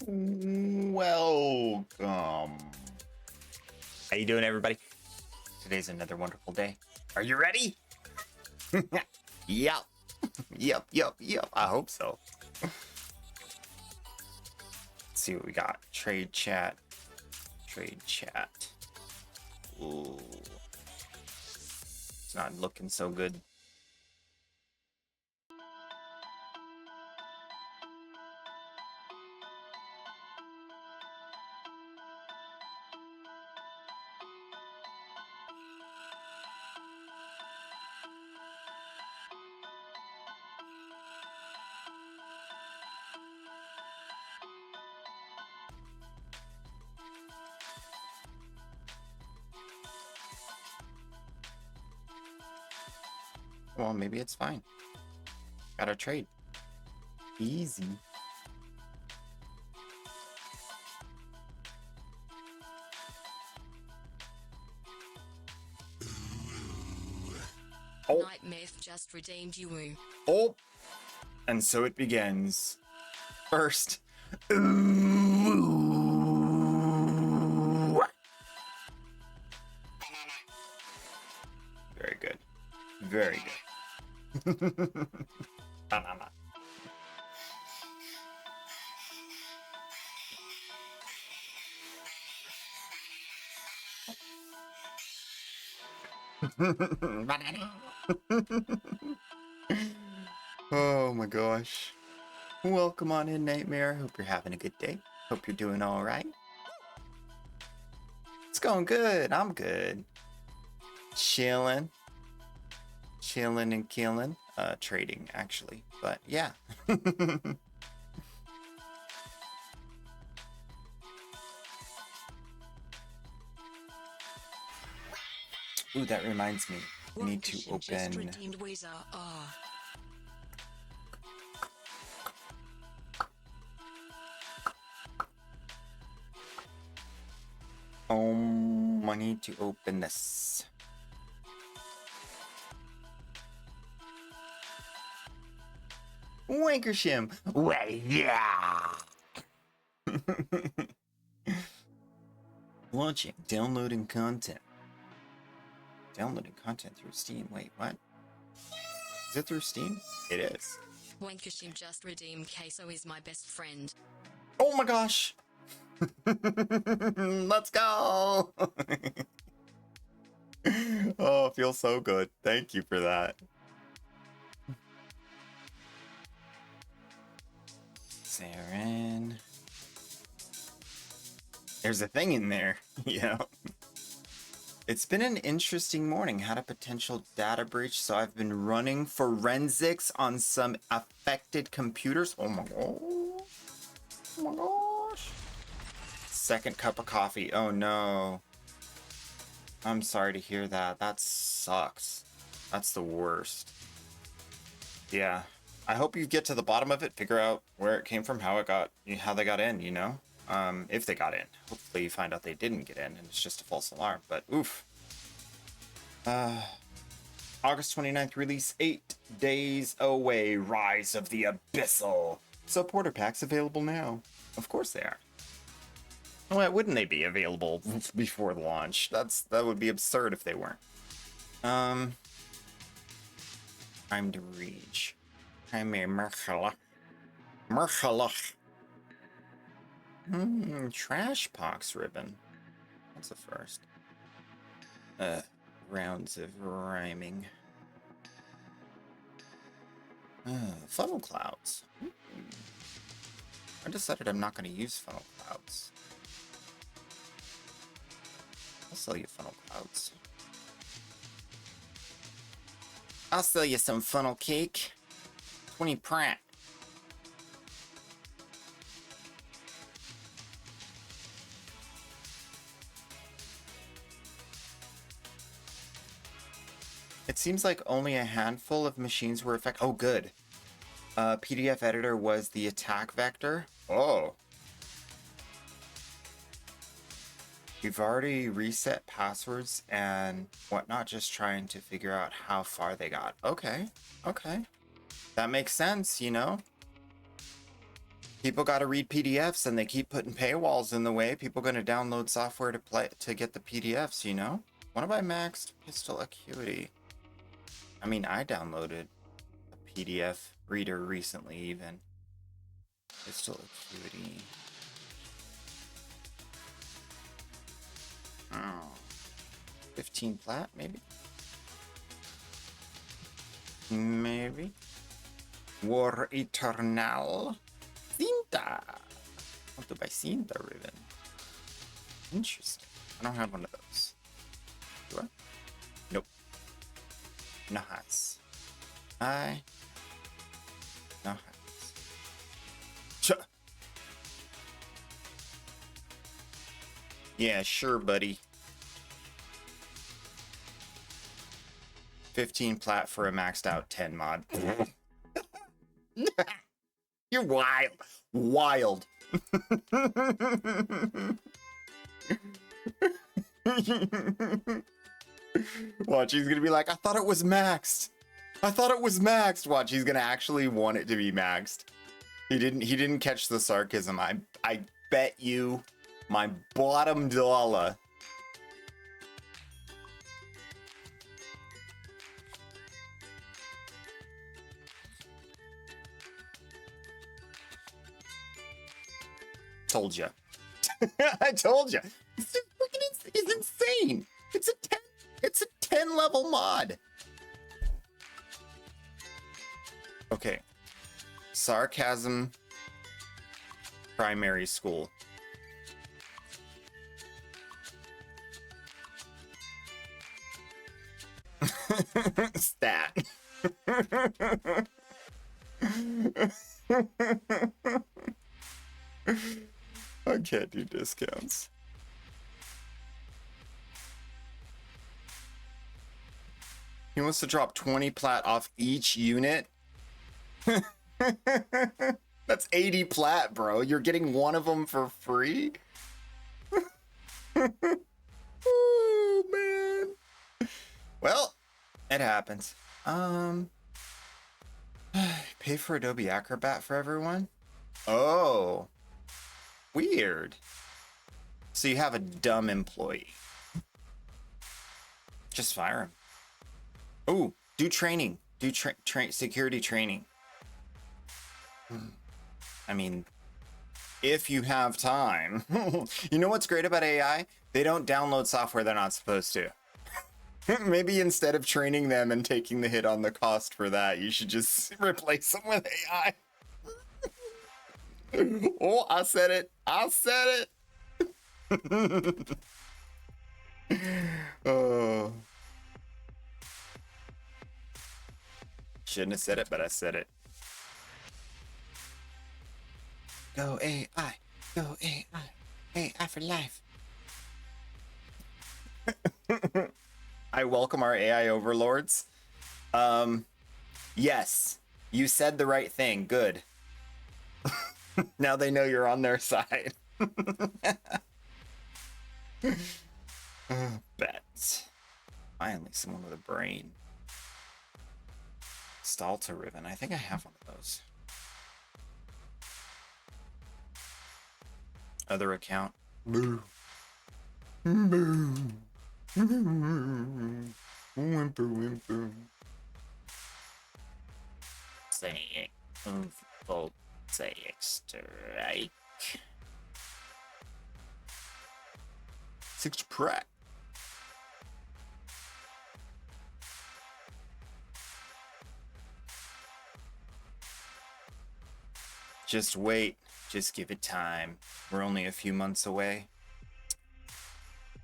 Welcome. How you doing, everybody? Today's another wonderful day. Are you ready? Yep. Yep. I hope so. Let's see what we got. Trade chat. Ooh. It's not looking so good. Well, maybe it's fine. Got a trade. Easy. Oh. Night Myth just redeemed you. Oh. And so it begins. First. Ooh. Very good. Very good. Banana. Banana. Oh my gosh. Welcome on in, Nightmare. Hope you're having a good day. Hope you're doing all right. It's going good. I'm good. Chilling and killing. Trading, actually. But yeah. Ooh, that reminds me. I need to open... I need to open this. Wankershim! Well, yeah! Launching. Downloading content. Downloading content through Steam. Wait, what? Is it through Steam? It is. Wankershim just redeemed Queso is my best friend. Oh my gosh! Let's go! Oh, it feels so good. Thank you for that. Saren. There's a thing in there. Yeah. It's been an interesting morning. Had a potential data breach, so I've been running forensics on some affected computers. Oh my gosh. Oh my gosh. Second cup of coffee. Oh no. I'm sorry to hear that. That sucks. That's the worst. Yeah. I hope you get to the bottom of it, figure out where it came from, how they got in, you know? If they got in. Hopefully you find out they didn't get in and it's just a false alarm, but oof. August 29th release, 8 days away, Rise of the Abyssal. Supporter packs available now. Of course they are. Why wouldn't they be available before the launch? That would be absurd if they weren't. Time to reach. Trash pox ribbon. That's the first. Rounds of rhyming. Funnel clouds. I decided I'm not going to use funnel clouds. I'll sell you funnel clouds. I'll sell you some funnel cake. 20 Pratt. It seems like only a handful of machines were affected. Oh, good. PDF editor was the attack vector. Oh. We've already reset passwords and whatnot, just trying to figure out how far they got. Okay. That makes sense, you know? People got to read PDFs and they keep putting paywalls in the way. People going to download software to get the PDFs, you know? What have I maxed pistol acuity? I mean, I downloaded a PDF reader recently even. Pistol acuity. Oh. 15 plat, maybe? Maybe. War Eternal. Cinta. Want to buy Cinta ribbon. Interesting. I don't have one of those. Do I? Nope. Nice. Nice. Yeah, sure, buddy. 15 plat for a maxed out 10 mod. You're wild. Wild. Watch, he's gonna be like, I thought it was maxed. I thought it was maxed. Watch, he's gonna actually want it to be maxed. He didn't catch the sarcasm. I bet you my bottom dollar. Told you. I told you. It's insane. It's a 10 level mod. Okay. Sarcasm primary school. Stat. I can't do discounts. He wants to drop 20 plat off each unit. That's 80 plat, bro. You're getting one of them for free? Oh, man. Well, it happens. Pay for Adobe Acrobat for everyone? Oh. Weird. So you have a dumb employee. Just fire him. Oh, do training. Do security training. I mean, if you have time. You know what's great about AI? They don't download software they're not supposed to. Maybe instead of training them and taking the hit on the cost for that, you should just replace them with AI. Oh, I said it. I said it. Oh. Shouldn't have said it, but I said it. Go AI. Go AI. AI for life. I welcome our AI overlords. Yes, you said the right thing. Good. Now they know you're on their side. Bet. Finally, someone with a brain. Stalta ribbon. I think I have one of those. Other account. Boo. Boo. Whimper, whimper. Say it. Volt. Say strike. 6 pratt. Just wait. Just give it time. We're only a few months away.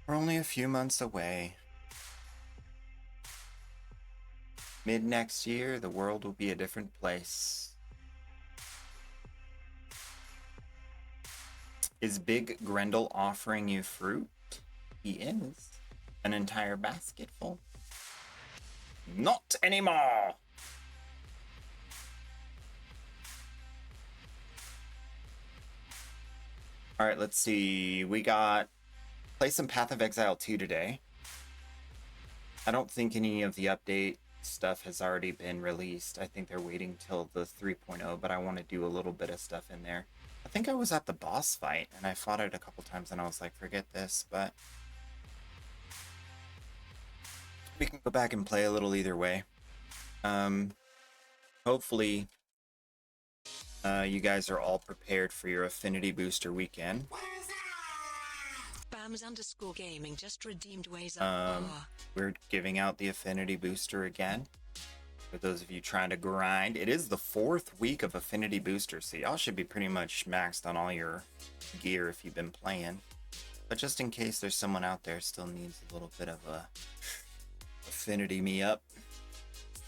We're only a few months away. Mid next year, the world will be a different place. Is Big Grendel offering you fruit? He is. An entire basket full. Not anymore! Alright, let's see. We got... Play some Path of Exile 2 today. I don't think any of the update stuff has already been released. I think they're waiting till the 3.0, but I want to do a little bit of stuff in there. think I was at the boss fight, and I fought it a couple times, and I was like, forget this, but we can go back and play a little either way. Hopefully, you guys are all prepared for your Affinity Booster weekend. Bams_gaming just redeemed ways We're giving out the Affinity Booster again. For those of you trying to grind, it is the 4th week of Affinity Booster, so y'all should be pretty much maxed on all your gear if you've been playing. But just in case there's someone out there still needs a little bit of a Affinity me up,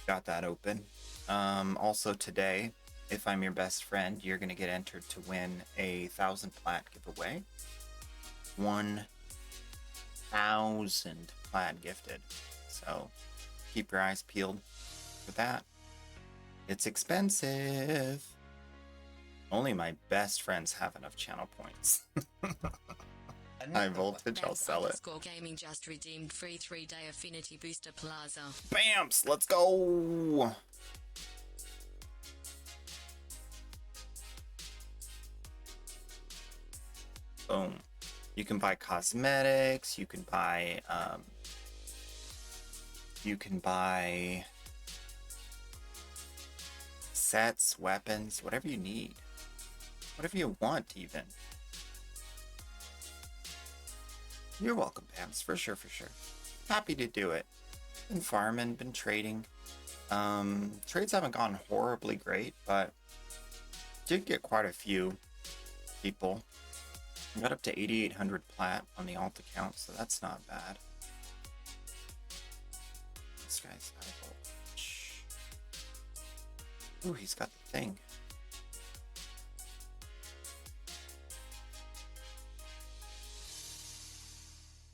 got that open. Also today, if I'm your best friend, you're gonna get entered to win a 1,000 plat giveaway. 1,000 plat gifted. So keep your eyes peeled for that. It's expensive. Only my best friends have enough channel points. High voltage, I'll sell it. Gaming just redeemed free 3-day Affinity Booster Plaza. Bamps, let's go. Boom. You can buy cosmetics, you can buy sets, weapons, whatever you need. Whatever you want, even. You're welcome, Pams, for sure, for sure. Happy to do it. Been farming, been trading. Trades haven't gone horribly great, but did get quite a few people. I got up to 8,800 plat on the alt account, so that's not bad. This guy's high voltage. Ooh, he's got the thing.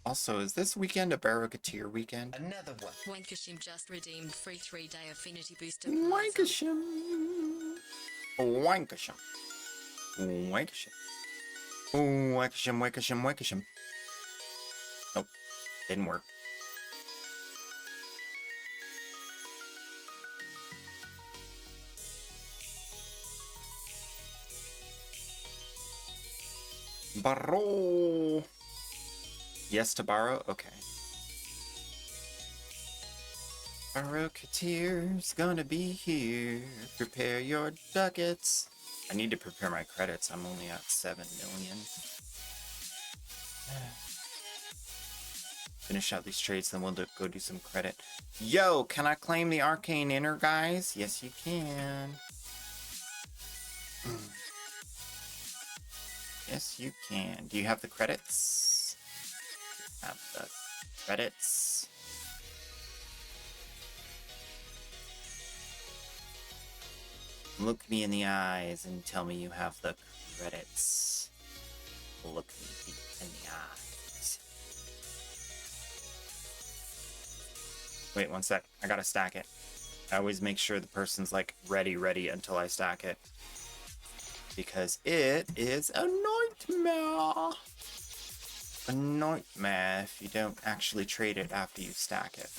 Also, is this weekend a Barracuteer weekend? Another one. Wankashim just redeemed free 3-day Affinity Booster Plaza. Wankashim. Wankashim. Wankashim. Wankashim, wankashim, wankashim. Nope, didn't work. Borrow. Yes to borrow? Okay. Barracuteer's gonna be here. Prepare your ducats. I need to prepare my credits. I'm only at 7 million. Finish out these trades, then we'll go do some credit. Yo, can I claim the Arcane Inner, guys? Yes, you can. Yes, you can. Do you have the credits? Have the credits. Look me in the eyes and tell me you have the credits. Look me deep in the eyes. Wait, one sec. I gotta stack it. I always make sure the person's like ready until I stack it. Because it is a nightmare. A nightmare if you don't actually trade it after you stack it.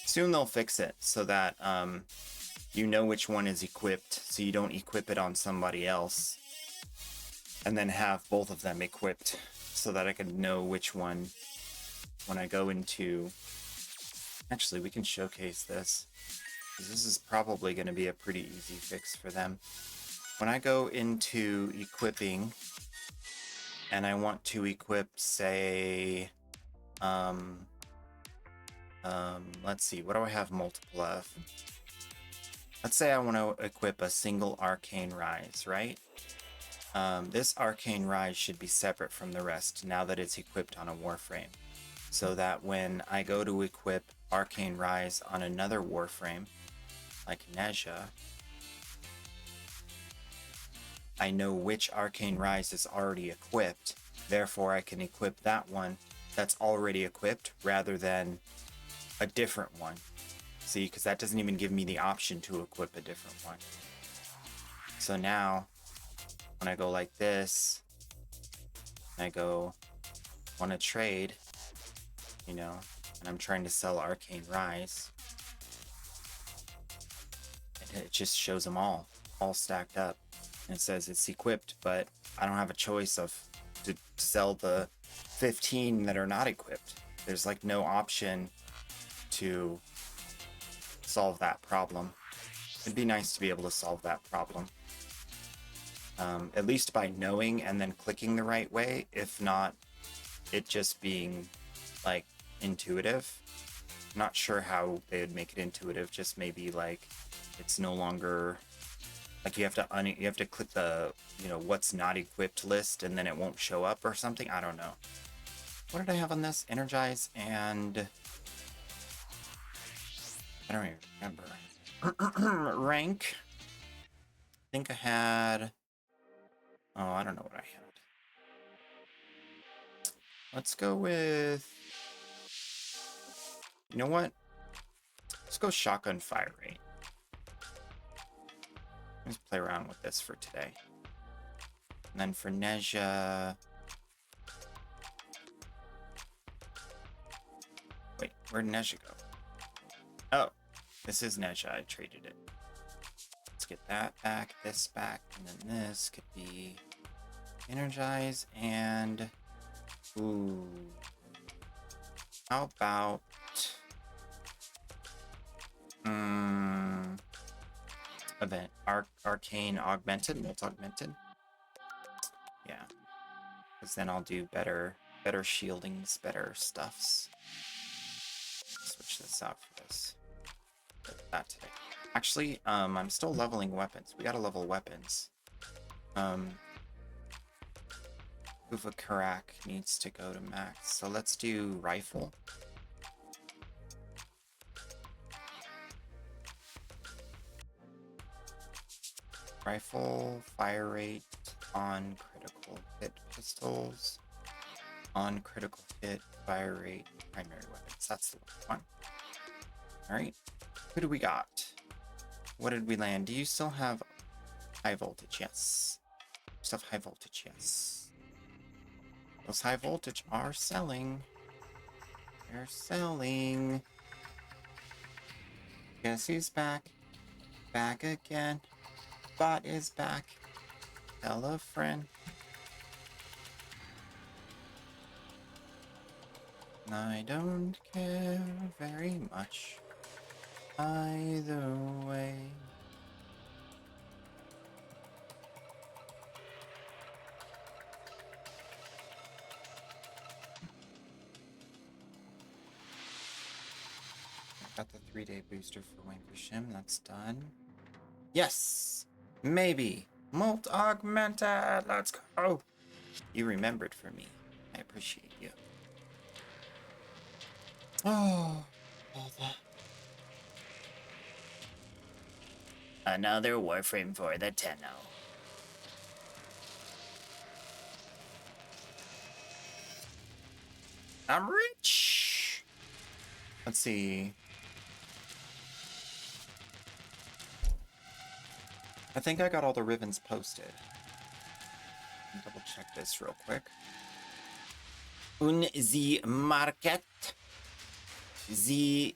Soon they'll fix it so that you know which one is equipped, so you don't equip it on somebody else and then have both of them equipped, so that I can know which one when I go into... Actually, we can showcase this, because this is probably going to be a pretty easy fix for them. When I go into equipping and I want to equip, say, let's see, what do I have multiple of? Let's say I want to equip a single Arcane Rise, right? This Arcane Rise should be separate from the rest now that it's equipped on a warframe. So that when I go to equip Arcane Rise on another warframe, like Ninja, I know which Arcane Rise is already equipped, therefore I can equip that one that's already equipped rather than a different one. See, because that doesn't even give me the option to equip a different one. So now, when I go like this, and I go, want to trade, you know, and I'm trying to sell Arcane Rise, it just shows them all stacked up. And it says it's equipped, but I don't have a choice of to sell the 15 that are not equipped. There's like no option to solve that problem. It'd be nice to be able to solve that problem. At least by knowing and then clicking the right way, if not it just being like intuitive. I'm not sure how they would make it intuitive, just maybe like it's no longer like you have to click the, you know, what's not equipped list and then it won't show up or something. I don't know. What did I have on this? Energize and I don't even remember. Rank. I think I had, oh, I don't know what I had. Let's go with, you know what? Let's go shotgun fire rate. Let's play around with this for today. And then for Neja... Wait, where'd Neja go? Oh, this is Neja. I traded it. Let's get that back, this back, and then this could be energize and... Ooh. How about... Event. Arcane Augmented, Molt Augmented. Yeah. Because then I'll do better shieldings, better stuffs. Switch this out for this. Put that today. Actually, I'm still leveling weapons. We gotta level weapons. Uva Karak needs to go to max. So let's do rifle. Rifle, fire rate, on critical hit pistols, on critical hit, fire rate, primary weapons. That's the one. Alright. Who do we got? What did we land? Do you still have high voltage? Yes. Still have high voltage? Yes. Those high voltage are selling. They're selling. Guess who's back? Back again. Bot is back. Tell a friend. I don't care very much. Either way. Got the 3-day booster for Wayne Shim. That's done. Yes! Maybe. Molt Augmented! Let's go! You remembered for me. I appreciate you. Oh, all that. Another warframe for the Tenno. I'm rich! Let's see. I think I got all the ribbons posted. Double check this real quick. Un the market. The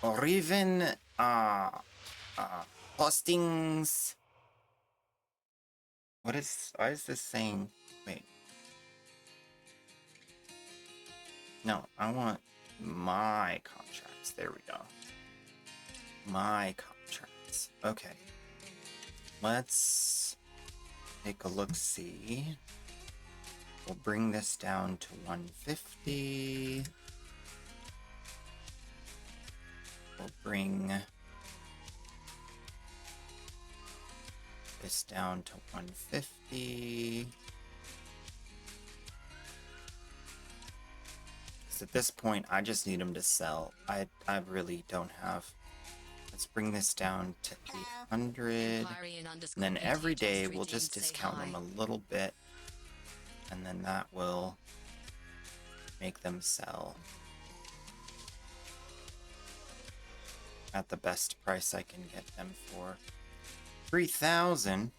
ribbon postings. Why is this saying? Wait. No, I want my contracts. There we go. My contracts. Okay. Let's take a look-see. We'll bring this down to 150. We'll bring this down to 150. Because at this point, I just need them to sell. I really don't have. Let's bring this down to 800. And then every day, we'll just discount them a little bit. And then that will make them sell at the best price I can get them for. 3,000.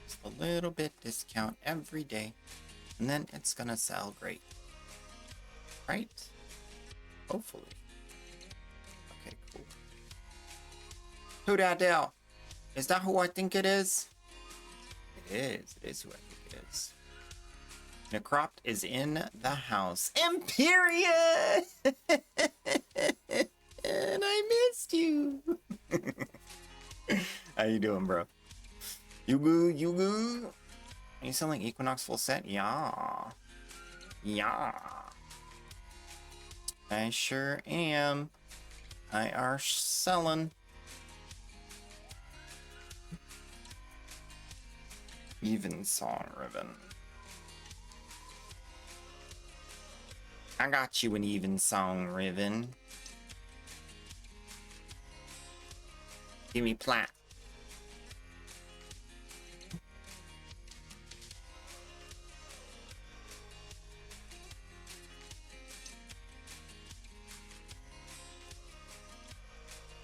Just a little bit discount every day. And then it's gonna sell great. Right? Hopefully. Okay, cool. Who that now? Is that who I think it is? It is. It is who I think it is. Necropt is in the house. Imperia! And I missed you. How you doing, bro? You good? You good? Are you selling Equinox full set? Yeah. Yeah. I sure am. I are selling. Even song ribbon. I got you an even song ribbon. Give me plat.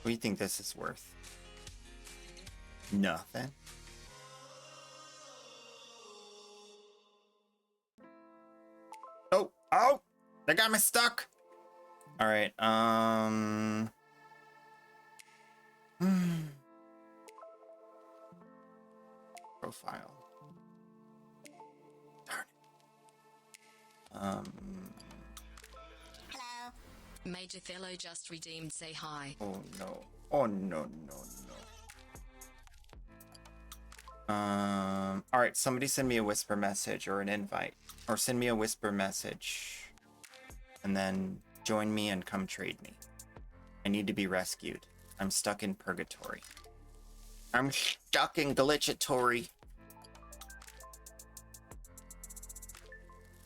What do you think this is worth? Nothing. Oh, they got me stuck. All right, profile. Darn it. Hello. Major Thello just redeemed. Say hi. Oh no. Oh no, no, no. All right, somebody send me a whisper message or an invite, or send me a whisper message, and then join me and come trade me. I need to be rescued. I'm stuck in purgatory. I'm stuck in glitchatory.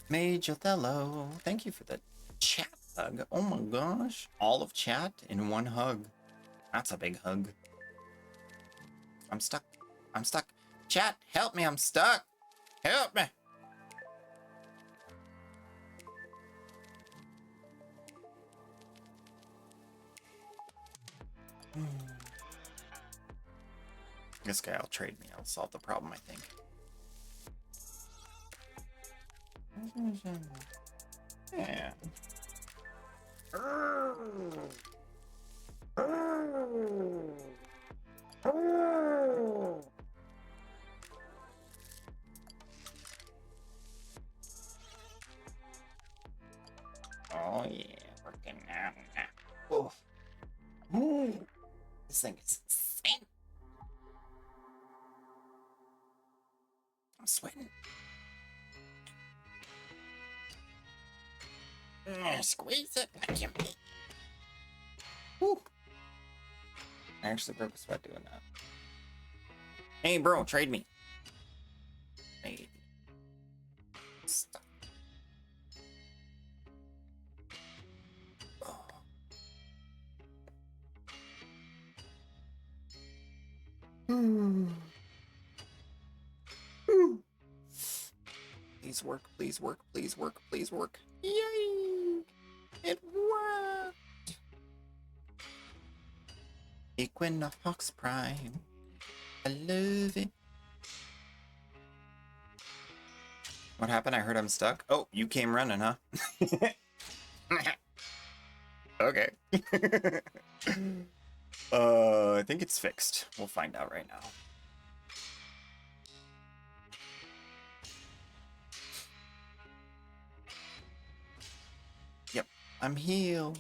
Major Thello, thank you for the chat hug. Oh my gosh. All of chat in one hug. That's a big hug. I'm stuck. I'm stuck. Chat, help me. I'm stuck. Help me. This guy will trade me. I'll solve the problem, I think. Yeah. Oh yeah, working out. Oh. Ooh. This thing is insane. I'm sweating. Squeeze it. Vacuum it. Woo. I actually broke a sweat doing that. Hey, bro, trade me. Hey. Stop. Oh. Please work, please work, please work, please work. Yay! It worked! Equinox Prime. I love it. What happened? I heard I'm stuck. Oh, you came running, huh? Okay. I think it's fixed. We'll find out right now. Yep, I'm healed.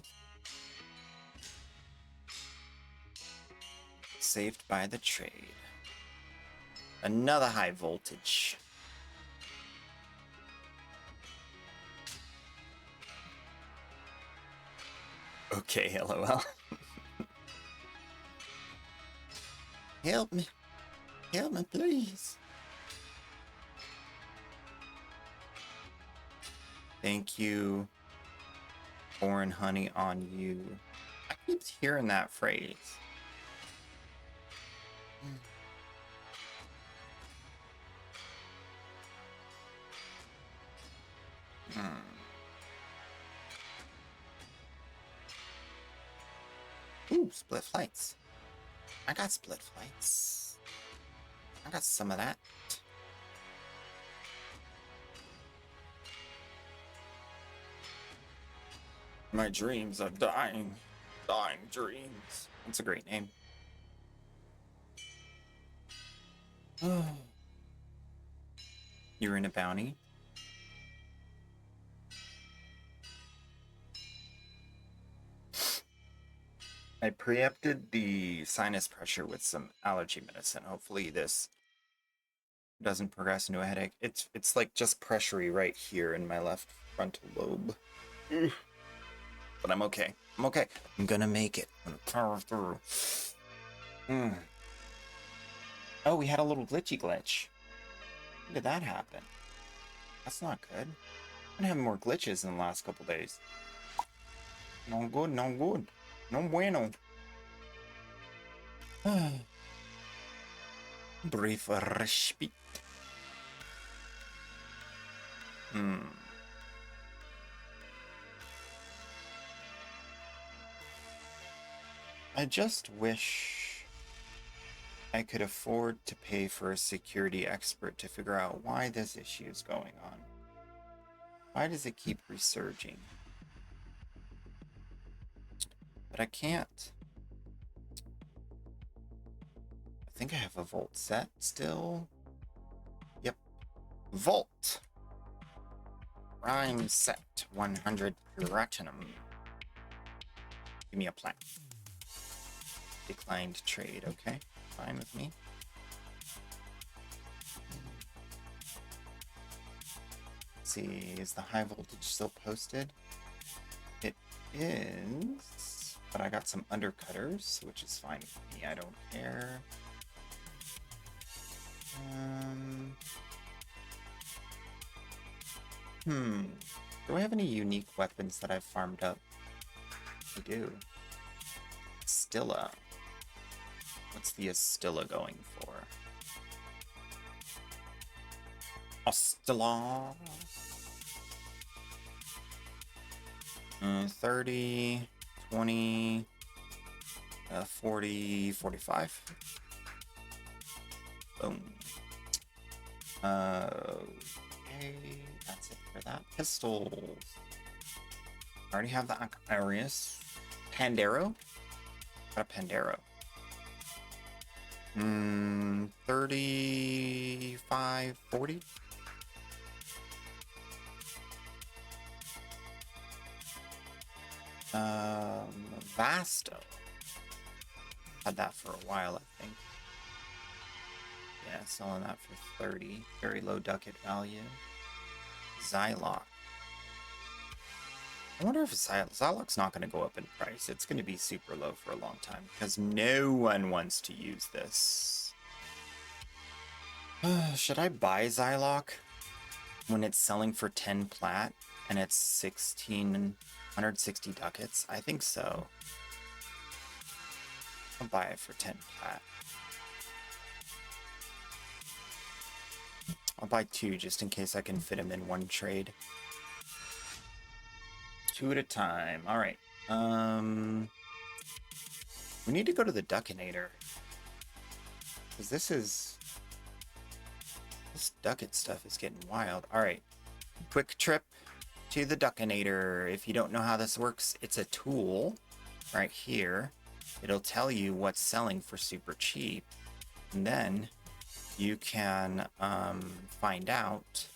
Saved by the trade. Another high voltage. Okay, LOL. Help me. Help me, please. Thank you. Foreign honey on you. I keep hearing that phrase. Ooh, split flights. I got split flights. I got some of that. My dreams are dying. Dying dreams. That's a great name. You're in a bounty? I preempted the sinus pressure with some allergy medicine. Hopefully this doesn't progress into a headache. It's like just pressury right here in my left frontal lobe. But I'm okay. I'm okay. I'm gonna make it. I'm gonna power through. Oh, we had a little glitchy glitch. When did that happen? That's not good. I'm gonna have more glitches in the last couple days. No good, no good. No bueno. Brief respite. I just wish I could afford to pay for a security expert to figure out why this issue is going on. Why does it keep resurging? But I can't. I think I have a Volt set still. Yep. Volt. Prime set. 100 platinum. Give me a plant. Declined trade. Okay. Fine with me. Let's see. Is the high voltage still posted? It is. But I got some undercutters, which is fine with me. I don't care. Do I have any unique weapons that I've farmed up? I do. Astilla. What's the Astilla going for? Astilla. 30, 20, 40, 45. Boom. Okay, that's it for that. Pistols. I already have the Arius. Pandero? Got a Pandero. 35, 40. Vasto. Had that for a while, I think. Yeah, selling that for 30. Very low ducat value. Zylok. I wonder if Zylok's not going to go up in price. It's going to be super low for a long time because no one wants to use this. Should I buy Zylok when it's selling for 10 plat and it's 1,660 ducats? I think so. I'll buy it for 10 plat. I'll buy 2 just in case I can fit him in one trade. 2 at a time. All right. We need to go to the Duckinator. Because this ducat stuff is getting wild. All right. Quick trip to the Duckinator. If you don't know how this works, it's a tool right here. It'll tell you what's selling for super cheap. And then you can find out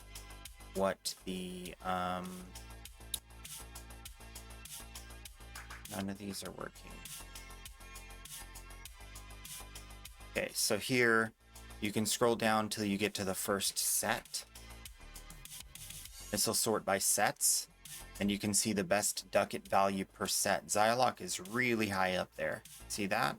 what the none of these are working. Okay, so here you can scroll down till you get to the first set. This will sort by sets, and you can see the best ducat value per set. Zylok is really high up there. See that?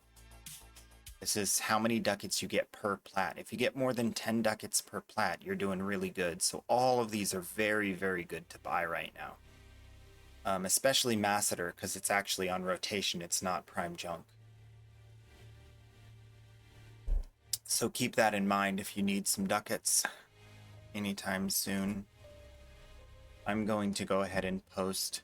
This is how many ducats you get per plat. If you get more than 10 ducats per plat, you're doing really good. So all of these are very, very good to buy right now. Especially Masseter, because it's actually on rotation. It's not prime junk. So keep that in mind if you need some ducats anytime soon. I'm going to go ahead and post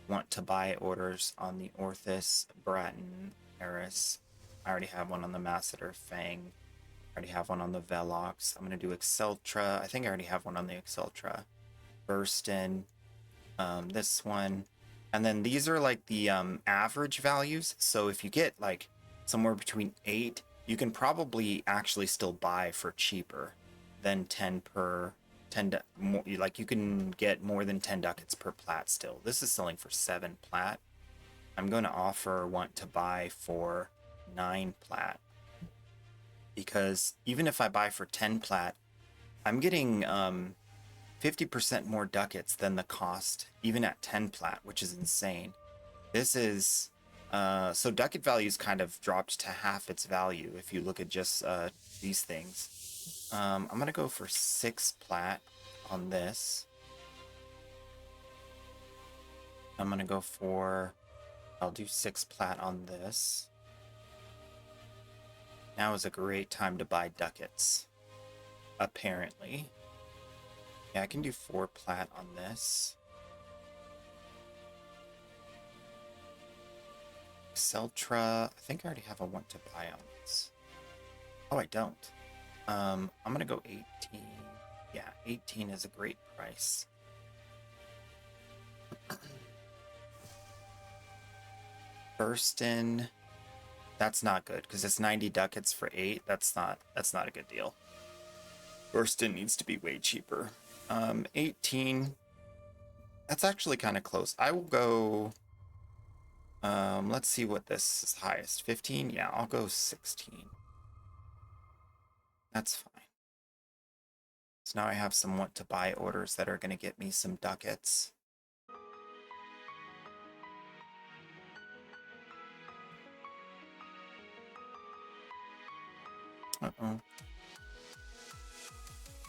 want to buy orders on the Orthus, Bratton, Eris. I already have one on the Masseter Fang. I already have one on the Velox. I'm going to do Exceltra. I think I already have one on the Exceltra. Burston. This one. And then these are like the average values. So if you get like somewhere between 8, you can probably actually still buy for cheaper than 10 per 10. Like you can get more than 10 ducats per plat still. This is selling for 7 plat. I'm going to want to buy for 9 plat. Because even if I buy for 10 plat, I'm getting 50% more ducats than the cost, even at 10 plat, which is insane. This is, so ducat value's kind of dropped to half its value if you look at just these things. I'm gonna go for 6 plat on this. I'm gonna go for, I'll do 6 plat on this. Now is a great time to buy ducats, apparently. Yeah, I can do 4 plat on this. Celtra, I think I already have a want to buy on this. Oh, I don't. I'm gonna go 18. Yeah, 18 is a great price. Burstin, that's not good because it's 90 ducats for 8. That's not a good deal. Burstin needs to be way cheaper. 18. That's actually kind of close. I will go. Let's see what this is highest. 15? Yeah, I'll go 16. That's fine. So now I have some want to buy orders that are going to get me some ducats. Uh-oh.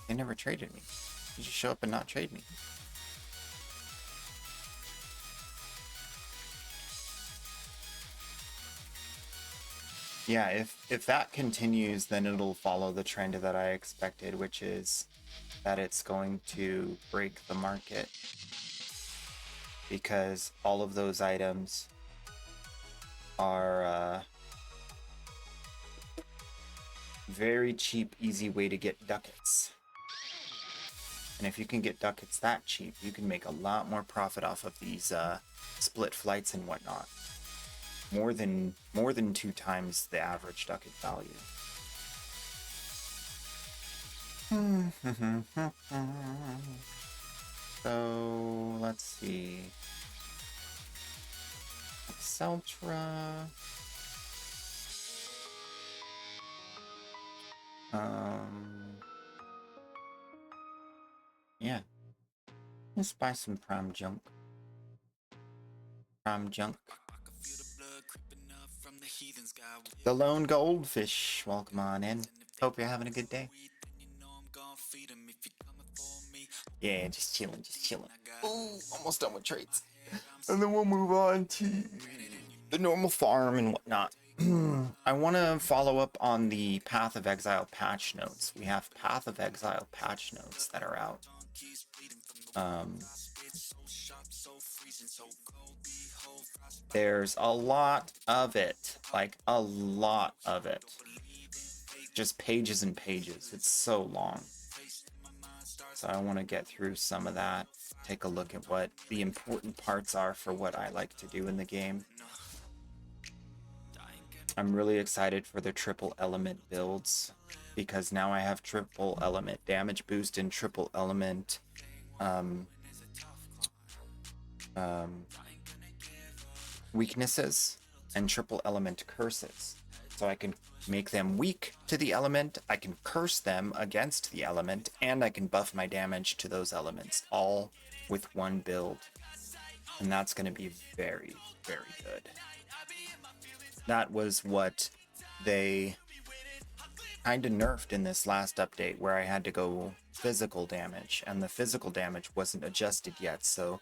They never traded me. You just show up and not trade me. Yeah, if that continues, then it'll follow the trend that I expected, which is that it's going to break the market. Because all of those items are very cheap, easy way to get ducats. And if you can get ducats that cheap, you can make a lot more profit off of these split flights and whatnot. More than 2 times the average ducat value. So let's see. Celtra. Yeah. Let's buy some prime junk. Prime junk. The Lone Goldfish, welcome on in. Hope you're having a good day. Yeah, just chilling, just chilling. Ooh, almost done with trades. And then we'll move on to the normal farm and whatnot. I want to follow up on the Path of Exile patch notes. We have Path of Exile patch notes that are out. There's a lot of it, like a lot of it. Just pages and pages. It's so long. So I want to get through some of that, take a look at what the important parts are for what I like to do in the game. I'm really excited for the triple element builds because now I have triple element damage boost and triple element weaknesses and triple element curses. So I can make them weak to the element, I can curse them against the element, and I can buff my damage to those elements all with one build. And that's going to be very, very good. That was what they kind of nerfed in this last update where I had to go physical damage, and the physical damage wasn't adjusted yet, so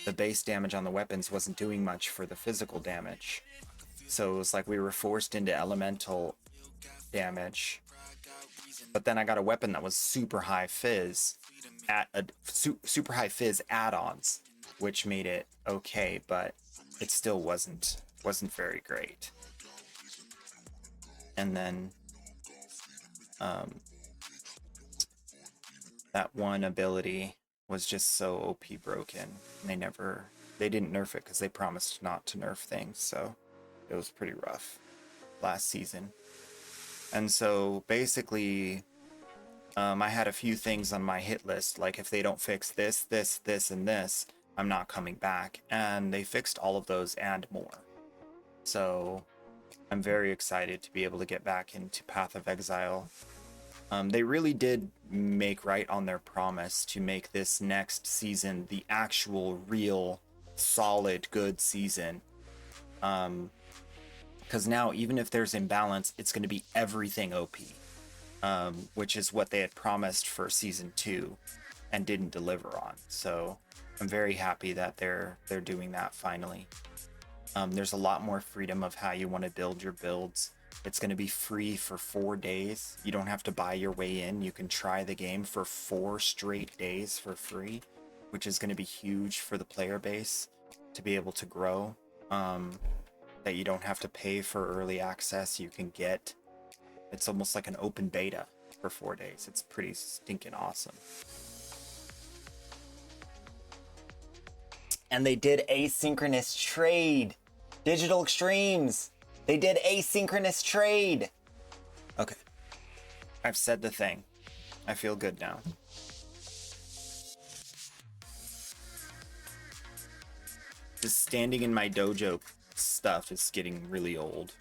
the base damage on the weapons wasn't doing much for the physical damage. So it was like we were forced into elemental damage. But then I got a weapon that was super high fizz at a super high fizz add-ons, which made it okay, but it still wasn't very great. And then that one ability was just so OP broken. They never they didn't nerf it because they promised not to nerf things, so it was pretty rough last season. And so basically, I had a few things on my hit list, like if they don't fix this, this, this, and this, I'm not coming back. And they fixed all of those and more. So I'm very excited to be able to get back into Path of Exile. They really did make right on their promise to make this next season the actual, real, solid, good season. Because now, even if there's imbalance, it's going to be everything OP, which is what they had promised for season 2 and didn't deliver on. So I'm very happy that they're doing that finally. There's a lot more freedom of how you want to build your builds. It's going to be free for 4 days. You don't have to buy your way in. You can try the game for 4 straight days for free, which is going to be huge for the player base to be able to grow. That you don't have to pay for early access. You can get, it's almost like an open beta for 4 days. It's pretty stinking awesome. And they did asynchronous trade. Digital Extremes. They did asynchronous trade. Okay. I've said the thing. I feel good now. Just standing in my dojo stuff is getting really old.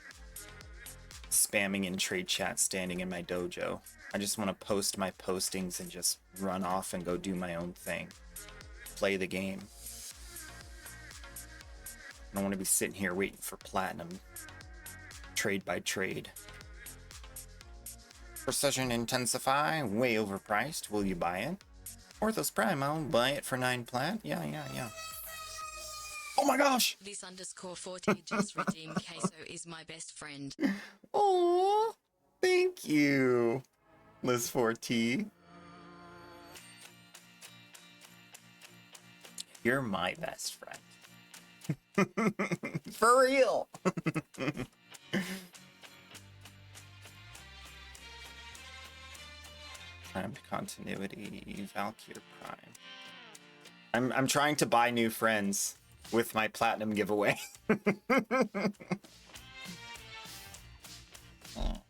Spamming in trade chat, standing in my dojo. I just want to post my postings and just run off and go do my own thing. Play the game. I don't want to be sitting here waiting for platinum. Trade by trade. Precision Intensify, way overpriced. Will you buy it? Orthos Prime, I'll buy it for 9 plat. Yeah. Oh my gosh! This _40 just redeemed queso is my best friend. Oh, thank you, Liz4T. You're my best friend. For real. Timed continuity, Valkyr Prime. I'm trying to buy new friends with my platinum giveaway. Oh.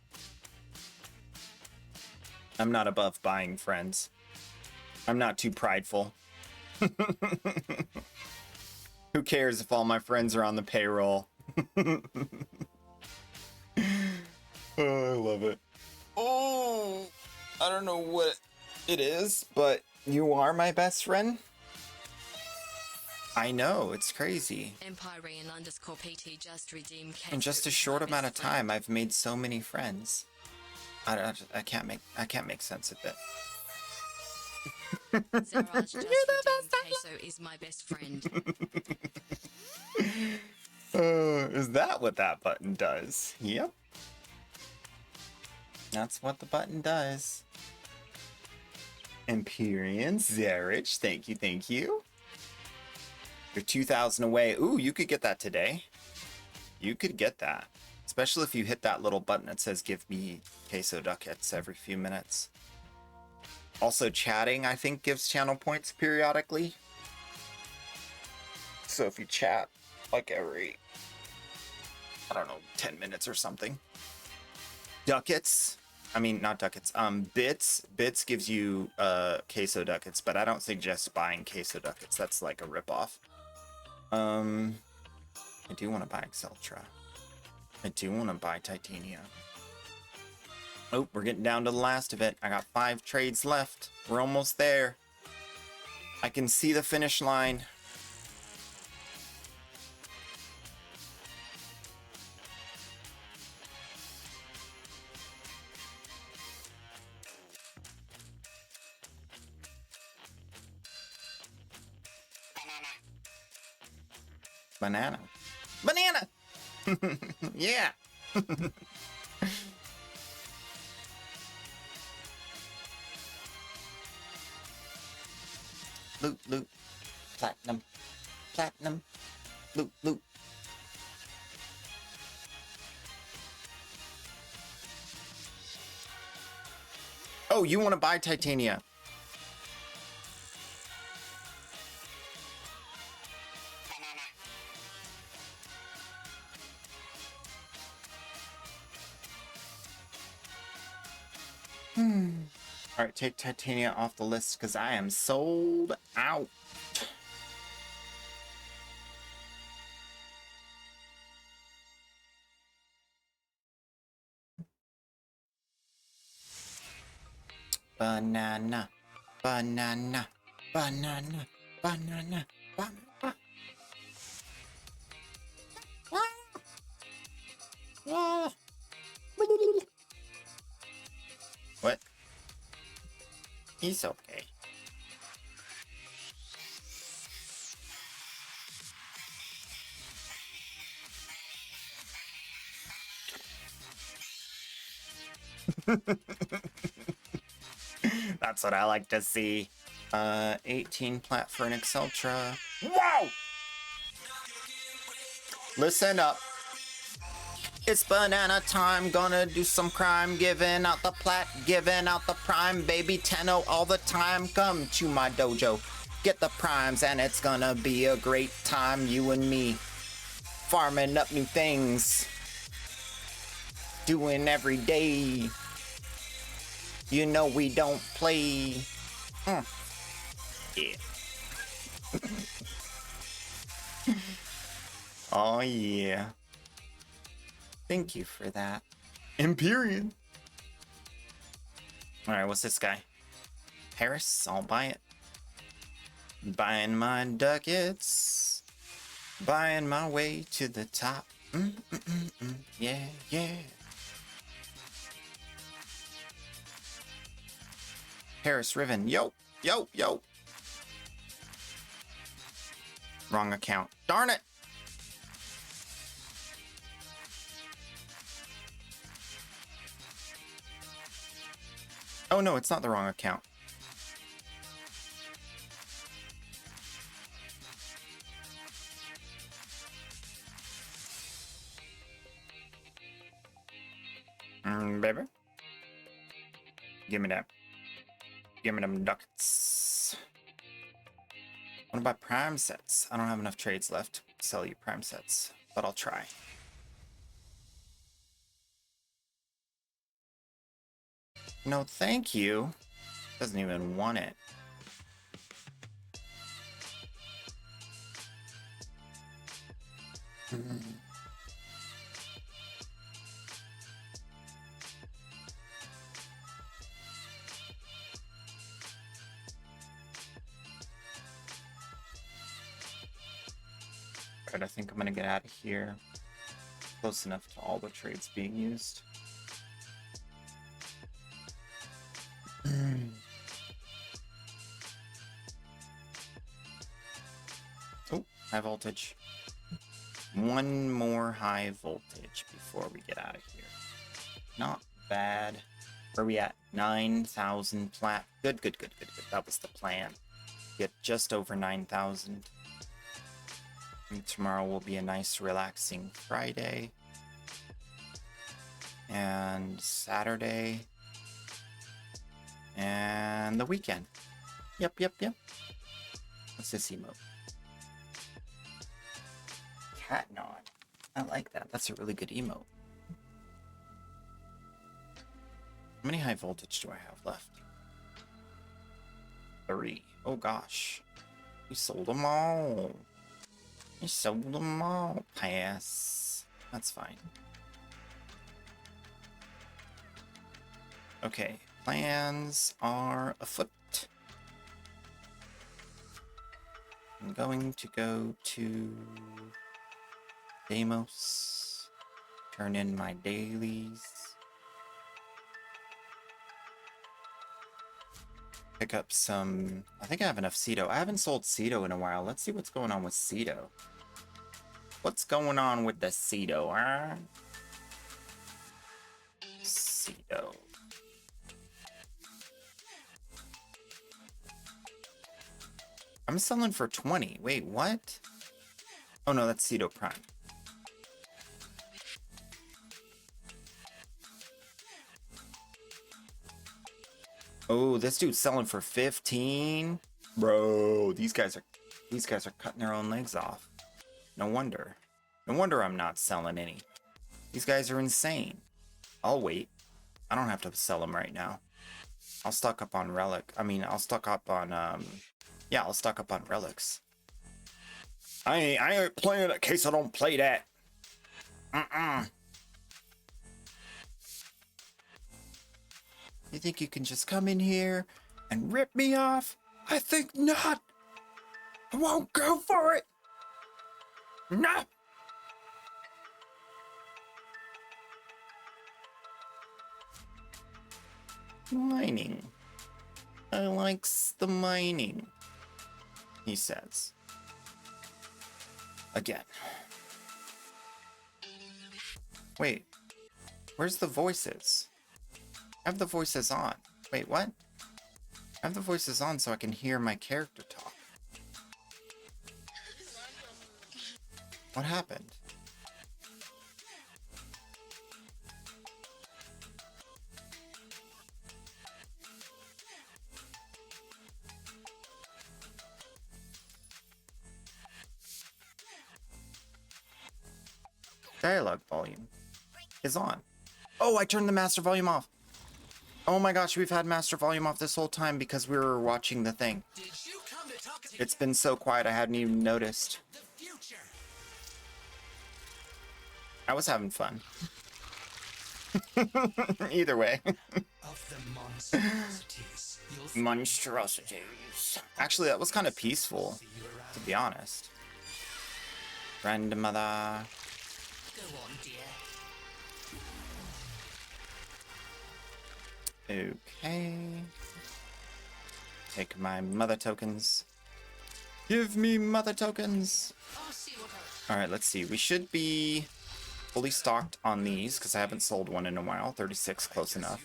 I'm not above buying friends. I'm not too prideful. Who cares if all my friends are on the payroll? Oh, I love it. Oh, I don't know what it is, but you are my best friend. I know, it's crazy. Empyrean _PT just redeemed queso. In just a short amount of time, I've made so many friends. I can't make sense of it. Sarah's just redeemed queso is my best friend. Is that what that button does? Yep. That's what the button does. Empyrean, Zarich, thank you. You're 2,000 away. Ooh, you could get that today. You could get that. Especially if you hit that little button that says give me queso ducats every few minutes. Also, chatting, I think, gives channel points periodically. So if you chat, like every, I don't know, 10 minutes or something. Ducats, I mean, not ducats, bits gives you queso ducats, but I don't suggest buying queso ducats. That's like a ripoff. I do want to buy Exceltra. I do want to buy Titania. Oh, we're getting down to the last of it. I got 5 trades left. We're almost there. I can see the finish line. Banana. Banana! Yeah! Loot, loot. Platinum. Platinum. Loot, loot. Oh, you want to buy Titania. Alright, take Titania off the list because I am sold out. Banana, banana, banana, banana, banana. What? He's okay. That's what I like to see. 18 plat for an Exceltra. Wow! Listen up. It's banana time, gonna do some crime, giving out the plat, giving out the prime, baby Tenno all the time. Come to my dojo, get the primes, and it's gonna be a great time, you and me. Farming up new things, doing every day. You know we don't play. Yeah. Oh yeah. Thank you for that. Empyrean. Alright, what's this guy? Paris, I'll buy it. Buying my ducats. Buying my way to the top. Yeah, yeah. Paris Riven. Yo, yo, yo. Wrong account. Darn it. Oh no, it's not the wrong account. Baby. Give me that. Give me them ducats. What about prime sets? I don't have enough trades left to sell you prime sets, but I'll try. No, thank you. Doesn't even want it. Alright, I think I'm gonna get out of here. Close enough to all the trades being used. Oh, high voltage. One more high voltage before we get out of here. Not bad. Where are we at? 9,000 plat. Good, good, good, good, good. That was the plan. Get just over 9,000. Tomorrow will be a nice, relaxing Friday. And Saturday. And the weekend. Yep, yep, yep. What's this emote? Cat nod. I like that. That's a really good emote. How many high voltage do I have left? 3. Oh gosh. We sold them all. We sold them all. Pass. That's fine. Okay. Plans are afoot. I'm going to go to Deimos. Turn in my dailies. Pick up some... I think I have enough Cedo. I haven't sold Cedo in a while. Let's see what's going on with Cedo. What's going on with the Cedo, huh? Cedo. I'm selling for 20. Wait, what? Oh no, that's Cedo Prime. Oh, this dude's selling for 15. Bro, these guys are cutting their own legs off. No wonder. No wonder I'm not selling any. These guys are insane. I'll wait. I don't have to sell them right now. I'll stock up on relic. I mean, I'll stock up on, yeah, I'll stock up on relics. I ain't playing it in case I don't play that. You think you can just come in here and rip me off? I think not. I won't go for it. No. Mining. I likes the mining, he says. Again. Wait. Where's the voices? I have the voices on. Wait, what? I have the voices on so I can hear my character talk. What happened? Dialogue volume is on. Oh, I turned the master volume off. Oh my gosh, we've had master volume off this whole time because we were watching the thing. It's been so quiet I hadn't even noticed. I was having fun. Either way. Monstrosities. Actually, that was kind of peaceful, to be honest. Grandmother. Go on, dear. Okay. Take my mother tokens. Give me mother tokens. Alright, let's see. We should be fully stocked on these because I haven't sold one in a while. 36, close enough.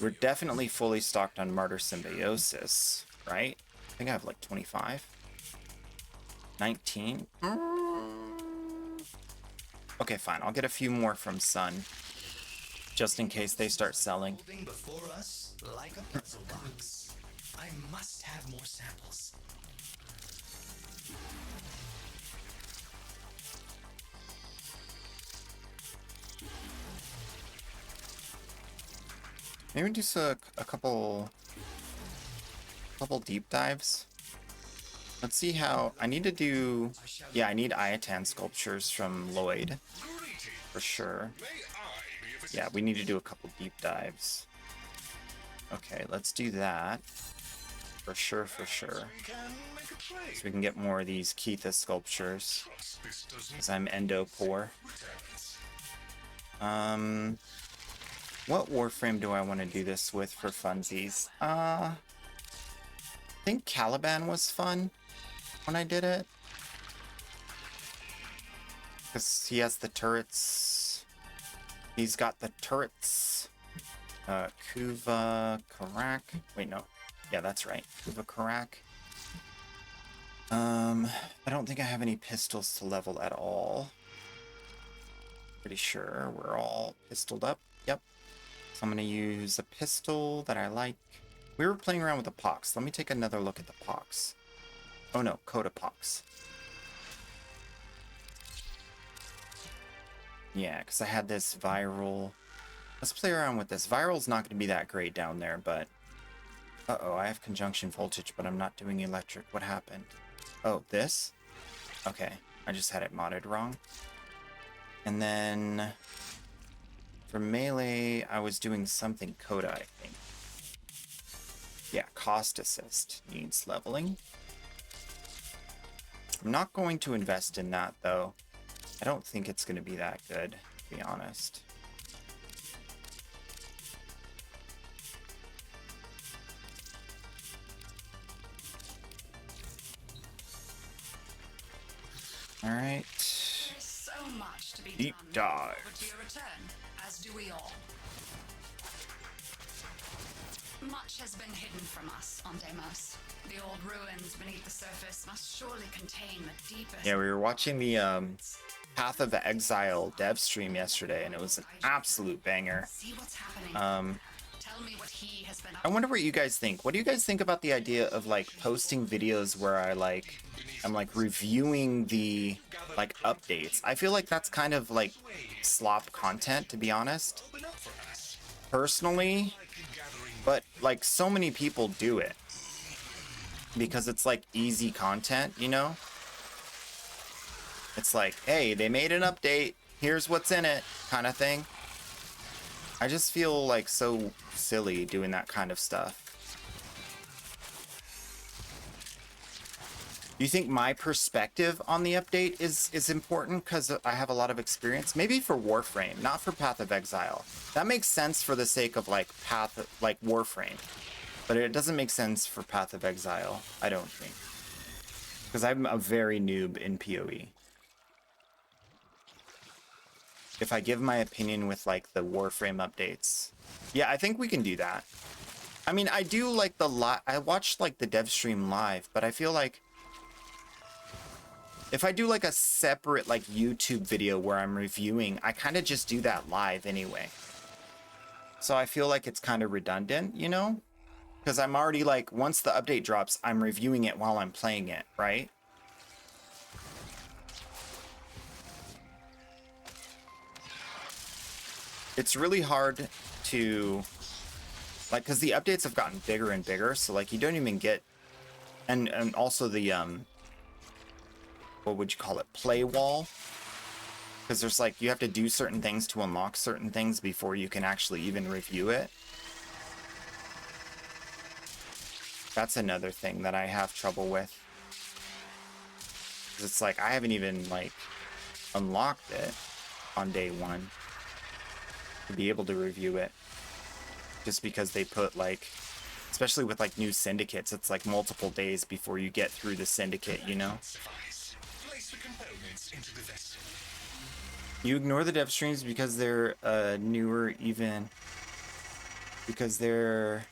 We're definitely fully stocked on Martyr Symbiosis, right? I think I have like 25. 19. Okay, fine. I'll get a few more from Sun. Just in case they start selling. Before us, like a puzzle box. I must have more samples. Maybe do a couple deep dives. Let's see how I need to do. Yeah, I need Iatan sculptures from Lloyd for sure. Yeah, we need to do a couple deep dives. Okay, let's do that. For sure, for sure. So we can get more of these Keitha sculptures. Because I'm endo poor. What warframe do I want to do this with for funsies? I think Caliban was fun when I did it. Because he has the turrets. He's got the turrets. Kuva Karak. Wait, no. Yeah, that's right. Kuva Karak. I don't think I have any pistols to level at all. Pretty sure we're all pistoled up. Yep. So I'm going to use a pistol that I like. We were playing around with the pox. Let me take another look at the pox. Oh no, Coda pox. Yeah, because I had this viral. Let's play around with this. Viral's not going to be that great down there, but... Uh-oh, I have conjunction voltage, but I'm not doing electric. What happened? Oh, this? Okay, I just had it modded wrong. And then... for melee, I was doing something Coda, I think. Yeah, cost assist needs leveling. I'm not going to invest in that, though. I don't think it's going to be that good, to be honest. Alright. There's so much to be Deep done. dive. Over to your return, as do we all. Much has been hidden from us on Deimos. The old ruins beneath the surface must surely contain the deepest... Yeah, we were watching the Path of Exile dev stream yesterday, and it was an absolute banger. See what's happening. Tell me what he has been up I wonder what you guys think. What do you guys think about the idea of like posting videos where I'm like reviewing the like updates? I feel like that's kind of like slop content, to be honest. Personally. But like so many people do it because it's like easy content, you know? It's like, hey, they made an update, here's what's in it, kind of thing. I just feel like so silly doing that kind of stuff. Do you think my perspective on the update is important because I have a lot of experience? Maybe for Warframe, not for Path of Exile. That makes sense for the sake of like Warframe, but it doesn't make sense for Path of Exile, I don't think, because I'm a very noob in PoE. If I give my opinion with like the Warframe updates, yeah, I think we can do that. I mean, I do like I watched like the dev stream live, but I feel like if I do like a separate like YouTube video where I'm reviewing, I kind of just do that live anyway. So I feel like it's kind of redundant, you know? Because I'm already like, once the update drops, I'm reviewing it while I'm playing it, right? It's really hard to, like, because the updates have gotten bigger and bigger, so like you don't even get, and also the, what would you call it, play wall? Because there's like, you have to do certain things to unlock certain things before you can actually even review it. That's another thing that I have trouble with. It's like, I haven't even like unlocked it on day one to be able to review it. Just because they put like, especially with like new syndicates, it's like multiple days before you get through the syndicate, you know? Place the components into the vessel. You ignore the dev streams because they're newer, even because there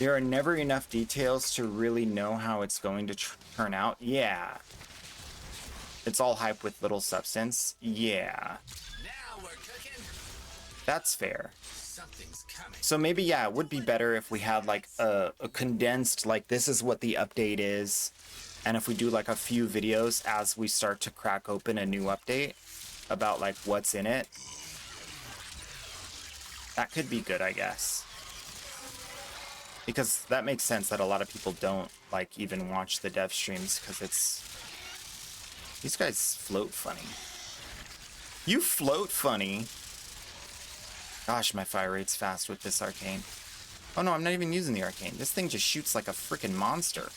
are never enough details to really know how it's going to turn out. Yeah. It's all hype with little substance. Yeah. Now we're cooking. That's fair. Something's coming. So maybe, yeah, it would be better if we had like a condensed, like this is what the update is. And if we do like a few videos as we start to crack open a new update about like what's in it. That could be good, I guess. Because that makes sense that a lot of people don't like even watch the dev streams because it's, these guys float funny. You float funny. Gosh, my fire rate's fast with this arcane. Oh no, I'm not even using the arcane. This thing just shoots like a freaking monster.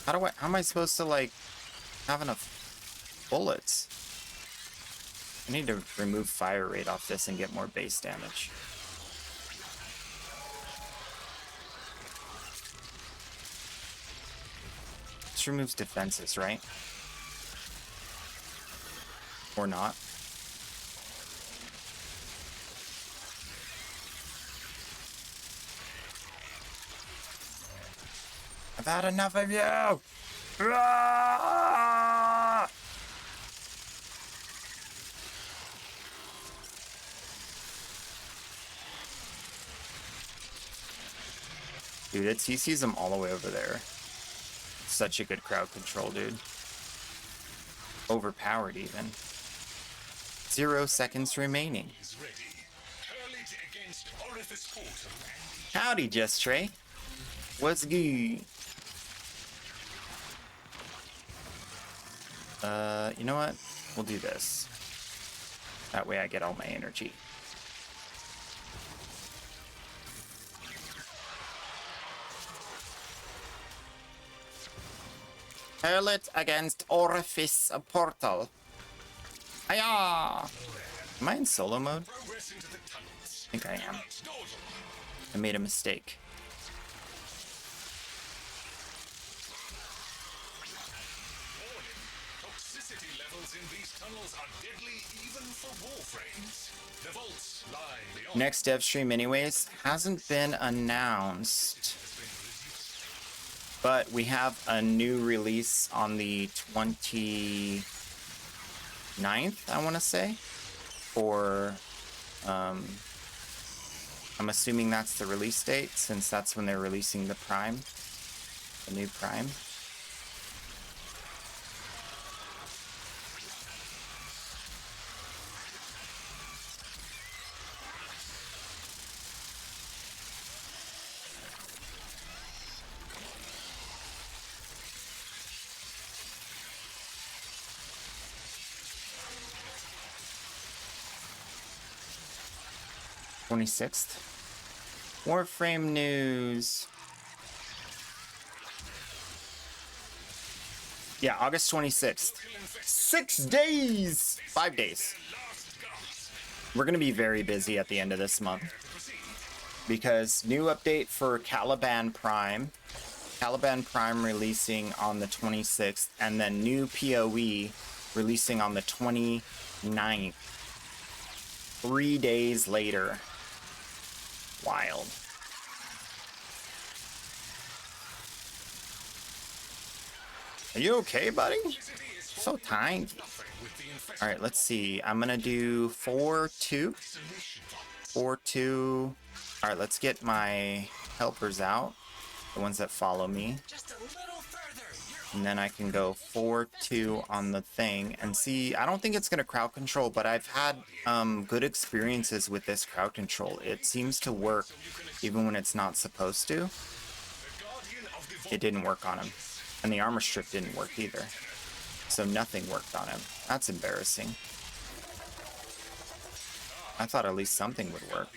How am I supposed to like have enough bullets? I need to remove fire rate off this and get more base damage. This removes defenses, right? Or not. I've had enough of you! Ah! Dude, he sees them all the way over there. Such a good crowd control, dude. Overpowered, even. 0 seconds remaining. Howdy, Just Trey. What's good? You know what? We'll do this. That way I get all my energy. Hurl it against orifice portal. Hiya! Am I in solo mode? I think I am. I made a mistake. Toxicity levels in these tunnels are deadly even for warframes. The vaults lie beyond. Next dev stream anyways hasn't been announced. But we have a new release on the 29th, I want to say. For, I'm assuming that's the release date, since that's when they're releasing the Prime. The new Prime. 26th. Warframe news. Yeah, August 26th. 6 days! 5 days. We're going to be very busy at the end of this month. Because new update for Caliban Prime. Caliban Prime releasing on the 26th. And then new PoE releasing on the 29th. 3 days later. Wild. Are you okay, buddy? So tiny. All right, let's see. I'm gonna do 4-2. 4-2. All right, let's get my helpers out, the ones that follow me. And then I can go 4-2 on the thing. And see, I don't think it's gonna crowd control, but I've had good experiences with this crowd control. It seems to work even when it's not supposed to. It didn't work on him. And the armor strip didn't work either. So nothing worked on him. That's embarrassing. I thought at least something would work.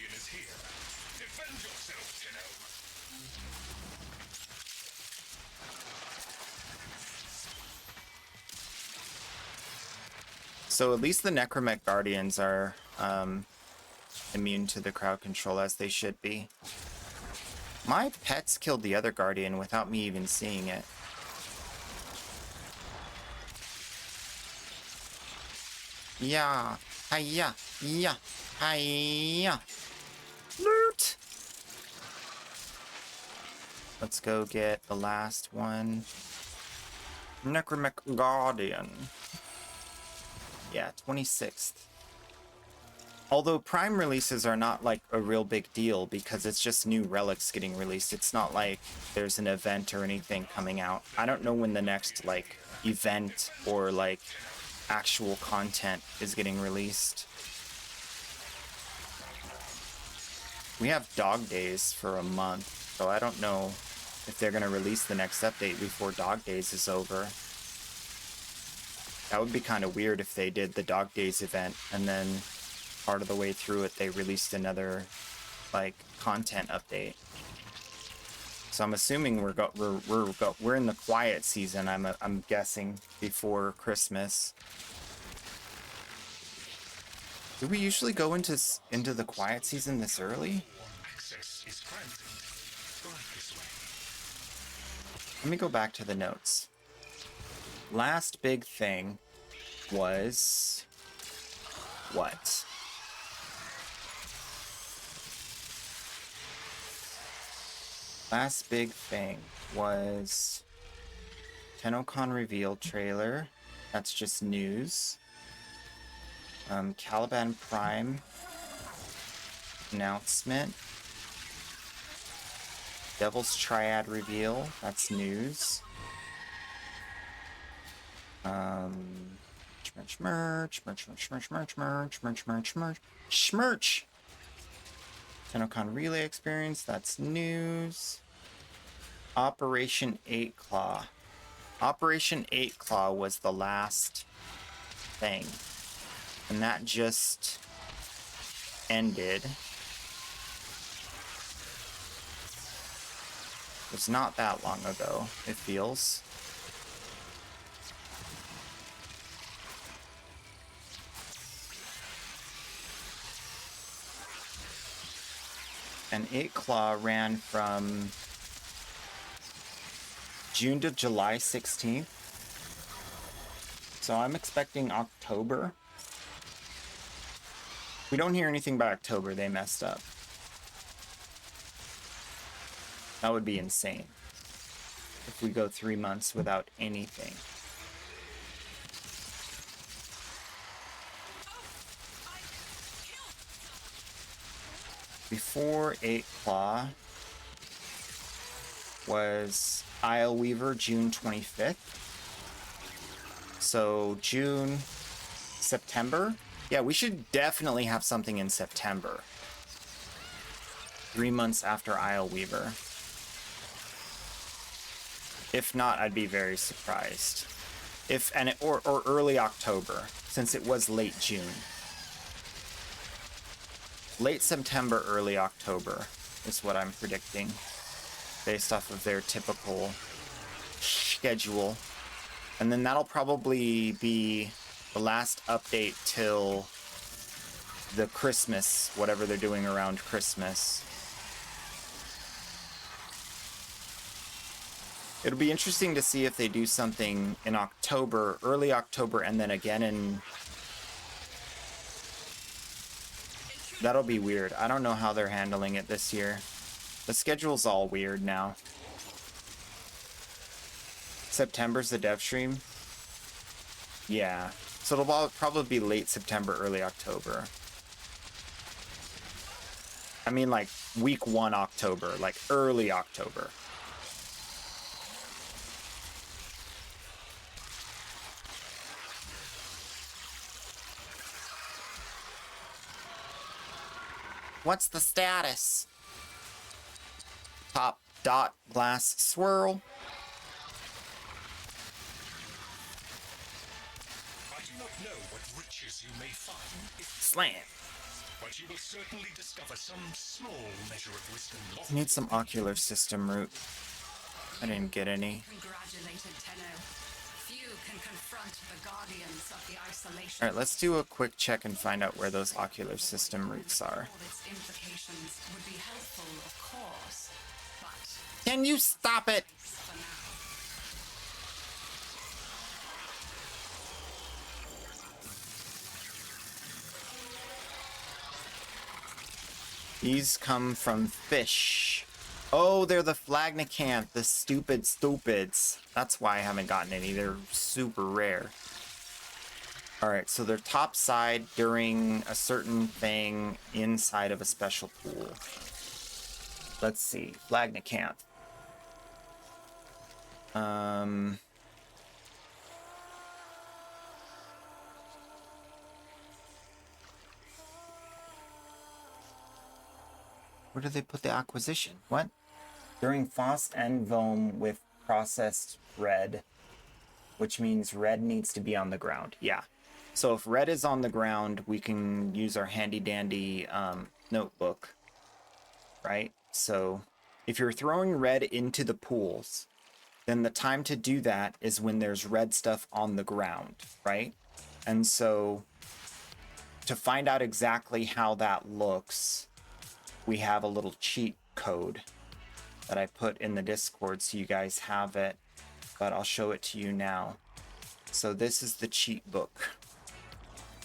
So at least the Necromech Guardians are immune to the crowd control, as they should be. My pets killed the other Guardian without me even seeing it. Yeah, hiya, yeah, hiya. Loot! Let's go get the last one. Necromech Guardian. Yeah, 26th. Although Prime releases are not like a real big deal because it's just new relics getting released. It's not like there's an event or anything coming out. I don't know when the next like event or like actual content is getting released. We have dog days for a month, so I don't know if they're going to release the next update before dog days is over. That would be kind of weird if they did the dog days event and then part of the way through it they released another like content update. So I'm assuming we're in the quiet season. I'm guessing before Christmas. Do we usually go into the quiet season this early? Let me go back to the notes. Last big thing was what? Last big thing was TennoCon reveal trailer. That's just news. Caliban Prime announcement. Devil's Triad reveal. That's news. Merch. TennoCon Relay Experience, that's news. Operation 8 Claw. Operation 8 Claw was the last thing. And that just ended. It was not that long ago, it feels. And 8 Claw ran from June to July 16th. So I'm expecting October. We don't hear anything by October, they messed up. That would be insane if we go 3 months without anything. Before 8 Claw was Isle Weaver, June 25th. So June, September. Yeah, we should definitely have something in September. 3 months after Isle Weaver. If not, I'd be very surprised. Or early October, since it was late June. Late September, early October is what I'm predicting based off of their typical schedule. And then that'll probably be the last update till the Christmas, whatever they're doing around Christmas. It'll be interesting to see if they do something in October, early October, and then again in... That'll be weird. I don't know how they're handling it this year. The schedule's all weird now. September's the dev stream? Yeah. So it'll probably be late September, early October. I mean, like, week 1 October, like early October. What's the status? Top dot glass swirl. I do not know what riches you may find, Slam. but you will certainly discover some small measure of wisdom. I need some ocular system root. I didn't get any. Congratulated, Tenno. Few can confront the guardians of the isolation. Alright, let's do a quick check and find out where those ocular system roots are. All its implications would be helpful, of course, but Can you stop it? for now. These come from fish. Oh, they're the Flagnacanth, the stupid stupids. That's why I haven't gotten any. They're super rare. Alright, so they're topside during a certain thing inside of a special pool. Let's see. Flagnacanth. Where do they put the acquisition? What? During Fost and Vohm with processed red, which means red needs to be on the ground. Yeah. So if red is on the ground, we can use our handy dandy notebook, right? So if you're throwing red into the pools, then the time to do that is when there's red stuff on the ground, right? And so to find out exactly how that looks, we have a little cheat code that I put in the Discord so you guys have it, but I'll show it to you now. So this is the cheat book.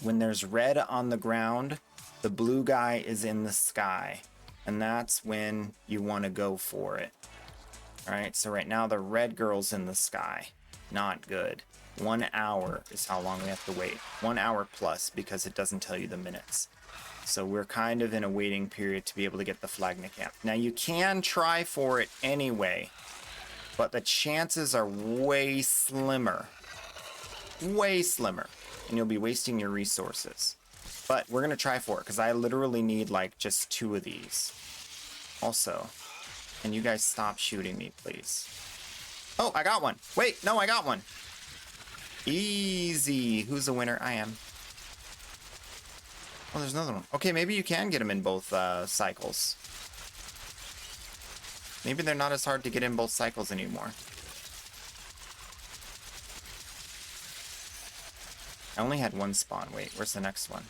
When there's red on the ground, the blue guy is in the sky, and that's when you want to go for it. All right, so right now the red girl's in the sky. Not good. 1 hour is how long we have to wait. 1 hour plus, because it doesn't tell you the minutes. So we're kind of in a waiting period to be able to get the Flagnacanth. Now you can try for it anyway, but the chances are way slimmer. Way slimmer. And you'll be wasting your resources. But we're going to try for it, because I literally need like just 2 of these. Also, can you guys stop shooting me, please? Oh, I got one. Wait, no, I got one. Easy. Who's the winner? I am. Oh, there's another one. Okay, maybe you can get them in both cycles. Maybe they're not as hard to get in both cycles anymore. I only had one spawn. Wait, where's the next one?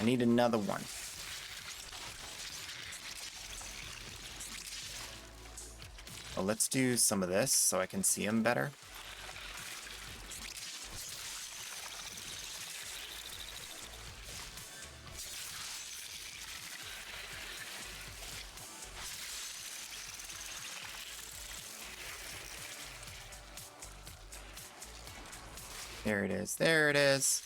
I need another one. Well, let's do some of this so I can see them better. There it is. There it is.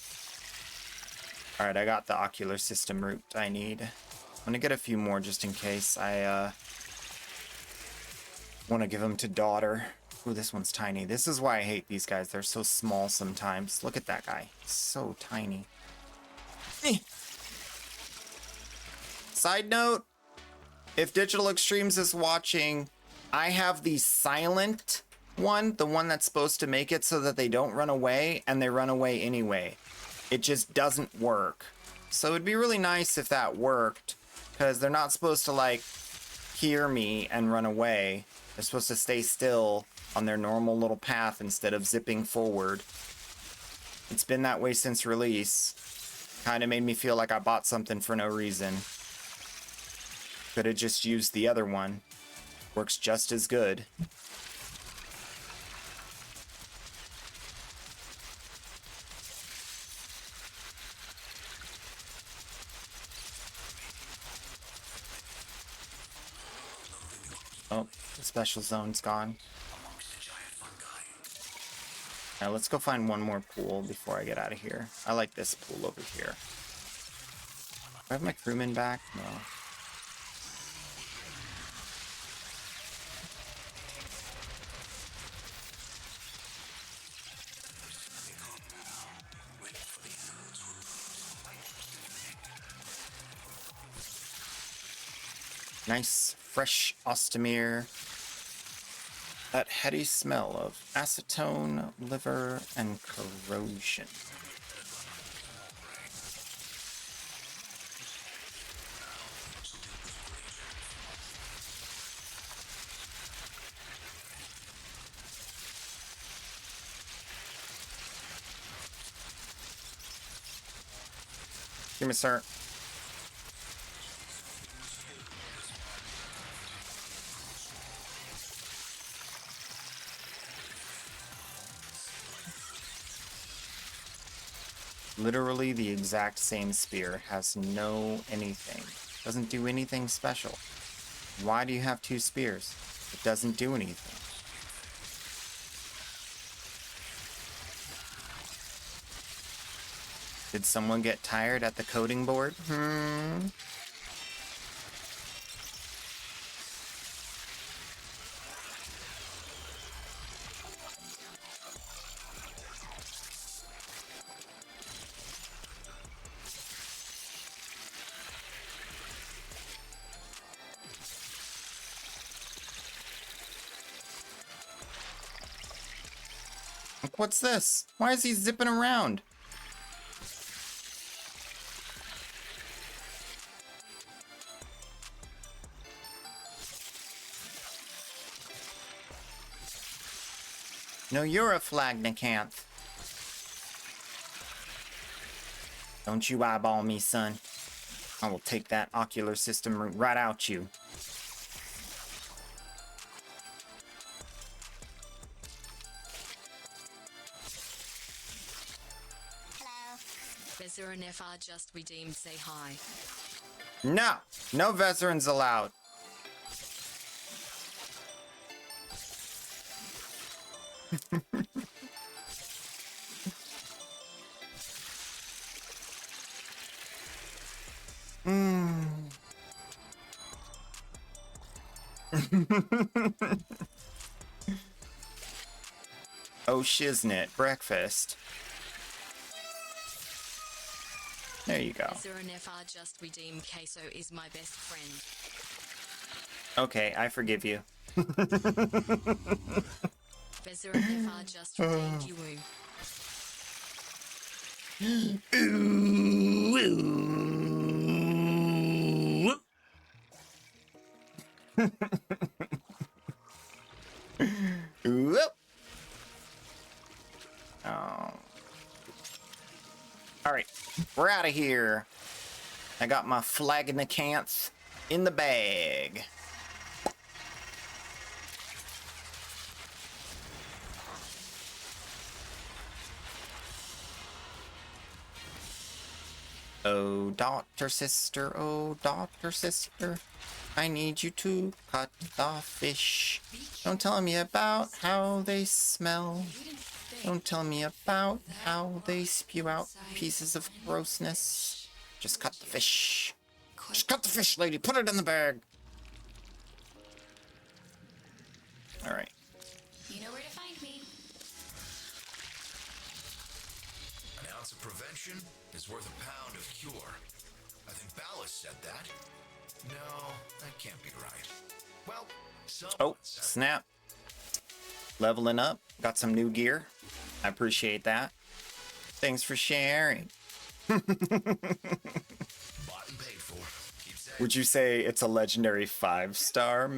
Alright, I got the ocular system root I need. I'm gonna get a few more just in case. I want to give them to daughter. Ooh, this one's tiny. This is why I hate these guys. They're so small sometimes. Look at that guy. He's so tiny. Side note, if Digital Extremes is watching, I have the silent one, the one that's supposed to make it so that they don't run away, and they run away anyway. It just doesn't work. So it'd be really nice if that worked, because they're not supposed to, like, hear me and run away. They're supposed to stay still on their normal little path instead of zipping forward. It's been that way since release. Kind of made me feel like I bought something for no reason. Could have just used the other one. Works just as good. Oh, the special zone's gone. Now let's go find one more pool before I get out of here. I like this pool over here. Do I have my crewman back? No. Nice, fresh Ostamir. That heady smell of acetone, liver, and corrosion. Give me, sir. Literally the exact same spear. Has no anything. Doesn't do anything special. Why do you have two spears? It doesn't do anything. Did someone get tired at the coding board? What's this? Why is he zipping around? No, you're a flagnacanth. Don't you eyeball me, son. I will take that ocular system right out you. Vezir and FR just redeemed, say hi. No! No Vezirans allowed. Oh, shiznit. Breakfast. There you go. Vezir and FR just redeemed, Queso is my best friend. Okay, I forgive you. Vezir and FR just redeemed you. Whoop. Oh. Alright, we're out of here. I got my flagnacanth in the bag. Oh, daughter, sister, I need you to cut the fish. Don't tell me about how they smell. Don't tell me about how they spew out pieces of grossness. Just cut the fish. Just cut the fish, lady. Put it in the bag. All right. You know where to find me. An ounce of prevention is worth a pound of cure. I think Ballast said that. No, that can't be right. Well, Oh, snap. Leveling up. Got some new gear. I appreciate that. Thanks for sharing. Bought and paid for. Keep saying. Would you say it's a legendary 5-star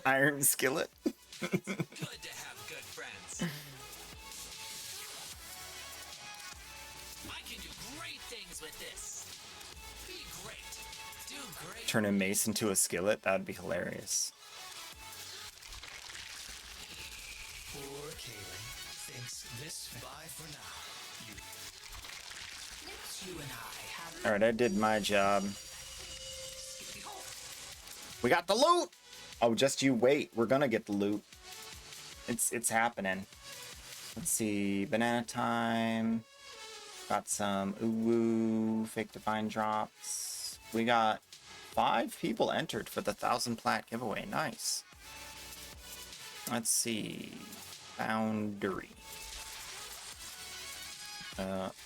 iron skillet? Good to have good friends. I can do great things with this. Be great. Do great. Turn a mace into a skillet? That'd be hilarious. Poor Kaylin thinks this. Bye for now. You and I have. Alright, I did my job. We got the loot! Oh, just you wait. We're gonna get the loot. It's happening. Let's see. Banana time. Got some ooh fake divine drops. We got 5 people entered for the 1,000 plat giveaway. Nice. Let's see. Boundary.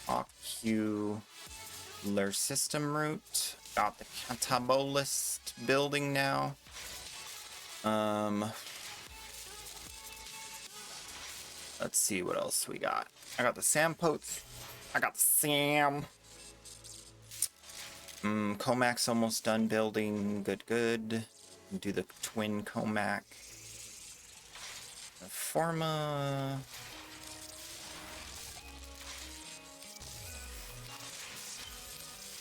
Ocular system route. Got the catabolist building now. Let's see what else we got. I got the Sampotes. I got the Sam. Comac's almost done building. Good. Do the twin Comac. The Forma.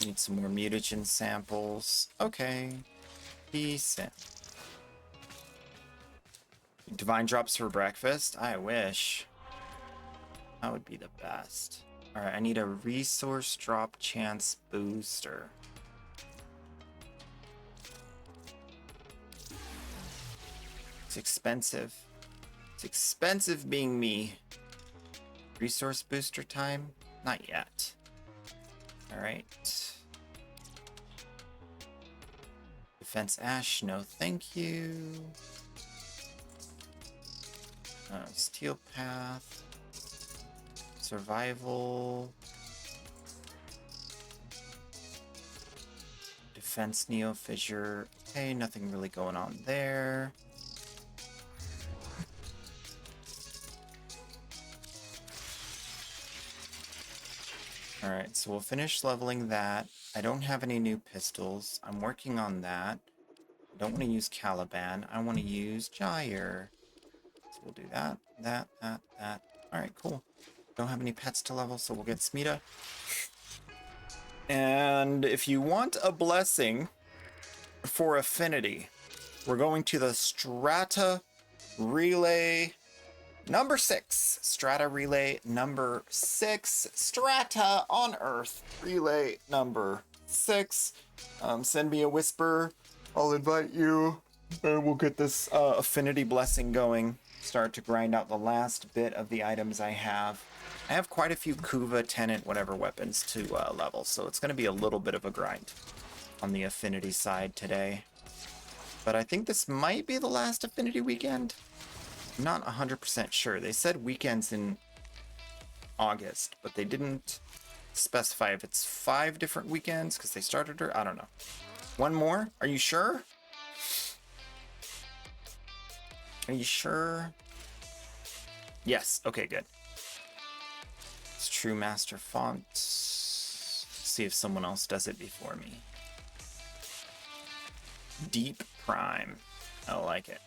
Need some more mutagen samples. Okay. Decent. Divine drops for breakfast? I wish. That would be the best. Alright, I need a resource drop chance booster. It's expensive. It's expensive being me. Resource booster time? Not yet. Alright. Defense Ash, no thank you. Steel Path. Survival. Defense Neo Fissure. Okay, nothing really going on there. Alright, so we'll finish leveling that. I don't have any new pistols. I'm working on that. I don't want to use Caliban. I want to use Gyre. So we'll do that, that. Alright, cool. Don't have any pets to level, so we'll get Smita. And if you want a blessing for affinity, we're going to the Strata Relay number 6. Strata Relay number 6. Strata on Earth. Relay number 6. Send me a whisper. I'll invite you. And we'll get this affinity blessing going. Start to grind out the last bit of the items I have. I have quite a few Kuva, Tenant, whatever weapons to level. So it's going to be a little bit of a grind on the affinity side today. But I think this might be the last affinity weekend. I'm not 100% sure. They said weekends in August, but they didn't specify if it's 5 different weekends because they started her. I don't know. One more? Are you sure? Are you sure? Yes. Okay, good. It's True Master Font. See if someone else does it before me. Deep Prime. I like it.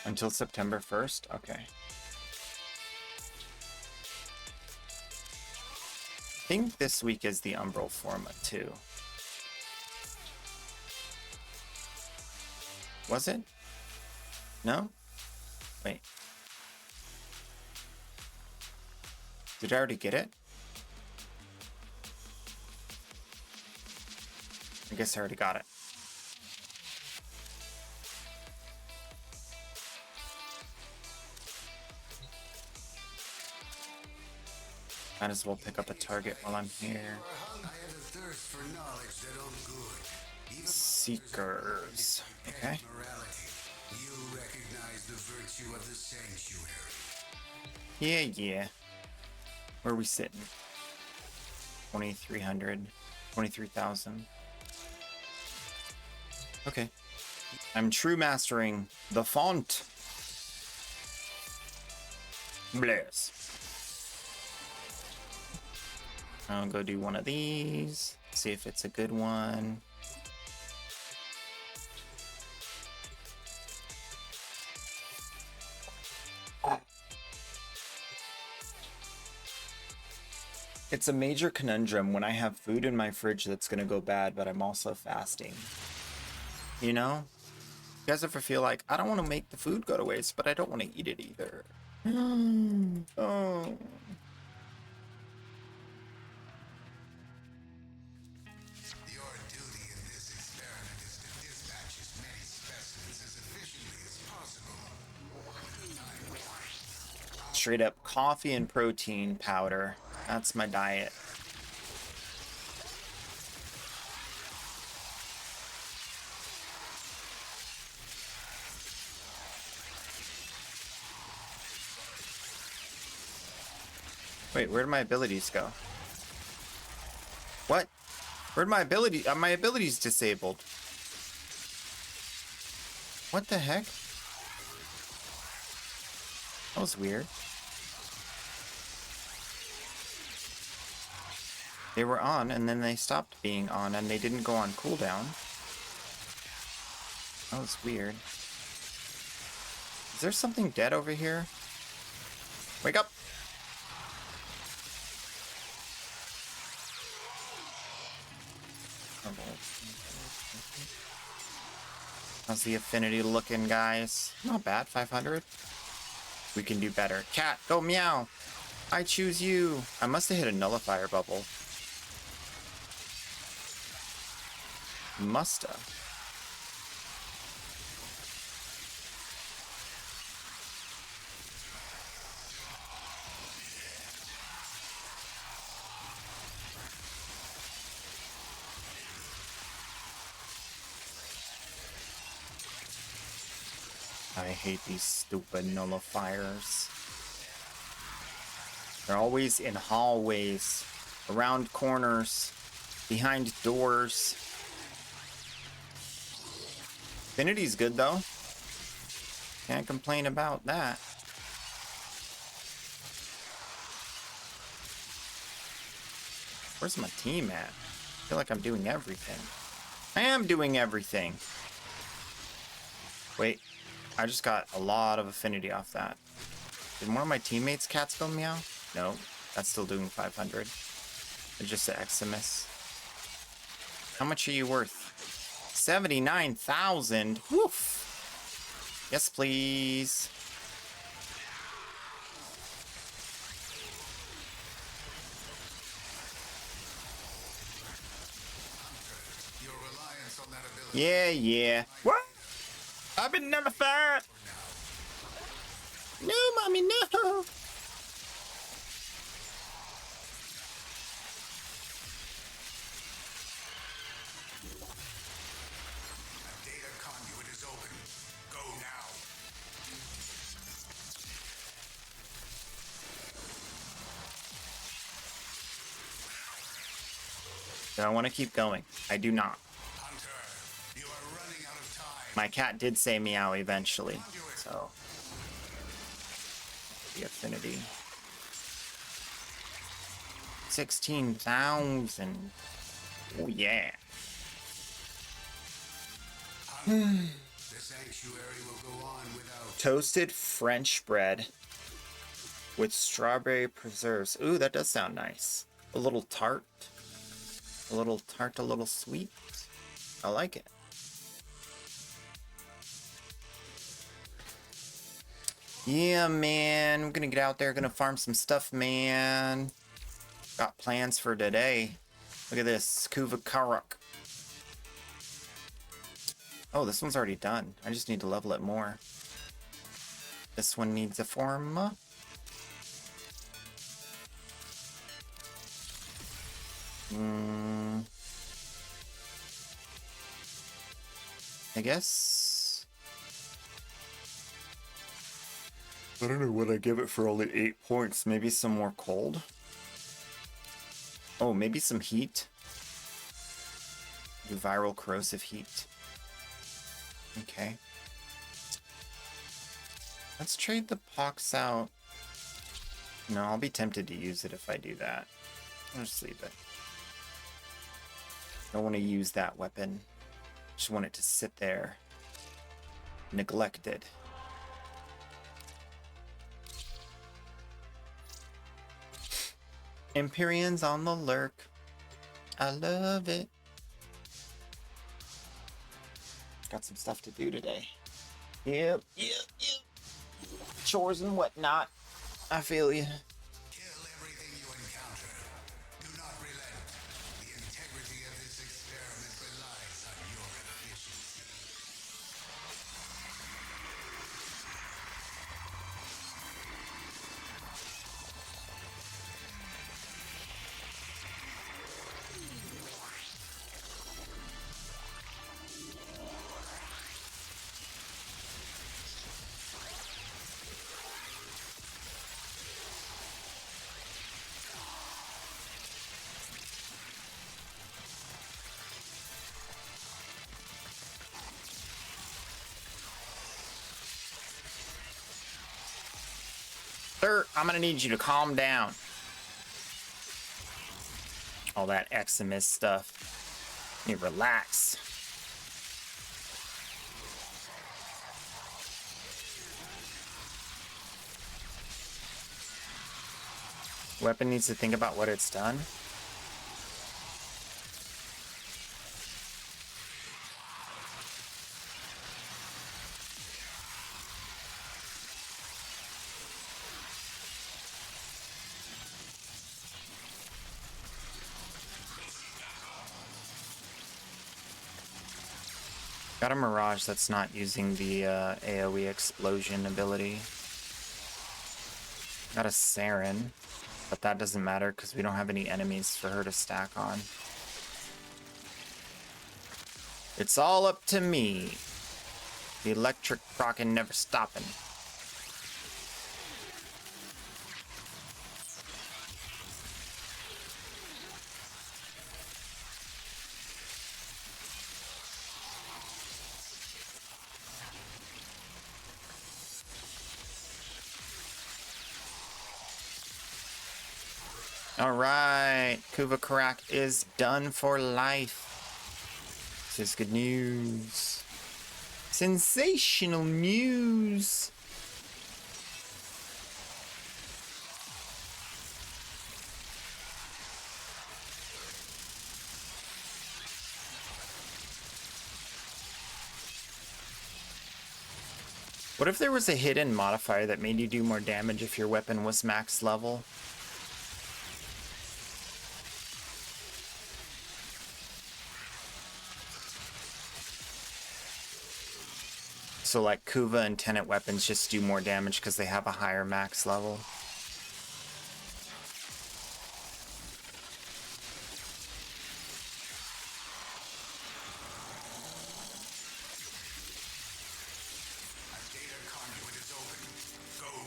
Until September 1st? Okay. I think this week is the Umbral Forma too. Was it? No? Wait. Did I already get it? I guess I already got it. Might as well pick up a target while I'm here. Seekers. Okay. You recognize the virtue of the sanctuary. Yeah. Where are we sitting? 2,300. 23,000. Okay. I'm true mastering the font. Bless. I'll go do one of these. See if it's a good one. It's a major conundrum when I have food in my fridge that's gonna go bad, but I'm also fasting. You know? You guys ever feel like, I don't want to make the food go to waste, but I don't want to eat it either? Oh. Your duty in this experiment is to dispatch as many specimens as efficiently as possible. Straight up coffee and protein powder. That's my diet. Wait, where'd my abilities go? What? Where'd my abilities disabled? What the heck? That was weird. They were on, and then they stopped being on, and they didn't go on cooldown. That was weird. Is there something dead over here? Wake up! How's the affinity looking, guys? Not bad, 500. We can do better. Cat, go meow! I choose you! I must have hit a nullifier bubble. Musta. I hate these stupid nullifiers. They're always in hallways, around corners, behind doors. Affinity's good though. Can't complain about that. Where's my team at? I feel like I'm doing everything. I am doing everything. Wait, I just got a lot of affinity off that. Did one of my teammates' cats go meow? No, that's still doing 500. It's just an Eximus. How much are you worth? 79,000. Woof. Yes, please. Your reliance on that ability. Yeah. What? I've been nullified. No, mommy, no. Data conduit is open. Go now. Do I want to keep going? I do not. Hunter, you are running out of time. My cat did say meow eventually, so the affinity. 16,000. Oh yeah. The sanctuary will go on without. Toasted French bread with strawberry preserves. Ooh, that does sound nice. A little tart. A little tart, a little sweet. I like it. Yeah, man. We're gonna get out there, gonna farm some stuff, man. Got plans for today. Look at this. Kuva Karuk. Oh, this one's already done. I just need to level it more. This one needs a form. I guess. I don't know what I give it for only 8 points. Maybe some more cold? Oh, maybe some heat? Do viral corrosive heat. Okay. Let's trade the pox out. No, I'll be tempted to use it if I do that. I'll just leave it. Don't want to use that weapon. Just want it to sit there. Neglected. Empyrean's on the lurk. I love it. Got some stuff to do today. Yep. Chores and whatnot. I feel you. Kill everything you encounter. Do not relent. The integrity of this experiment relies on your efficiency. Sir, I'm gonna need you to calm down. All that Eximus stuff. You relax. Weapon needs to think about what it's done. Got a Mirage that's not using the AoE explosion ability. Got a Saren, but that doesn't matter because we don't have any enemies for her to stack on. It's all up to me. The electric rockin' never stopping. All right, Kuva Karak is done for life. This is good news. Sensational news. What if there was a hidden modifier that made you do more damage if your weapon was max level? So like Kuva and Tenet weapons just do more damage because they have a higher max level.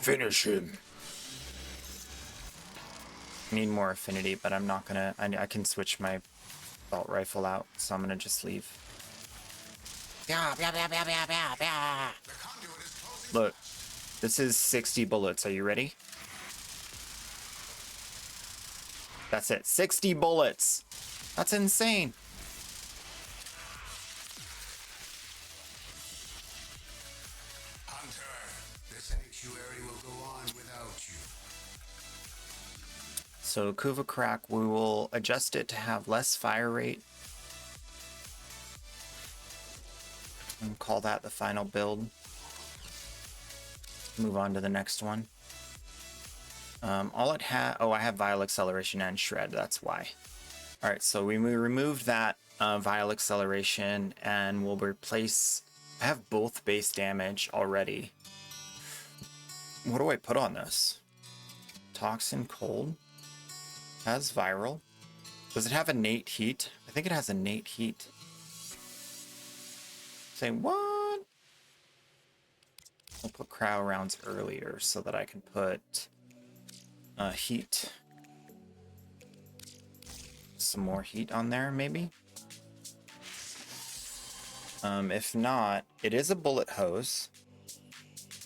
Finish him. I need more affinity, but I'm not gonna. I can switch my assault rifle out, so I'm gonna just leave. Look, this is 60 bullets. Are you ready? That's it. 60 bullets. That's insane. Hunter, the sanctuary will go on without you. So Kuva Crack, we will adjust it to have less fire rate. And call that the final build. Move on to the next one. All it had, oh, I have Vial Acceleration and Shred, that's why. All right, so we removed that Vial Acceleration and we'll replace, I have both base damage already. What do I put on this? Toxin Cold has Viral. Does it have innate heat? I think it has innate heat. Say what? I'll put Crow rounds earlier so that I can put heat. Some more heat on there, maybe? If not, it is a bullet hose.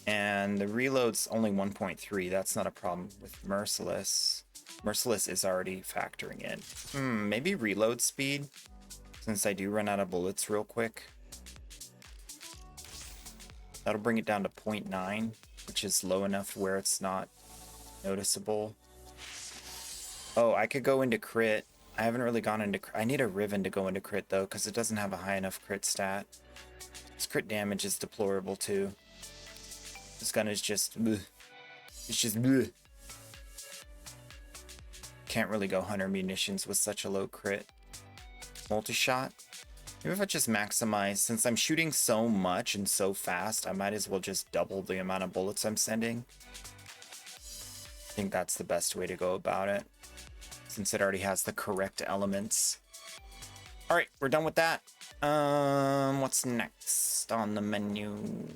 And the reload's only 1.3. That's not a problem with Merciless. Merciless is already factoring in. Maybe reload speed, since I do run out of bullets real quick. That'll bring it down to 0.9, which is low enough where it's not noticeable. Oh, I could go into crit. I haven't really gone into crit. I need a Riven to go into crit, though, because it doesn't have a high enough crit stat. Its crit damage is deplorable, too. This gun is just... bleh. It's just... bleh. Can't really go Hunter munitions with such a low crit. Multi-shot? Maybe if I just maximize... Since I'm shooting so much and so fast, I might as well just double the amount of bullets I'm sending. I think that's the best way to go about it, since it already has the correct elements. All right, we're done with that. What's next on the menu? Do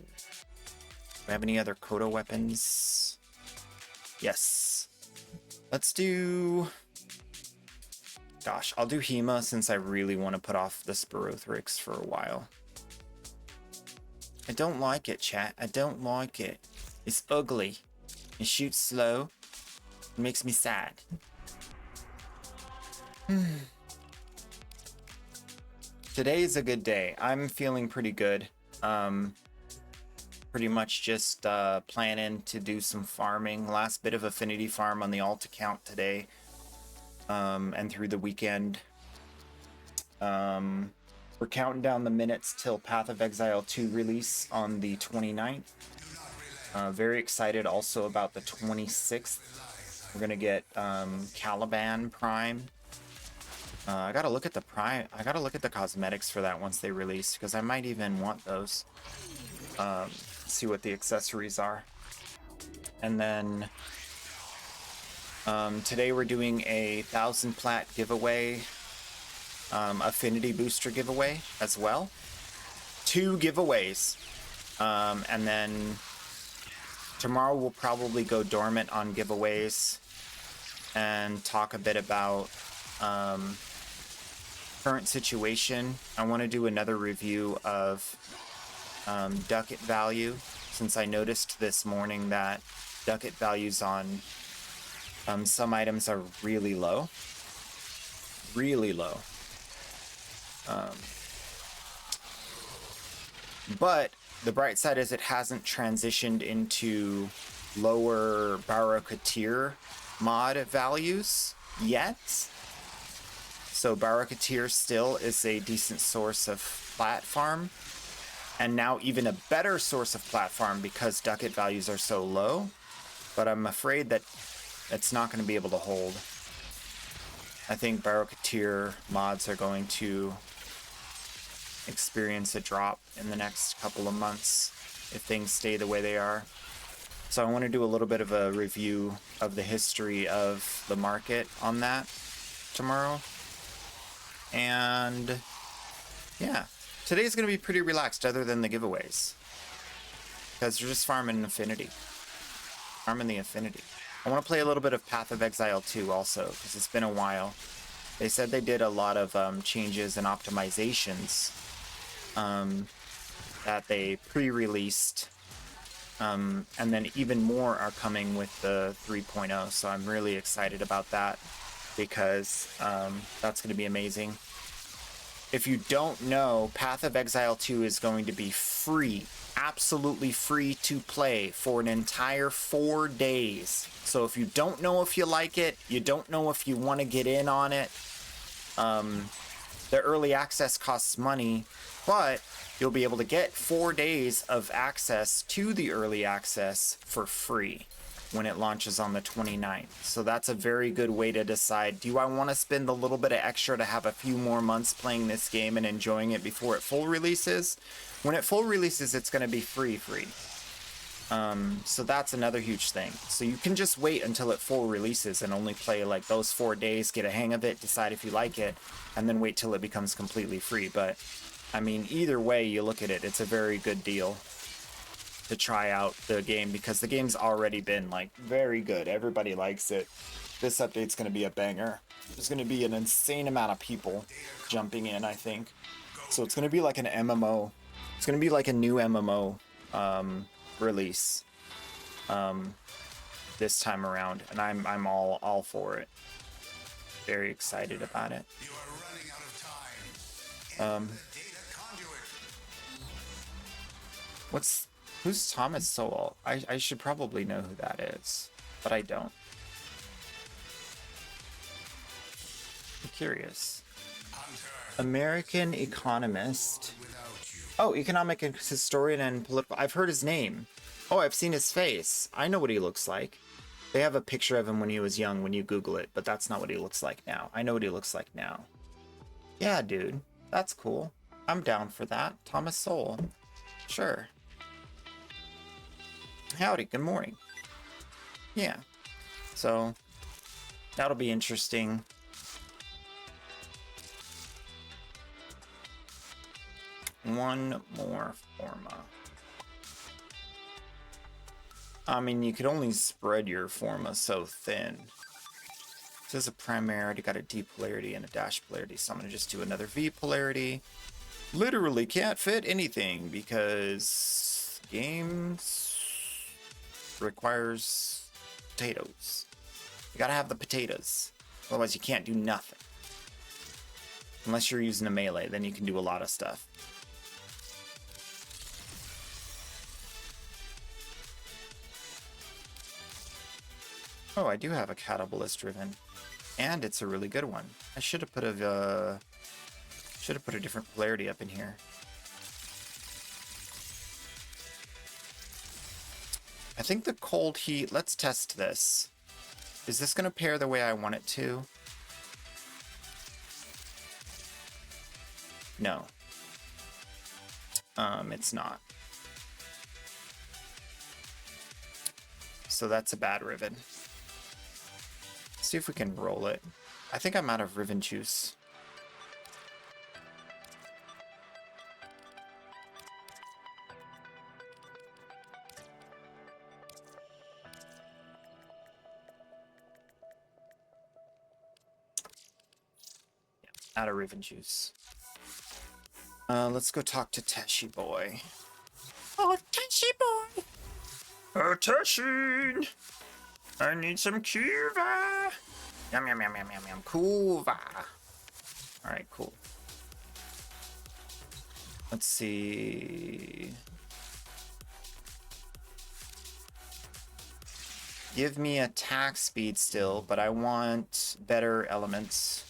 we have any other Kodo weapons? Yes. Let's do... Gosh, I'll do Hema since I really want to put off the Sporothrix for a while. I don't like it, chat. I don't like it. It's ugly. It shoots slow. It makes me sad. Today is a good day. I'm feeling pretty good. Pretty much just planning to do some farming. Last bit of affinity farm on the alt account today. And through the weekend. We're counting down the minutes till Path of Exile 2 release on the 29th. Very excited also about the 26th. We're gonna get Caliban Prime. I gotta look at the Prime. I gotta look at the cosmetics for that once they release, because I might even want those. See what the accessories are. And then today we're doing a 1,000 plat giveaway, affinity booster giveaway as well. 2 giveaways. And then tomorrow we'll probably go dormant on giveaways and talk a bit about current situation. I want to do another review of ducat value, since I noticed this morning that ducat values on some items are really low. Really low. But the bright side is it hasn't transitioned into lower Barakatir mod values yet. So Barakatir still is a decent source of plat farm. And now even a better source of plat farm because ducat values are so low. But I'm afraid that it's not going to be able to hold. I think Barakatir mods are going to experience a drop in the next couple of months if things stay the way they are. So I want to do a little bit of a review of the history of the market on that tomorrow. And yeah, today's going to be pretty relaxed other than the giveaways, because you're just farming affinity. Farming the affinity. I want to play a little bit of Path of Exile 2 also, because it's been a while. They said they did a lot of changes and optimizations that they pre-released. And then even more are coming with the 3.0, so I'm really excited about that, because that's going to be amazing. If you don't know, Path of Exile 2 is going to be free, absolutely free to play for an entire 4 days. So if you don't know if you like it, you don't know if you want to get in on it, the early access costs money, but you'll be able to get 4 days of access to the early access for free when it launches on the 29th. So that's a very good way to decide, do I want to spend a little bit of extra to have a few more months playing this game and enjoying it before it full releases? When it full releases, it's going to be free. So that's another huge thing. So you can just wait until it full releases and only play like those 4 days, get a hang of it, decide if you like it, and then wait till it becomes completely free. But I mean, either way you look at it, it's a very good deal to try out the game, because the game's already been like very good. Everybody likes it. This update's going to be a banger. There's going to be an insane amount of people jumping in, I think. So it's gonna be like an MMO. It's gonna be like a new MMO release this time around, and I'm all for it. Very excited about it. You are running out of time. The data conduit. Who's Thomas Sowell? I should probably know who that is, but I don't. I'm curious. American economist. Oh, economic historian and political. I've heard his name. Oh, I've seen his face. I know what he looks like. They have a picture of him when he was young when you Google it, but that's not what he looks like now. I know what he looks like now. Yeah, dude. That's cool. I'm down for that. Thomas Sowell. Sure. Howdy, good morning. Yeah. So, that'll be interesting. One more forma. I mean, you could only spread your forma so thin. This is a primary, I already got a D polarity and a dash polarity, so I'm gonna just do another V polarity. Literally can't fit anything because games requires potatoes. You gotta have the potatoes, otherwise you can't do nothing. Unless you're using a melee, then you can do a lot of stuff. Oh, I do have a Catabalist Riven, and it's a really good one. I should have put a different polarity up in here. I think the cold heat. Let's test this. Is this gonna pair the way I want it to? No. It's not. So that's a bad Riven. See if we can roll it. I think I'm out of Riven juice. Yeah, out of Riven juice. Let's go talk to Teshi boy. Oh, Teshi boy! Oh, Teshi! I need some Kuva! Yum, yum, yum, yum, yum, yum. Kuva! Alright, cool. Let's see. Give me attack speed still, but I want better elements.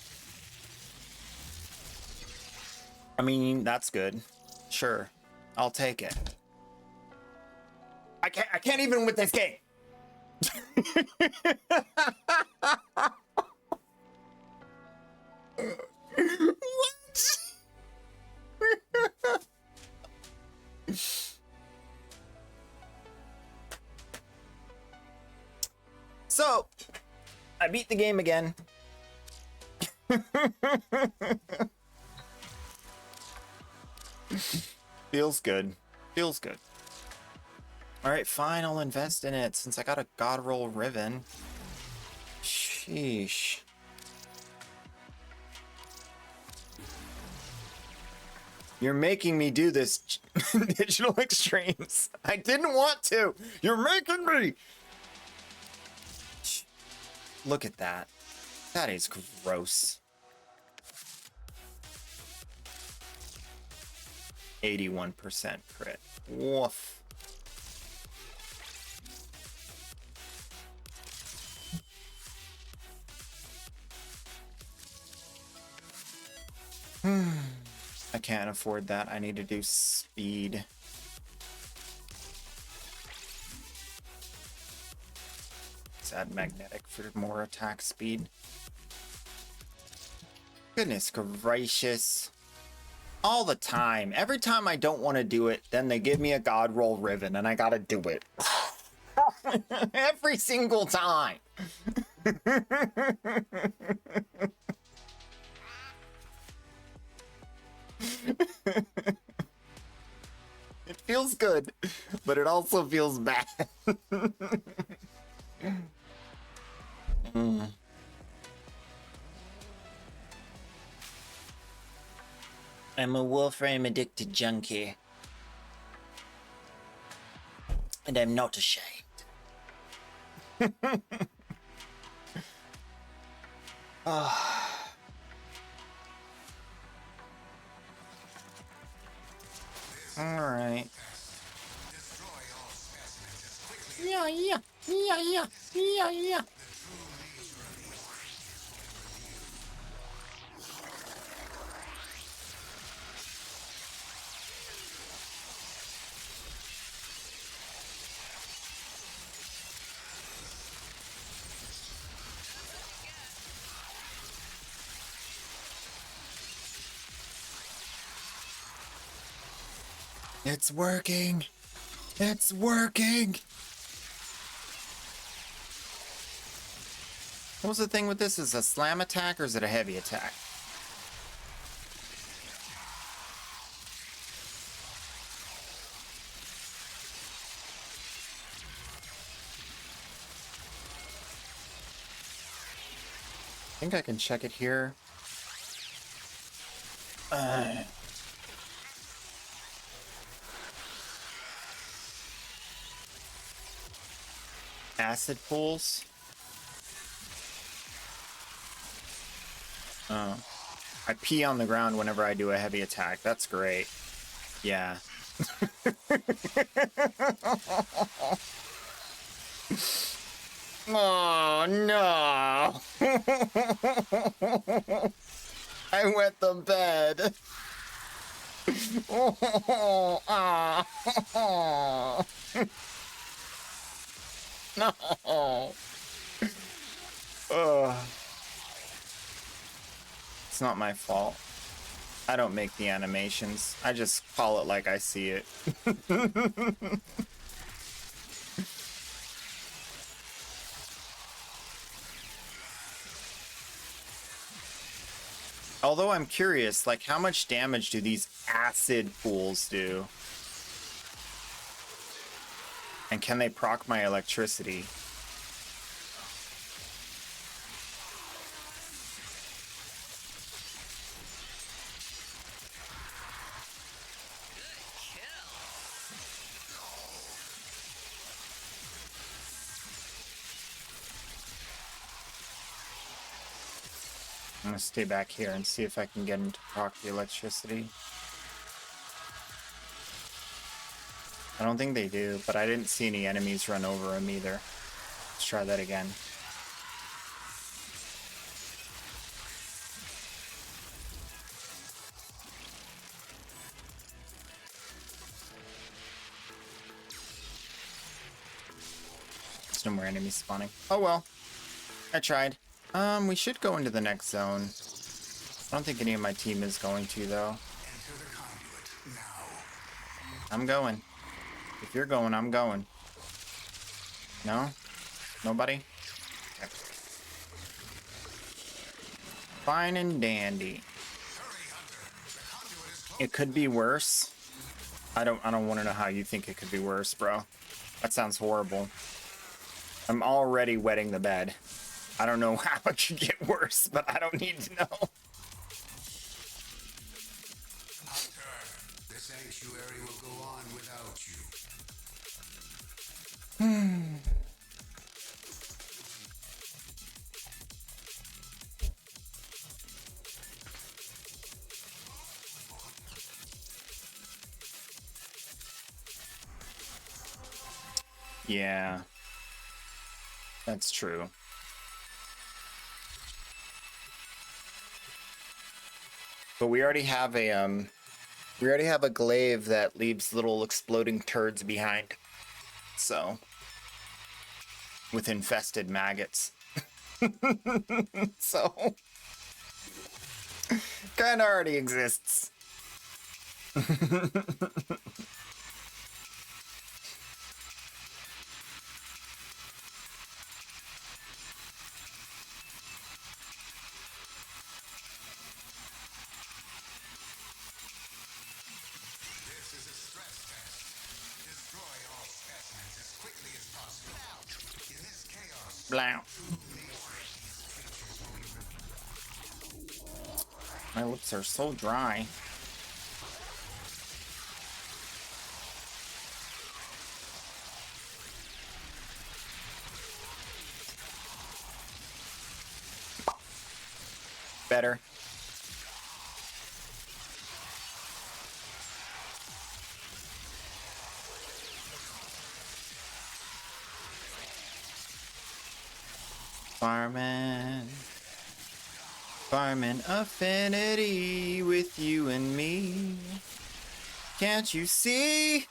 I mean, that's good. Sure. I'll take it. I can't even with this game! What? So, I beat the game again. Feels good. Feels good. Alright, fine, I'll invest in it since I got a God Roll Riven. Sheesh. You're making me do this digital extremes. I didn't want to. You're making me. Look at that. That is gross. 81% crit. Woof. I can't afford that. I need to do speed. Let's add magnetic for more attack speed. Goodness gracious. All the time. Every time I don't want to do it, then they give me a God Roll Riven and I gotta do it. Every single time. It feels good, but it also feels bad. I'm a warframe addicted junkie. And I'm not ashamed. Alright. Yeah. It's working. It's working. What was the thing with this? Is it a slam attack or is it a heavy attack? I think I can check it here. Acid pools. Oh. I pee on the ground whenever I do a heavy attack. That's great. Yeah. Oh no! I wet the bed. Oh, no. It's not my fault. I don't make the animations. I just call it like I see it. Although I'm curious, like, how much damage do these acid pools do? And can they proc my electricity? I'm gonna stay back here and see if I can get him to proc the electricity. I don't think they do, but I didn't see any enemies run over him either. Let's try that again. There's no more enemies spawning. Oh well. I tried. We should go into the next zone. I don't think any of my team is going to, though. I'm going. If you're going, I'm going. No? Nobody? Okay. Fine and dandy. It could be worse. I don't want to know how you think it could be worse, bro. That sounds horrible. I'm already wetting the bed. I don't know how it could get worse, but I don't need to know. The sanctuary will go on without you. Yeah. That's true. But we already have a glaive that leaves little exploding turds behind. So, with infested maggots. So, kinda already exists. Blah. My lips are so dry. better. Farming affinity with you and me. Can't you see?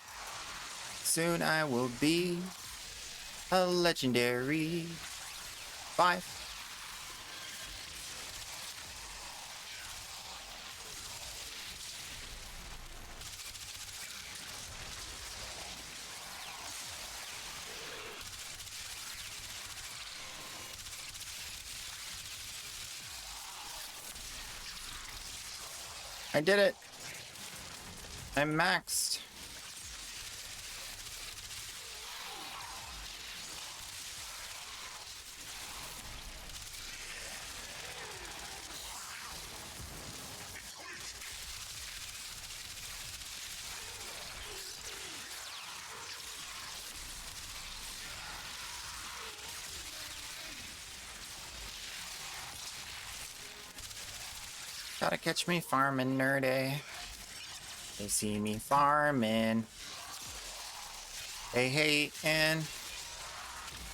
Soon I will be a legendary 5. I did it. I'm maxed. Gotta catch me farming, nerdy. They see me farming. They hating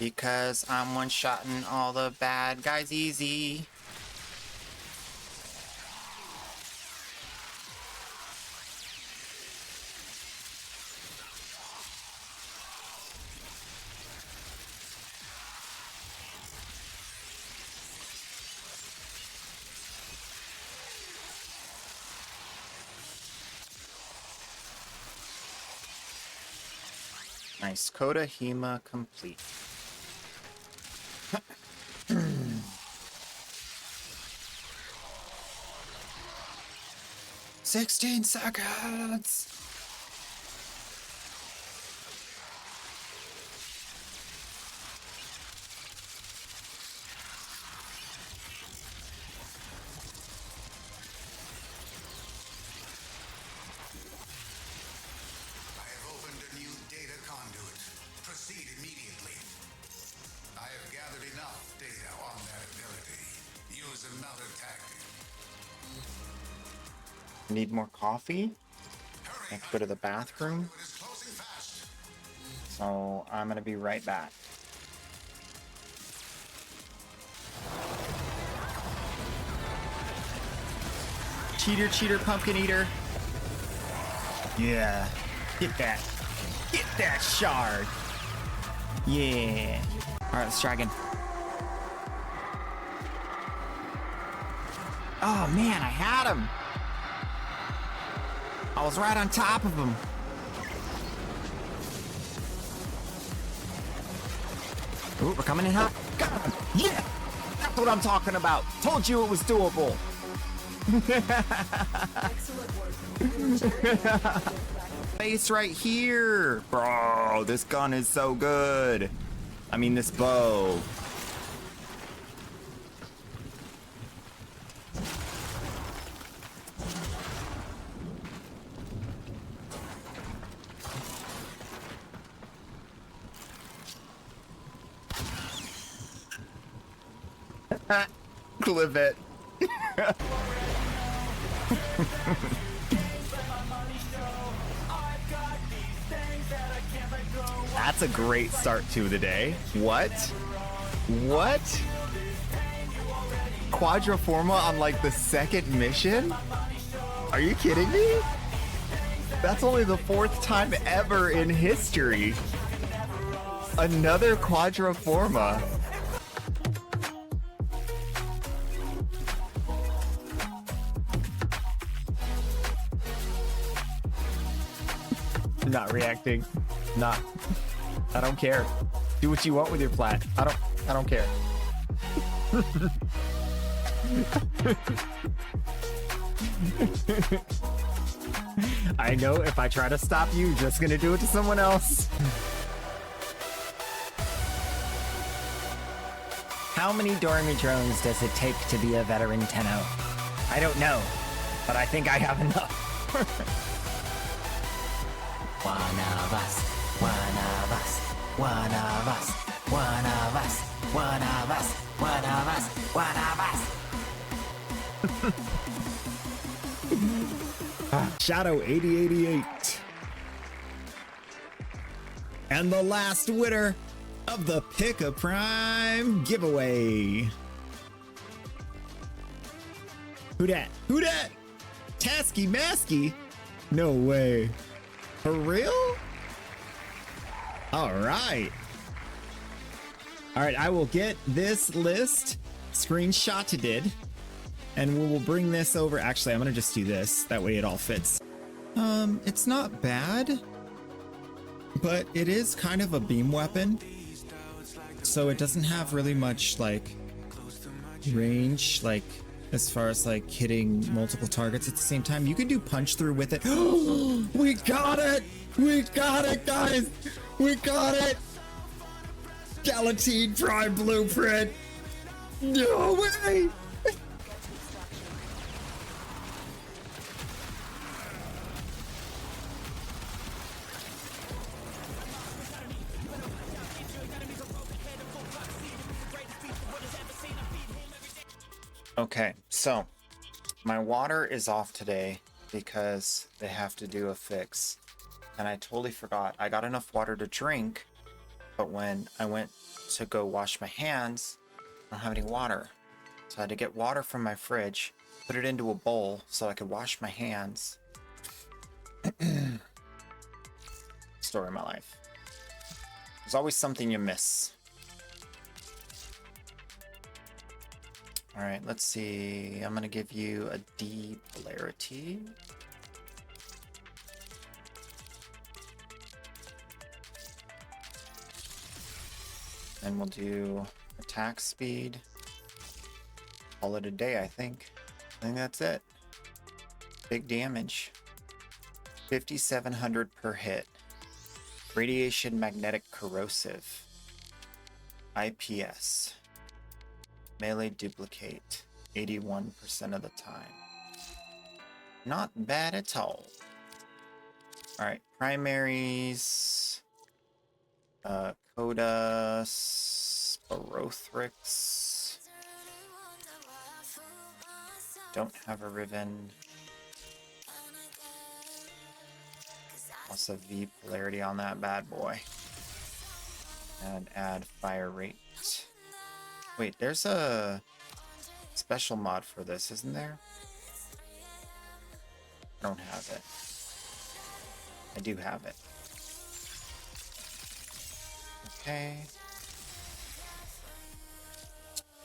because I'm one-shotting all the bad guys easy. Nice. Coda Hema complete. 16 seconds! Need more coffee? I have to go to the bathroom. So I'm gonna be right back. Cheater, cheater, pumpkin eater. Yeah. Get that. Get that shard. Yeah. Alright, let's try again. Oh man, I had him. I was right on top of him. Ooh, we're coming in hot. Got him. Yeah! That's what I'm talking about. Told you it was doable. Face right here. Bro, this gun is so good. I mean, this bow. Clip it. That's a great start to the day. What? What? Quadriforma on like the second mission? Are you kidding me? That's only the 4th time ever in history. Another Quadriforma. Not reacting. Not. I don't care. Do what you want with your plat. I don't care. I know if I try to stop you, you're just gonna do it to someone else. How many Dormy drones does it take to be a veteran Tenno? I don't know, but I think I have enough. One of us, one of us, one of us, one of us, one of us, one of us, one of us. Shadow 8088. And the last winner of the Pick a Prime giveaway. Who dat? Who dat? Tasky Masky? No way. For real? All right. All right, I will get this list screenshotted and we will bring this over. Actually, I'm gonna just do this. That way it all fits. It's not bad, but it is kind of a beam weapon. So it doesn't have really much like range, like as far as like hitting multiple targets at the same time. You can do punch through with it. We got it! We got it, guys! We got it! Galatine Prime Blueprint! No way! Okay, so my water is off today because they have to do a fix. And I totally forgot. I got enough water to drink, but when I went to go wash my hands, I don't have any water. So I had to get water from my fridge, put it into a bowl so I could wash my hands. Story of my life. There's always something you miss. All right, let's see. I'm gonna give you a D polarity. And we'll do attack speed. Call it a day, I think. I think that's it. Big damage. 5,700 per hit. Radiation magnetic corrosive. IPS. Melee duplicate 81% of the time. Not bad at all. Alright, primaries. Coda Sporothrix. Don't have a Riven. Also V polarity on that bad boy. And add fire rate. Wait, there's a special mod for this, isn't there? I don't have it. I do have it. Okay.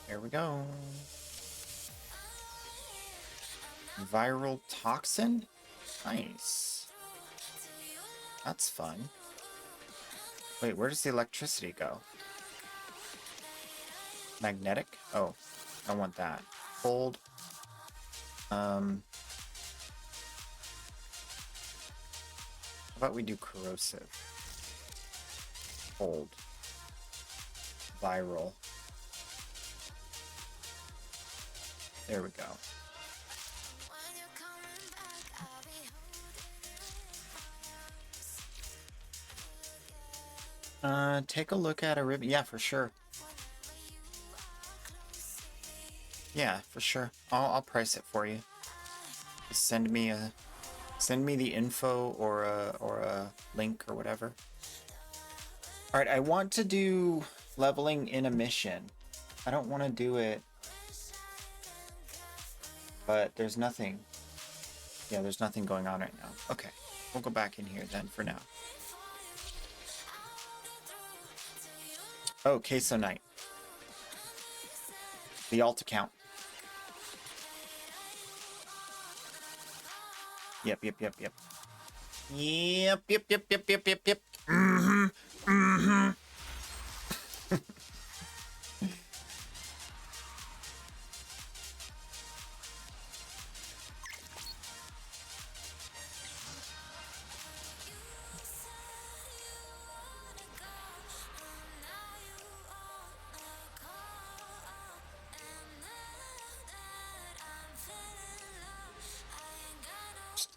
Here we go. Viral toxin? Nice. That's fun. Wait, where does the electricity go? Magnetic? Oh, I want that. Cold. How about we do corrosive? Cold. Viral. There we go. Take a look at a ribbon. Yeah, for sure. Yeah, for sure. I'll price it for you. Just send me the info or a link or whatever. All right, I want to do leveling in a mission. I don't want to do it, but there's nothing. Yeah, there's nothing going on right now. Okay, we'll go back in here then for now. Oh, Queso Knight. The alt account. Yep. Yep. Mm-hmm.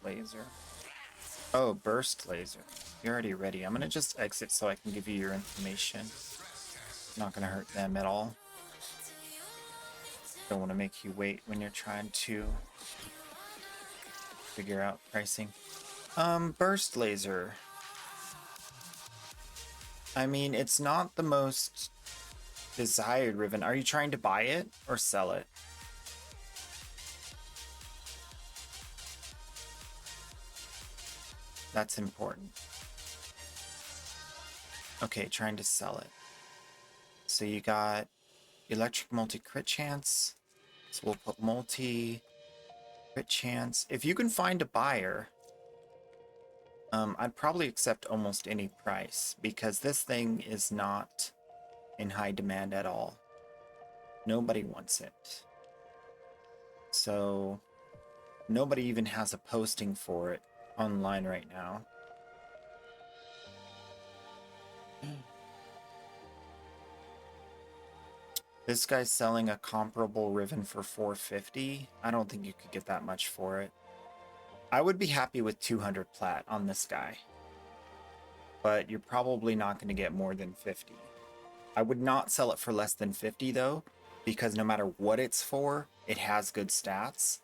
Laser. Oh, burst laser. You're already ready. I'm gonna just exit so I can give you your information. Not gonna hurt them at all. Don't want to make you wait when you're trying to figure out pricing. Burst laser. I mean, it's not the most desired ribbon. Are you trying to buy it or sell it? That's important. Okay, trying to sell it. So you got electric multi-crit chance. So we'll put multi-crit chance. If you can find a buyer, I'd probably accept almost any price because this thing is not in high demand at all. Nobody wants it. So nobody even has a posting for it online right now. This guy's selling a comparable ribbon for $450. I don't think you could get that much for it. I would be happy with 200 plat on this guy, but you're probably not going to get more than 50. I would not sell it for less than 50 though, because no matter what it's for, it has good stats,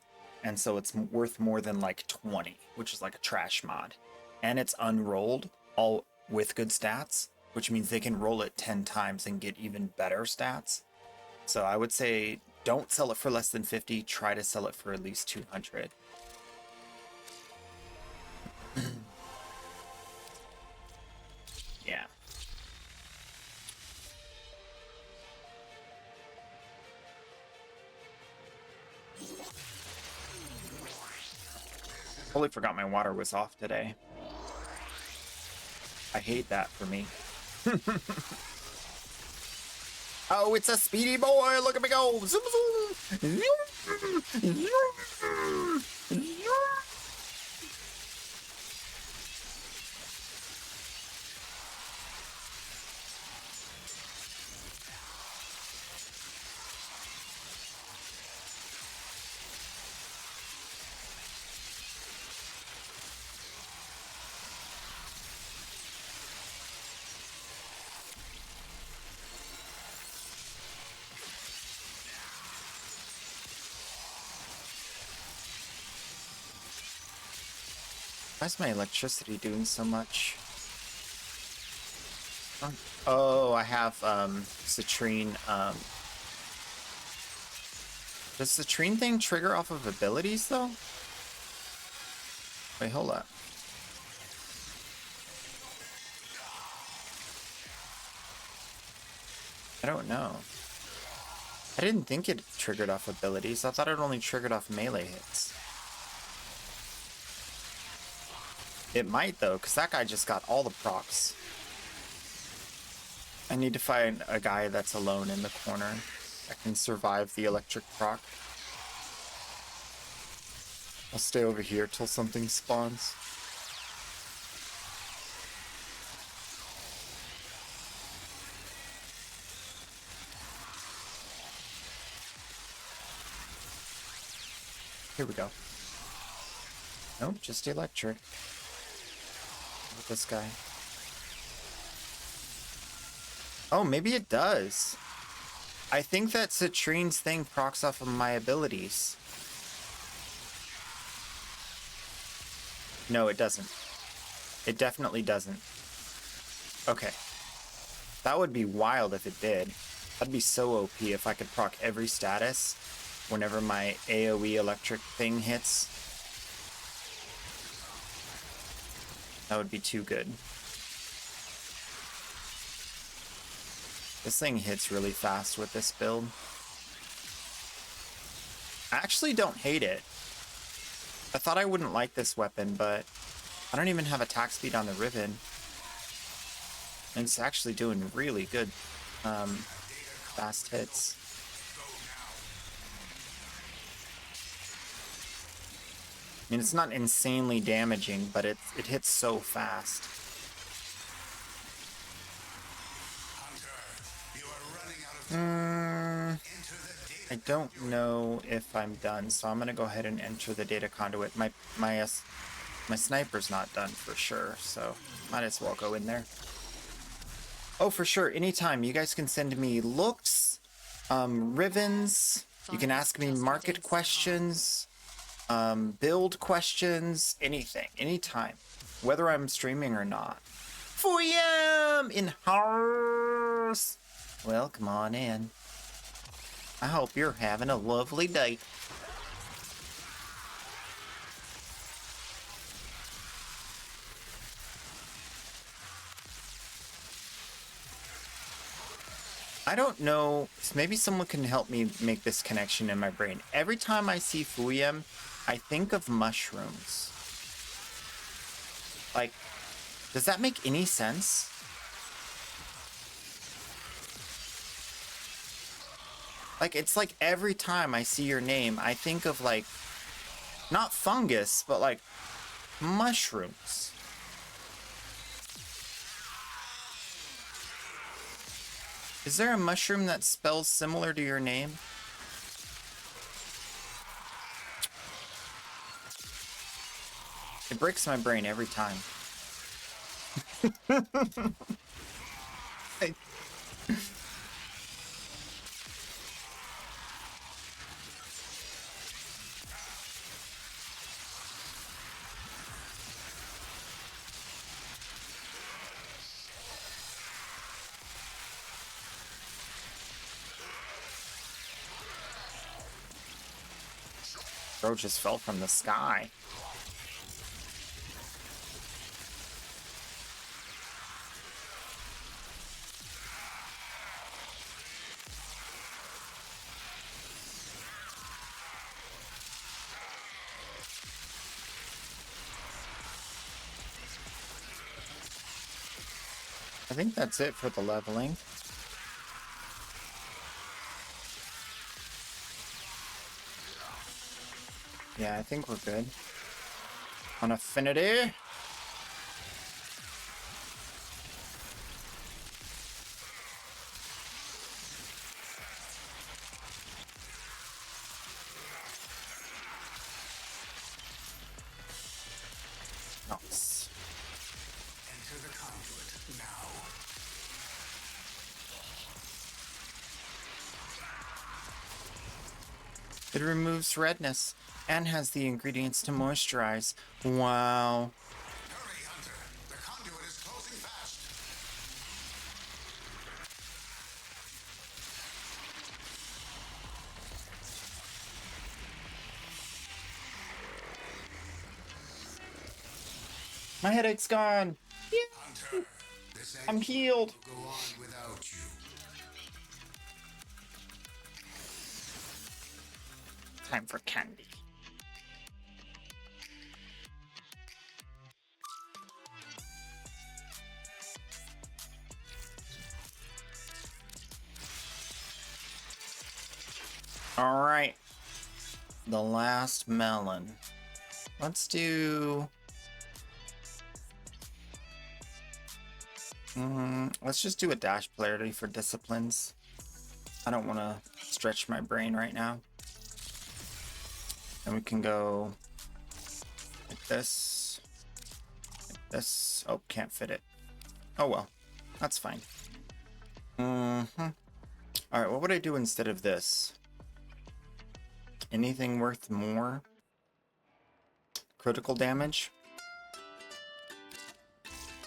and so it's worth more than like 20, which is like a trash mod. And it's unrolled, all with good stats, which means they can roll it 10 times and get even better stats. So I would say don't sell it for less than 50, try to sell it for at least 200. Yeah. Totally forgot my water was off today. I hate that for me. Oh, it's a speedy boy! Look at me go! Zoom, zoom. Why is my electricity doing so much? Oh, I have citrine. Does citrine thing trigger off of abilities though? Wait, hold up. I don't know. I didn't think it triggered off abilities. I thought it only triggered off melee hits. It might though, because that guy just got all the procs. I need to find a guy that's alone in the corner that can survive the electric proc. I'll stay over here till something spawns. Here we go. Nope, just electric. With this guy. Oh, maybe it does. I think that Citrine's thing procs off of my abilities. No, it doesn't. It definitely doesn't. Okay. That would be wild if it did. That'd be so OP if I could proc every status whenever my AoE electric thing hits. That would be too good. This thing hits really fast with this build. I actually don't hate it. I thought I wouldn't like this weapon, but I don't even have attack speed on the ribbon. And it's actually doing really good fast hits. I mean, it's not insanely damaging, but it hits so fast. I don't know if I'm done, so I'm gonna go ahead and enter the data conduit. My sniper's not done for sure, so might as well go in there. Oh, for sure, anytime. You guys can send me looks, ribbons, You can ask me market questions, build questions, anything, anytime, whether I'm streaming or not. Fuyam in house. Well, come on in. I hope you're having a lovely day. I don't know. Maybe someone can help me make this connection in my brain. Every time I see Fuyam, I think of mushrooms. Like, does that make any sense? Like, it's like every time I see your name, I think of like, not fungus, but like mushrooms. Is there a mushroom that spells similar to your name? It breaks my brain every time. Bro just fell from the sky. I think that's it for the leveling. Yeah, I think we're good. On affinity. Nice. Enter the conduit now. It removes redness and has the ingredients to moisturize. Wow. Hurry, Hunter. The conduit is closing fast. My headache's gone. Hunter, this egg I'm healed. will go on without you. Time for candy. All right. The last melon. Let's do... let's just do a dash polarity for disciplines. I don't want to stretch my brain right now. And we can go like this. Like this. Oh, can't fit it. Oh well. That's fine. Alright, what would I do instead of this? Anything worth more? Critical damage?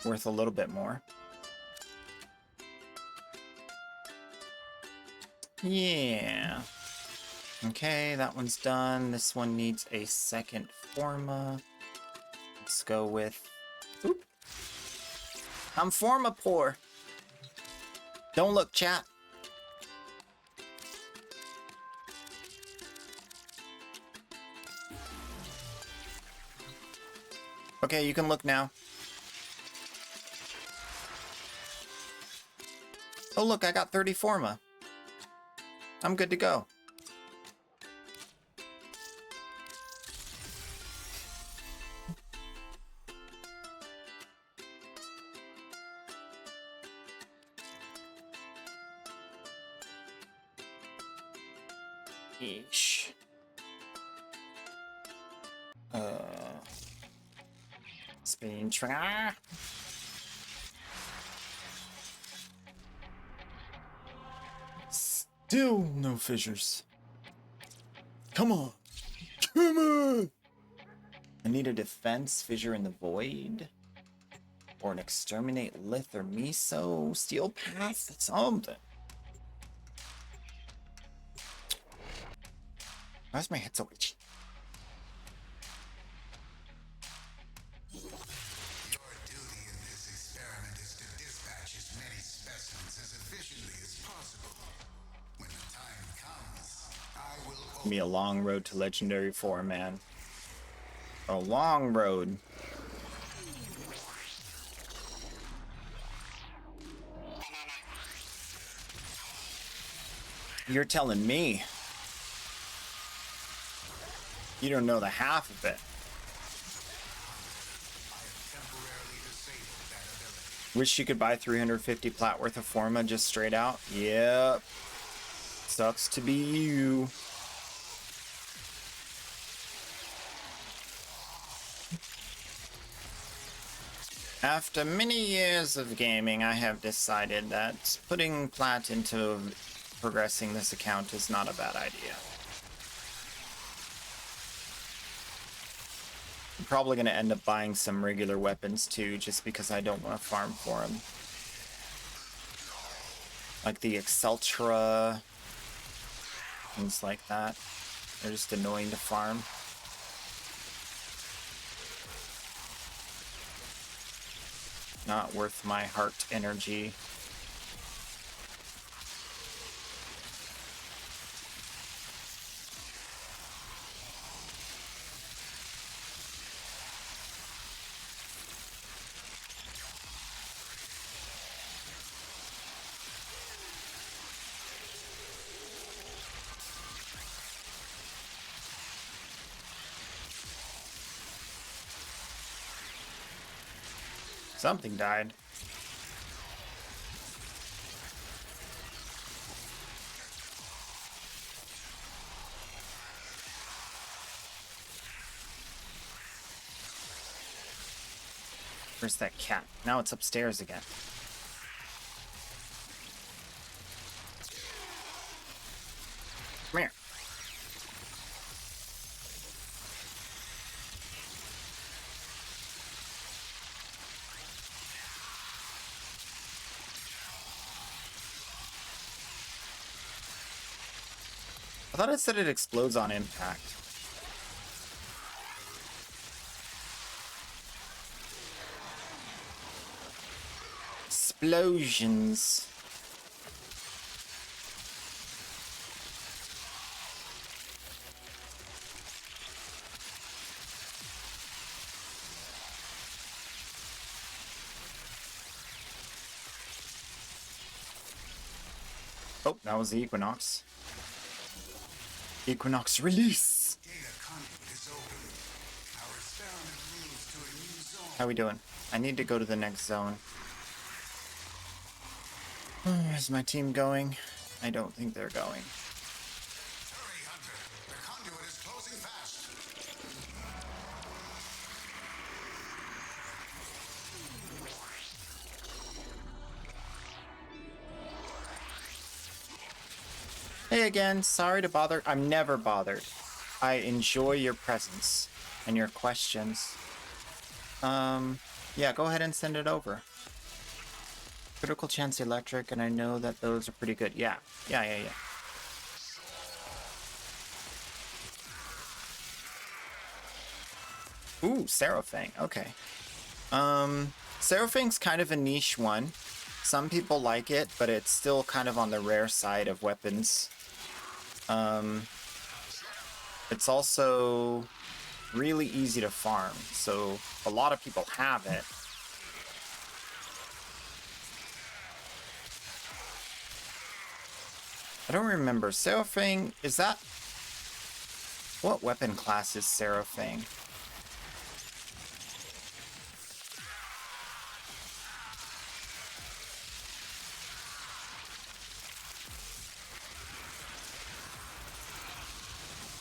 Worth a little bit more. Yeah. Okay, that one's done. This one needs a second forma. Let's go with... Oop. I'm forma poor. Don't look, chat. Okay, you can look now. Oh look, I got 30 forma. I'm good to go. Yeesh. Spin trigger. Still no fissures. Come on. Come on. I need a defense fissure in the void. Or an exterminate lith or miso. Steel path? Something. Why's my head so itchy? Your duty in this experiment is to dispatch as many specimens as efficiently as possible. When the time comes, I will Give me a long road to legendary 4, man. A long road. You're telling me. You don't know the half of it. Wish you could buy 350 plat worth of Forma just straight out. Yep. Sucks to be you. After many years of gaming, I have decided that putting plat into progressing this account is not a bad idea. I'm probably going to end up buying some regular weapons too, just because I don't want to farm for them. Like the Exceltra, things like that. They're just annoying to farm. Not worth my heart energy. Something died. Where's that cat? Now it's upstairs again. Come here. I thought it said it explodes on impact. Explosions. Oh, that was the Equinox. Equinox release! How we doing? I need to go to the next zone. Is my team going? I don't think they're going. Hurry, Hunter. The conduit is closing fast. Hey again, sorry to bother. I'm never bothered. I enjoy your presence and your questions. Yeah, go ahead and send it over. Critical chance electric, and I know that those are pretty good. Yeah. Ooh, Seraphang. Okay. Seraphang's kind of a niche one. Some people like it, but it's still kind of on the rare side of weapons. It's also really easy to farm, so a lot of people have it. I don't remember. Seraphang, is that... What weapon class is Seraphang?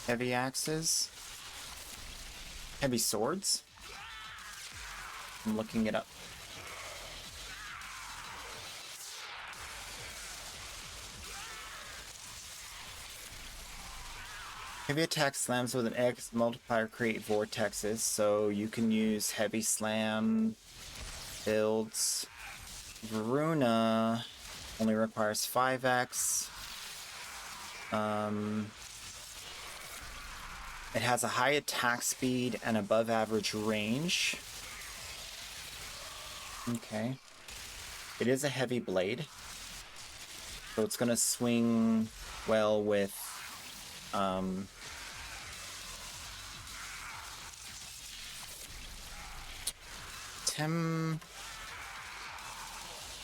Heavy axes? Heavy swords? I'm looking it up. Heavy attack slams with an X multiplier create vortexes, so you can use heavy slam builds. Varuna only requires 5x. It has a high attack speed and above average range. Okay. It is a heavy blade, so it's gonna swing well with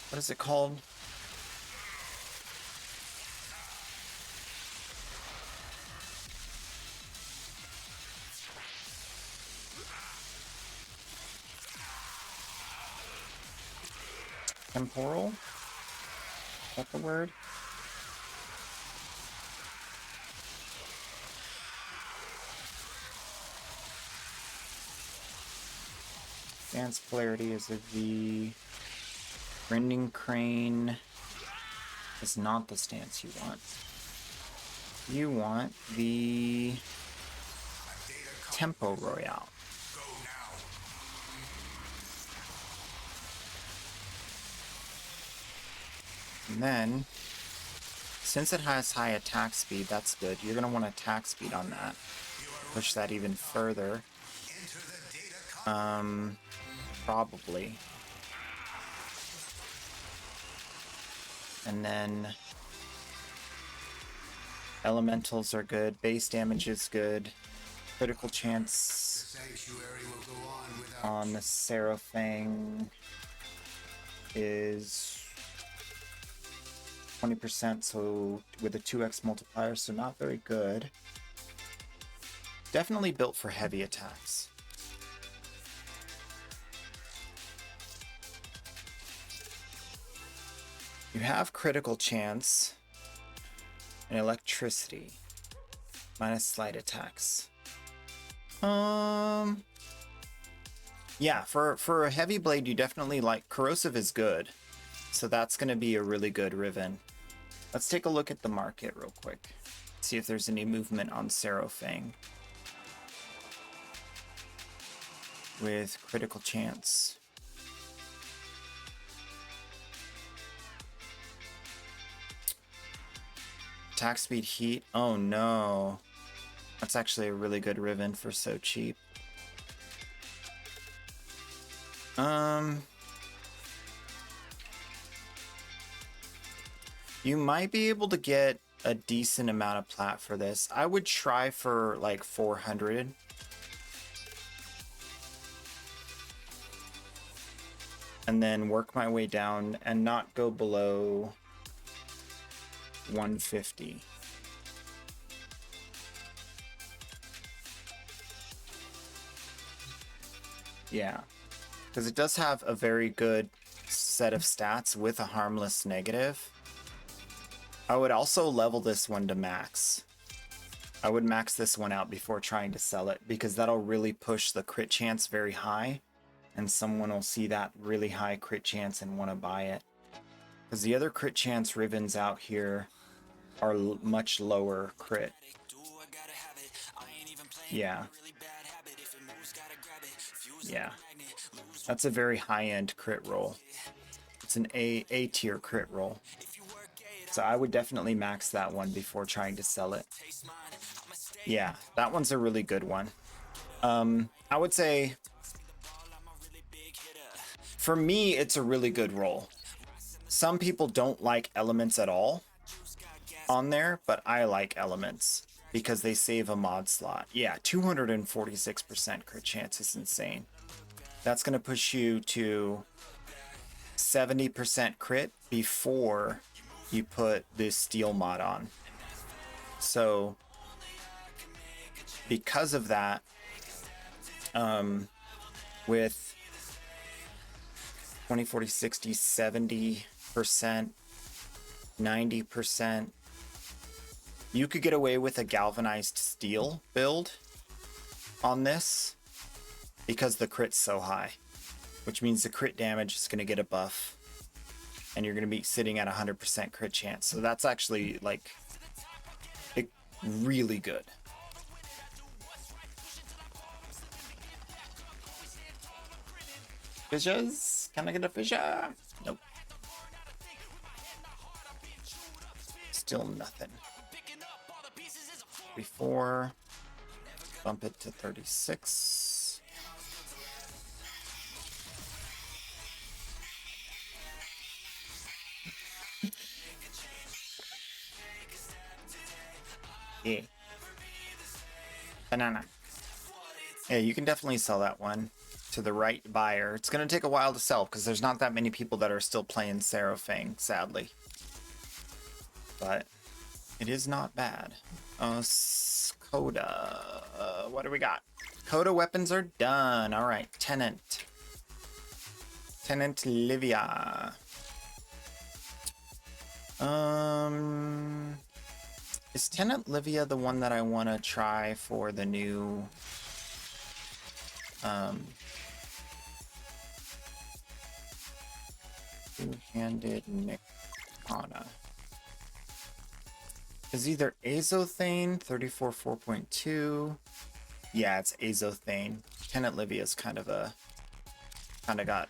what is it called? Temporal? Is that the word? Stance polarity is a V. Rending Crane is not the stance you want. You want the Tempo Royale. Go now. And then, since it has high attack speed, that's good. You're going to want attack speed on that. Push that even further. Probably. And then elementals are good. Base damage is good. Critical chance Sanctuary will go on without on the Seraphang is 20%, so with a 2x multiplier, so not very good. Definitely built for heavy attacks. You have critical chance and electricity minus slight attacks. Yeah, for a heavy blade, you definitely like corrosive is good. So that's going to be a really good Riven. Let's take a look at the market real quick. See if there's any movement on Seraphang with critical chance. Attack speed heat. Oh no. That's actually a really good Riven for so cheap. You might be able to get a decent amount of plat for this. I would try for like 400. And then work my way down and not go below 150. Yeah, because it does have a very good set of stats with a harmless negative. I would also level this one to max. I would max this one out before trying to sell it, because that'll really push the crit chance very high, and someone will see that really high crit chance and want to buy it. Because the other crit chance Rivens out here are much lower crit. Yeah. Yeah. That's a very high-end crit roll. It's an A tier crit roll. So I would definitely max that one before trying to sell it. Yeah, that one's a really good one. I would say, for me, it's a really good roll. Some people don't like elements at all on there, but I like elements because they save a mod slot. Yeah, 246% crit chance is insane. That's going to push you to 70% crit before you put this steel mod on. So because of that, with 20, 40, 60, 70%, 90%, you could get away with a galvanized steel build on this because the crit's so high, which means the crit damage is going to get a buff and you're going to be sitting at 100% crit chance. So that's actually like really good. Fissures? Can I get a fissure? Nope. Still nothing. 34. Bump it to 36. Yeah. Banana. Yeah, you can definitely sell that one to the right buyer. It's going to take a while to sell because there's not that many people that are still playing Seraphang, sadly. But it is not bad. Coda. What do we got? Coda weapons are done. All right, Tenant. Tenant Livia. Is Tenant Livia the one that I want to try for the new two-handed Nikana? Is either Azothane 34 4.2. Yeah, it's Azothane. Tenant Livia's kind of got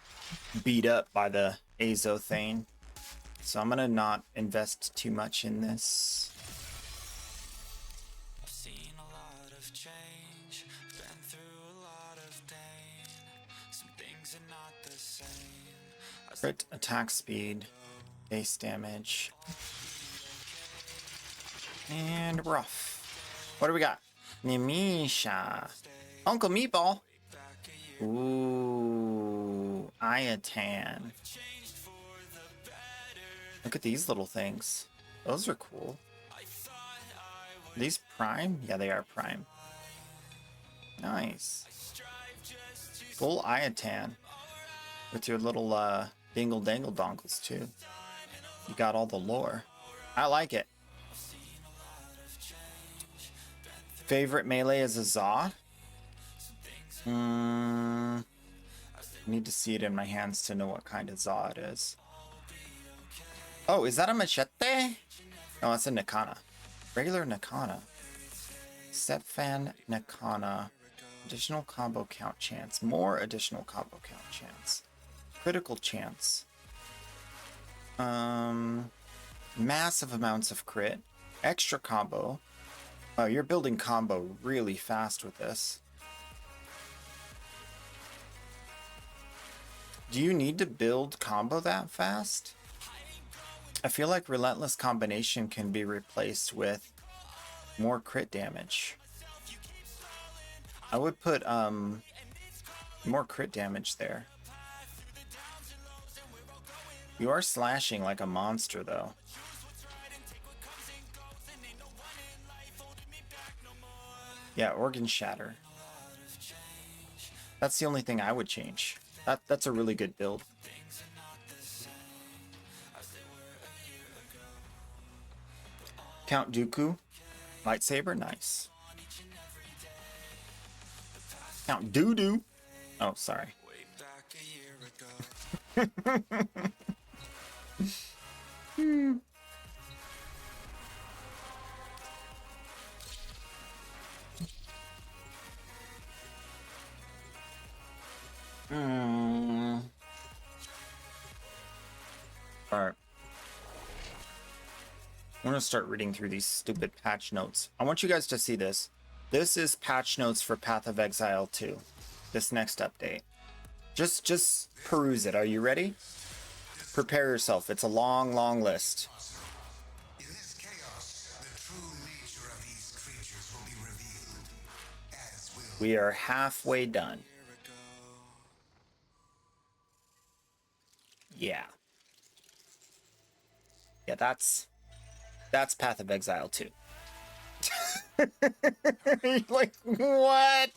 beat up by the Azothane. So I'm gonna not invest too much in this. I've seen a lot of change, been through a lot of pain. Some things are not the same. Crit attack speed, base damage. And rough. What do we got? Nimisha. Uncle Meatball. Ooh. Ayatan. Look at these little things. Those are cool. Are these prime? Yeah, they are prime. Nice. Full Ayatan. With your little dingle dangle dongles too. You got all the lore. I like it. Favorite melee is a Zod? I need to see it in my hands to know what kind of Zod it is. Oh, is that a machete? No, that's a Nikana. Regular Nikana. Setfan Nikana. Additional combo count chance. More additional combo count chance. Critical chance. Massive amounts of crit. Extra combo. Oh, you're building combo really fast with this. Do you need to build combo that fast? I feel like Relentless Combination can be replaced with more crit damage. I would put more crit damage there. You are slashing like a monster though. Yeah, Organ Shatter. That's the only thing I would change. That's a really good build. Count Dooku. Lightsaber, nice. Count Doo-Doo. Oh, sorry. Alright. I'm gonna start reading through these stupid patch notes. I want you guys to see this. This is patch notes for Path of Exile 2. This next update. Just peruse it. Are you ready? Prepare yourself. It's a long, long list. In this chaos, the true nature of these creatures will be revealed, as will We are halfway done. Yeah. Yeah, that's Path of Exile 2. You're like, what?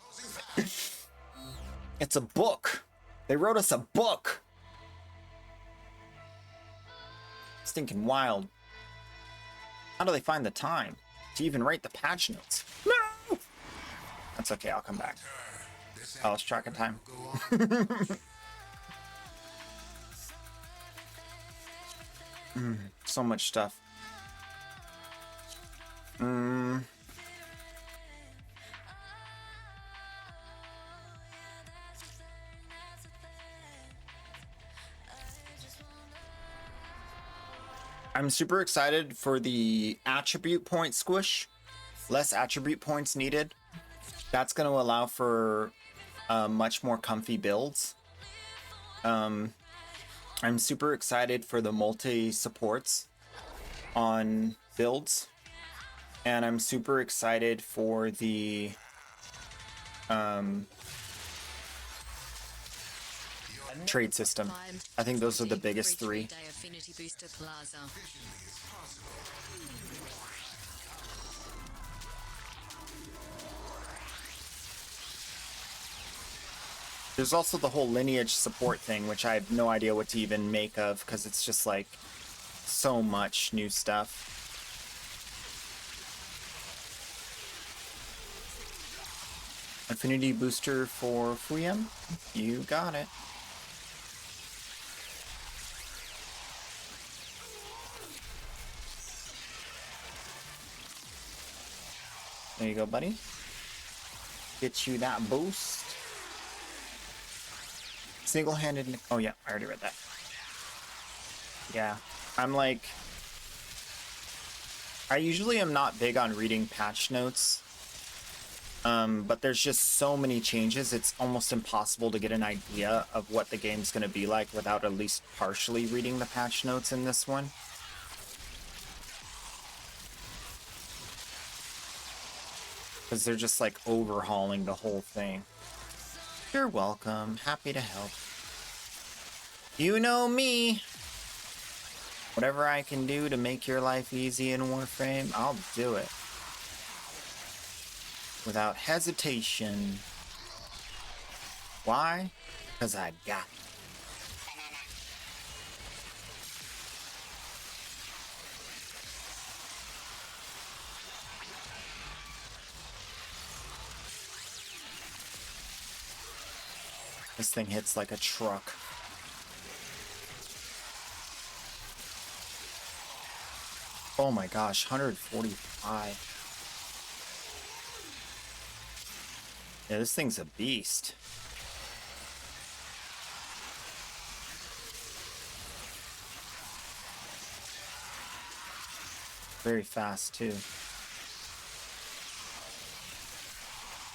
It's a book. They wrote us a book. Stinking wild. How do they find the time to even write the patch notes? No! That's okay, I'll come back. I lost track of time. So much stuff. I'm super excited for the attribute point squish. Less attribute points needed. That's going to allow for much more comfy builds. I'm super excited for the multi supports on builds. And I'm super excited for the trade system. I think those are the biggest three. Affinity Booster Plaza. There's also the whole lineage support thing, which I have no idea what to even make of, because it's just like so much new stuff. Affinity booster for Fuyem? You got it. There you go, buddy. Get you that boost. Single-handed... Oh, yeah, I already read that. Yeah, I'm like... I usually am not big on reading patch notes. But there's just so many changes, it's almost impossible to get an idea of what the game's going to be like without at least partially reading the patch notes in this one. Because they're just like overhauling the whole thing. You're welcome. Happy to help. You know me. Whatever I can do to make your life easy in Warframe, I'll do it. Without hesitation. Why? Because I got it. This thing hits like a truck. Oh my gosh, 145. Yeah, this thing's a beast. Very fast, too.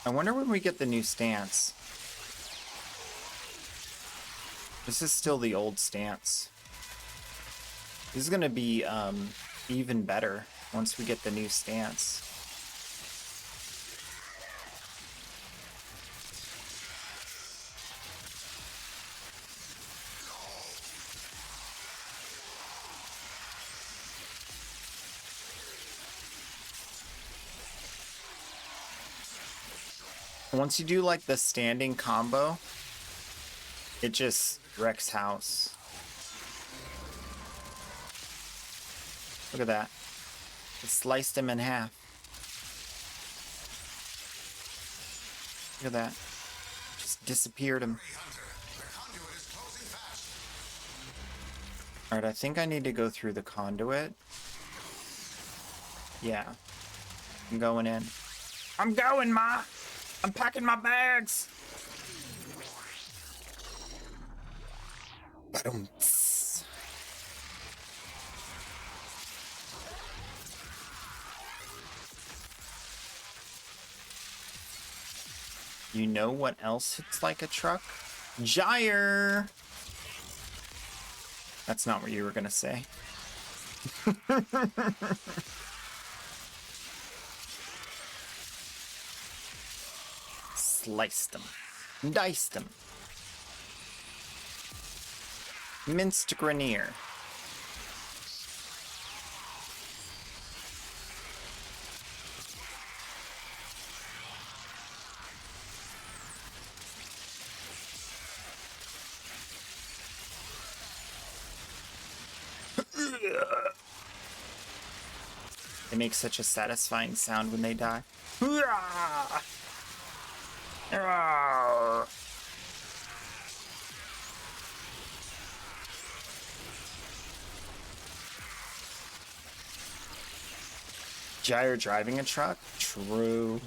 I wonder when we get the new stance. This is still the old stance. This is gonna be even better once we get the new stance. Once you do like the standing combo, it just wrecks house. Look at that. It sliced him in half. Look at that. Just disappeared him. Alright, I think I need to go through the conduit. Yeah. I'm going in. I'm going, Ma! I'm packing my bags! Ba-dum-ts. You know what else hits like a truck? Gyre! That's not what you were gonna say. Sliced them. Diced them. Minced Grenier. They make such a satisfying sound when they die. Gyre driving a truck? True.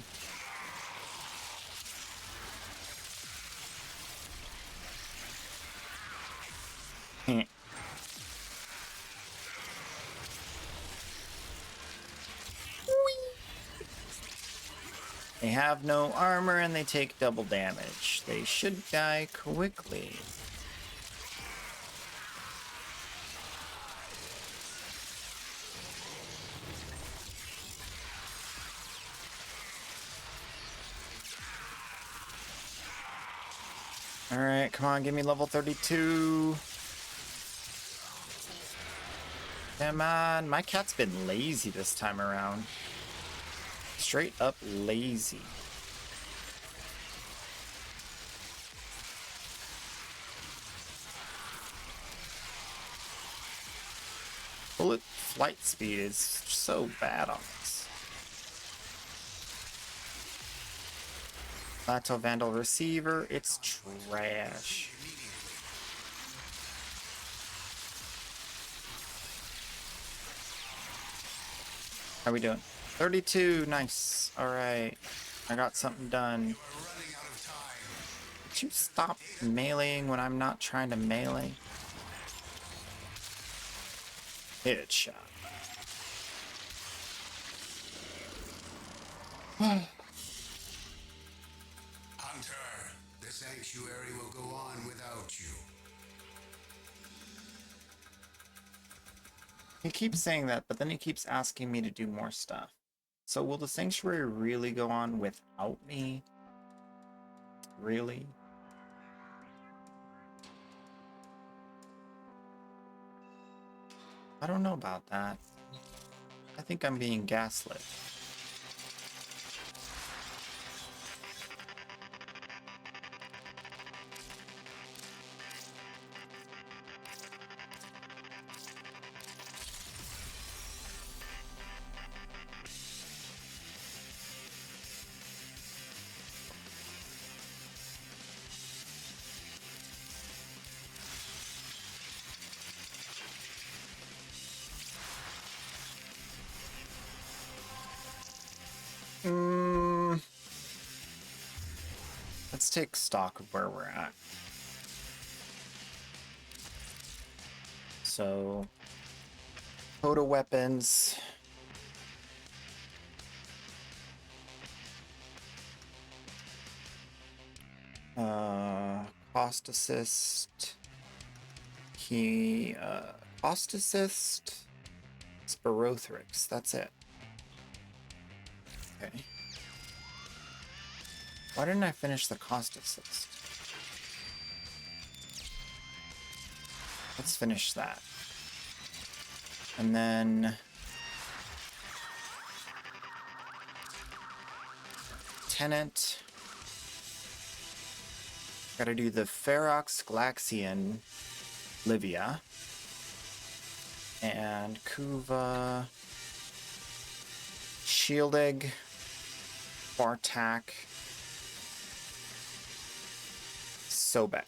They have no armor and they take double damage. They should die quickly. Alright, come on, give me level 32. Come on, my cat's been lazy this time around. Straight up lazy. Bullet flight speed is so bad on this. Plateau Vandal Receiver, it's trash. How are we doing? 32, nice. Alright, I got something done. Could you stop meleeing when I'm not trying to melee? Headshot. Hunter, the sanctuary will go on without you. He keeps saying that, but then he keeps asking me to do more stuff. So will the sanctuary really go on without me? Really? I don't know about that. I think I'm being gaslit. Let's take stock of where we're at. So, photo weapons. Cost assist. Cost assist. Spirothrix, that's it. Okay. Why didn't I finish the cost assist? Let's finish that. And then Tenant. Gotta do the Ferox, Glaxian, Livia. And Kuva. Shieldeg. Bartak. Sobek.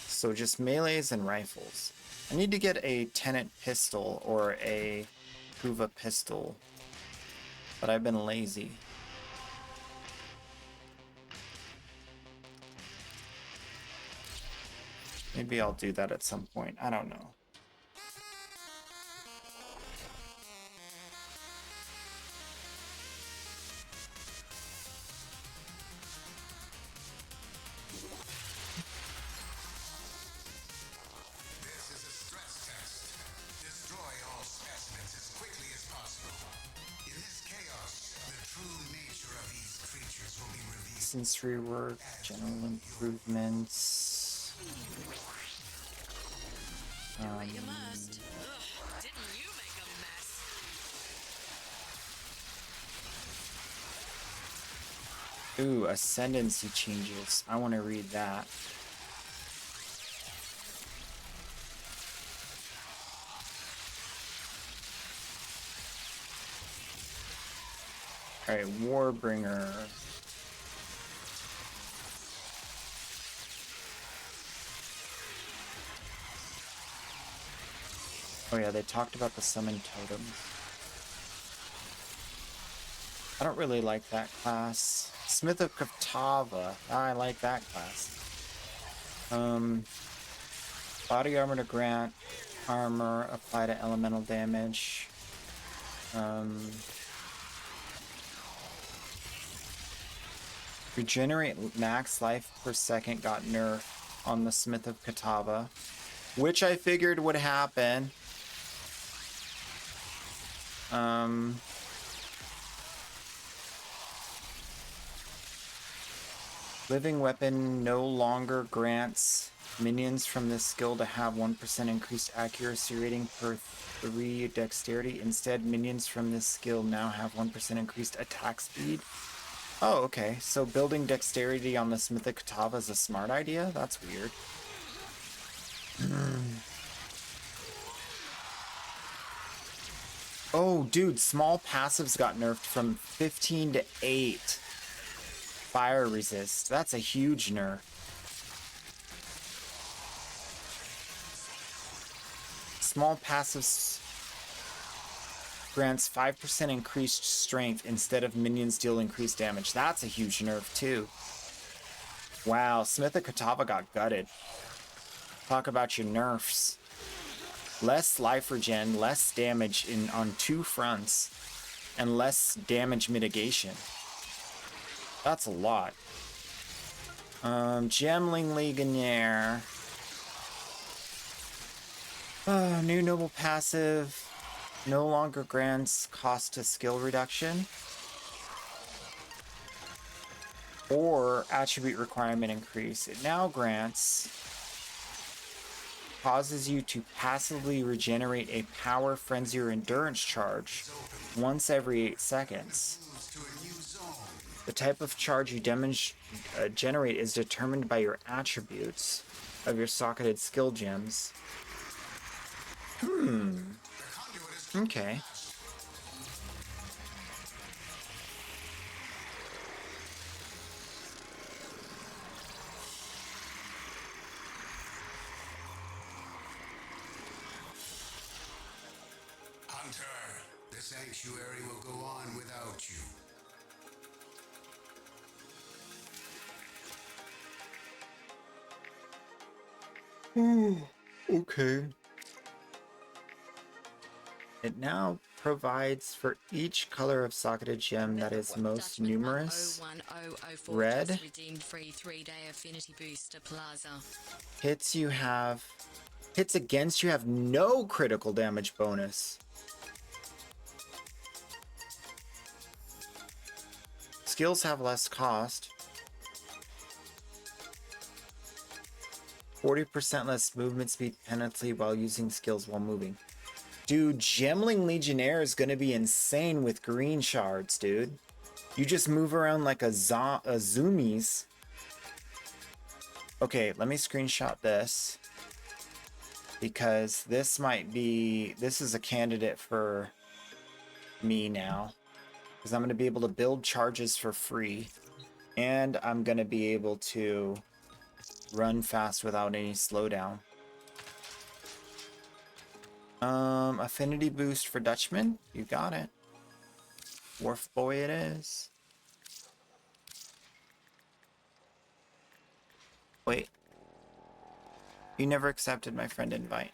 So just melees and rifles. I need to get a Tenant pistol or a Kuva pistol, but I've been lazy. Maybe I'll do that at some point. I don't know. This is a stress test. Destroy all specimens as quickly as possible. In this chaos, the true nature of these creatures will be revealed. Sensory work, general improvements. Do what you must. Ugh, didn't you make a mess? Ooh, ascendancy changes. I want to read that. Alright, Warbringer. Oh yeah, they talked about the summon totems. I don't really like that class. Smith of Katava. I like that class. Body armor to grant armor, apply to elemental damage. Regenerate max life per second got nerfed on the Smith of Katava, which I figured would happen. Living weapon no longer grants minions from this skill to have 1% increased accuracy rating per 3 dexterity. Instead, minions from this skill now have 1% increased attack speed. Oh, okay. So building dexterity on the Smith of Katava is a smart idea? That's weird. Oh, dude, small passives got nerfed from 15 to 8. Fire resist. That's a huge nerf. Small passives grants 5% increased strength instead of minions deal increased damage. That's a huge nerf too. Wow, Smith of Katava got gutted. Talk about your nerfs. Less life regen, less damage on 2 fronts, and less damage mitigation. That's a lot. Gemling Legionnaire. New noble passive. No longer grants cost to skill reduction. Or attribute requirement increase. It now grants... causes you to passively regenerate a power, frenzy, or endurance charge once every 8 seconds. The type of charge you generate is determined by your attributes of your socketed skill gems. Okay. Hunter, the sanctuary will go on without you. Okay. It now provides for each color of socketed gem that is most numerous. Red. Redeemed free 3-day affinity booster plaza. Hits against you have no critical damage bonus. Skills have less cost. 40% less movement speed penalty while using skills while moving. Dude, Gemling Legionnaire is gonna be insane with green shards, dude. You just move around like a zoomies. Okay, let me screenshot this. Because this is a candidate for me now. Because I'm gonna be able to build charges for free. And I'm gonna be able to run fast without any slowdown. Affinity boost for Dutchman. You got it. Wharf boy it is. Wait. You never accepted my friend invite.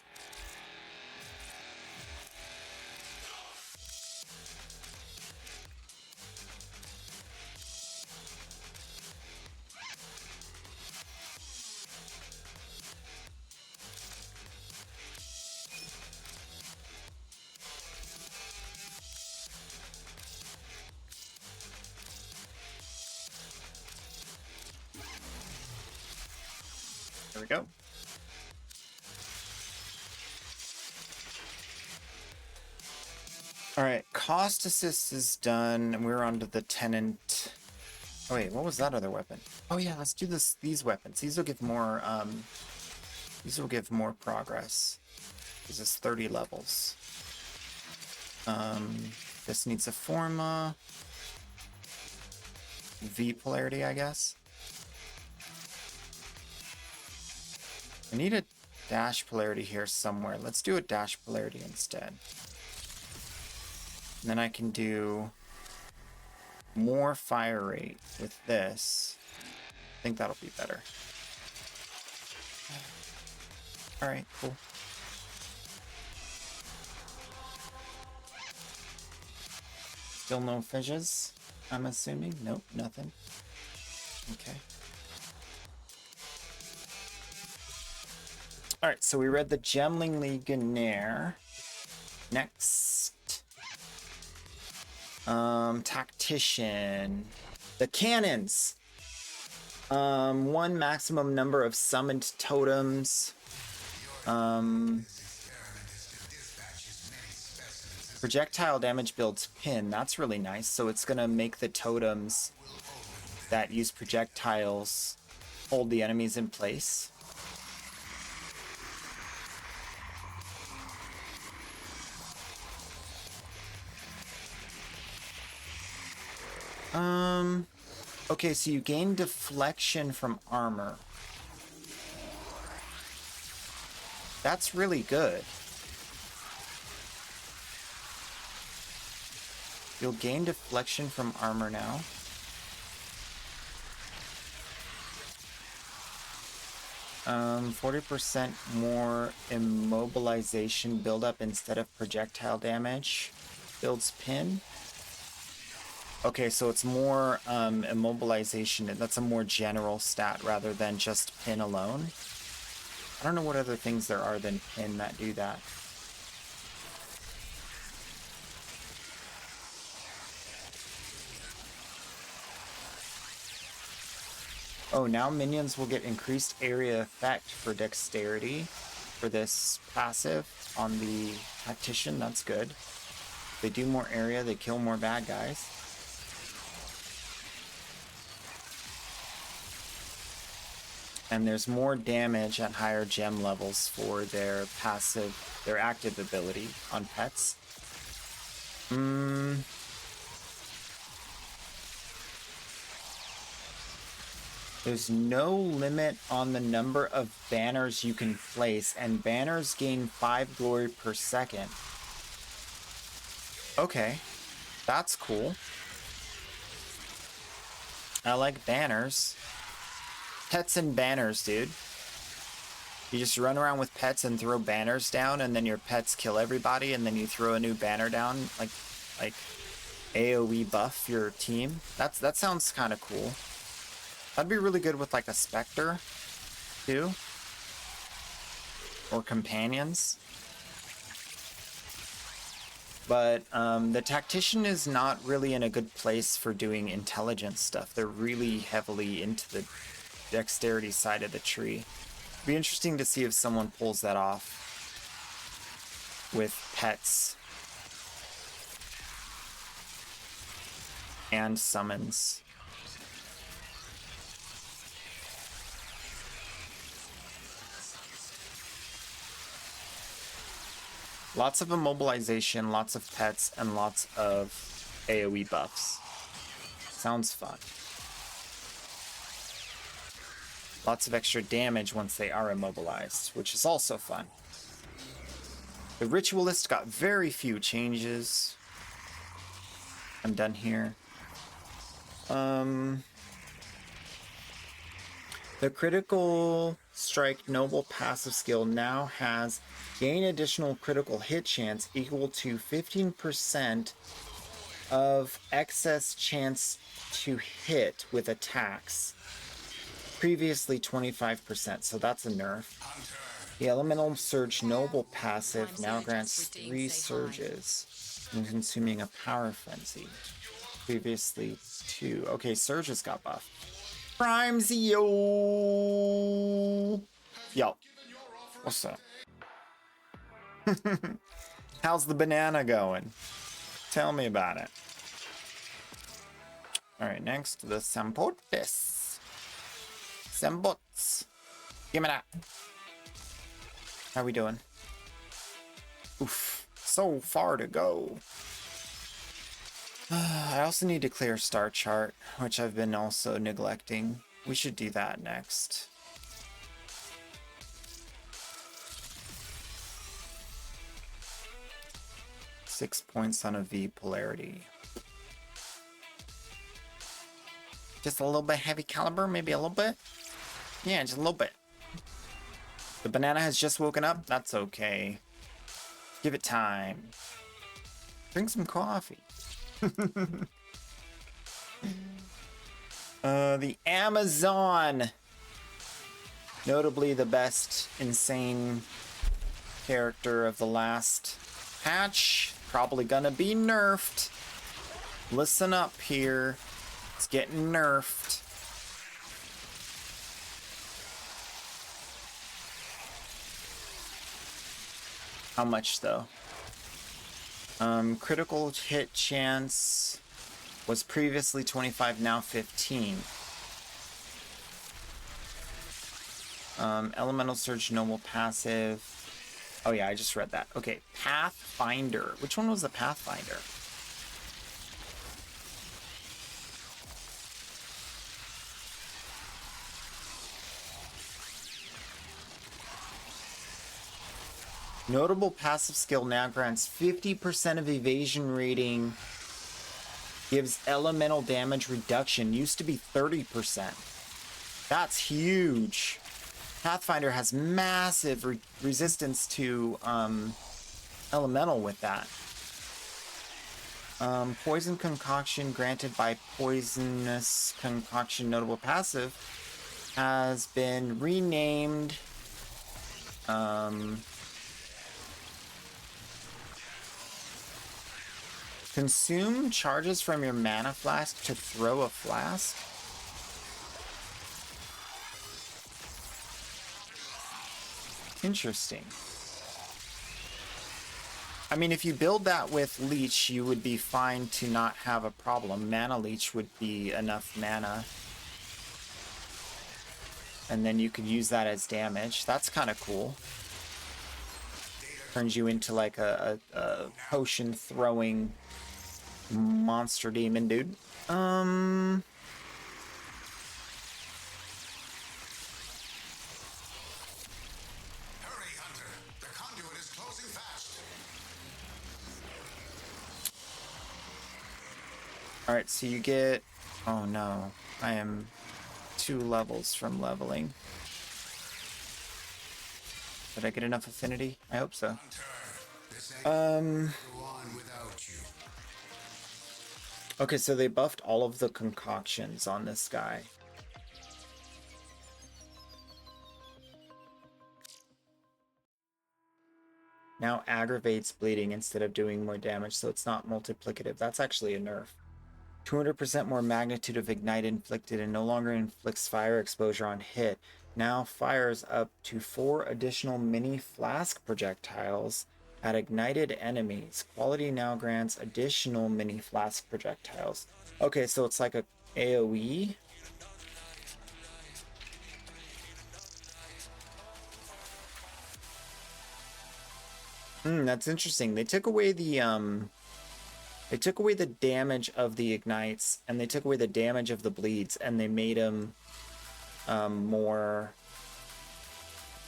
There we go. All right, cost assist is done, and we're on to the tenant. Oh wait, what was that other weapon? Oh yeah, let's do these weapons. These will give more progress. This is 30 levels. This needs a forma. V polarity, I guess. I need a dash polarity here somewhere. Let's do a dash polarity instead. And then I can do more fire rate with this. I think that'll be better. Alright, cool. Still no fishes, I'm assuming? Nope, nothing. Okay. All right, so we read the Gemling Legionnaire. Next. Tactician. The cannons. One maximum number of summoned totems. Projectile damage builds pin. That's really nice. So it's gonna make the totems that use projectiles hold the enemies in place. Okay, so you gain deflection from armor. That's really good. You'll gain deflection from armor now. Um, 40% more immobilization buildup instead of projectile damage. Builds pin. Okay, so it's more immobilization. That's a more general stat rather than just pin alone. I don't know what other things there are than pin that do that. Oh, now minions will get increased area effect for dexterity for this passive on the tactician. That's good. They do more area, they kill more bad guys. And there's more damage at higher gem levels for their passive, their active ability on pets. There's no limit on the number of banners you can place, and banners gain 5 glory per second. Okay, that's cool. I like banners. Pets and banners, dude. You just run around with pets and throw banners down, and then your pets kill everybody, and then you throw a new banner down, like AoE buff your team. That sounds kind of cool. That'd be really good with like a Spectre, too. Or companions. But the Tactician is not really in a good place for doing intelligence stuff. They're really heavily into the dexterity side of the tree. It'd be interesting to see if someone pulls that off with pets and summons. Lots of immobilization, lots of pets, and lots of AoE buffs. Sounds fun. Lots of extra damage once they are immobilized, which is also fun. The Ritualist got very few changes. I'm done here. The Critical Strike Noble passive skill now has gain additional critical hit chance equal to 15% of excess chance to hit with attacks. Previously 25%, so that's a nerf. The Elemental Surge Noble passive now grants 3 surges and consuming a Power Frenzy. Previously 2. Okay, surges got buffed. Primes, yo! Yo. What's up? How's the banana going? Tell me about it. Alright, next, the Sampotes. Sambots. Give me that. How we doing? Oof. So far to go. I also need to clear Star Chart, which I've been also neglecting. We should do that next. Six points on a V polarity. Just a little bit heavy caliber, maybe a little bit? Yeah, just a little bit. The banana has just woken up. That's okay. Give it time. Drink some coffee. The Amazon. Notably the best insane character of the last patch. Probably gonna be nerfed. Listen up here. It's getting nerfed. How much though? Critical hit chance was previously 25, now 15. Elemental Surge, Noble Passive. Oh yeah, I just read that. Okay, Pathfinder. Which one was the Pathfinder? Notable passive skill now grants 50% of evasion rating. Gives elemental damage reduction. Used to be 30%. That's huge. Pathfinder has massive resistance to elemental with that. Poison concoction granted by poisonous concoction notable passive has been renamed consume charges from your mana flask to throw a flask. Interesting. I mean, if you build that with Leech, you would be fine to not have a problem. Mana Leech would be enough mana. And then you could use that as damage. That's kind of cool. Turns you into like a potion throwing monster demon, dude. Hurry, Hunter. The conduit is closing fast. Alright, so you get... Oh no. I am 2 levels from leveling. Did I get enough affinity? I hope so. Go on without you. Okay, so they buffed all of the concoctions on this guy. Now aggravates bleeding instead of doing more damage, so it's not multiplicative. That's actually a nerf. 200% more magnitude of ignite inflicted and no longer inflicts fire exposure on hit. Now fires up to 4 additional mini flask projectiles at ignited enemies. Quality now grants additional mini flask projectiles. Okay, so it's like a AoE. That's interesting. They took away the damage of the ignites, and they took away the damage of the bleeds, and they made them more.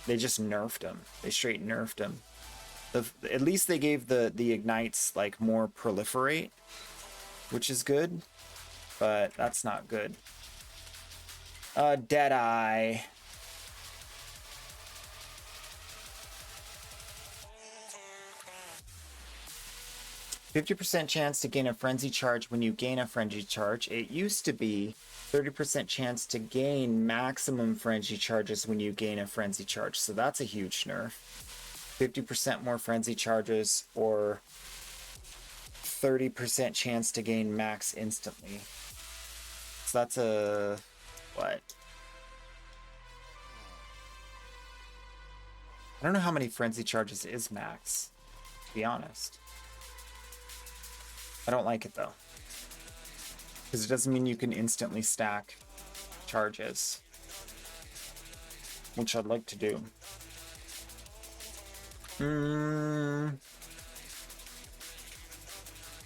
They just nerfed them. They straight nerfed them. At least they gave the ignites like more proliferate, which is good, but that's not good. Deadeye. 50% chance to gain a frenzy charge when you gain a frenzy charge. It used to be 30% chance to gain maximum frenzy charges when you gain a frenzy charge. So that's a huge nerf. 50% more frenzy charges or 30% chance to gain max instantly. So that's a what? I don't know how many frenzy charges is max, to be honest. I don't like it though, because it doesn't mean you can instantly stack charges, which I'd like to do.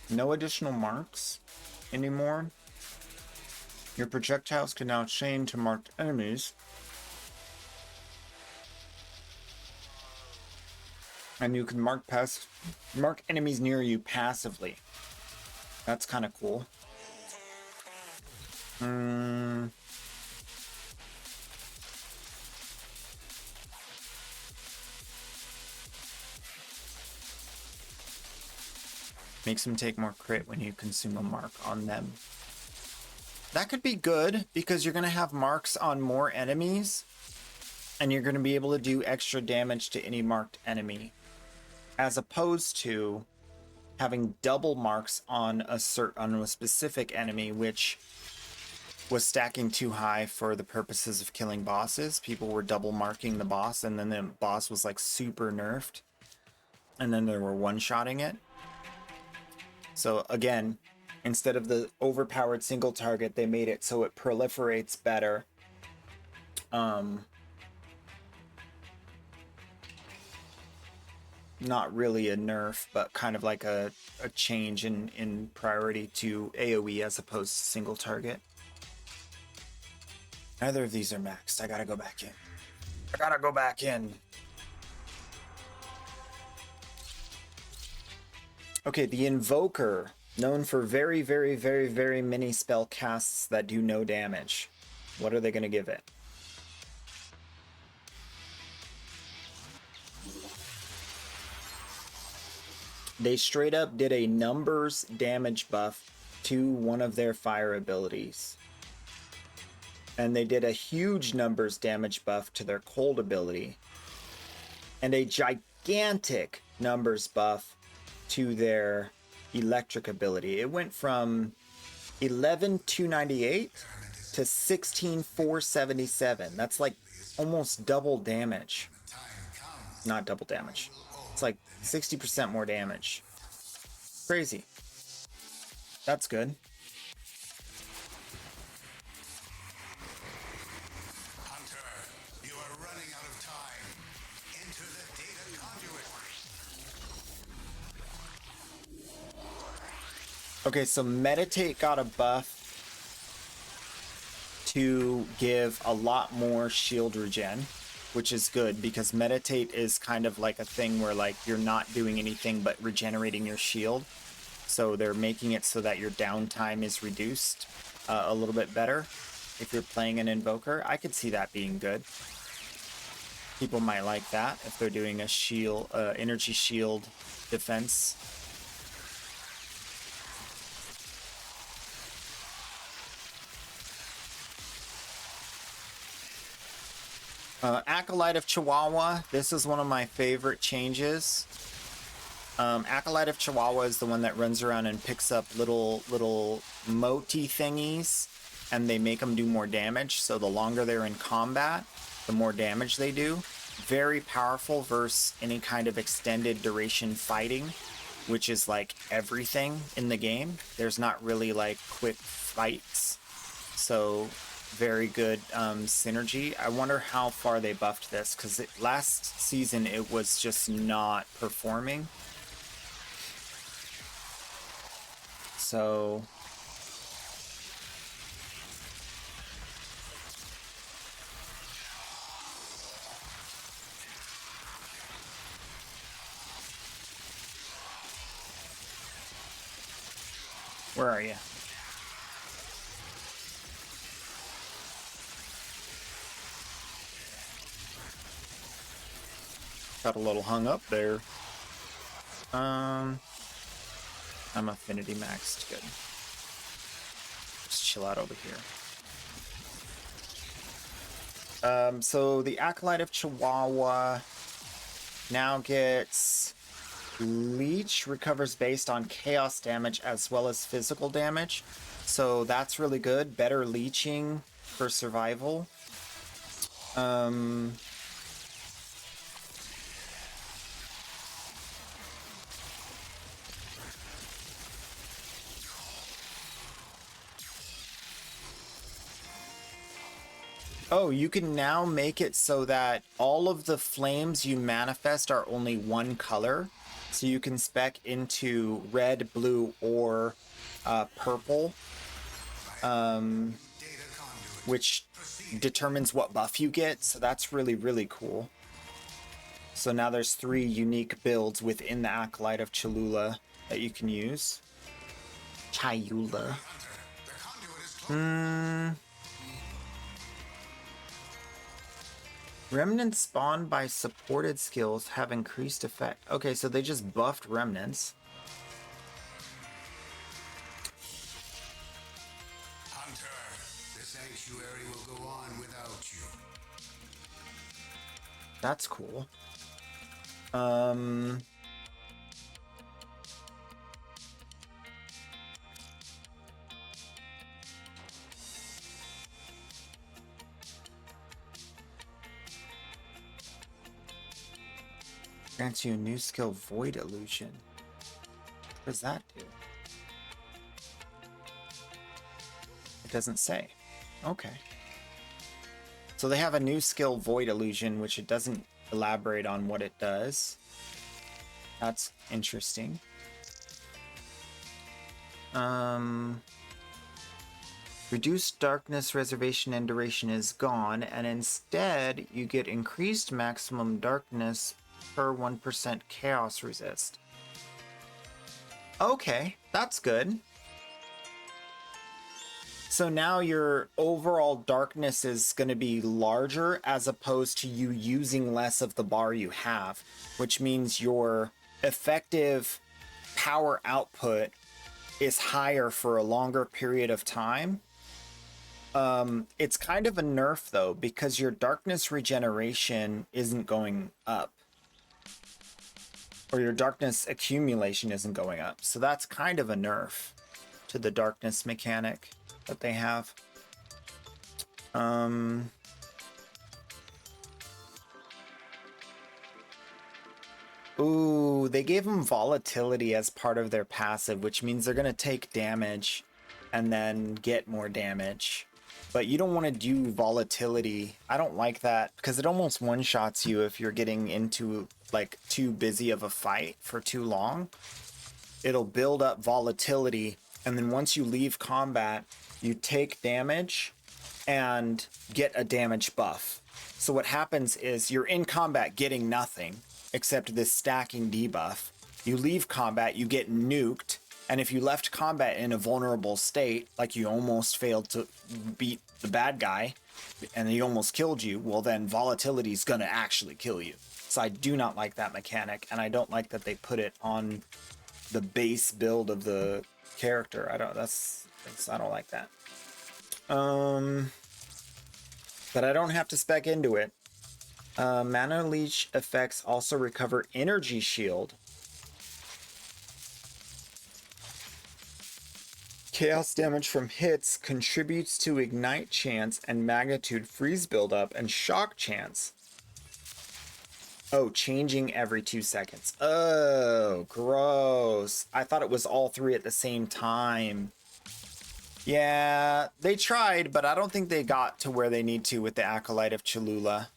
No additional marks anymore. Your projectiles can now chain to marked enemies. And you can mark enemies near you passively. That's kind of cool. Makes them take more crit when you consume a mark on them. That could be good because you're going to have marks on more enemies and you're going to be able to do extra damage to any marked enemy, as opposed to having double marks on a specific enemy, which was stacking too high for the purposes of killing bosses. People were double marking the boss, and then the boss was like super nerfed, and then they were one-shotting it. So again, instead of the overpowered single target, they made it so it proliferates better. Not really a nerf, but kind of like a change in priority to AoE as opposed to single target. Neither of these are maxed. I gotta go back in. I gotta go back in. Okay, the Invoker, known for very, very, very, very many spell casts that do no damage. What are they gonna give it? They straight up did a numbers damage buff to one of their fire abilities. And they did a huge numbers damage buff to their cold ability. And a gigantic numbers buff to their electric ability. It went from 11,298 to 16,477. That's like almost double damage. Not double damage. It's like 60% more damage. Crazy. That's good. Hunter, you are running out of time. Enter the data conduit. Okay, so Meditate got a buff to give a lot more shield regen, which is good because Meditate is kind of like a thing where like you're not doing anything but regenerating your shield. So they're making it so that your downtime is reduced a little bit better if you're playing an Invoker. I could see that being good. People might like that if they're doing a shield, energy shield defense. Acolyte of Chihuahua. This is one of my favorite changes. Acolyte of Chihuahua is the one that runs around and picks up little moti thingies, and they make them do more damage. So the longer they're in combat, the more damage they do. Very powerful versus any kind of extended duration fighting, which is like everything in the game. There's not really like quick fights. So very good synergy. I wonder how far they buffed this, because last season it was just not performing. So where are you? Got a little hung up there. I'm affinity maxed. Good. Just chill out over here. So the Acolyte of Chihuahua now gets Leech, recovers based on chaos damage as well as physical damage. So that's really good. Better leeching for survival. Oh, you can now make it so that all of the flames you manifest are only one color. So you can spec into red, blue, or purple, which determines what buff you get. So that's really, really cool. So now there's 3 unique builds within the Acolyte of Cholula that you can use. Cholula. Remnants spawned by supported skills have increased effect. Okay, so they just buffed remnants. Hunter, That's cool. Grants you a new skill, Void Illusion. What does that do? It doesn't say. Okay. So they have a new skill, Void Illusion, which it doesn't elaborate on what it does. That's interesting. Reduced darkness reservation and duration is gone, and instead you get increased maximum darkness per 1% chaos resist. Okay, that's good. So now your overall darkness is going to be larger as opposed to you using less of the bar you have, which means your effective power output is higher for a longer period of time. It's kind of a nerf though, because your darkness regeneration isn't going up, or your darkness accumulation isn't going up. So that's kind of a nerf to the darkness mechanic that they have. Ooh, they gave them volatility as part of their passive, which means they're going to take damage and then get more damage. But you don't want to do volatility. I don't like that because it almost one-shots you if you're getting into like too busy of a fight for too long. It'll build up volatility, and then once you leave combat, you take damage and get a damage buff. So what happens is you're in combat getting nothing except this stacking debuff. You leave combat, you get nuked, and if you left combat in a vulnerable state, like you almost failed to beat the bad guy, and he almost killed you, well then volatility is gonna actually kill you. So I do not like that mechanic, and I don't like that they put it on the base build of the character. I don't like that. But I don't have to spec into it. Mana Leech effects also recover Energy Shield. Chaos damage from hits contributes to Ignite chance and Magnitude freeze buildup and Shock chance. Oh, changing every 2 seconds. Oh, gross. I thought it was all three at the same time. Yeah, they tried, but I don't think they got to where they need to with the Acolyte of Cholula.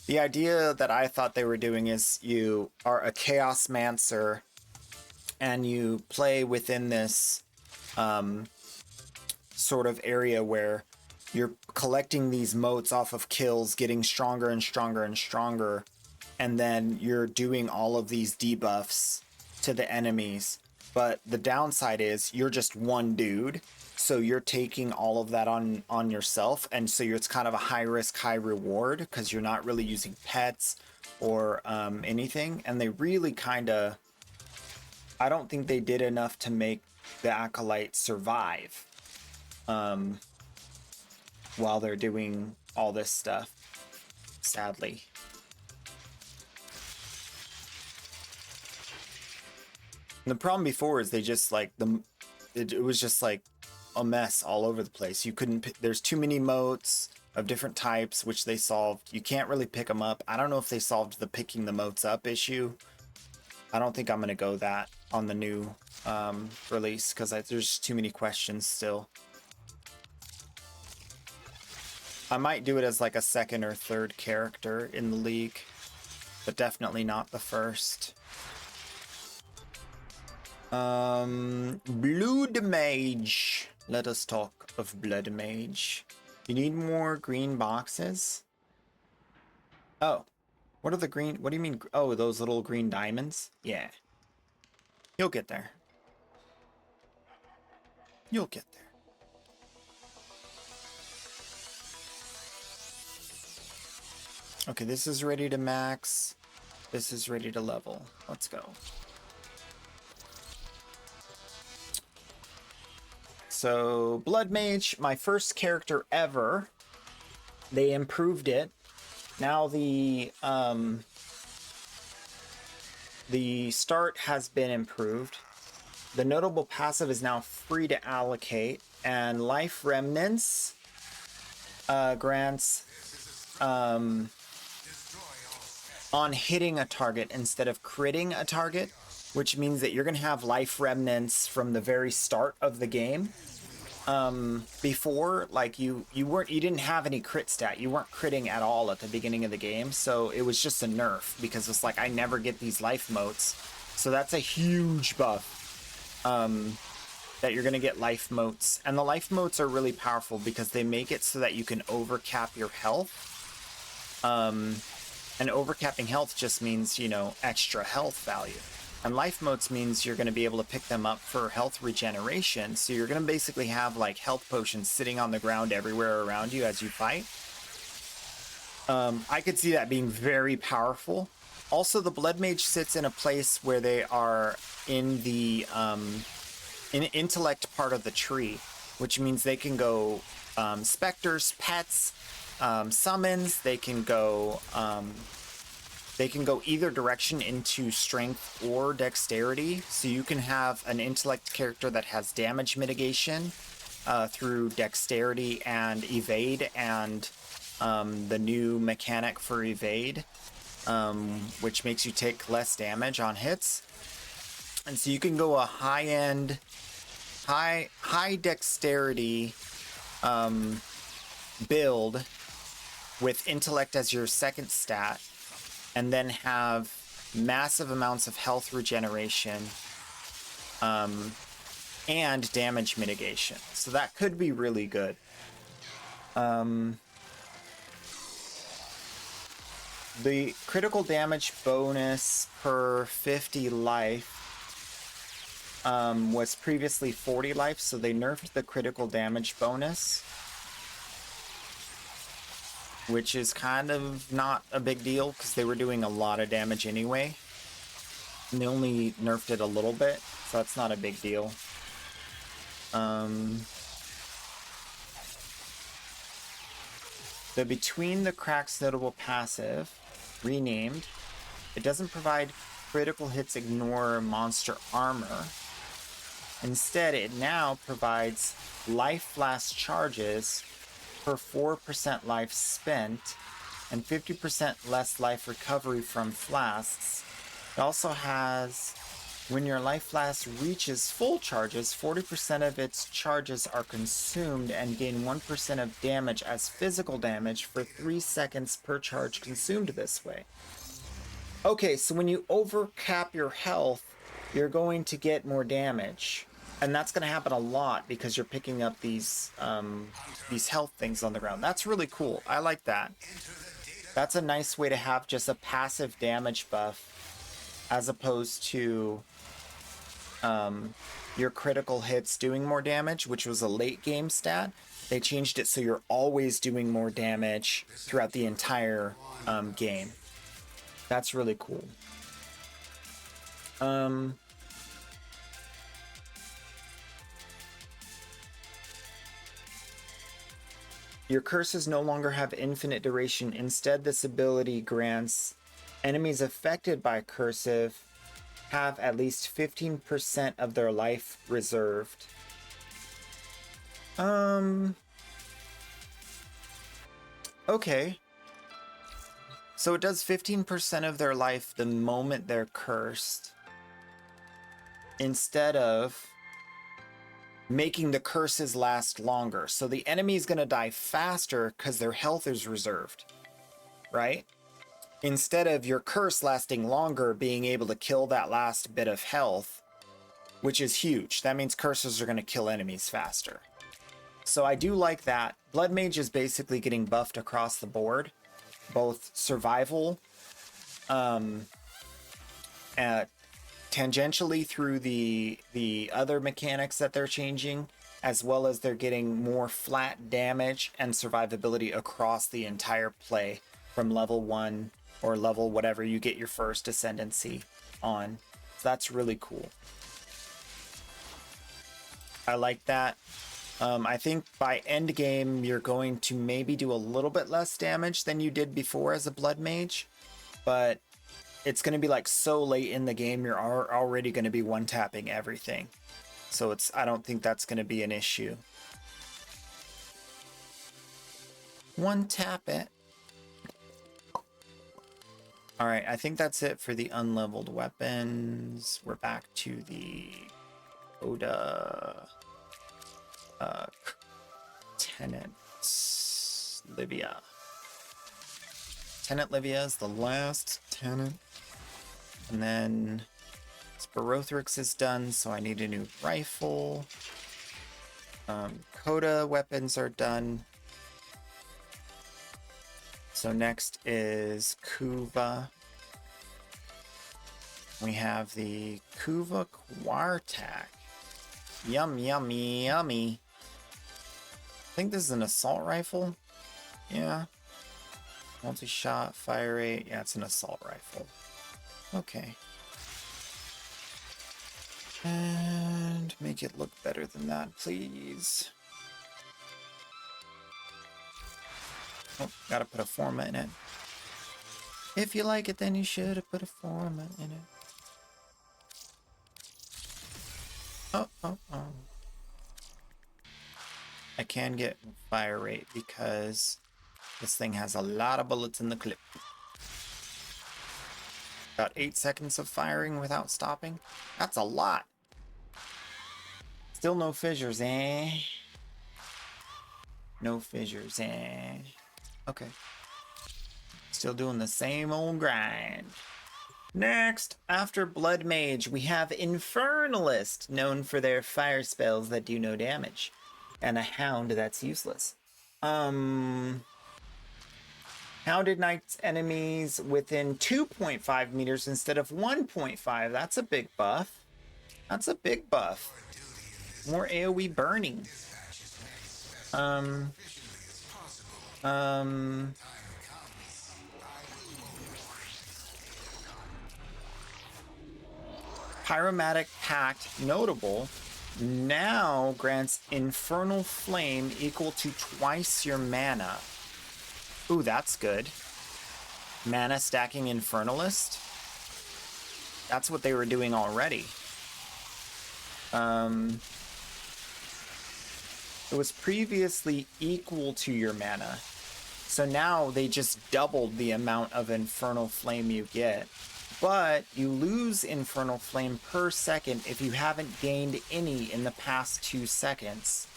The idea that I thought they were doing is you are a Chaos Mancer and you play within this sort of area where you're collecting these motes off of kills, getting stronger and stronger and stronger, and then you're doing all of these debuffs to the enemies. But the downside is you're just one dude, so you're taking all of that on yourself, and so it's kind of a high risk, high reward because you're not really using pets or anything. And they really kind of, I don't think they did enough to make the Acolyte survive while they're doing all this stuff, sadly. And the problem before is they just like it was just like a mess all over the place. You couldn't, there's too many motes of different types, which they solved. You can't really pick them up. I don't know if they solved the picking the motes up issue. I don't think I'm going to go that on the new release because there's too many questions still. I might do it as like a second or third character in the league, but definitely not the first. Blood Mage. Let us talk of Blood Mage. You need more green boxes? Oh, what are the green? What do you mean? Oh, those little green diamonds? Yeah. You'll get there. You'll get there. Okay, this is ready to max. This is ready to level. Let's go. So, Blood Mage, my first character ever. They improved it. Now the start has been improved. The notable passive is now free to allocate, and life remnants grants on hitting a target instead of critting a target, which means that you're going to have life remnants from the very start of the game. Before, like you didn't have any crit stat. You weren't critting at all at the beginning of the game, so it was just a nerf because it's like I never get these life motes. So that's a huge buff. That you're going to get life motes. And the life motes are really powerful because they make it so that you can overcap your health. And overcapping health just means, you know, extra health value. And life motes means you're going to be able to pick them up for health regeneration. So you're going to basically have like health potions sitting on the ground everywhere around you as you fight. I could see that being very powerful. Also, the Blood Mage sits in a place where they are in the intellect part of the tree, which means they can go specters, pets, summons. They can go either direction into strength or dexterity. So you can have an intellect character that has damage mitigation through dexterity and evade, and the new mechanic for evade, which makes you take less damage on hits. And so you can go a high-end, high dexterity build with intellect as your second stat, and then have massive amounts of health regeneration and damage mitigation. So that could be really good. The critical damage bonus per 50 life was previously 40 life, so they nerfed the critical damage bonus, which is kind of not a big deal because they were doing a lot of damage anyway. And they only nerfed it a little bit, so that's not a big deal. The Between the Cracks notable passive, renamed, it doesn't provide critical hits ignore monster armor. Instead, it now provides life flask charges per 4% life spent and 50% less life recovery from flasks. It also has, when your life flask reaches full charges, 40% of its charges are consumed and gain 1% of damage as physical damage for 3 seconds per charge consumed this way. Okay, so when you overcap your health, you're going to get more damage. And that's going to happen a lot because you're picking up these health things on the ground. That's really cool. I like that. That's a nice way to have just a passive damage buff as opposed to your critical hits doing more damage, which was a late game stat. They changed it so you're always doing more damage throughout the entire game. That's really cool. Your curses no longer have infinite duration. Instead, this ability grants enemies affected by cursive have at least 15% of their life reserved. Okay. So it does 15% of their life the moment they're cursed, instead of making the curses last longer. So the enemy is going to die faster because their health is reserved, right? Instead of your curse lasting longer, being able to kill that last bit of health, which is huge. That means curses are going to kill enemies faster. So I do like that. Blood Mage is basically getting buffed across the board, both survival, tangentially through the other mechanics that they're changing, as well as they're getting more flat damage and survivability across the entire play from level 1 or level whatever you get your first ascendancy on. So that's really cool. I like that. I think by end game, you're going to maybe do a little bit less damage than you did before as a blood mage, but it's going to be like so late in the game, you're already going to be one-tapping everything. So I don't think that's going to be an issue. One tap it. All right, I think that's it for the unleveled weapons. We're back to the Oda tenants. Livia. Tenant Livia is the last tenant. And then Sporothrix is done, so I need a new rifle. Coda weapons are done. So next is Kuva. We have the Kuva Quartak. Yum, yummy, yummy. I think this is an assault rifle. Yeah. Multi-shot, fire rate. Yeah, it's an assault rifle. Okay. And make it look better than that, please. Oh, gotta put a forma in it. If you like it, then you should have put a forma in it. Oh, oh, oh. I can get fire rate because this thing has a lot of bullets in the clip. About 8 seconds of firing without stopping. That's a lot. Still no fissures, eh? No fissures, eh? Okay. Still doing the same old grind. Next, after Blood Mage, we have Infernalist, known for their fire spells that do no damage, and a Hound that's useless. Hounded Knight's enemies within 2.5 meters instead of 1.5. That's a big buff. That's a big buff. More AoE burning. Pyromatic Pact notable now grants Infernal Flame equal to twice your mana. Ooh, that's good. Mana stacking Infernalist. That's what they were doing already. It was previously equal to your mana. So now they just doubled the amount of Infernal Flame you get. But you lose Infernal Flame per second if you haven't gained any in the past 2 seconds.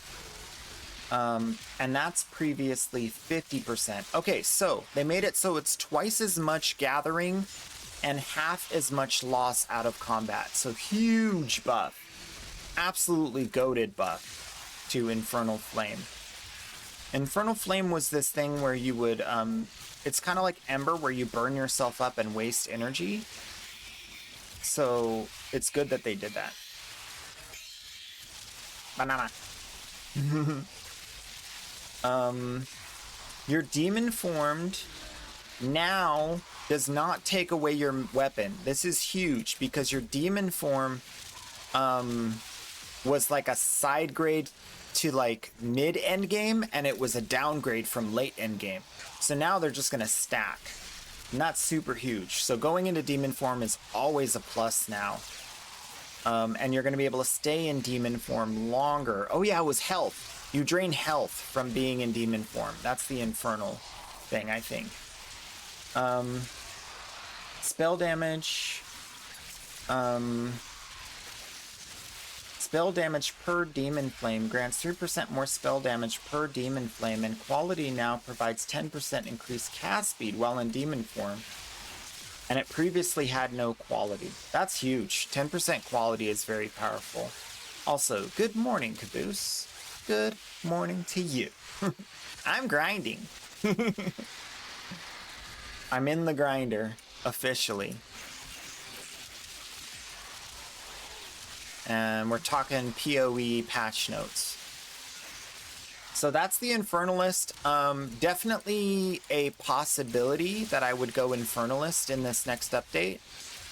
And that's previously 50%. Okay, so they made it so it's twice as much gathering and half as much loss out of combat. So huge buff. Absolutely goated buff to Infernal Flame. Infernal Flame was this thing where you would, it's kind of like Ember where you burn yourself up and waste energy. So it's good that they did that. Banana. Your demon formed now does not take away your weapon. This is huge because your demon form was like a side grade to like mid end game, and it was a downgrade from late end game. So now they're just gonna stack, and that's super huge. So going into demon form is always a plus now. And you're gonna be able to stay in demon form longer. Oh yeah, it was health. You drain health from being in demon form. That's the infernal thing, I think. Spell damage. Spell damage per demon flame grants 3% more spell damage per demon flame, and quality now provides 10% increased cast speed while in demon form. And it previously had no quality. That's huge. 10% quality is very powerful. Also, good morning, Caboose. Good morning to you. I'm grinding. I'm in the grinder, officially. And we're talking PoE patch notes. So that's the Infernalist. Definitely a possibility that I would go Infernalist in this next update.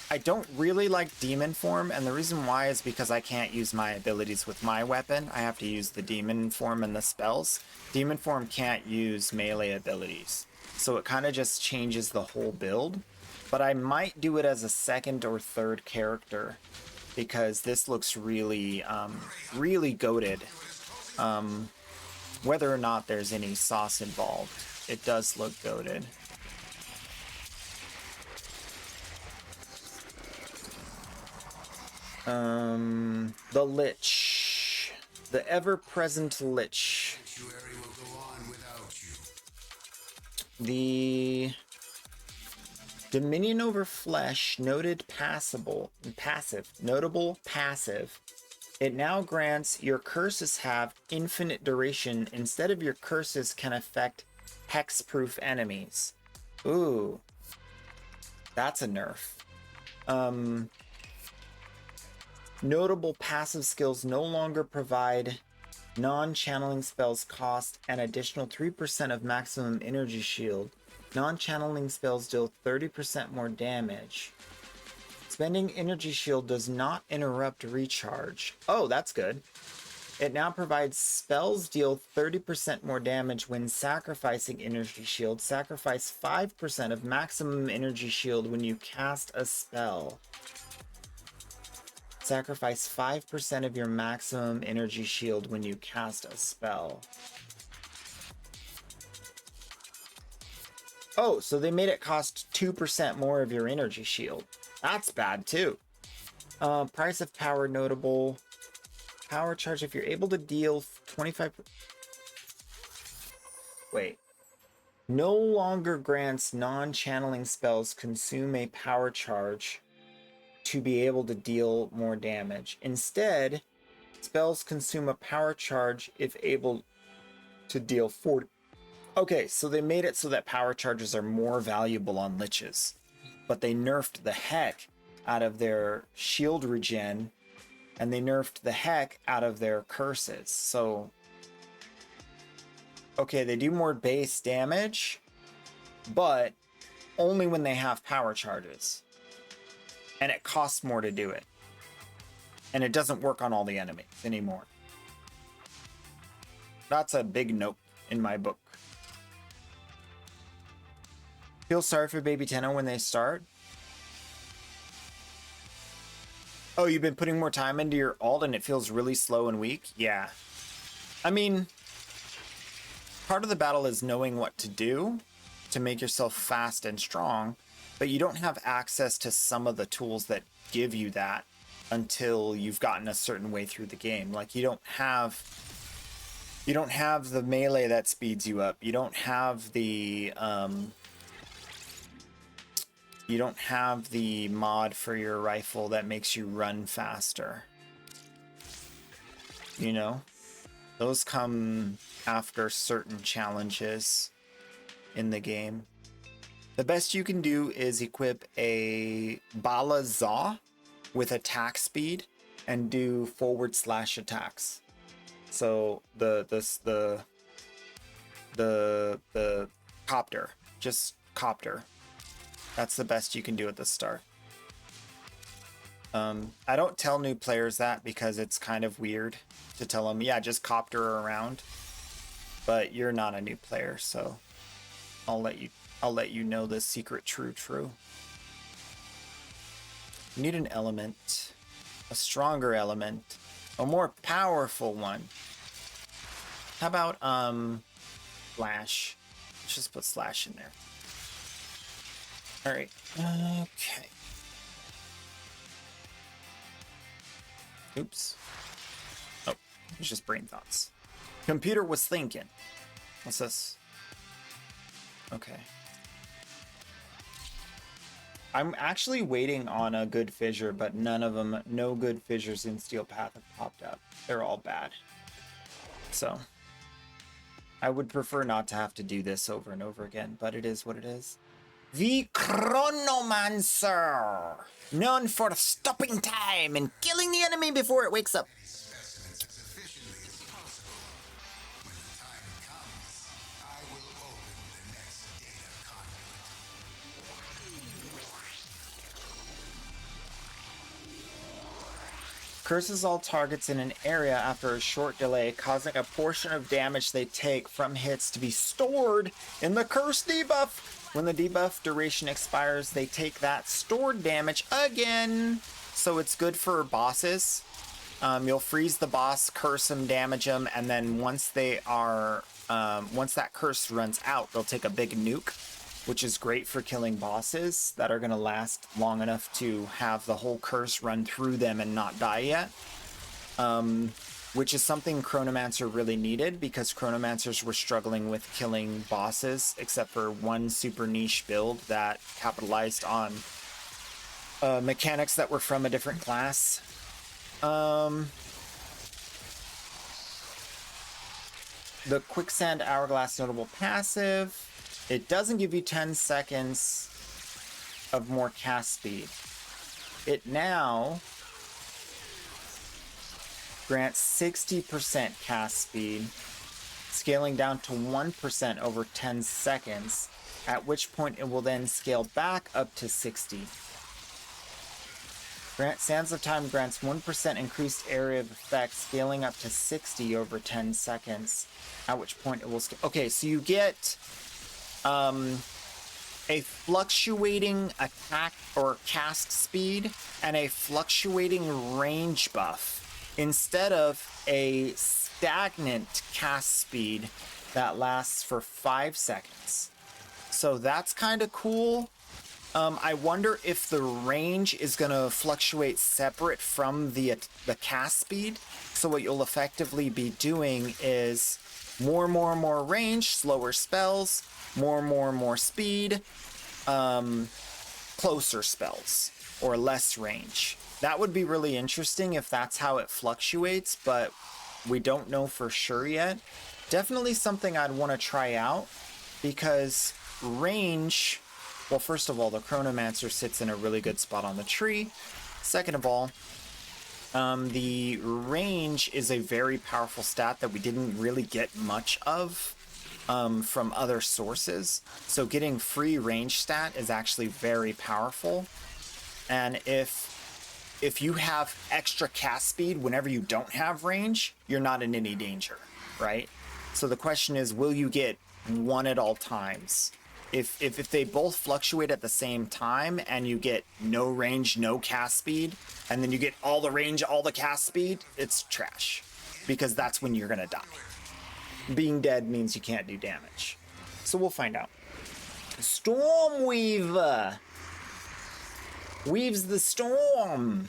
I don't really like demon form, and the reason why is because I can't use my abilities with my weapon. I have to use the demon form and the spells. Demon form can't use melee abilities, so it kind of just changes the whole build. But I might do it as a second or third character because this looks really, really goated. Whether or not there's any sauce involved, it does look goated. The Lich. The ever-present Lich. Sanctuary will go on without you. The Dominion over Flesh, notable passive. It now grants your curses have infinite duration. Instead of your curses can affect hex-proof enemies. Ooh. That's a nerf. Notable passive skills no longer provide non-channeling spells cost an additional 3% of maximum energy shield. Non-channeling spells deal 30% more damage. Spending energy shield does not interrupt recharge. Oh, that's good. It now provides spells deal 30% more damage when sacrificing energy shield. Sacrifice 5% of maximum energy shield when you cast a spell. Sacrifice 5% of your maximum energy shield when you cast a spell. Oh, so they made it cost 2% more of your energy shield. That's bad too. Price of power notable. Power charge if you're able to deal 25... Wait. No longer grants non-channeling spells consume a power charge to be able to deal more damage. Instead, spells consume a power charge if able to deal 40. Okay, so they made it so that power charges are more valuable on liches, but they nerfed the heck out of their shield regen, and they nerfed the heck out of their curses. So, okay, they do more base damage, but only when they have power charges. And it costs more to do it. And it doesn't work on all the enemies anymore. That's a big nope in my book. Feel sorry for Baby Tenno when they start. Oh, you've been putting more time into your ult and it feels really slow and weak? Yeah. I mean, part of the battle is knowing what to do to make yourself fast and strong, but you don't have access to some of the tools that give you that until you've gotten a certain way through the game. Like you don't have the melee that speeds you up. You don't have the mod for your rifle that makes you run faster. You know? Those come after certain challenges in the game. The best you can do is equip a Bala Za with attack speed and do / attacks. So the copter, just copter. That's the best you can do at the start. I don't tell new players that because it's kind of weird to tell them, yeah, just copter around. But you're not a new player, so I'll let you know the secret true. You need an element, a stronger element, a more powerful one. How about slash? Let's just put slash in there. All right. Okay. Oops. Oh, it's just brain thoughts. Computer was thinking. What's this? Okay. I'm actually waiting on a good fissure, but no good fissures in Steel Path have popped up. They're all bad. So, I would prefer not to have to do this over and over again, but it is what it is. The Chronomancer! Known for stopping time and killing the enemy before it wakes up. Specimens as efficiently as possible. When the time comes, I will open the next data conduit. Curses all targets in an area after a short delay, causing a portion of damage they take from hits to be stored in the curse debuff. When the debuff duration expires, they take that stored damage again. So it's good for bosses. You'll freeze the boss, curse them, damage them, and then once they are, once that curse runs out, they'll take a big nuke, which is great for killing bosses that are going to last long enough to have the whole curse run through them and not die yet. Which is something Chronomancer really needed, because Chronomancers were struggling with killing bosses, except for one super niche build that capitalized on mechanics that were from a different class. The Quicksand Hourglass notable passive. It doesn't give you 10 seconds of more cast speed. It now grants 60% cast speed, scaling down to 1% over 10 seconds, at which point it will then scale back up to 60. Sands of Time grants 1% increased area of effect, scaling up to 60 over 10 seconds, at which point it will scale. Okay, so you get a fluctuating attack or cast speed and a fluctuating range buff instead of a stagnant cast speed that lasts for 5 seconds. So that's kind of cool. I wonder if the range is going to fluctuate separate from the cast speed. So what you'll effectively be doing is more range, slower spells, more speed, closer spells, or less range. That would be really interesting if that's how it fluctuates, but we don't know for sure yet. Definitely something I'd want to try out, because range... Well, first of all, the Chronomancer sits in a really good spot on the tree. Second of all, the range is a very powerful stat that we didn't really get much of from other sources. So getting free range stat is actually very powerful. And if you have extra cast speed whenever you don't have range, you're not in any danger, right? So the question is, will you get one at all times? If they both fluctuate at the same time and you get no range, no cast speed, and then you get all the range, all the cast speed, it's trash, because that's when you're gonna die. Being dead means you can't do damage. So we'll find out. Stormweaver weaves the storm.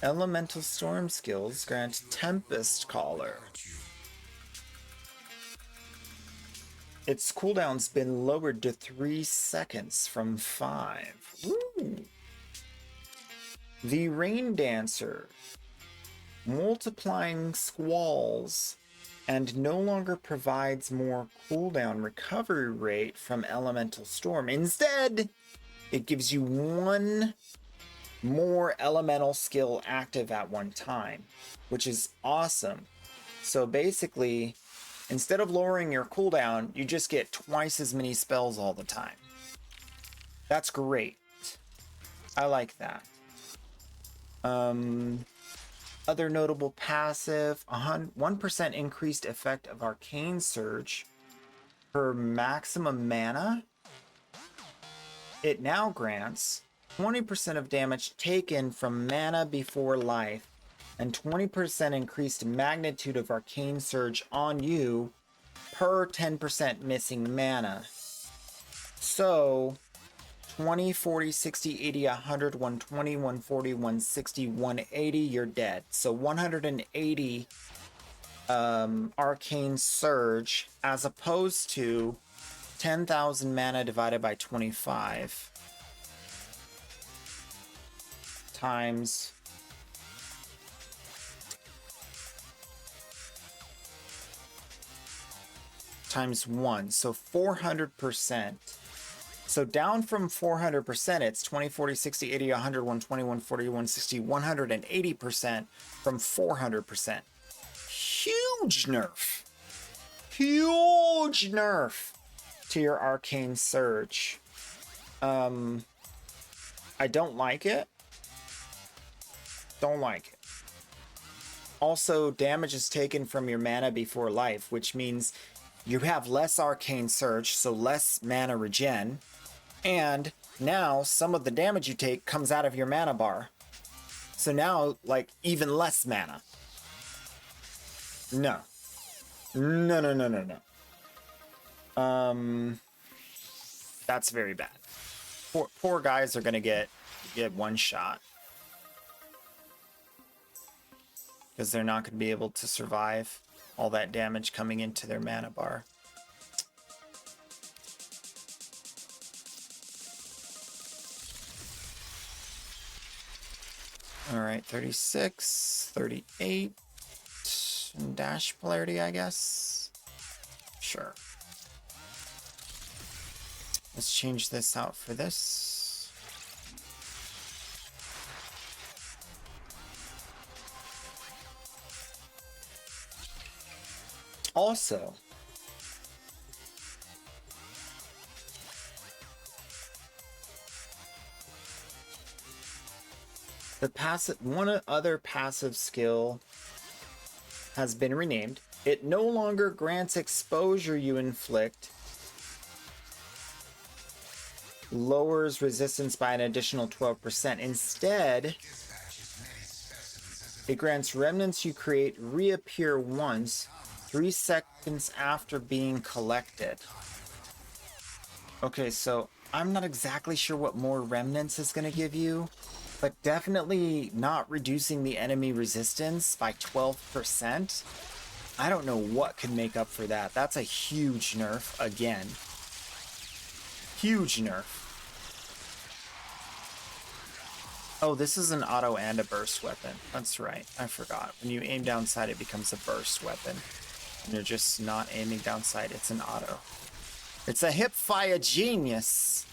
Elemental storm skills grant Tempest Caller. Its cooldown's been lowered to 3 seconds from 5. Ooh. The Rain Dancer. Multiplying squalls and no longer provides more cooldown recovery rate from Elemental Storm. Instead, it gives you 1 more elemental skill active at one time, which is awesome. So basically, instead of lowering your cooldown, you just get twice as many spells all the time. That's great. I like that. Other notable passive, 1% increased effect of Arcane Surge per maximum mana. It now grants 20% of damage taken from mana before life and 20% increased magnitude of Arcane Surge on you per 10% missing mana. So 20, 40, 60, 80, 100, 120, 140, 160, 180, you're dead. So 180 Arcane Surge as opposed to 10,000 mana divided by 25 times times 1, so 400%. So down from 400%, it's 20, 40, 60, 80, 100, 120, 140, 160, 180% from 400%. Huge nerf. Huge nerf to your Arcane Surge. I don't like it. Don't like it. Also, damage is taken from your mana before life, which means you have less arcane surge, so less mana regen. And now some of the damage you take comes out of your mana bar. So now, like, even less mana. No. No, no, no, no, no. That's very bad. Poor guys are gonna get one shot. Because they're not gonna be able to survive all that damage coming into their mana bar. All right, 36, 38, and dash polarity, I guess. Sure. Let's change this out for this. Also, the passive, one other passive skill has been renamed. It no longer grants exposure you inflict, lowers resistance by an additional 12%. Instead, it grants remnants you create reappear once 3 seconds after being collected. Okay, so I'm not exactly sure what more remnants is going to give you, but definitely not reducing the enemy resistance by 12%. I don't know what could make up for that. That's a huge nerf again. Huge nerf. Oh, this is an auto and a burst weapon. That's right. I forgot. When you aim down sight, it becomes a burst weapon. And you're just not aiming down sight. It's an auto. It's a hip fire genius.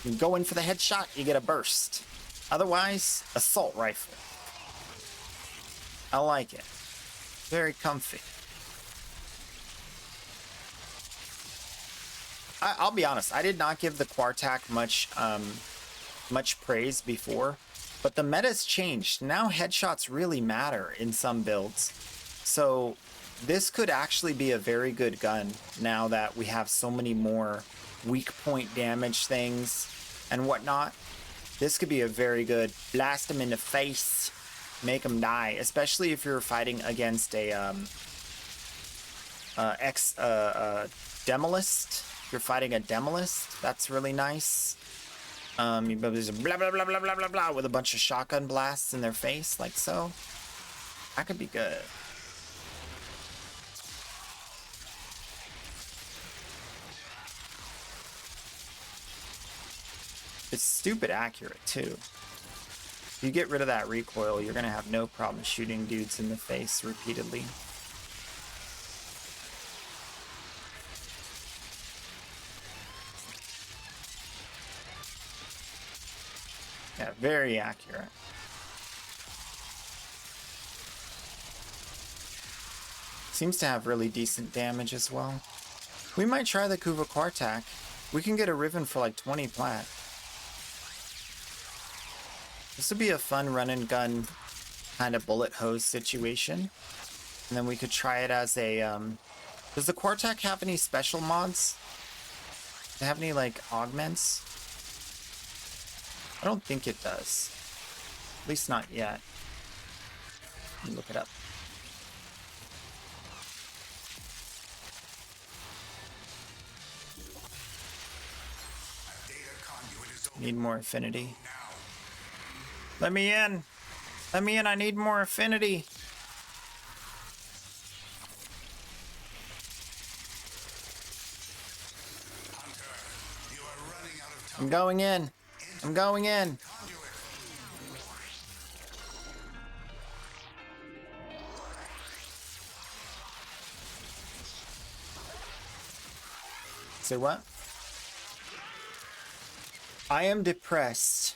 You go in for the headshot, you get a burst. Otherwise, assault rifle. I like it. Very comfy. I'll be honest, I did not give the Quartak much praise before, but the meta's changed. Now headshots really matter in some builds. So this could actually be a very good gun now that we have so many more weak point damage things and whatnot. This could be a very good blast them in the face, make them die, especially if you're fighting against a Demolist. If you're fighting a Demolist, that's really nice. There's a blah blah blah blah blah blah blah with a bunch of shotgun blasts in their face, like so. That could be good. It's stupid accurate too. If you get rid of that recoil, you're gonna have no problem shooting dudes in the face repeatedly. Yeah, very accurate. Seems to have really decent damage as well. We might try the Kuva Quartak. We can get a Riven for like 20 plat. This would be a fun run and gun kind of bullet hose situation. And then we could try it as a, does the Quartak have any special mods? Do they have any like augments? I don't think it does. At least not yet. Let me look it up. Need more affinity. Let me in! Let me in, I need more affinity! I'm going in! I'm going in! Say what? I am depressed.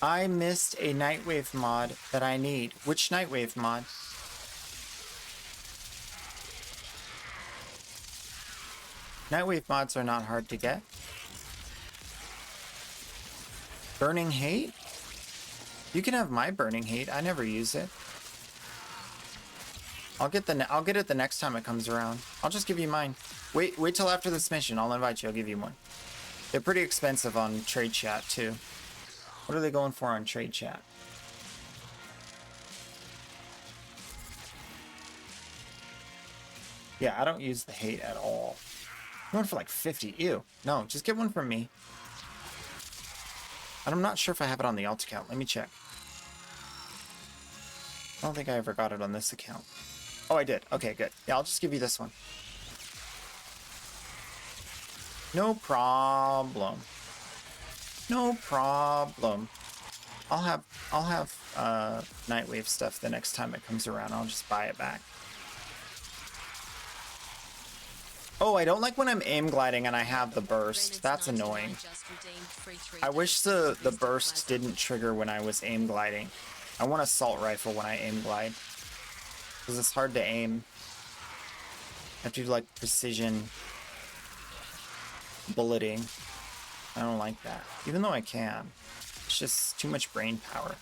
I missed a Nightwave mod that I need. Which Nightwave mod? Nightwave mods are not hard to get. Burning Hate? You can have my burning hate. I never use it. I'll get it the next time it comes around. I'll just give you mine. Wait till after this mission. I'll invite you. I'll give you one. They're pretty expensive on trade chat too. What are they going for on trade chat? Yeah, I don't use the hate at all. Going for like 50. Ew. No, just get one from me. And I'm not sure if I have it on the alt account. Let me check. I don't think I ever got it on this account. Oh, I did. Okay, good. Yeah, I'll just give you this one. No problem. No problem. I'll have Nightwave stuff the next time it comes around. I'll just buy it back. Oh, I don't like when I'm aim gliding and I have the burst. That's annoying. I wish the burst didn't trigger when I was aim gliding. I want assault rifle when I aim glide. Because it's hard to aim. I have to do like precision bulleting. I don't like that. Even though I can. It's just too much brain power.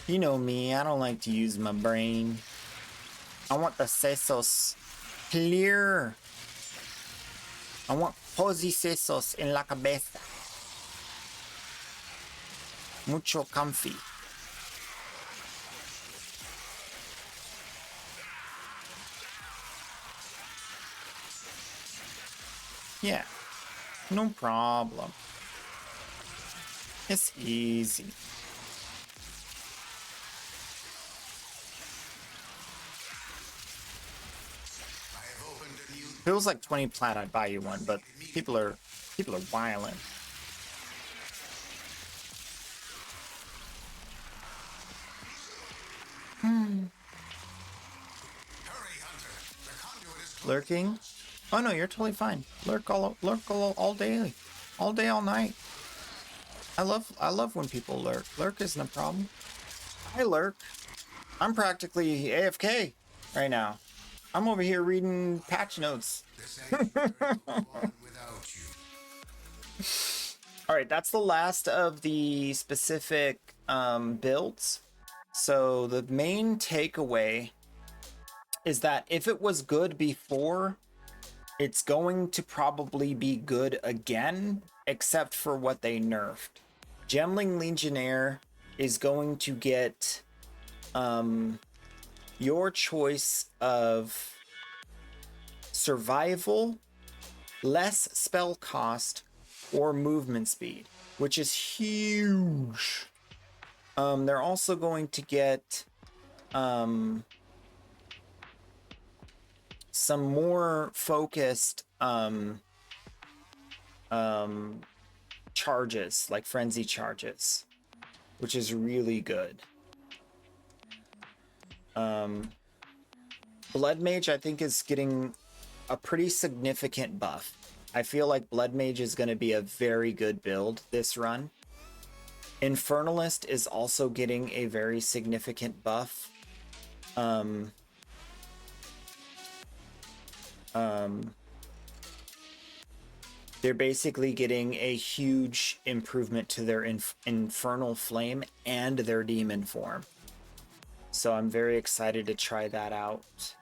You know me, I don't like to use my brain. I want the sesos clear. I want posy sesos en la cabeza. Mucho comfy. Yeah, no problem. It's easy. If it was like 20 plat, I'd buy you one, but people are wildin'. Lurking? Oh no, you're totally fine. Lurk all day, all day, all night. I love when people lurk. Lurk isn't a problem. I lurk. I'm practically AFK right now. I'm over here reading patch notes. All right, that's the last of the specific builds. So the main takeaway is that if it was good before, it's going to probably be good again, except for what they nerfed. Gemling Legionnaire is going to get your choice of survival, less spell cost, or movement speed, which is huge. They're also going to get some more focused charges, like frenzy charges, which is really good. Blood Mage, I think, is getting a pretty significant buff. I feel like Blood Mage is going to be a very good build this run. Infernalist is also getting a very significant buff. They're basically getting a huge improvement to their Infernal Flame and their Demon form. So I'm very excited to try that out.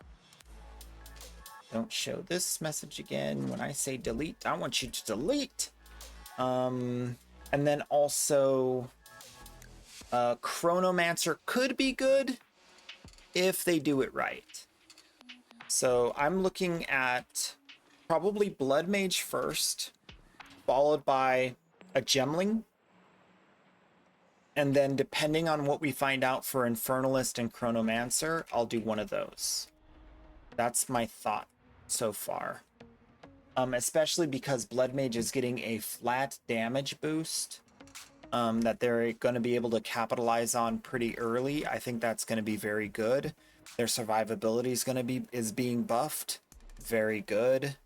Don't show this message again. When I say delete, I want you to delete. And then also Chronomancer could be good if they do it right. So I'm looking at probably Blood Mage first, followed by a Gemling. And then depending on what we find out for Infernalist and Chronomancer, I'll do one of those. That's my thought so far. Especially because Blood Mage is getting a flat damage boost that they're going to be able to capitalize on pretty early. I think that's going to be very good. Their survivability is being buffed. Very good.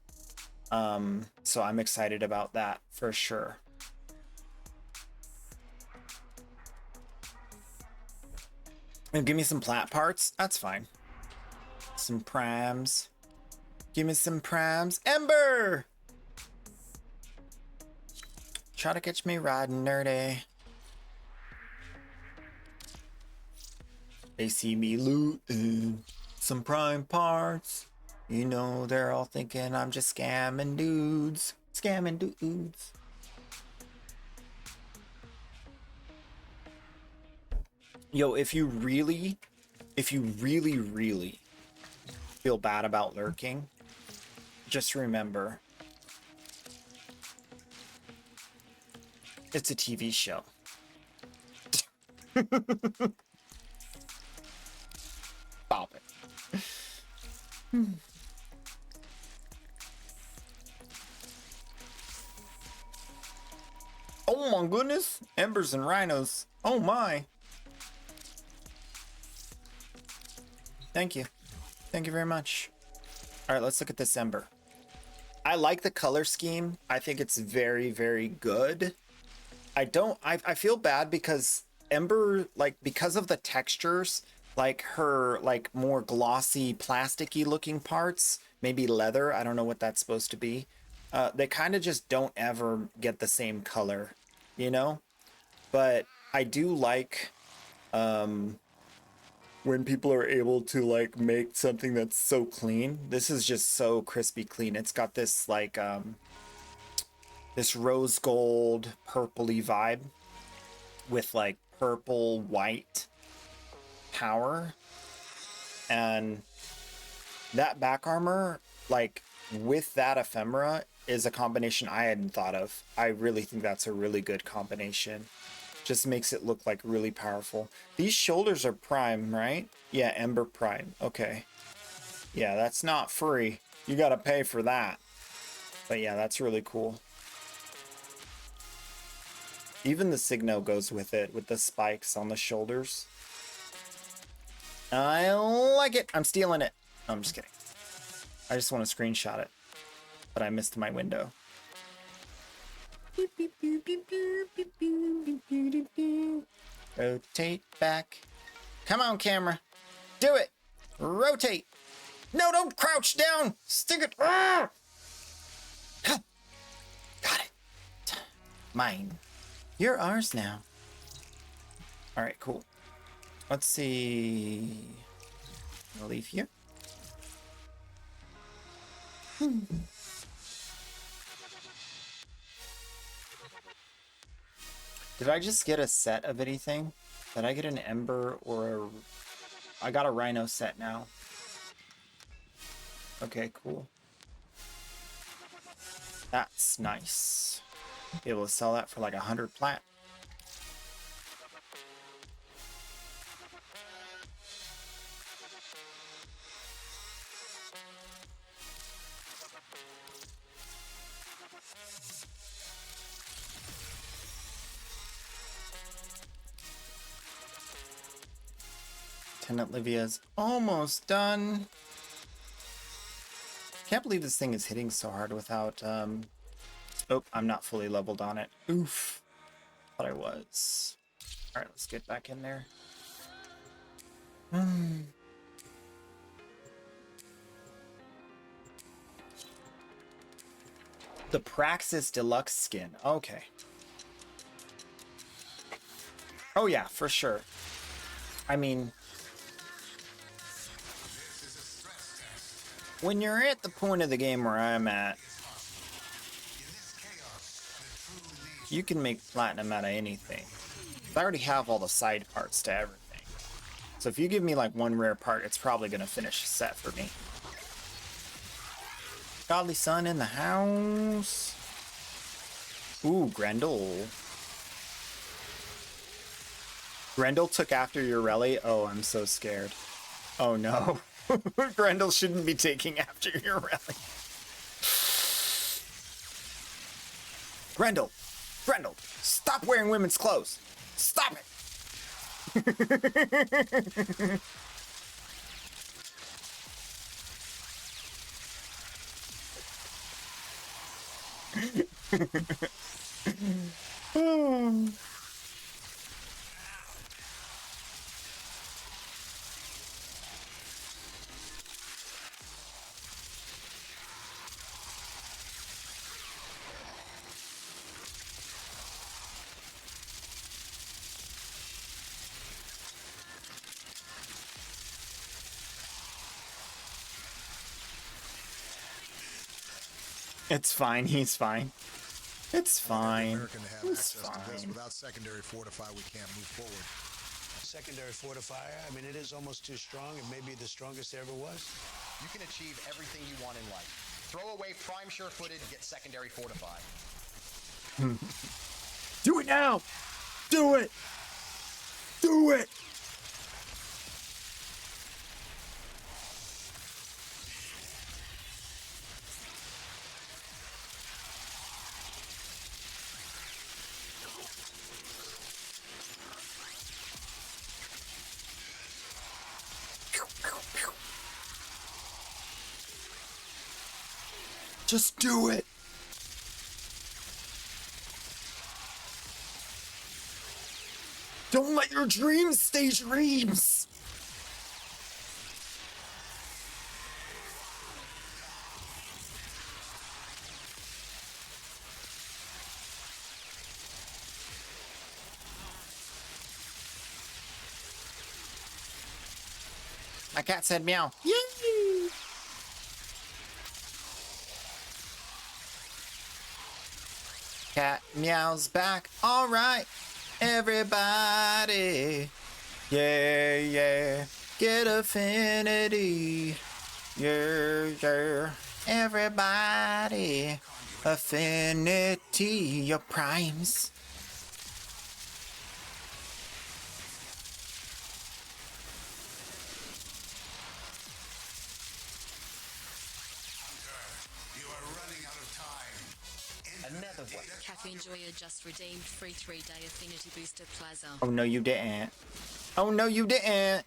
So I'm excited about that for sure. And give me some plat parts. That's fine. Some prams. Give me some prams. Ember! Try to catch me riding nerdy. They see me looting some prime parts. You know, they're all thinking I'm just scamming dudes. Scamming dudes. Yo, if you really feel bad about lurking, just remember, it's a TV show. Stop it. Oh my goodness. Embers and rhinos. Oh my. Thank you. Thank you very much. All right, let's look at this ember. I like the color scheme. I think it's very, very good. I feel bad because Ember, like, because of the textures, like her, like, more glossy, plasticky looking parts, maybe leather, I don't know what that's supposed to be. They kind of just don't ever get the same color, you know? But I do like, when people are able to like make something that's so clean. This is just so crispy clean. It's got this like this rose gold purpley vibe with like purple white power, and that back armor like with that ephemera is a combination I hadn't thought of. I really think that's a really good combination. Just makes it look like really powerful. These shoulders are prime, right? Yeah, Ember Prime. Okay. Yeah, that's not free. You gotta pay for that. But yeah, that's really cool. Even the Signo goes with it, with the spikes on the shoulders. I like it. I'm stealing it. No, I'm just kidding. I just want to screenshot it. But I missed my window. Rotate back. Come on, camera. Do it. Rotate. No, don't crouch down. Stick it. Ah! Got it. Mine. You're ours now. All right, cool. Let's see. I'll leave here. Did I just get a set of anything? Did I get an Ember or a... I got a Rhino set now. Okay, cool. That's nice. Be able to sell that for like 100 plat. Tenant Livia's almost done. Can't believe this thing is hitting so hard without, oh, I'm not fully leveled on it. Oof. Thought I was. All right, let's get back in there. The Praxis Deluxe skin. Okay. Oh yeah, for sure. I mean, when you're at the point of the game where I'm at, you can make platinum out of anything. I already have all the side parts to everything. So if you give me like one rare part, it's probably gonna finish a set for me. Godly Sun in the house. Ooh, Grendel. Grendel took after your rally? Oh, I'm so scared. Oh no. Grendel shouldn't be taking after your rally. Grendel! Grendel! Stop wearing women's clothes! Stop it! It's fine. He's fine. It's fine. American to have It's access to this. fine. Without secondary fortify, we can't move forward. Secondary fortifier, I mean, it is almost too strong. It may be the strongest there ever was. You can achieve everything you want in life. Throw away prime sure-footed, get secondary fortified. Do it now! Do it! Do it! Just do it! Don't let your dreams stay dreams! My cat said meow. Yay! Cat meows back. All right, everybody. Yeah, yeah. Get affinity. Yeah, yeah. Everybody. Affinity. Your primes. You are running out of time. Another one. Caffeine Joyer just redeemed free 3-day Affinity Booster Plaza. Oh, no, you didn't. Oh, no, you didn't.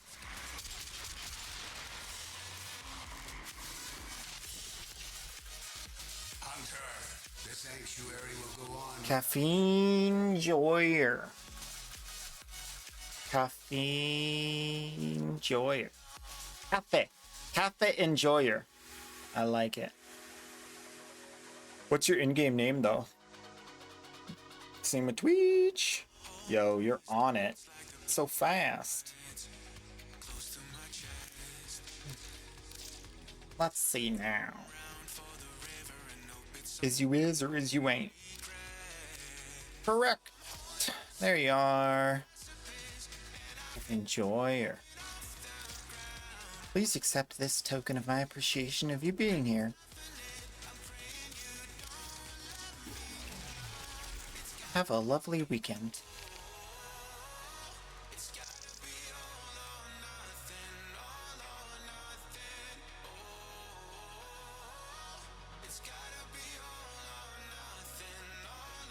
Hunter, the sanctuary will go on. Caffeine Joyer. Caffeine Joyer. Cafe. Cafe Enjoyer. I like it. What's your in-game name, though? Same with Twitch. Yo, you're on it. So fast. Let's see now. Is you is or is you ain't? Correct. There you are. Enjoyer. Please accept this token of my appreciation of you being here. Have a lovely weekend.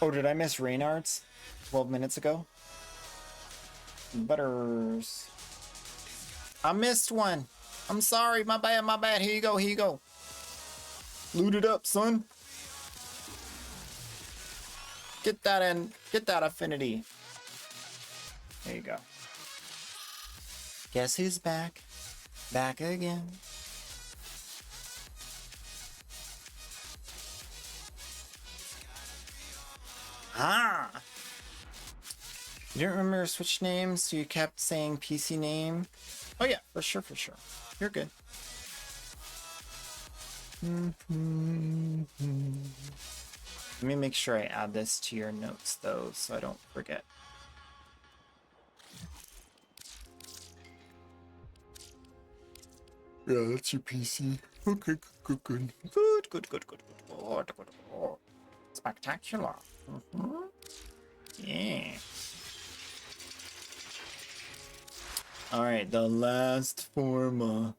Oh, did I miss Reynard's 12 minutes ago? Butters. I missed one. I'm sorry. My bad. My bad. Here you go. Here you go. Loot it up, son. Get that in. Get that affinity. There you go. Guess who's back? Back again. Ah! You didn't remember your Switch name, so you kept saying PC name? Oh yeah, for sure, for sure. You're good. Let me make sure I add this to your notes, though, so I don't forget. Yeah, that's your PC. Okay, good, good, good. Good, good, good, good, good, good, good. Spectacular. Yeah. Alright, the last forma.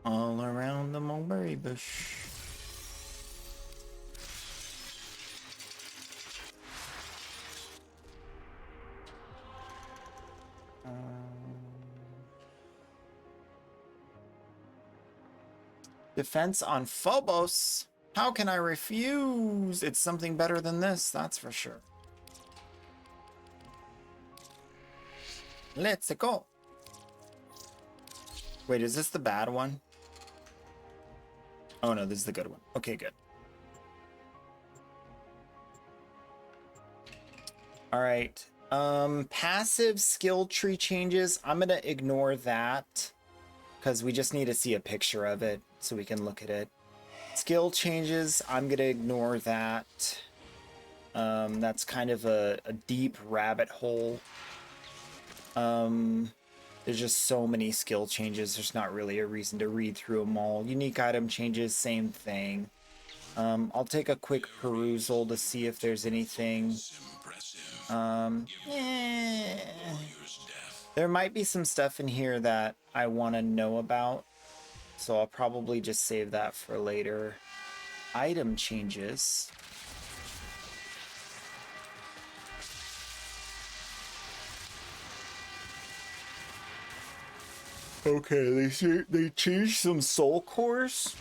All around the mulberry bush. Defense on Phobos. How can I refuse? It's something better than this, that's for sure. Let's go. Wait, is this the bad one? Oh no, this is the good one. Okay, good. All right. Passive skill tree changes. I'm gonna ignore that. because we just need to see a picture of it so we can look at it. Skill changes, I'm gonna ignore that. That's kind of a deep rabbit hole. There's just so many skill changes, there's not really a reason to read through them all. Unique item changes, same thing. I'll take a quick perusal to see if there's anything. There might be some stuff in here that I want to know about, so I'll probably just save that for later. Item changes. Okay, they changed some soul cores.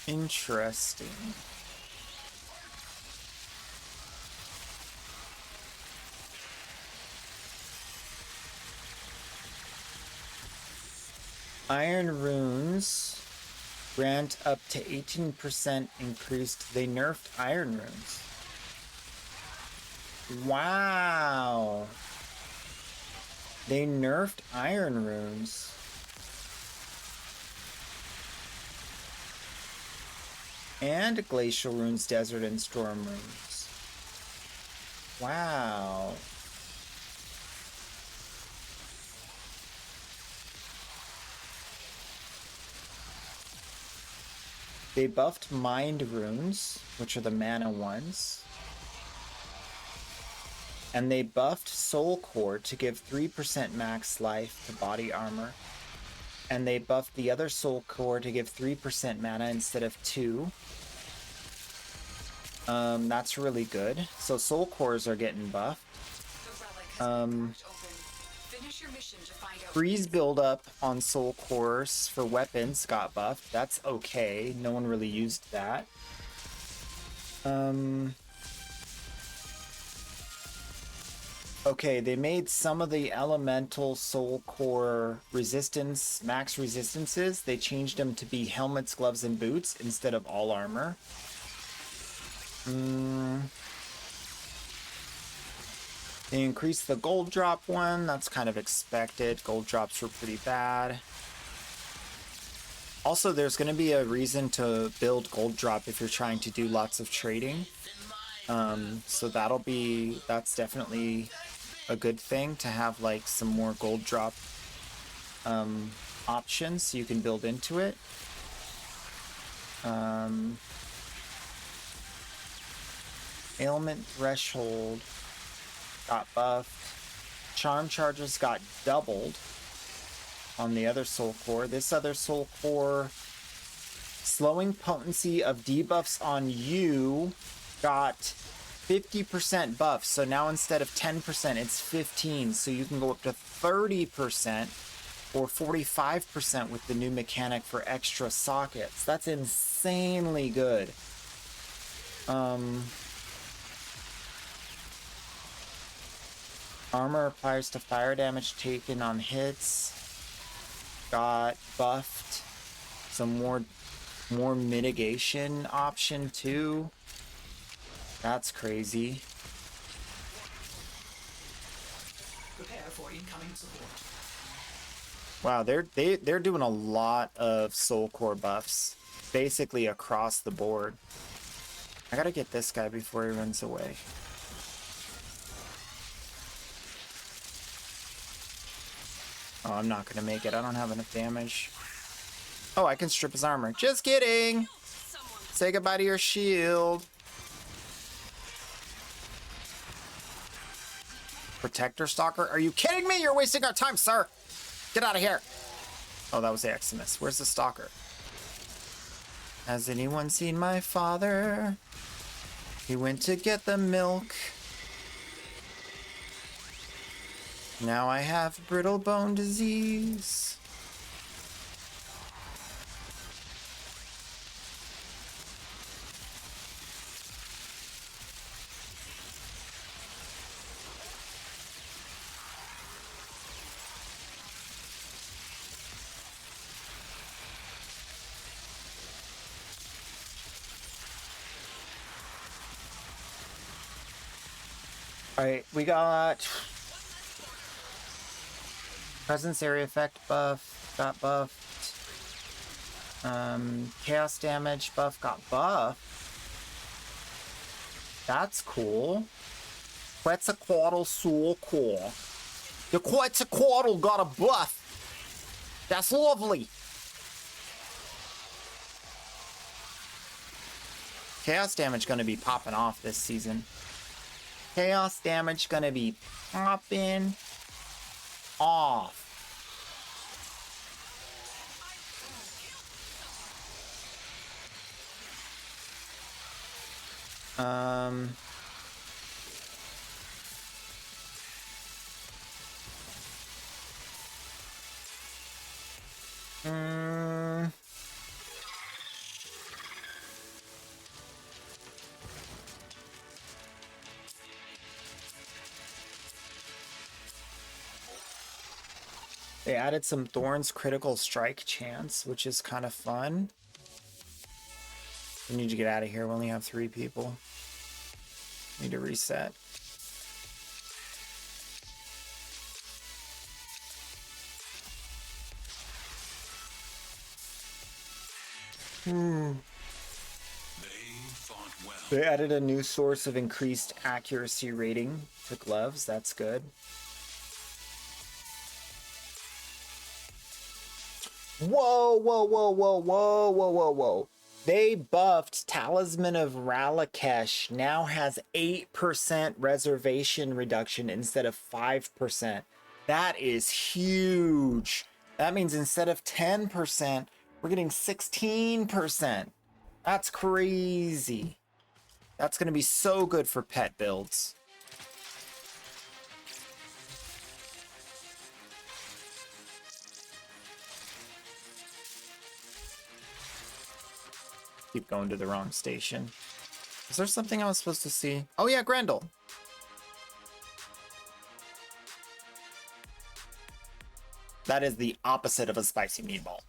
Interesting. Iron runes grant up to 18% increased. They nerfed iron runes. Wow. They nerfed iron runes. And glacial runes, desert and storm runes. Wow. They buffed mind runes, which are the mana ones. And they buffed soul core to give 3% max life to body armor. And they buffed the other soul core to give 3% mana instead of 2. That's really good. So soul cores are getting buffed. Freeze buildup on soul cores for weapons got buffed. That's okay. No one really used that. Okay, they made some of the elemental soul core resistance, max resistances. They changed them to be helmets, gloves, and boots instead of all armor. They increased the gold drop one. That's kind of expected. Gold drops were pretty bad. Also, there's going to be a reason to build gold drop if you're trying to do lots of trading. So that's definitely a good thing to have like some more gold drop options so you can build into it. Ailment threshold got buffed. Charm charges got doubled on the other soul core. This other soul core, slowing potency of debuffs on you, got 50% buff. So now instead of 10%, it's 15. So you can go up to 30% or 45% with the new mechanic for extra sockets. That's insanely good. Armor applies to fire damage taken on hits. Got buffed. Some more mitigation option too. That's crazy. Prepare for incoming support. Wow, they're doing a lot of soul core buffs, basically across the board. I gotta get this guy before he runs away. Oh, I'm not gonna make it. I don't have enough damage. Oh, I can strip his armor. Just kidding! Say goodbye to your shield. Protector Stalker? Are you kidding me? You're wasting our time, sir! Get out of here! Oh, that was Eximus. Where's the Stalker? Has anyone seen my father? He went to get the milk. Now I have brittle bone disease. All right, we got presence area effect buff got buffed. Chaos damage buff got buffed. That's cool. Quetzalcoatl so cool. The Quetzalcoatl got a buff. That's lovely. Chaos damage gonna be popping off this season. Chaos damage gonna be popping off. They added some Thorns critical strike chance, which is kind of fun. We need to get out of here. We only have 3 people. Need to reset. They added a new source of increased accuracy rating to gloves. That's good. Whoa, whoa, whoa, whoa, whoa, whoa, whoa, whoa. They buffed Talisman of Ralakesh, now has 8% reservation reduction instead of 5%. That is huge. That means instead of 10%, we're getting 16%. That's crazy. That's going to be so good for pet builds. Keep going to the wrong station. Is there something I was supposed to see? Oh yeah, Grendel. That is the opposite of a spicy meatball.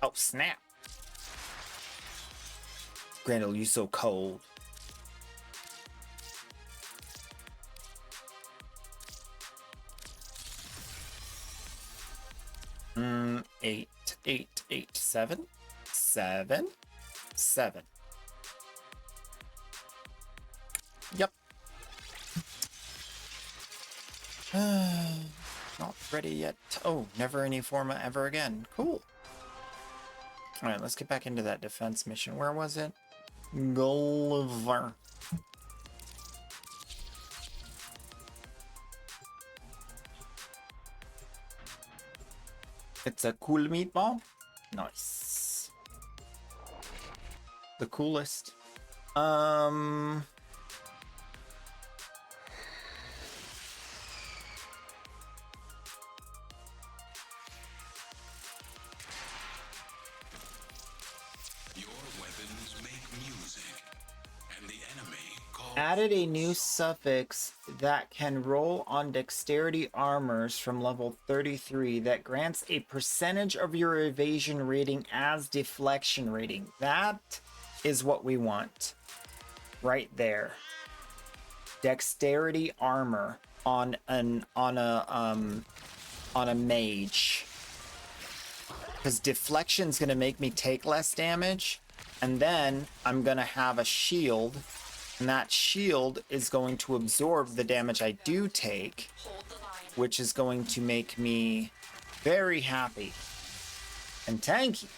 Oh, snap. Grendel, you so cold. 8, 8, 8, 7, 7, 7. Yep. Not ready yet. Oh, never any forma ever again. Cool. All right, let's get back into that defense mission. Where was it? Gulliver. It's a cool meatball. Nice. The coolest. Added a new suffix that can roll on dexterity armors from level 33 that grants a percentage of your evasion rating as deflection rating. That is what we want. Right there. Dexterity armor on a mage. Because deflection's gonna make me take less damage, and then I'm gonna have a shield. And that shield is going to absorb the damage I do take, which is going to make me very happy and tanky.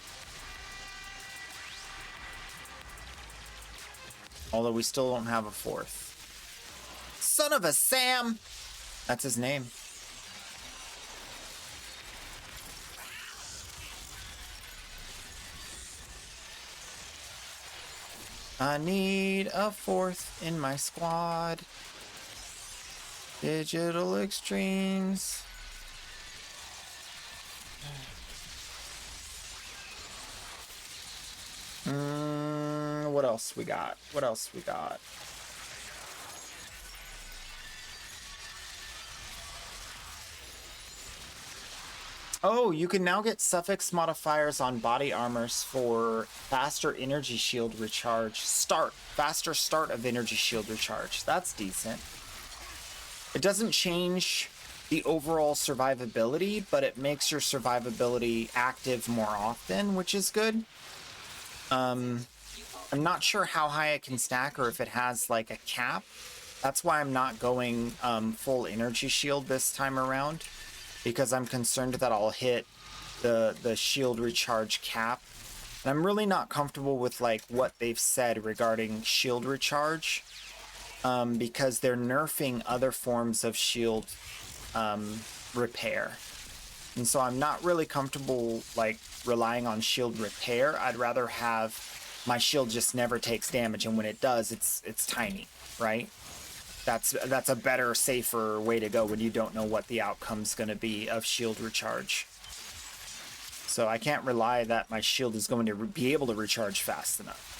Although we still don't have a 4th. Son of a Sam! That's his name. I need a 4th in my squad. Digital Extremes. What else we got? What else we got? Oh, you can now get suffix modifiers on body armors for faster energy shield recharge. Faster start of energy shield recharge. That's decent. It doesn't change the overall survivability, but it makes your survivability active more often, which is good. I'm not sure how high it can stack or if it has like a cap. That's why I'm not going full energy shield this time around, because I'm concerned that I'll hit the shield recharge cap. And I'm really not comfortable with like what they've said regarding shield recharge, because they're nerfing other forms of shield repair. And so I'm not really comfortable like relying on shield repair. I'd rather have my shield just never takes damage, and when it does, it's tiny, right? That's a better, safer way to go when you don't know what the outcome's going to be of shield recharge. So I can't rely that my shield is going to be able to recharge fast enough.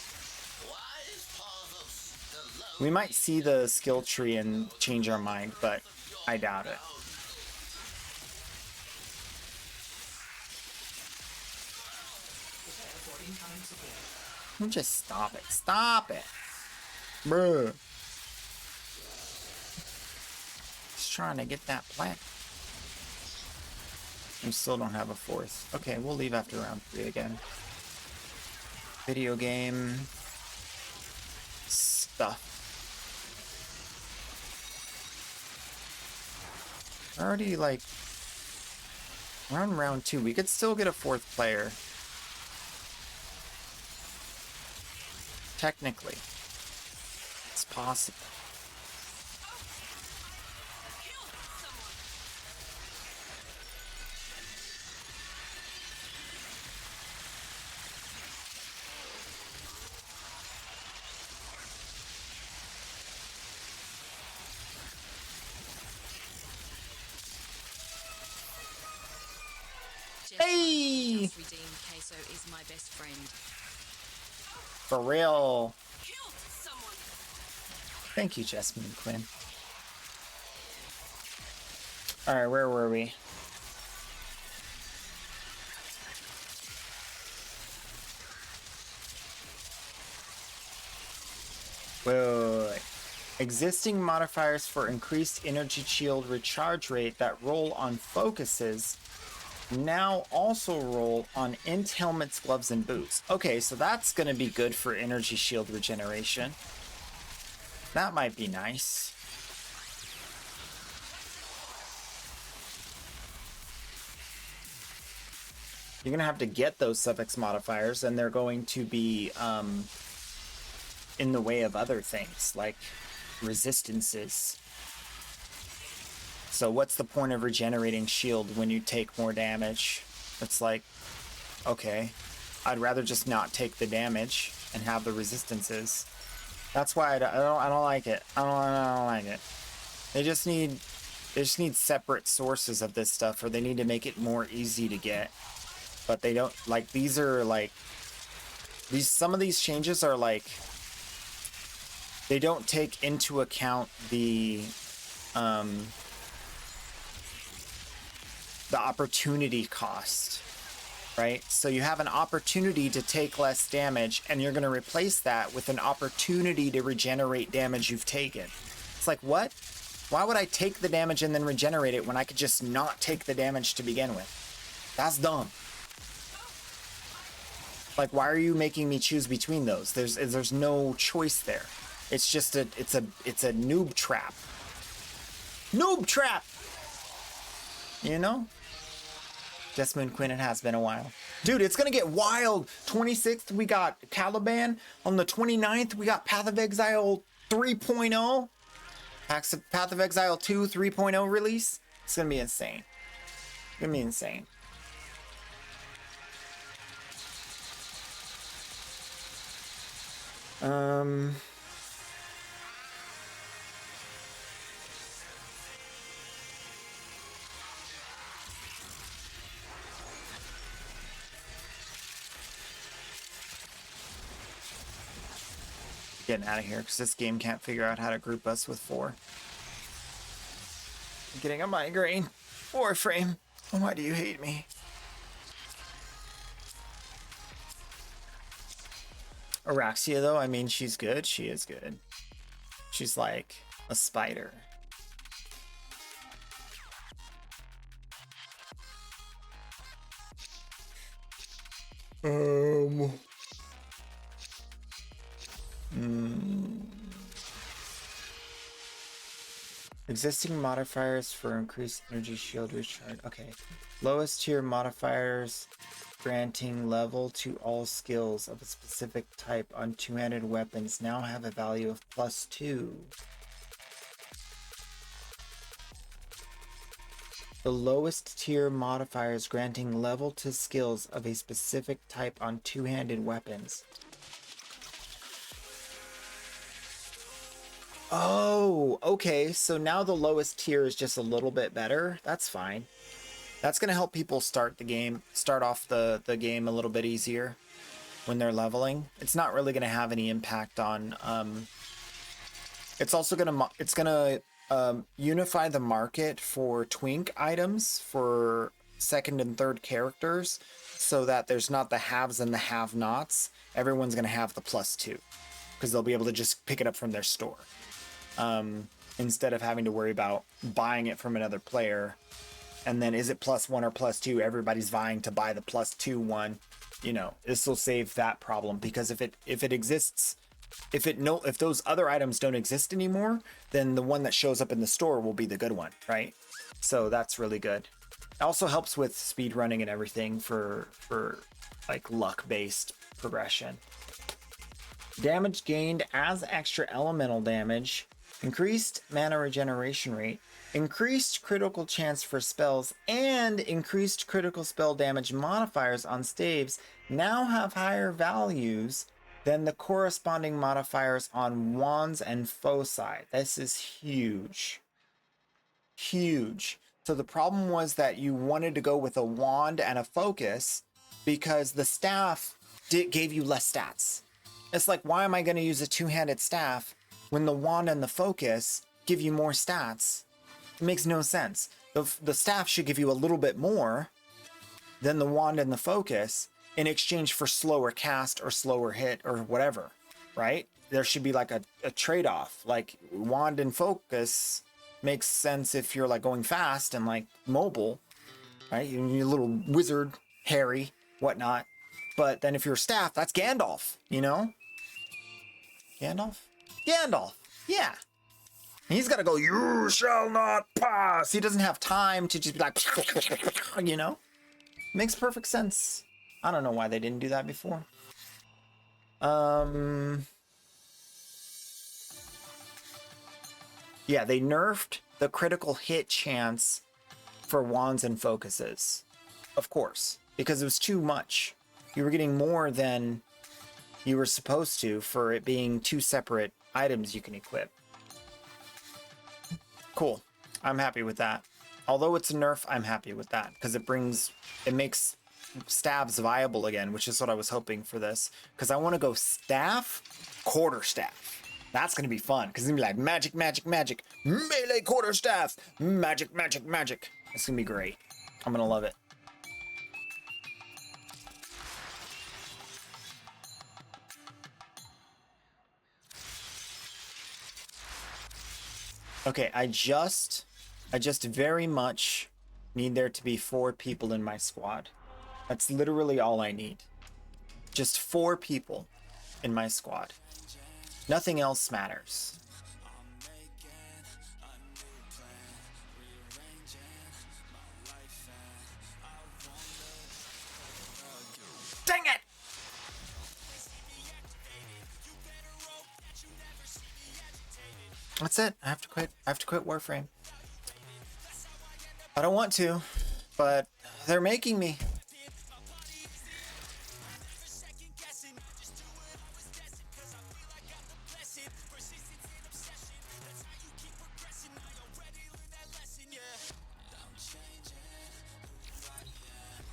We might see the skill tree and change our mind, but I doubt it. Just stop it. Stop it. Bruh. Just trying to get that plant. We still don't have a fourth. Okay, we'll leave after round 3 again. Video game stuff. Already like we're on round 2. We could still get a 4th player. Technically, it's possible. Hey! Redeemed Queso is my best friend. For real. Killed someone. Thank you, Jasmine Quinn. Alright, where were we? Wait. Existing modifiers for increased energy shield recharge rate that roll on focuses now also roll on int helmets, gloves, and boots. Okay, so that's going to be good for energy shield regeneration. That might be nice. You're going to have to get those suffix modifiers, and they're going to be in the way of other things, like resistances. So what's the point of regenerating shield when you take more damage? It's like, okay, I'd rather just not take the damage and have the resistances. That's why I don't like it. I don't like it. They just need separate sources of this stuff, or they need to make it more easy to get. But they don't, like, these are like some of these changes are like, they don't take into account the opportunity cost, right? So you have an opportunity to take less damage, and you're going to replace that with an opportunity to regenerate damage you've taken. It's like, what? Why would I take the damage and then regenerate it when I could just not take the damage to begin with? That's dumb. Like, why are you making me choose between those? There's no choice there. It's just it's a noob trap. Noob trap! You know? Jessamine Quinn, it has been a while. Dude, it's gonna get wild. 26th, we got Caliban. On the 29th, we got Path of Exile 3.0. Path of Exile 2 3.0 release. It's gonna be insane. It's gonna be insane. Getting out of here because this game can't figure out how to group us with 4. I'm getting a migraine. Warframe. Why do you hate me? Araxia, though, I mean, she's good. She is good. She's like a spider. Existing modifiers for increased energy shield recharge. Okay. Lowest tier modifiers granting level to all skills of a specific type on two-handed weapons now have a value of +2. The lowest tier modifiers granting level to skills of a specific type on two-handed weapons. Oh, okay. So now the lowest tier is just a little bit better. That's fine. That's going to help people start off the game a little bit easier when they're leveling. It's not really going to have any impact on, it's also going to, unify the market for twink items for second and third characters so that there's not the haves and the have-nots. Everyone's going to have the +2 because they'll be able to just pick it up from their store. Instead of having to worry about buying it from another player. And then is it +1 or +2? Everybody's vying to buy the +2 one. You know, this will save that problem because if it exists, if those other items don't exist anymore, then the one that shows up in the store will be the good one, right? So that's really good. It also helps with speed running and everything for like luck-based progression. Damage gained as extra elemental damage. Increased mana regeneration rate, increased critical chance for spells, and increased critical spell damage modifiers on staves now have higher values than the corresponding modifiers on wands and foci. This is huge. Huge. So the problem was that you wanted to go with a wand and a focus because the staff gave you less stats. It's like, why am I going to use a two-handed staff when the wand and the focus give you more stats? It makes no sense. The staff should give you a little bit more than the wand and the focus in exchange for slower cast or slower hit or whatever, right? There should be like a trade-off. Like wand and focus makes sense if you're like going fast and like mobile, right? You need a little wizard, Harry, whatnot. But then if you're staff, that's Gandalf, you know? Gandalf, yeah. He's got to go, you shall not pass. He doesn't have time to just be like, you know? Makes perfect sense. I don't know why they didn't do that before. Yeah, they nerfed the critical hit chance for wands and focuses. Of course, because it was too much. You were getting more than you were supposed to for it being two separate items you can equip. Cool. I'm happy with that. Although it's a nerf, I'm happy with that because it makes stabs viable again, which is what I was hoping for this. Because I want to go staff, quarter staff. That's going to be fun because it's going to be like magic, magic, magic, melee quarter staff, magic, magic, magic. It's going to be great. I'm going to love it. Okay, I just very much need there to be 4 people in my squad. That's literally all I need. Just 4 people in my squad. Nothing else matters. Dang it! That's it. I have to quit. I have to quit Warframe. I don't want to, but they're making me.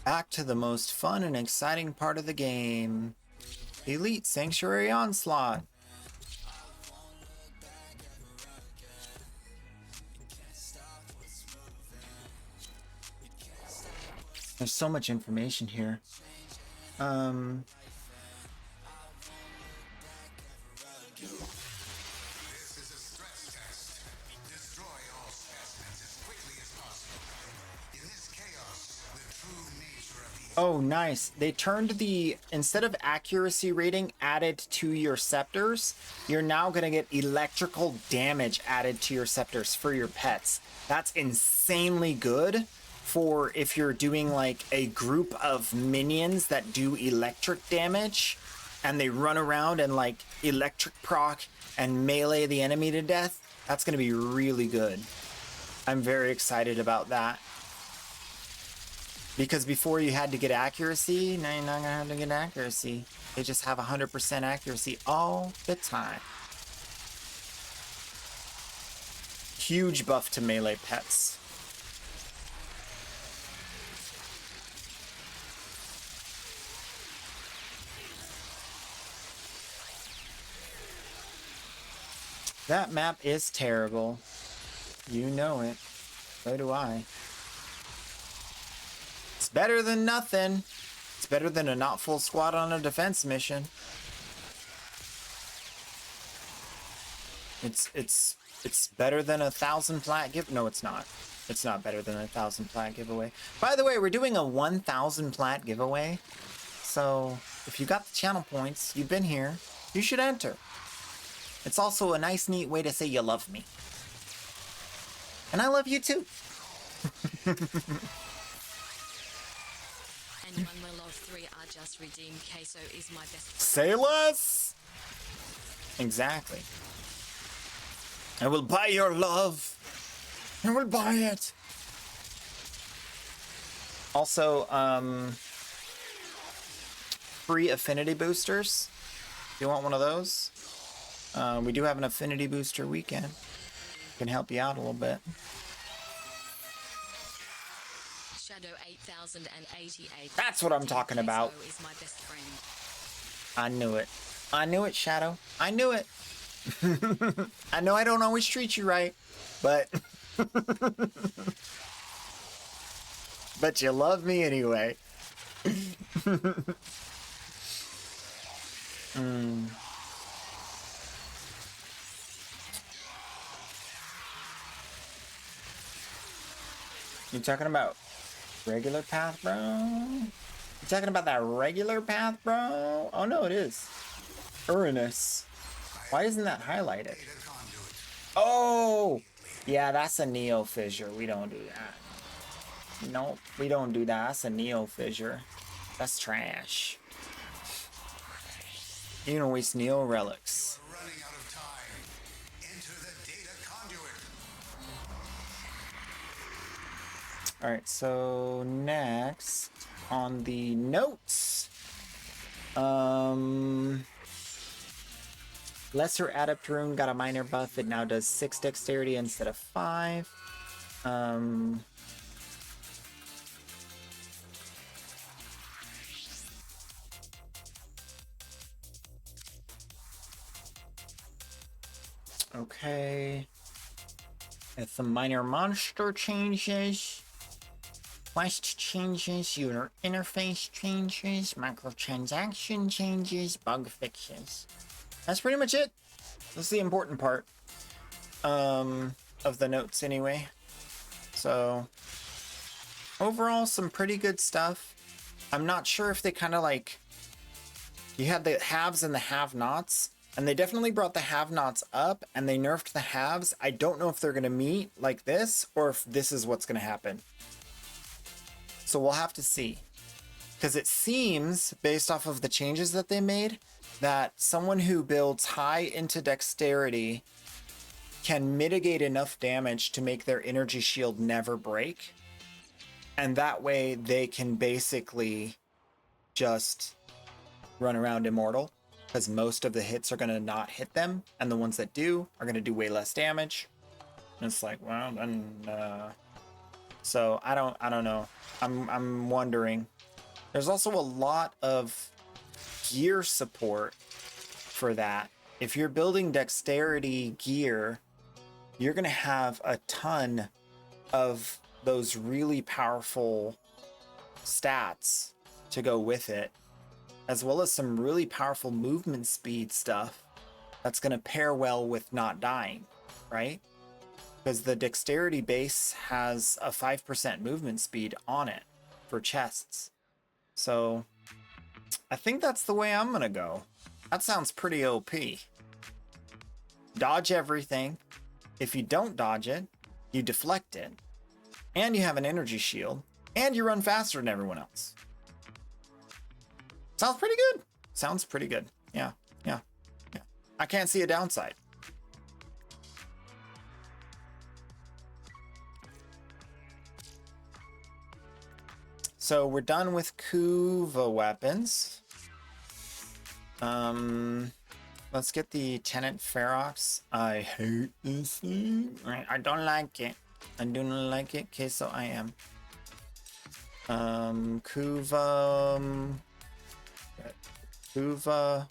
Back to the most fun and exciting part of the game. Elite Sanctuary Onslaught. There's so much information here. This is a stress test. Destroy all specimens as quickly as possible. In this chaos, the true nature of the Oh, nice. They turned the, instead of accuracy rating added to your scepters, you're now going to get electrical damage added to your scepters for your pets. That's insanely good for if you're doing like a group of minions that do electric damage and they run around and like electric proc and melee the enemy to death. That's going to be really good. I'm very excited about that. Because before you had to get accuracy, now you're not gonna have to get accuracy. They just have 100% accuracy all the time. Huge buff to melee pets. That map is terrible. You know it. So do I. It's better than nothing. It's better than a not full squad on a defense mission. It's better than 1,000 plat give. No, it's not. It's not better than 1,000 plat giveaway. By the way, we're doing a 1,000 plat giveaway. So if you got the channel points, you've been here, you should enter. It's also a nice, neat way to say you love me. And I love you too. And when my love 3 are just redeemed, Queso is my best friend. Say less. Exactly. I will buy your love. I will buy it. Also, free affinity boosters. If you want one of those, we do have an affinity booster weekend. Can help you out a little bit. Shadow 8088. That's what I'm talking about. Queso is my best friend. I knew it. I knew it, Shadow. I knew it. I know I don't always treat you right, but but you love me anyway. You talking about regular path, bro? You talking about that regular path, bro? Oh no, it is. Uranus. Why isn't that highlighted? Oh! Yeah, that's a Neo fissure. We don't do that. Nope, we don't do that. That's a Neo fissure. That's trash. You don't waste Neo relics. running out of time. Enter the data conduit. Alright, so next on the notes. Lesser Adept Rune got a minor buff. It now does 6 dexterity instead of 5. Okay. If the minor monster changes, quest changes, user interface changes, microtransaction changes, bug fixes. That's pretty much it. That's the important part of the notes anyway. So overall, some pretty good stuff. I'm not sure if they kind of like, you had the haves and the have-nots, and they definitely brought the have-nots up and they nerfed the haves. I don't know if they're going to meet like this or if this is what's going to happen. So we'll have to see. Because it seems, based off of the changes that they made, that someone who builds high into dexterity can mitigate enough damage to make their energy shield never break. And that way they can basically just run around immortal, because most of the hits are going to not hit them, and the ones that do are going to do way less damage. And it's like, well, then, so I don't know. I'm wondering. There's also a lot of gear support for that. If you're building dexterity gear, you're going to have a ton of those really powerful stats to go with it, as well as some really powerful movement speed stuff that's going to pair well with not dying, right? Because the dexterity base has a 5% movement speed on it for chests. So I think that's the way I'm going to go. That sounds pretty OP. Dodge everything. If you don't dodge it, you deflect it. And you have an energy shield. And you run faster than everyone else. Sounds pretty good. Sounds pretty good. Yeah. I can't see a downside. So we're done with Kuva weapons. Let's get the Tenant Ferox. I hate this thing. I don't like it. I do not like it. Okay, so I am. Kuva. Kuva.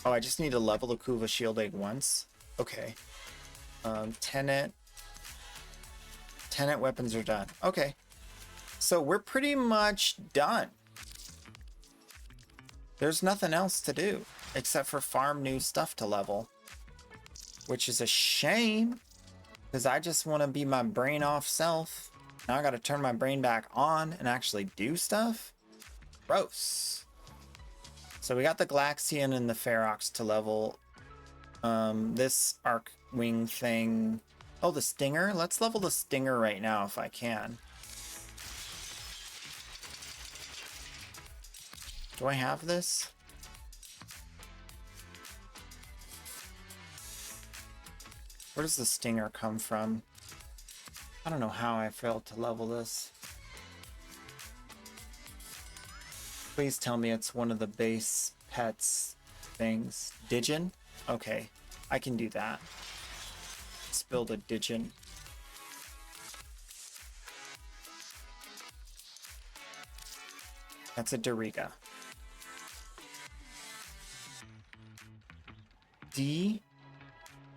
Oh, I just need to level the Kuva shield egg once. Okay. Tenant weapons are done. Okay. So we're pretty much done. There's nothing else to do except for farm new stuff to level, which is a shame because I just want to be my brain off self. Now I got to turn my brain back on and actually do stuff. Gross. So we got the Glaxian and the Ferox to level. This Arcwing thing. Oh, the Stinger. Let's level the Stinger right now if I can. Do I have this? Where does the Stinger come from? I don't know how I failed to level this. Please tell me it's one of the base pets things. Digin? Okay, I can do that. Let's build a Digin. That's a Doriga. D?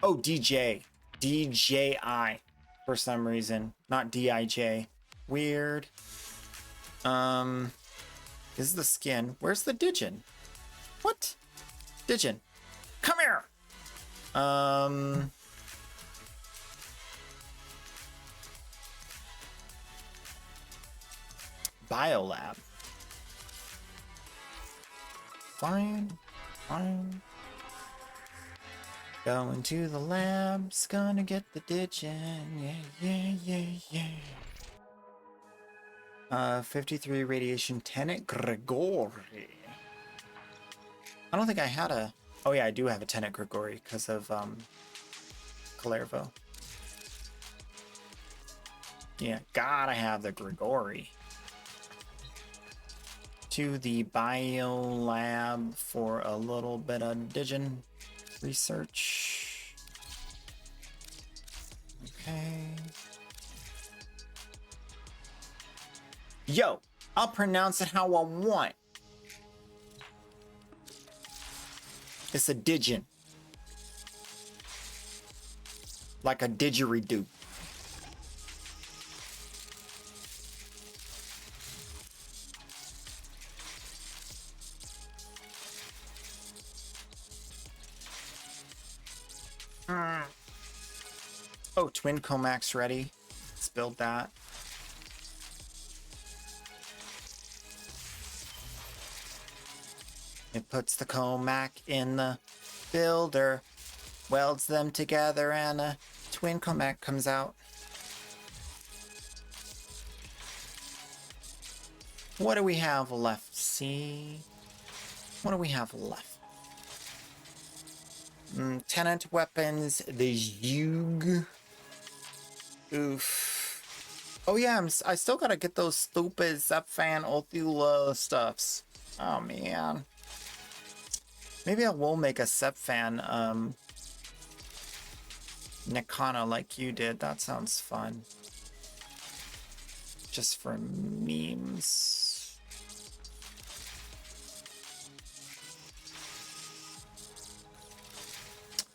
Oh, DJ. DJI. For some reason. Not DIJ. Weird. This is the skin. Where's the Digin? What? Digin. Come here! Biolab. Fine. Going to the labs, gonna get the Digin. Yeah. 53 radiation Tenant Grigori. I don't think I had a... Oh yeah, I do have a Tenant Grigori because of Calervo. Yeah, gotta have the Grigori. To the biolab for a little bit of Digin research. Okay. Yo, I'll pronounce it how I want. It's a Digin. Like a didgeridoo. Oh, Twin Comax ready. Let's build that. It puts the Comac in the builder, welds them together, and a Twin Comac comes out. What do we have left? See? What do we have left? Tenant weapons, the Yug. Oof. Oh yeah, I still gotta get those stupid Zepfan Othula stuffs. Oh man. Maybe I will make a Zepfan Nekana like you did. That sounds fun. Just for memes.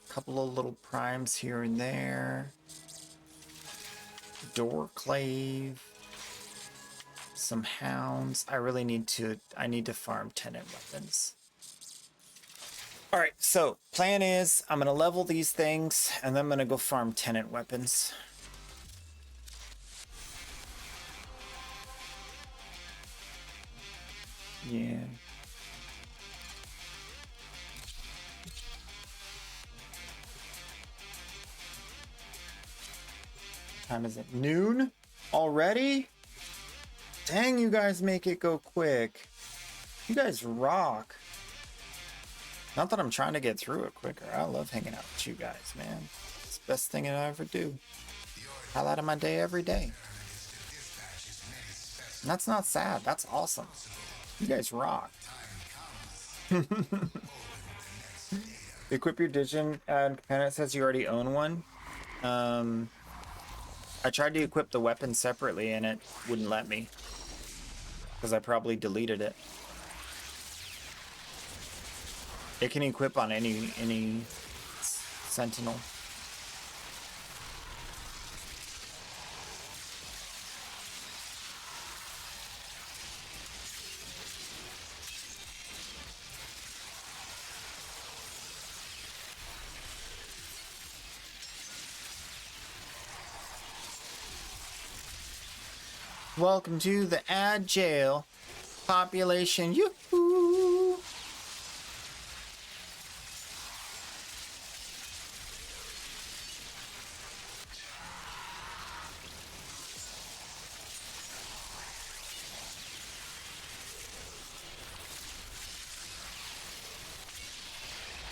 Couple of little primes here and there. Doorclave. some hounds. I need to farm tenant weapons. All right, so plan is I'm gonna level these things and then I'm gonna go farm tenant weapons. Yeah. Time is it? Noon? Already? Dang, you guys make it go quick. You guys rock. Not that I'm trying to get through it quicker. I love hanging out with you guys, man. It's the best thing I ever do. Highlight of my day every day. And that's not sad. That's awesome. You guys rock. Equip your Digital companion says you already own one. I tried to equip the weapon separately and it wouldn't let me. Because I probably deleted it. It can equip on any sentinel. Welcome to the ad jail population. Yoo-hoo!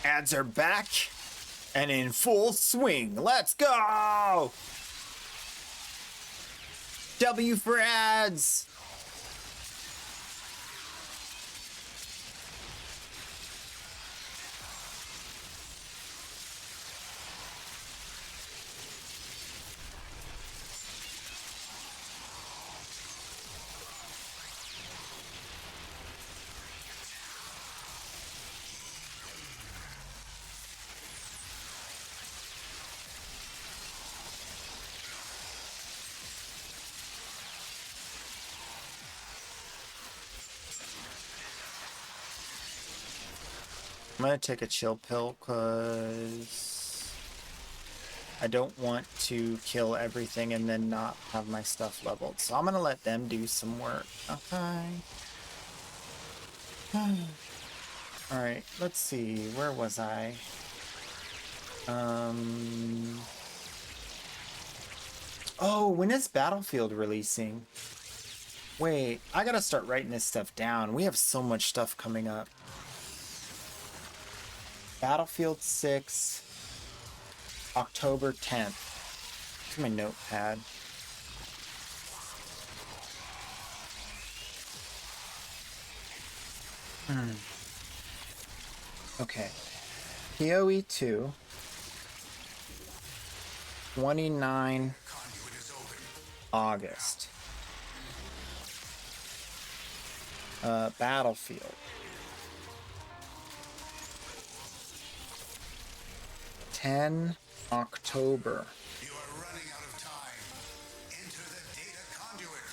Ads are back and in full swing. Let's go! W for ads! I'm gonna take a chill pill because I don't want to kill everything and then not have my stuff leveled. So I'm gonna let them do some work. Okay. Alright, let's see. Where was I? Oh, when is Battlefield releasing? Wait, I gotta start writing this stuff down. We have so much stuff coming up. Battlefield 6, October 10th. Here's my notepad. Okay. PoE 2. 29 August. Battlefield. 10 October. You are running out of time. Enter the data conduit.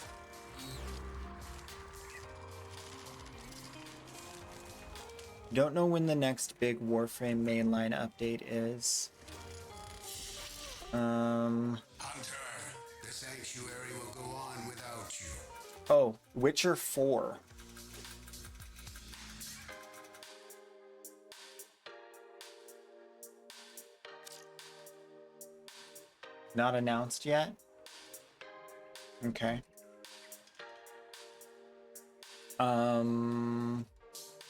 Don't know when the next big Warframe mainline update is. Hunter, the sanctuary will go on without you. Oh, Witcher 4. Not announced yet? Okay.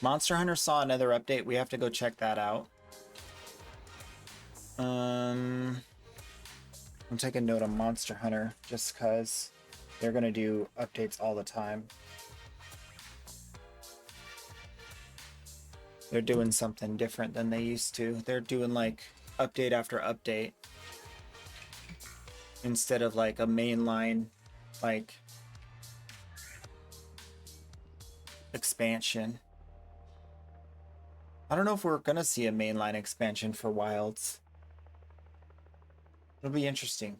Monster Hunter saw another update. We have to go check that out. I'm taking note of Monster Hunter just because they're gonna do updates all the time. They're doing something different than they used to. They're doing like update after update. Instead of like a mainline, like, expansion. I don't know if we're gonna see a mainline expansion for Wilds. It'll be interesting.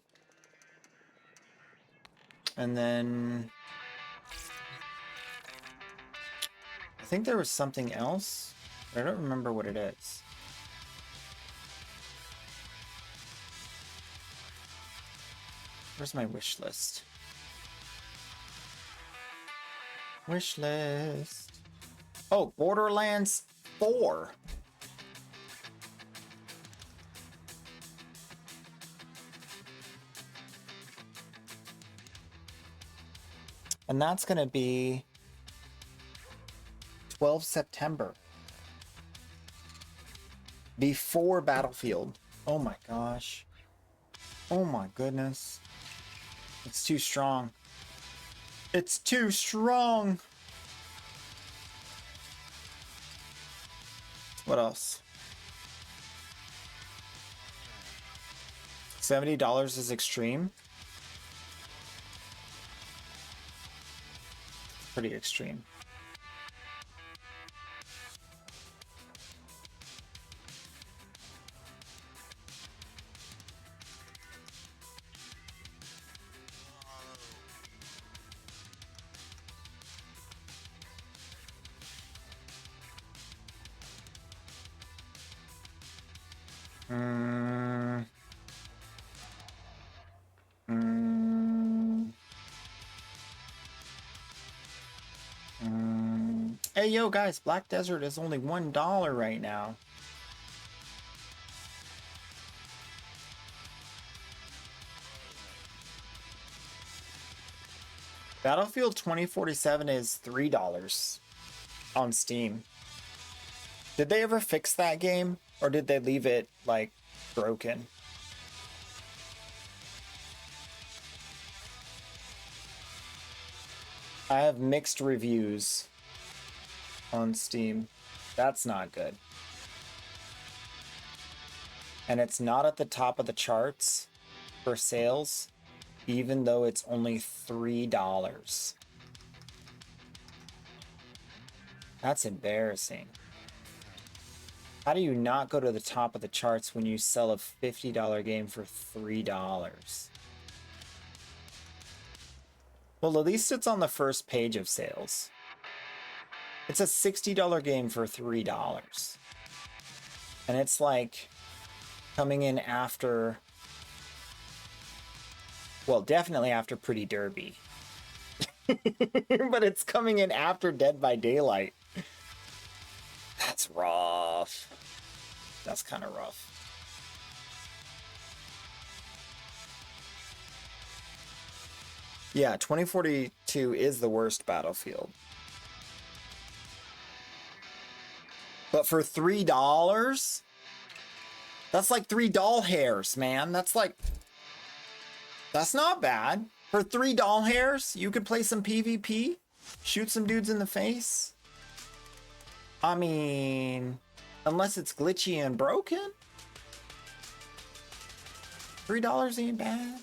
And then I think there was something else, but I don't remember what it is. Where's my wish list? Wish list. Oh, Borderlands 4. And that's going to be 12 September. Before Battlefield. Oh my gosh. Oh my goodness. It's too strong. It's too strong. What else? $70 is extreme. Pretty extreme. Hey, yo, guys, Black Desert is only $1 right now. Battlefield 2047 is $3 on Steam. Did they ever fix that game? Or did they leave it, like, broken? I have mixed reviews on Steam. That's not good. And it's not at the top of the charts for sales, even though it's only $3. That's embarrassing. How do you not go to the top of the charts when you sell a $50 game for $3? Well, at least it's on the first page of sales. It's a $60 game for $3. And it's like coming in after, well, definitely after Pretty Derby. But it's coming in after Dead by Daylight. That's rough. That's kind of rough. Yeah, 2042 is the worst Battlefield. But for $3? That's like 3 doll hairs, man. That's not bad. For 3 doll hairs, you could play some PvP, shoot some dudes in the face. I mean, unless it's glitchy and broken. $3 ain't bad.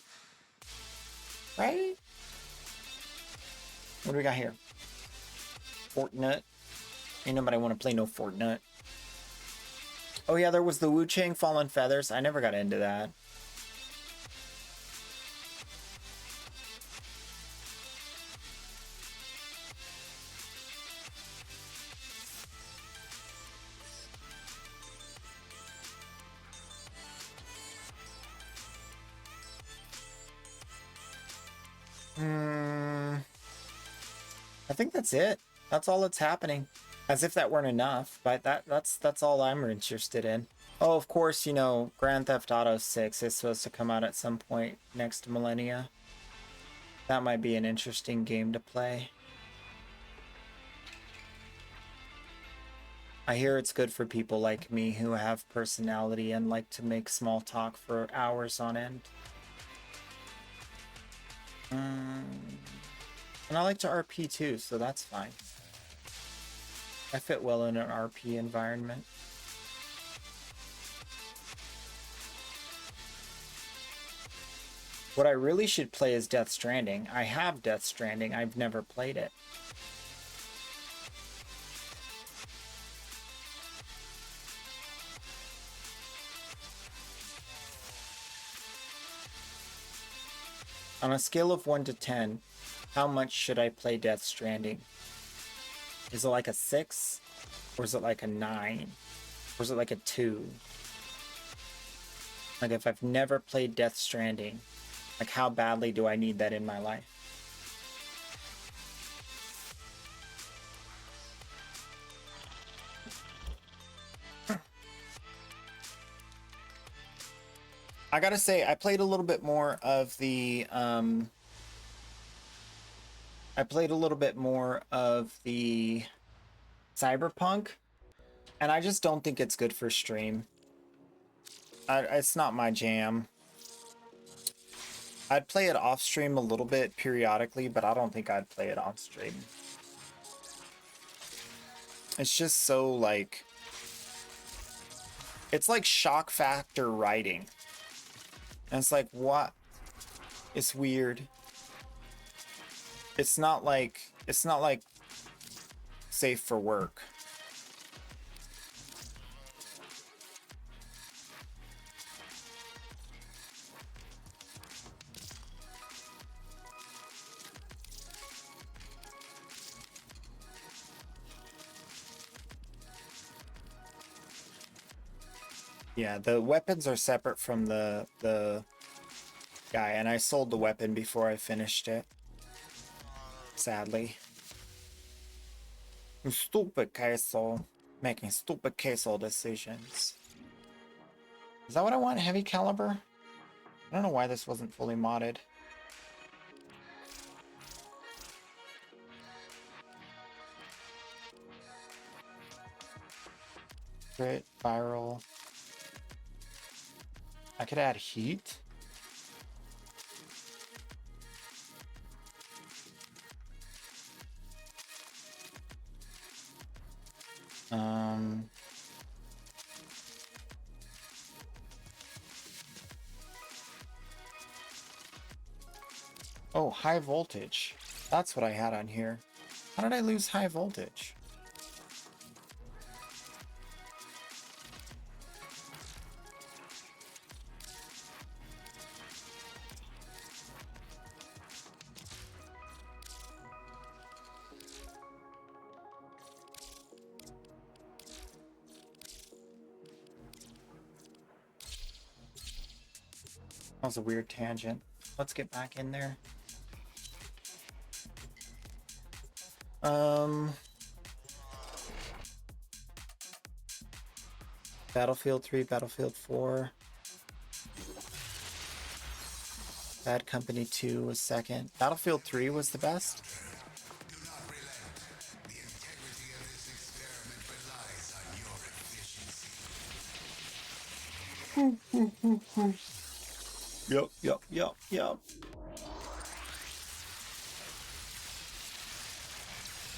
Right? What do we got here? Fortnite. Ain't nobody want to play no Fortnite. Oh yeah, there was the Wu Chang Fallen Feathers. I never got into that. I think that's it. That's all that's happening. As if that weren't enough, but that's all I'm interested in. Oh, of course, you know, Grand Theft Auto 6 is supposed to come out at some point next millennia. That might be an interesting game to play. I hear it's good for people like me who have personality and like to make small talk for hours on end. And I like to RP too, so that's fine. I fit well in an RP environment. What I really should play is Death Stranding. I have Death Stranding, I've never played it. On a scale of 1 to 10, how much should I play Death Stranding? Is it like a 6? Or is it like a 9? Or is it like a 2? Like if I've never played Death Stranding, like how badly do I need that in my life? I gotta say, I played a little bit more of the Cyberpunk, and I just don't think it's good for stream. It's not my jam. I'd play it off stream a little bit periodically, but I don't think I'd play it on stream. It's just so like, it's like shock factor writing. And it's like, what? It's weird. It's not like safe for work. Yeah, the weapons are separate from the guy, and I sold the weapon before I finished it. Sadly. You stupid Queso. Making stupid Queso decisions. Is that what I want? Heavy caliber? I don't know why this wasn't fully modded. Crit, viral. I could add heat. Oh, high voltage. That's what I had on here. How did I lose high voltage? That was a weird tangent. Let's get back in there. Battlefield 3, Battlefield 4. Bad Company 2 was second. Battlefield 3 was the best. Do not relent. The integrity of this experiment relies on your efficiency. Yep.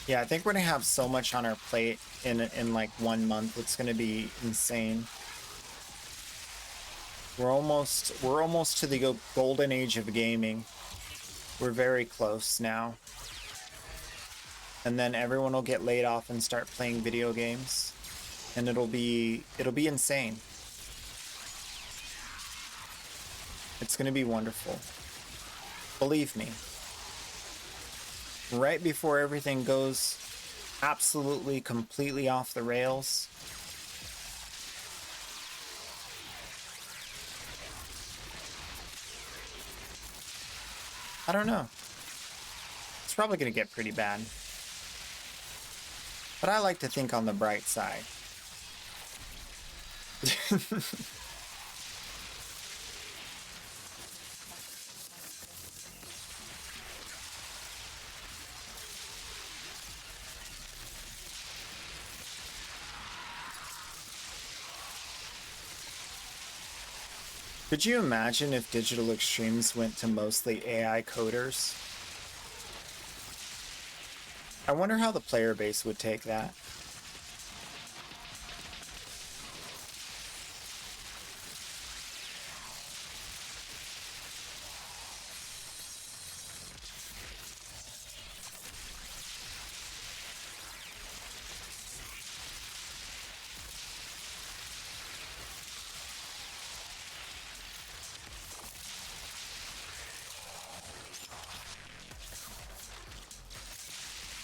Yeah, I think we're gonna have so much on our plate in like 1 month. It's gonna be insane. We're almost to the golden age of gaming. We're very close now. And then everyone will get laid off and start playing video games. And it'll be insane. It's gonna be wonderful. Believe me. Right before everything goes absolutely completely off the rails, I don't know. It's probably going to get pretty bad. But I like to think on the bright side. Could you imagine if Digital Extremes went to mostly AI coders? I wonder how the player base would take that.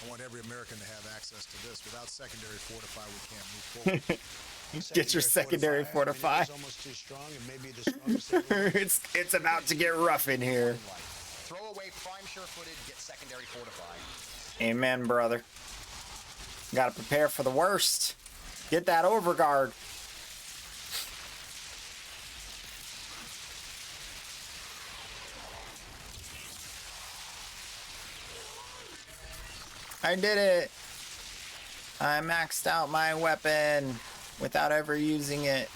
I want every American to have access to this. Without secondary fortify, we can't move forward. Get your secondary fortify. I mean, it is almost too strong. It may be the strongest ever. It's about to get rough in here. Throw away prime sure-footed, get secondary fortify. Amen, brother. Gotta prepare for the worst. Get that overguard. I did it. I maxed out my weapon without ever using it.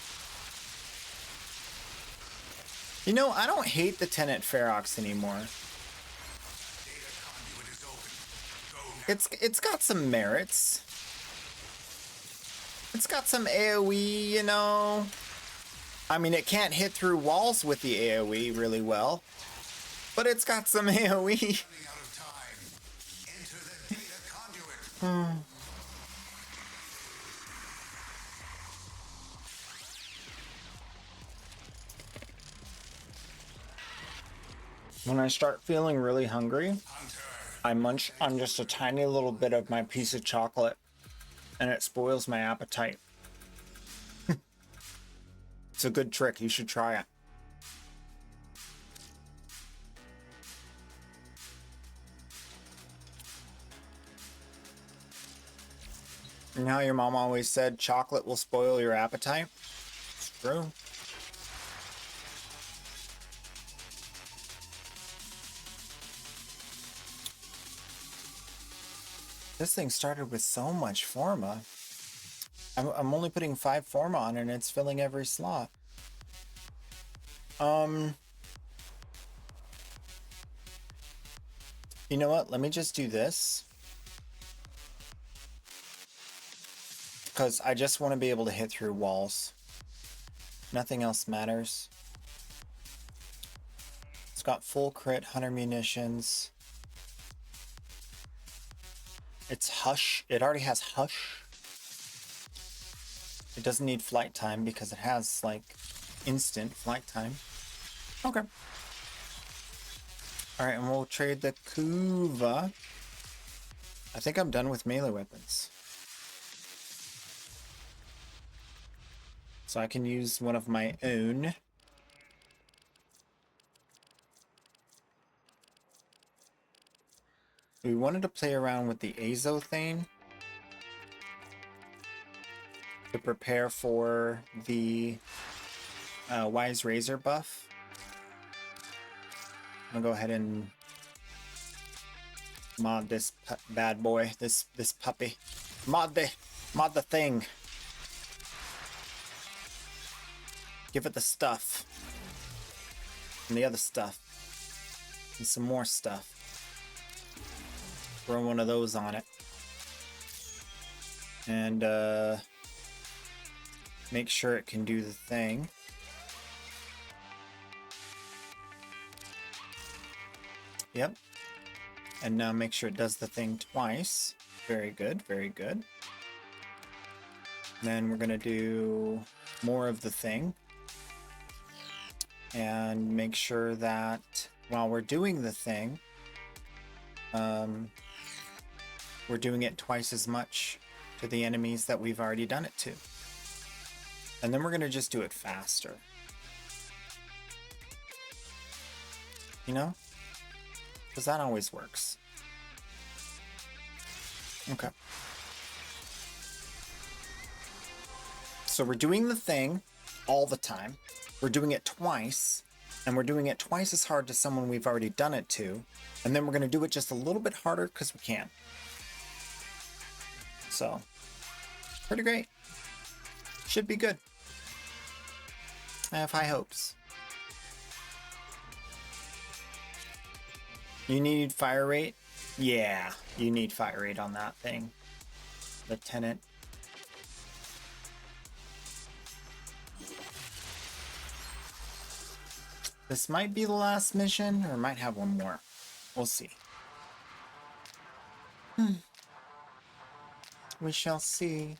You know, I don't hate the Tenant Ferox anymore. It's got some merits. It's got some AoE, you know. I mean, it can't hit through walls with the AoE really well, but it's got some AoE. When I start feeling really hungry, I munch on just a tiny little bit of my piece of chocolate, and it spoils my appetite. It's a good trick. You should try it. You know how your mom always said chocolate will spoil your appetite? It's true. This thing started with so much Forma. I'm only putting 5 Forma on and it's filling every slot. You know what? Let me just do this. Because I just want to be able to hit through walls. Nothing else matters. It's got full crit, 100 munitions. It's Hush. It already has Hush. It doesn't need flight time because it has, like, instant flight time. Okay. Alright, and we'll trade the Kuva. I think I'm done with melee weapons. So I can use one of my own. We wanted to play around with the Azothane to prepare for the Wise Razor buff. I'm gonna go ahead and mod this bad boy, this puppy. Mod the thing. Give it the stuff and the other stuff and some more stuff. Throw one of those on it. And make sure it can do the thing. Yep. And now make sure it does the thing twice. Very good, very good. Then we're gonna do more of the thing. And make sure that while we're doing the thing, we're doing it twice as much to the enemies that we've already done it to. And then we're going to just do it faster. You know? Because that always works. Okay. So we're doing the thing all the time. We're doing it twice. And we're doing it twice as hard to someone we've already done it to. And then we're going to do it just a little bit harder because we can. So, pretty great. Should be good. I have high hopes. You need fire rate? Yeah, you need fire rate on that thing. The Tenant. This might be the last mission, or might have one more. We'll see. We shall see.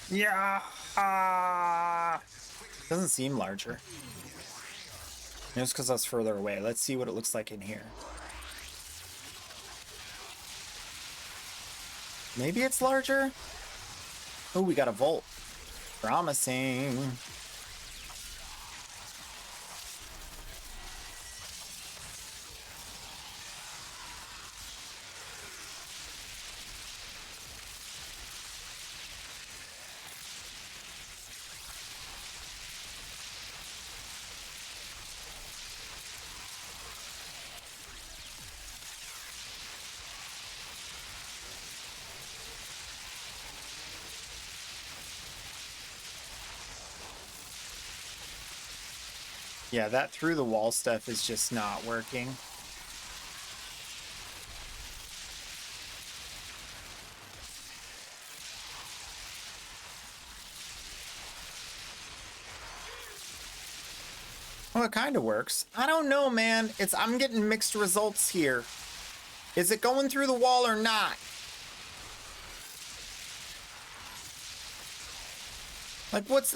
Yeah. Doesn't seem larger. Just because I was further away. Let's see what it looks like in here. Maybe it's larger? Oh, we got a vault. Promising. Yeah, that through the wall stuff is just not working. Well, it kind of works. I don't know, man. I'm getting mixed results here. Is it going through the wall or not? Like, what's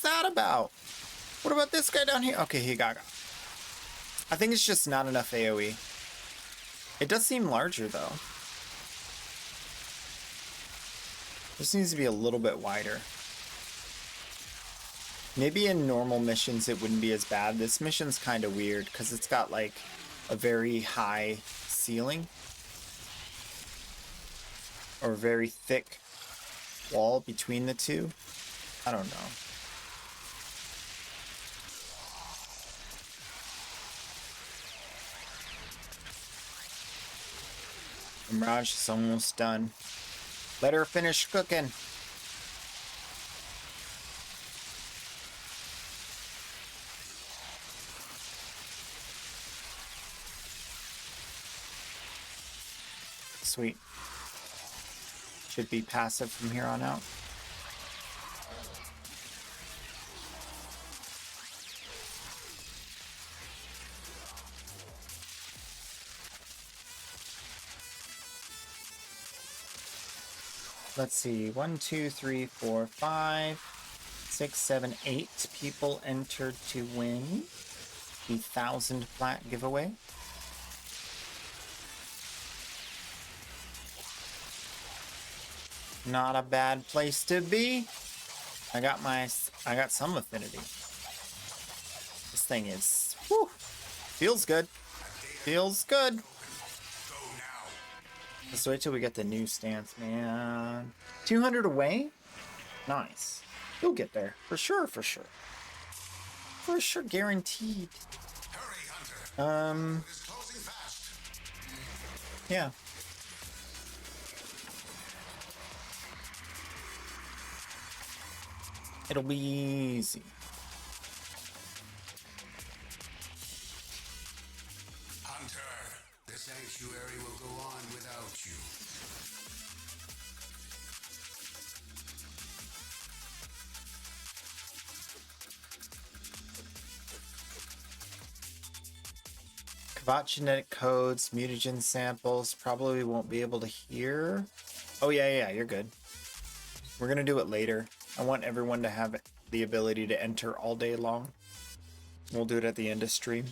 that about? What about this guy down here? Okay, he got. I think it's just not enough AoE. It does seem larger, though. This needs to be a little bit wider. Maybe in normal missions it wouldn't be as bad. This mission's kind of weird because it's got like a very high ceiling. Or a very thick wall between the two. I don't know. Mirage is almost done. Let her finish cooking. Sweet. Should be passive from here on out. Let's see, 1, 2, 3, 4, 5, 6, 7, 8 people entered to win the 1,000 plat giveaway. Not a bad place to be. I got some affinity. This thing is, whew, feels good. Feels good. Let's wait till we get the new stance, man. 200 away? Nice. You'll get there. For sure, for sure. For sure, guaranteed. Yeah. It'll be easy. Hunter, the sanctuary will go on without you. Kavat genetic codes, mutagen samples, probably won't be able to hear. Oh yeah, you're good. We're gonna do it later. I want everyone to have the ability to enter all day long. We'll do it at the end of stream.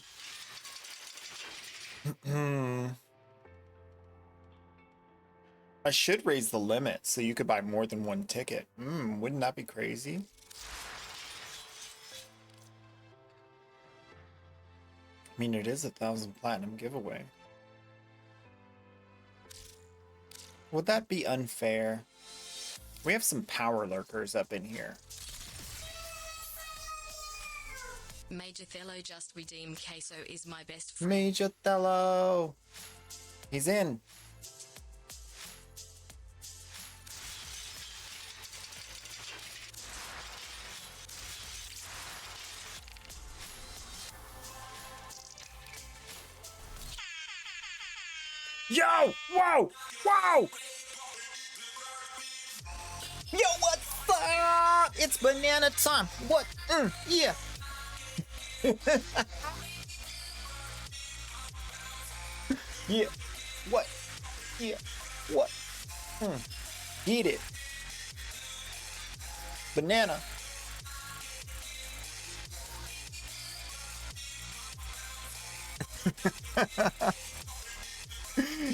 I should raise the limit so you could buy more than one ticket. Wouldn't that be crazy? I mean, it is 1,000 platinum giveaway. Would that be unfair? We have some power lurkers up in here. Major Thello just redeemed Queso is my best friend. Major Thello! He's in. Yo! Whoa! Whoa! Yo, what's up? It's banana time. What? Yeah. Yeah. What? Yeah. What? Eat it. Banana.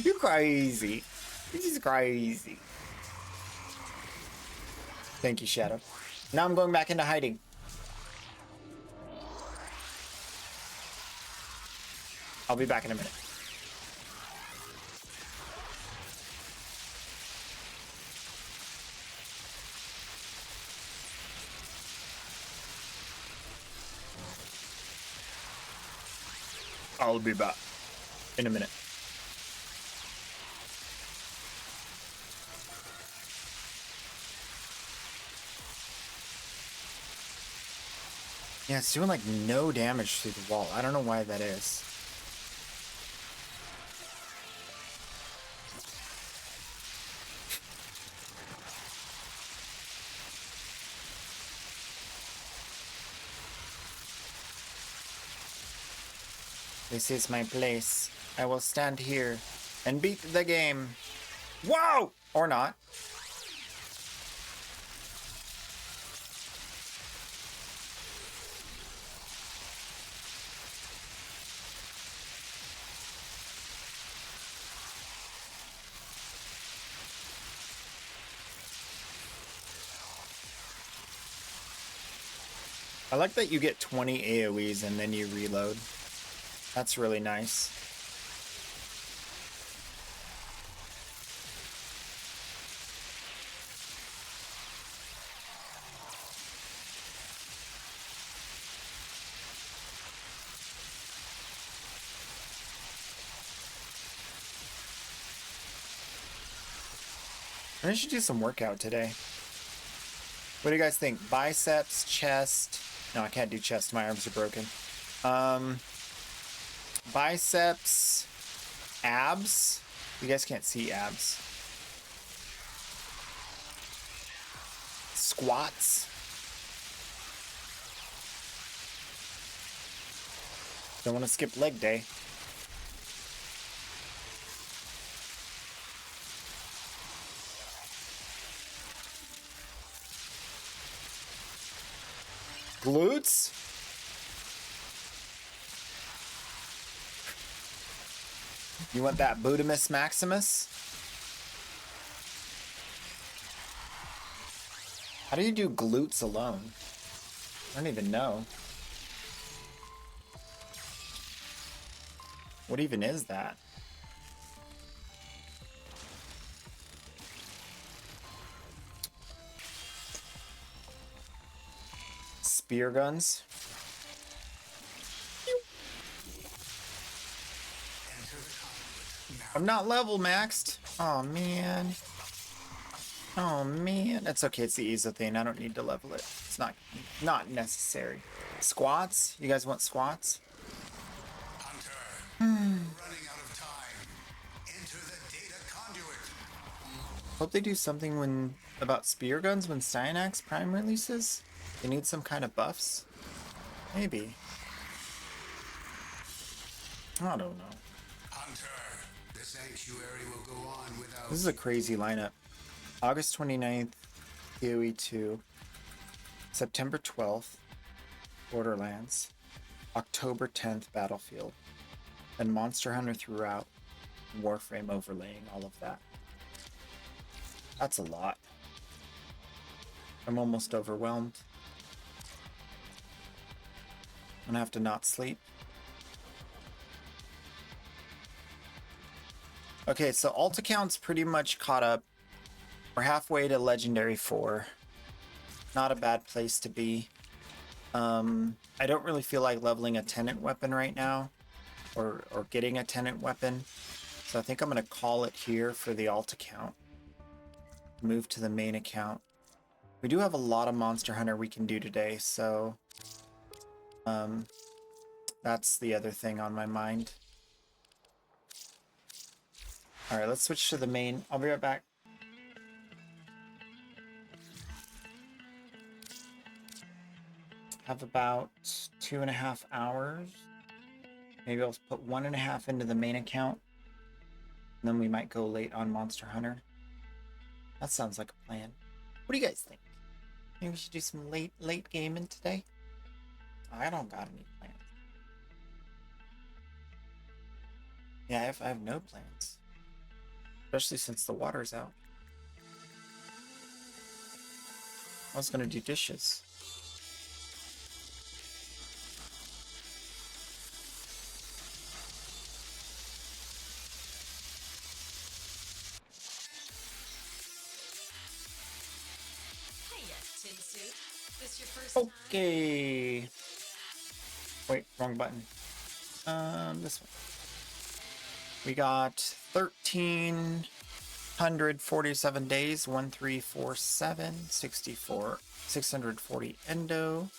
You're crazy. This is crazy. Thank you, Shadow. Now I'm going back into hiding. I'll be back in a minute. I'll be back in a minute. Yeah, it's doing like no damage through the wall. I don't know why that is. This is my place. I will stand here and beat the game. Whoa! Or not. I like that you get 20 AoEs and then you reload. That's really nice. I should do some workout today. What do you guys think? Biceps, chest. No, I can't do chest. My arms are broken. Biceps, abs. You guys can't see abs. Squats. Don't want to skip leg day. Glutes? You want that Budamus Maximus? How do you do glutes alone? I don't even know. What even is that? Spear guns? I'm not level maxed. Oh man. Oh man. That's okay, it's the Ezo thing. I don't need to level it. It's not necessary. Squats? You guys want squats? Hunter, running out of time. Enter the data conduit. Hope they do something about spear guns when Cyanax Prime releases. They need some kind of buffs? Maybe. I don't know. Hunter, the sanctuary will go on without. This is a crazy lineup. August 29th, PoE 2. September 12th, Borderlands. October 10th, Battlefield. And Monster Hunter throughout. Warframe overlaying all of that. That's a lot. I'm almost overwhelmed. I'm gonna have to not sleep. Okay, so alt account's pretty much caught up. We're halfway to Legendary 4. Not a bad place to be. I don't really feel like leveling a Tenant weapon right now. Or getting a Tenant weapon. So I think I'm gonna call it here for the alt account. Move to the main account. We do have a lot of Monster Hunter we can do today, so that's the other thing on my mind. Alright, let's switch to the main. I'll be right back. Have about 2.5 hours. Maybe I'll put 1.5 into the main account. And then we might go late on Monster Hunter. That sounds like a plan. What do you guys think? Maybe we should do some late gaming today? I don't got any plans. Yeah, I have no plans. Especially since the water's out. I was gonna do dishes. Hiya, Tin Suit. This your first time? Okay. Wait, wrong button. This one. We got 1,347 days, 1347, 64, 640 endo.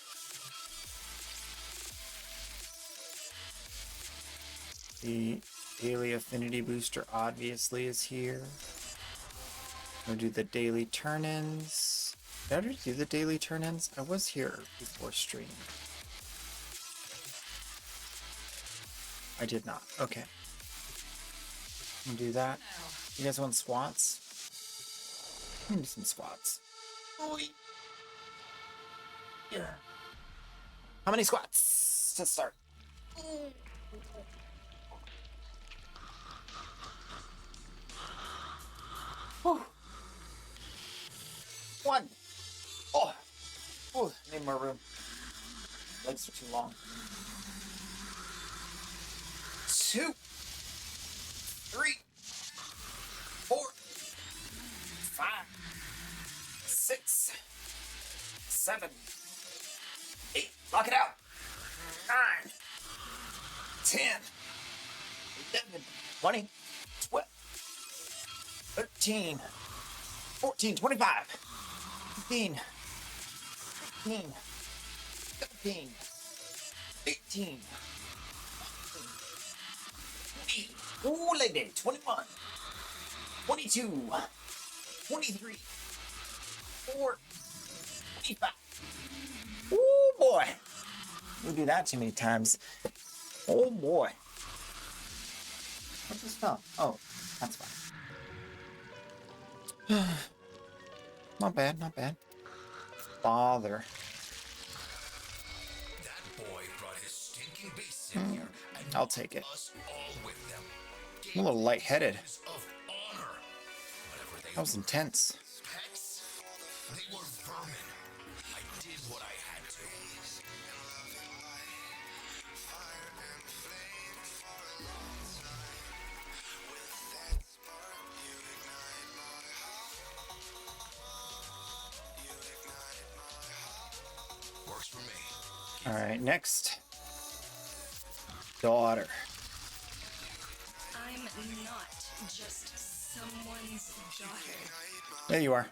The daily affinity booster obviously is here. We'll do the daily turn-ins. Did I already do the daily turn-ins? I was here before stream. I did not. Okay. We'll do that. You guys want swats? Give me some swats. Yeah. How many squats to start? Whew. One. Oh. Oh, need more room. Legs are too long. 2, 3, 4, 5, 6, 7, 8. Lock it out. 9, 10, 11, 20, 12, 13, 14, 25, 15, 16, 17, 18, 20. Ooh, lady. 21, 22, 23, 4, 25. Ooh, boy. We do that too many times. Oh, boy. What's this spell? Oh, that's fine. Not bad, not bad. Father. That boy brought his stinking beasts in here and I'll take it. us all with them. I'm a little lightheaded. Of honor. Whatever they That was intense. pets, they were vermin. I did what I had to. Works for me. All right, next. Daughter. I'm not just someone's daughter. There you are.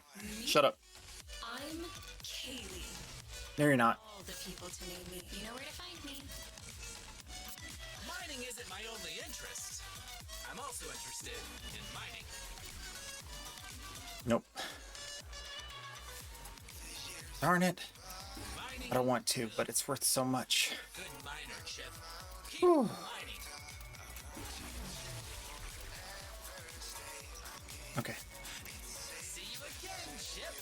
Shut up. I'm Kaylee. No, you're not. All the people to name me. You know where to find me. Mining isn't my only interest. I'm also interested in mining. Nope. Darn it. Mining I don't want to, but it's worth so much. good miner, Chip. Keep Whew. mining. Okay. See you again, Chip.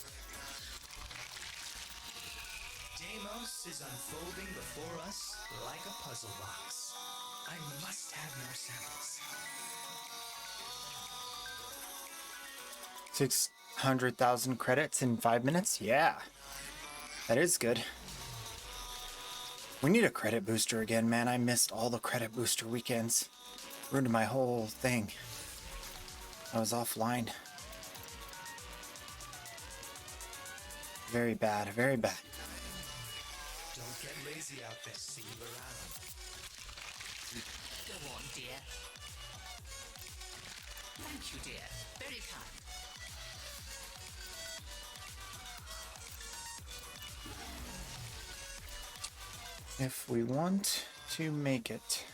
Deimos is unfolding before us like a puzzle box. I must have more samples. 600,000 credits in 5 minutes? Yeah. That is good. We need a credit booster again, man. I missed all the credit booster weekends. Ruined my whole thing. I was offline. Very bad, very bad. Don't get lazy out there, see you around. Go on, dear. Thank you, dear. Very kind. If we want to make it.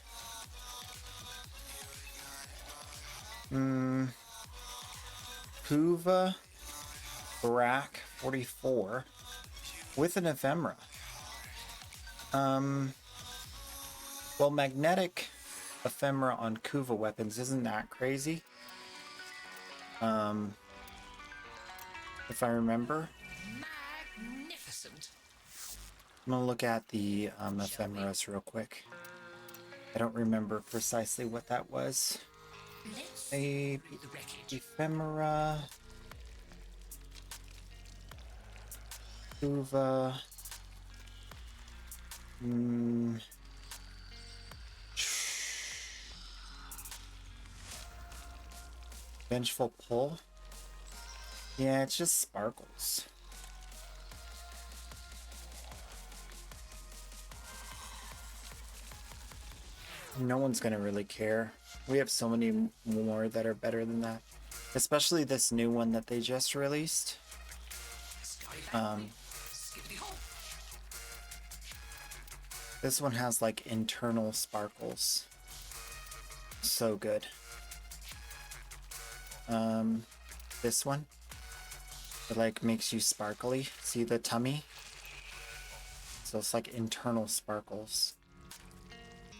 Puva Brack 44 with an ephemera. Well, magnetic ephemera on Kuva weapons isn't that crazy. If I remember. Magnificent. I'm gonna look at the ephemeras real quick. I don't remember precisely what that was. A ephemera. Uva. Vengeful Pull. Yeah, it's just sparkles. No one's gonna really care. We have so many more that are better than that. Especially this new one that they just released. This one has like internal sparkles. So good. This one, it like makes you sparkly. See the tummy? So it's like internal sparkles,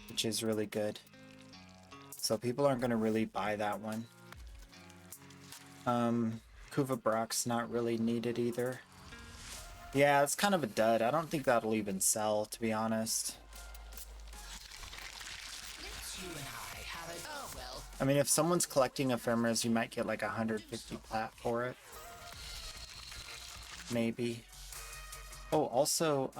which is really good. So people aren't gonna really buy that one. Kuva Brock's not really needed either. Yeah, it's kind of a dud. I don't think that'll even sell, to be honest. I mean, if someone's collecting ephemeras, you might get like 150 plat for it. Maybe. Oh, also,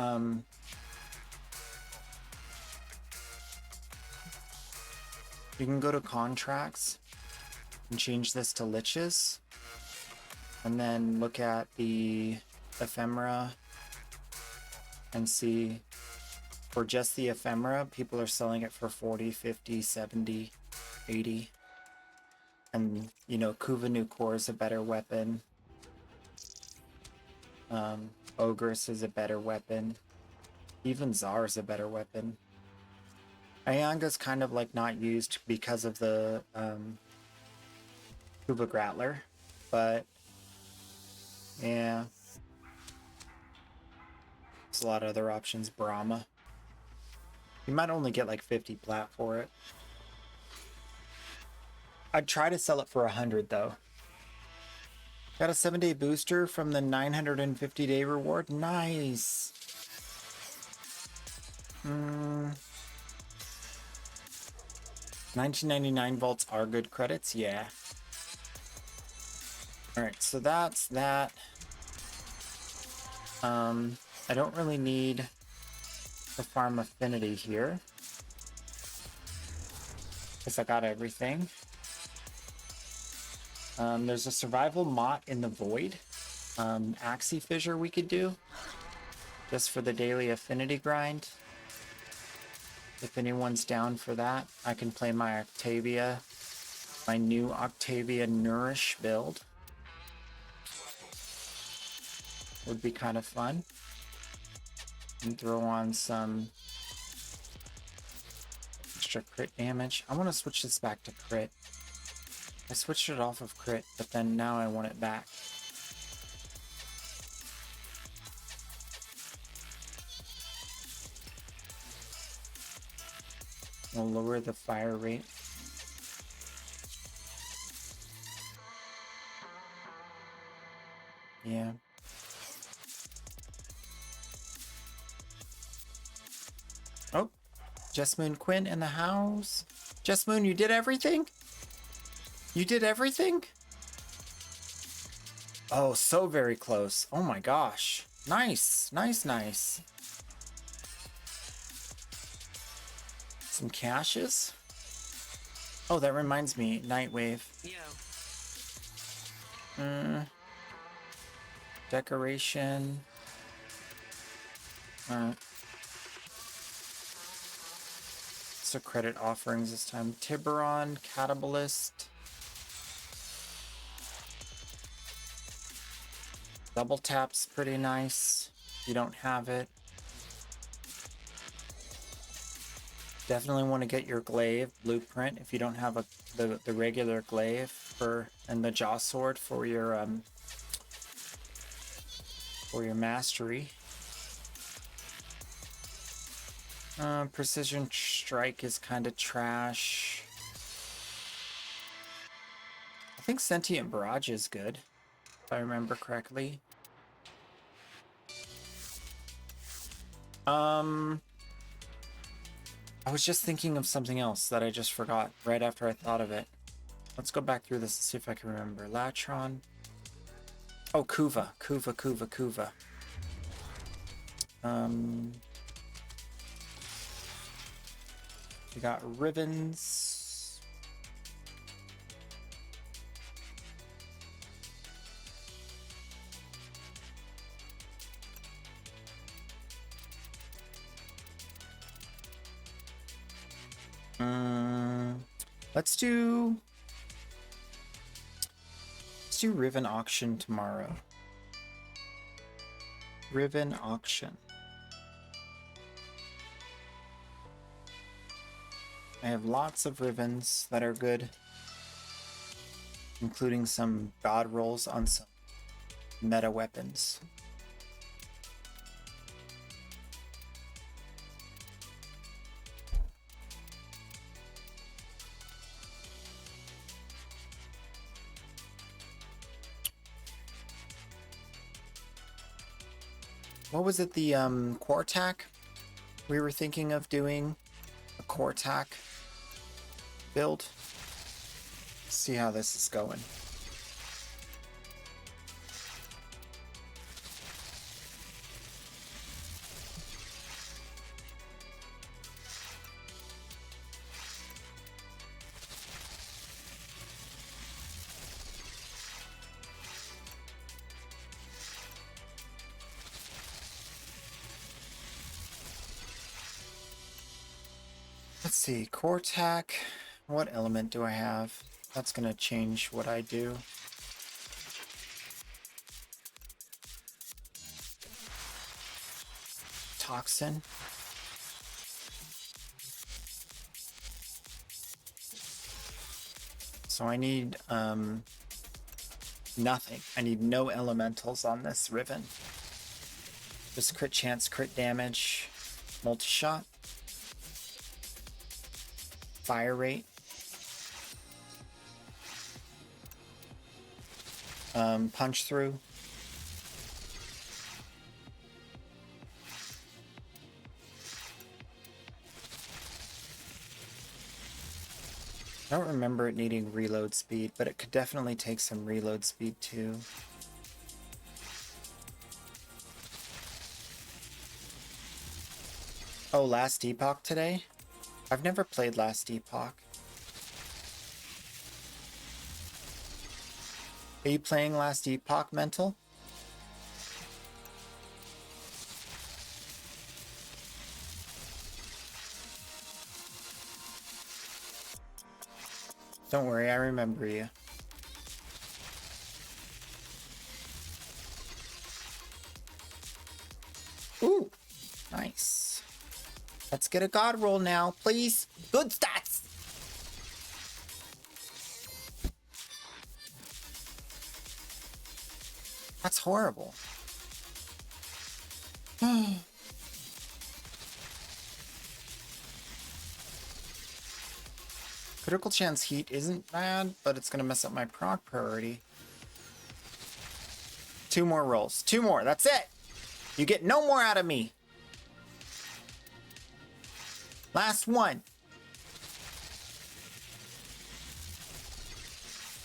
you can go to contracts and change this to liches. And then look at the ephemera and see for just the ephemera, people are selling it for 40, 50, 70, 80. And, you know, Kuva New Core is a better weapon. Ogress is a better weapon. Even Czar is a better weapon. Ayanga's kind of like not used because of the Kuva Grattler, but yeah. There's a lot of other options. Brahma. You might only get like 50 plat for it. I'd try to sell it for 100 though. Got a 7-day booster from the 950-day reward. Nice. 1999 vaults are good credits. Yeah. Alright, so that's that. I don't really need the farm affinity here, because I got everything. There's a survival mott in the void. Axie fissure we could do, just for the daily affinity grind. If anyone's down for that, I can play my Octavia, my new Octavia Nourish build. Would be kind of fun. And throw on some extra crit damage. I want to switch this back to crit. I switched it off of crit, but then now I want it back. We'll lower the fire rate. Yeah. Oh, Jesmoon Quinn in the house. Jesmoon, you did everything? You did everything? Oh, so very close. Oh my gosh. Nice, nice, nice. Some caches? Oh, that reminds me, Nightwave. Decoration. So credit offerings this time. Tiburon, Catabalist. Double tap's pretty nice. You don't have it. Definitely want to get your glaive blueprint if you don't have the regular glaive for and the jaw sword for your mastery. Precision strike is kind of trash. I think sentient barrage is good, if I remember correctly. I was just thinking of something else that I just forgot right after I thought of it. Let's go back through this and see if I can remember. Latron. Oh, Kuva. Kuva. We got ribbons. Let's do Ribbon auction tomorrow. Ribbon auction. I have lots of ribbons that are good, including some god rolls on some meta weapons. What was it, the Quartac? We were thinking of doing a Quartac build. See how this is going. Let's see, Quartac. What element do I have? That's gonna change what I do. Toxin. So I need nothing. I need no elementals on this ribbon. Just crit chance, crit damage, multi-shot, fire rate, punch through, I don't remember it needing reload speed, but it could definitely take some reload speed too. Oh, Last Epoch today? I've never played Last Epoch. Are you playing Last Epoch, Mental? Don't worry, I remember you. Ooh, nice. Let's get a god roll now, please. Good stats. That's horrible. Critical chance heat isn't bad, but it's gonna mess up my proc priority. 2 more rolls. 2 more, that's it. You get no more out of me. Last one.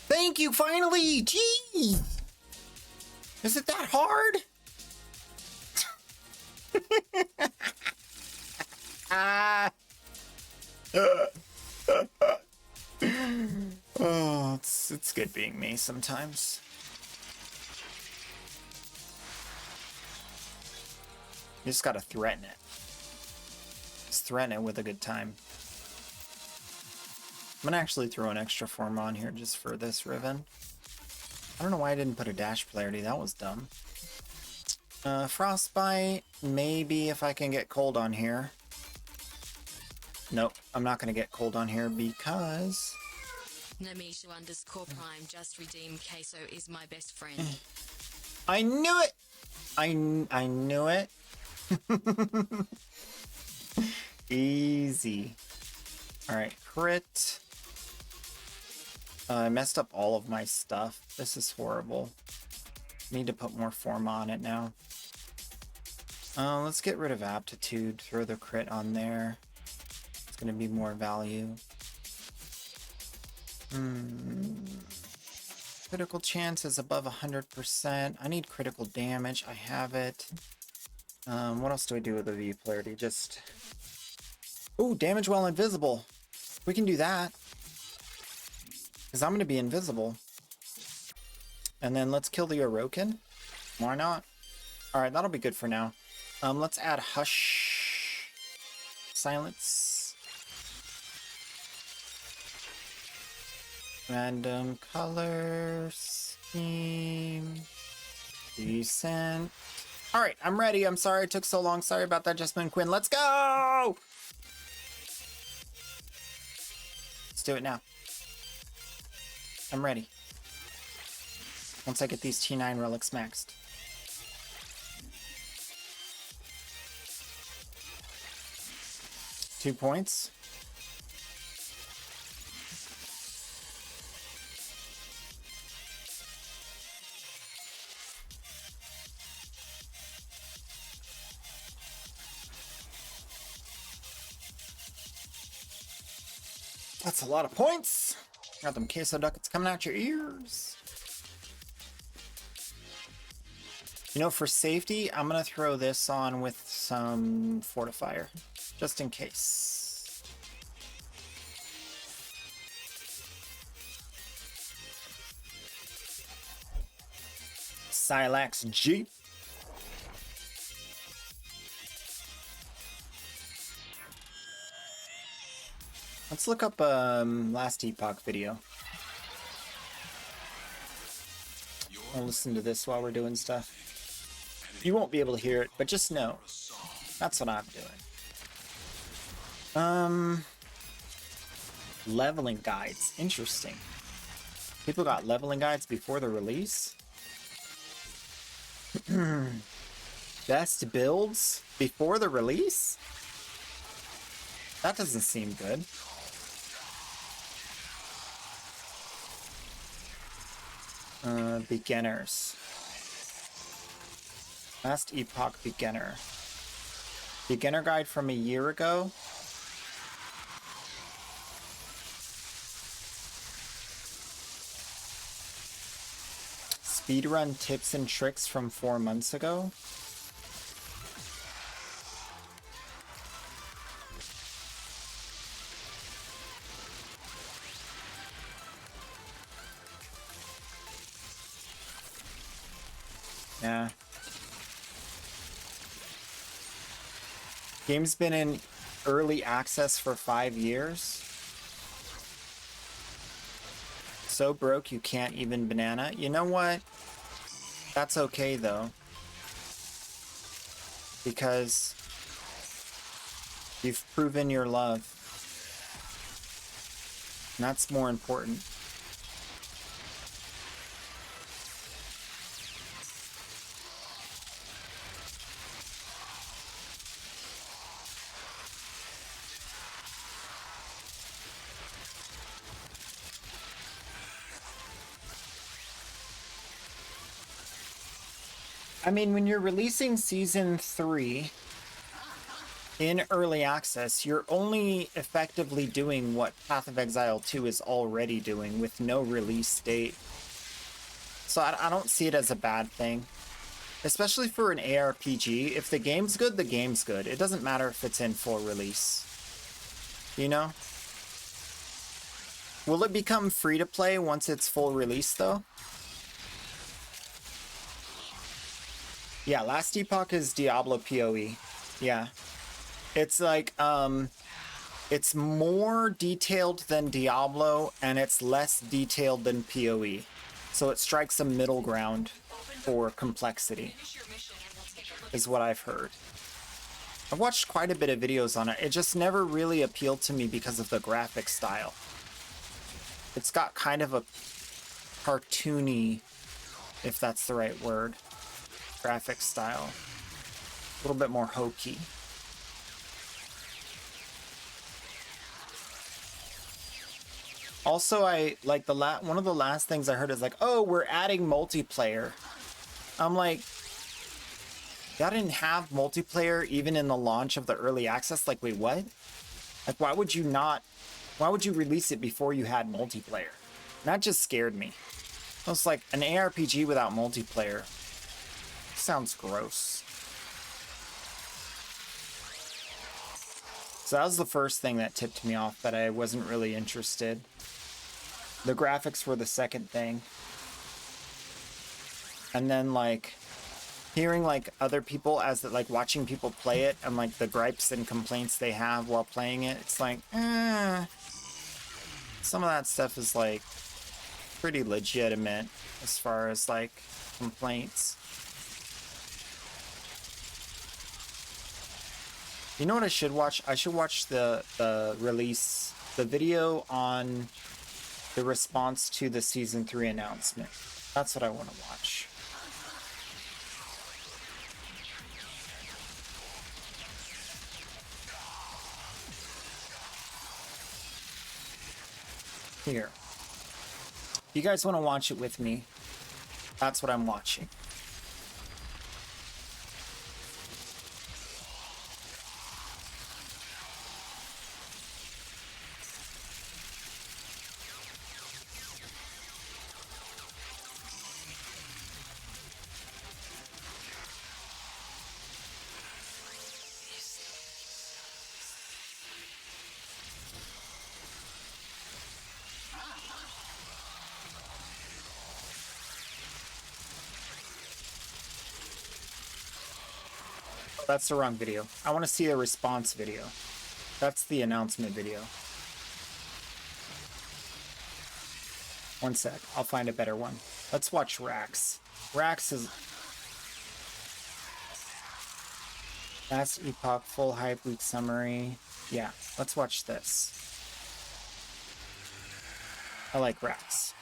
Thank you, finally! Jeez! Is it that hard? Oh, it's good being me sometimes. You just gotta threaten it. Just threaten it with a good time. I'm gonna actually throw an extra form on here just for this ribbon. I don't know why I didn't put a dash polarity. That was dumb. Frostbite. Maybe if I can get cold on here. Nope, I'm not gonna get cold on here because... Namisha_Prime just redeemed Queso is my best friend. I knew it! I knew it. Easy. Alright, crit. I messed up all of my stuff. This is horrible. Need to put more form on it now. Let's get rid of aptitude. Throw the crit on there. It's going to be more value. Critical chance is above 100%. I need critical damage. I have it. What else do I do with the V polarity? Just... Ooh, damage while invisible. We can do that. Because I'm going to be invisible. And then let's kill the Orokin. Why not? Alright, that'll be good for now. Let's add Hush. Silence. Random color scheme. Decent. Alright, I'm ready. I'm sorry it took so long. Sorry about that, Jasmine Quinn. Let's go! Let's do it now. I'm ready. Once I get these T9 relics maxed. Two points. That's a lot of points. Got them queso ducats coming out your ears. You know, for safety, I'm gonna throw this on with some fortifier, just in case. Silax G. Let's look up last Epoch video. I'll listen to this while we're doing stuff. You won't be able to hear it, but just know that's what I'm doing. Leveling guides. Interesting. People got leveling guides before the release. Best builds before the release? That doesn't seem good. Beginners. Last Epoch beginner. Beginner guide from a year ago. Speedrun tips and tricks from 4 months ago. Yeah. Game's been in early access for 5 years. So broke you can't even banana. You know what? That's okay though. Because you've proven your love. And that's more important. I mean, when you're releasing Season 3 in early access, you're only effectively doing what Path of Exile 2 is already doing with no release date. So I don't see it as a bad thing. Especially for an ARPG. If the game's good, the game's good. It doesn't matter if it's in full release. You know? Will it become free to play once it's full release, though? Yeah, last Epoch is Diablo PoE. Yeah. It's like, it's more detailed than Diablo, and it's less detailed than PoE. So it strikes a middle ground for complexity, is what I've heard. I've watched quite a bit of videos on it. It just never really appealed to me because of the graphic style. It's got kind of a cartoony, if that's the right word, graphic style. A little bit more hokey. Also, I like one of the last things I heard is like, oh, we're adding multiplayer. I'm like, y'all didn't have multiplayer even in the launch of the early access? Like, wait, what? Like, why would you release it before you had multiplayer? That just scared me. It was like an ARPG without multiplayer. Sounds gross. So that was the first thing that tipped me off that I wasn't really interested. The graphics were the second thing. And then like hearing like other people as that, like watching people play it and like the gripes and complaints they have while playing it, it's like, some of that stuff is like pretty legitimate as far as like complaints. You know what I should watch? I should watch the release, the video on the response to the season 3 announcement. That's what I want to watch. Here. If you guys want to watch it with me, that's what I'm watching. That's the wrong video. I want to see a response video. That's the announcement video. One sec. I'll find a better one. Let's watch Rax. Rax is... Last Epoch, full hype week summary. Yeah, let's watch this. I like Rax.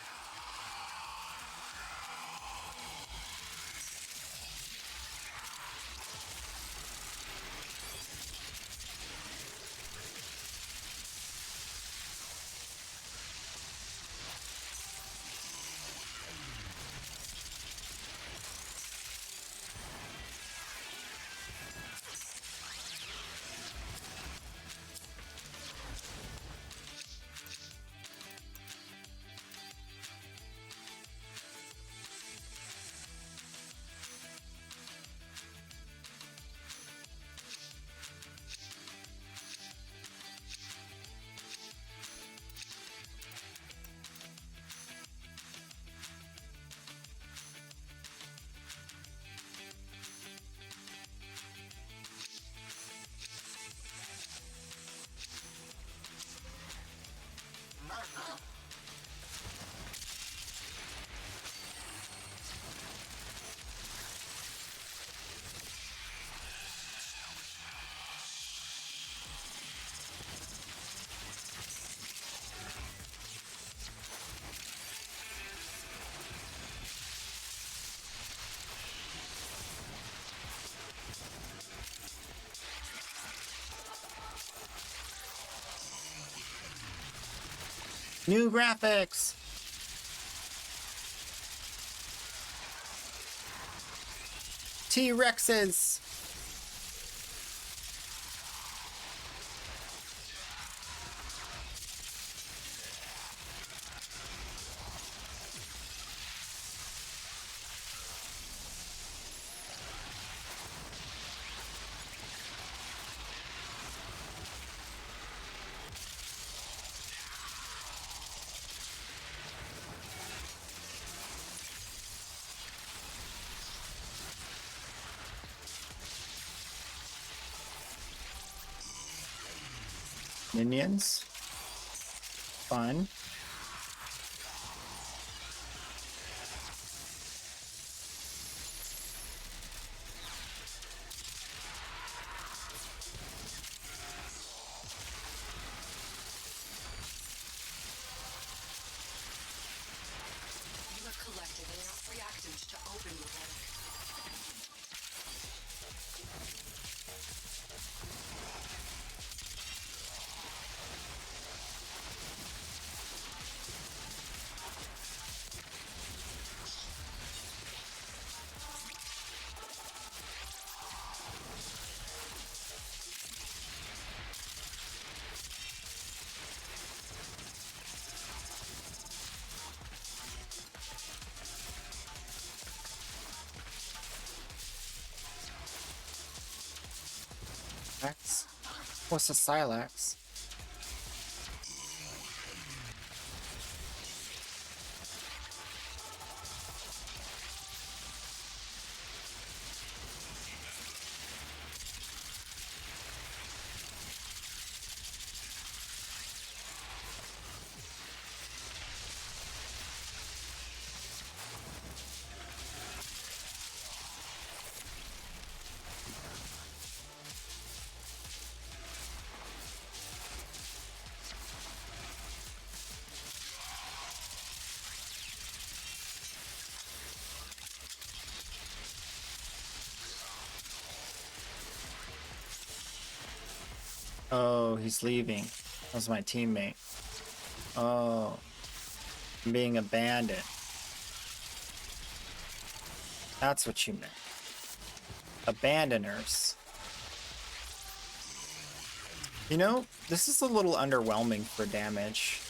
New graphics! T-Rexes! Minions. Fun. You have collected enough reactants to open your attic. Silax? What's a Silax? Oh, he's leaving. That was my teammate. Oh, I'm being abandoned. That's what you meant. Abandoners. You know, this is a little underwhelming for damage.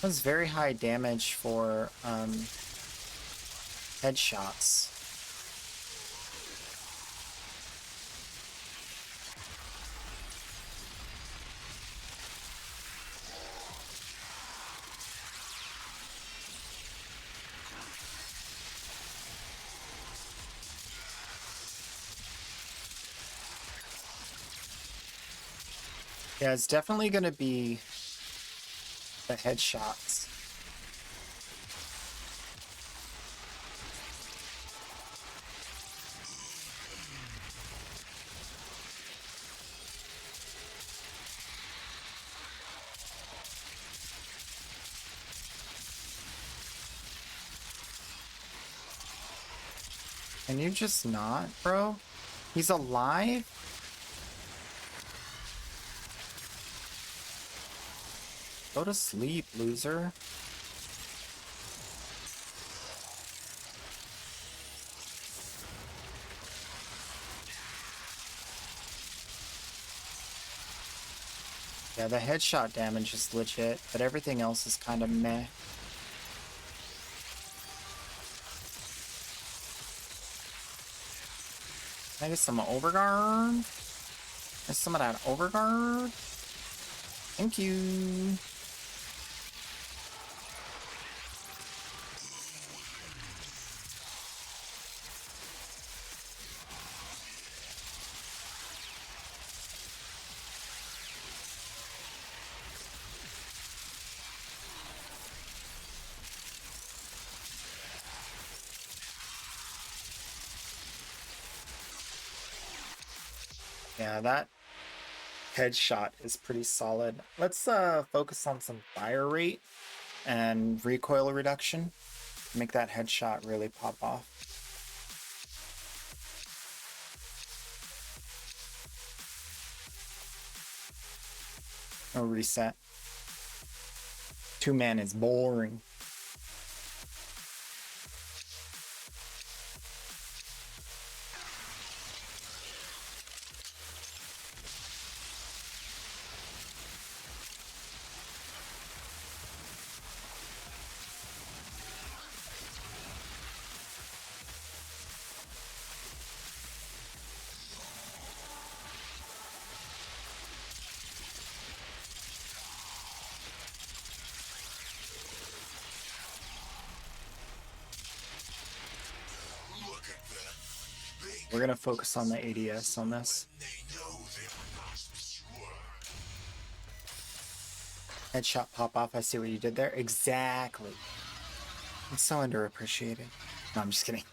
That's very high damage for headshots. Yeah, it's definitely going to be the headshots. Can you just not, bro? He's alive? Go to sleep, loser. Yeah, the headshot damage is legit, but everything else is kind of meh. Can I get some overguard? Get some of that overguard? Thank you. Yeah, that headshot is pretty solid. Let's focus on some fire rate and recoil reduction. Make that headshot really pop off. No reset. 2-man is boring. We're gonna focus on the ADS on this. Headshot pop off. I see what you did there. Exactly. It's so underappreciated. No, I'm just kidding.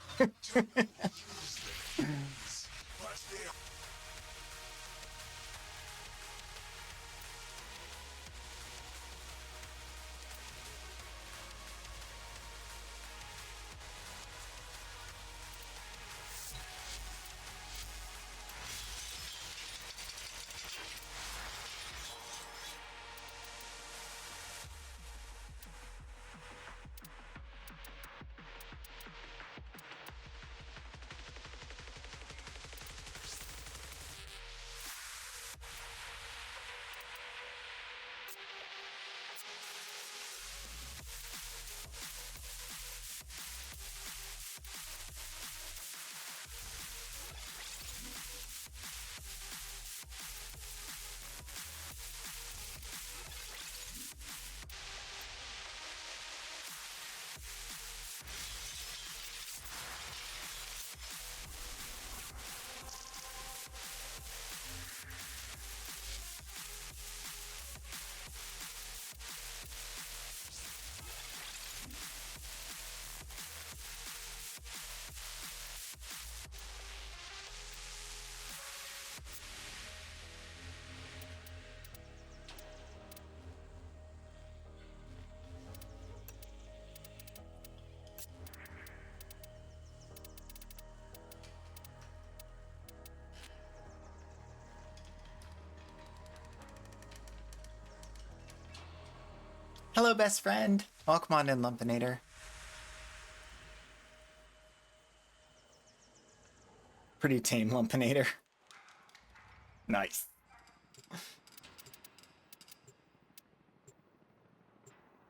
Hello, best friend. Welcome on in, Lumpinator. Pretty tame, Lumpinator. Nice.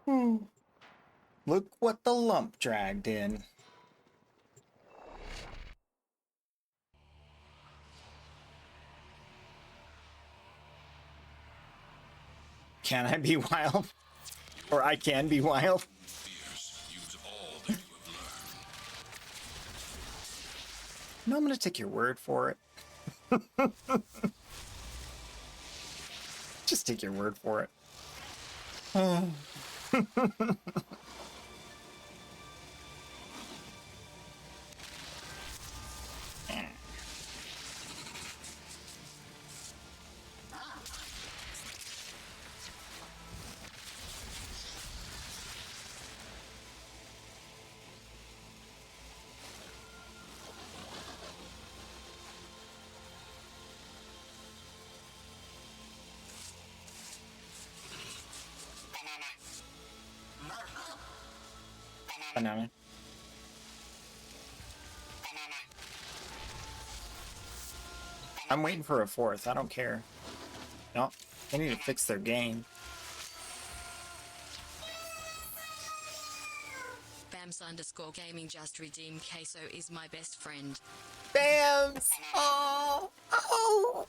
Look what the lump dragged in. Can I be wild? Or I can be wild? No, I'm gonna take your word for it. Just take your word for it. Banana. I'm waiting for a fourth. I don't care. No, they need to fix their game. Bams_gaming just redeemed Queso is my best friend. Bams! Oh! Oh!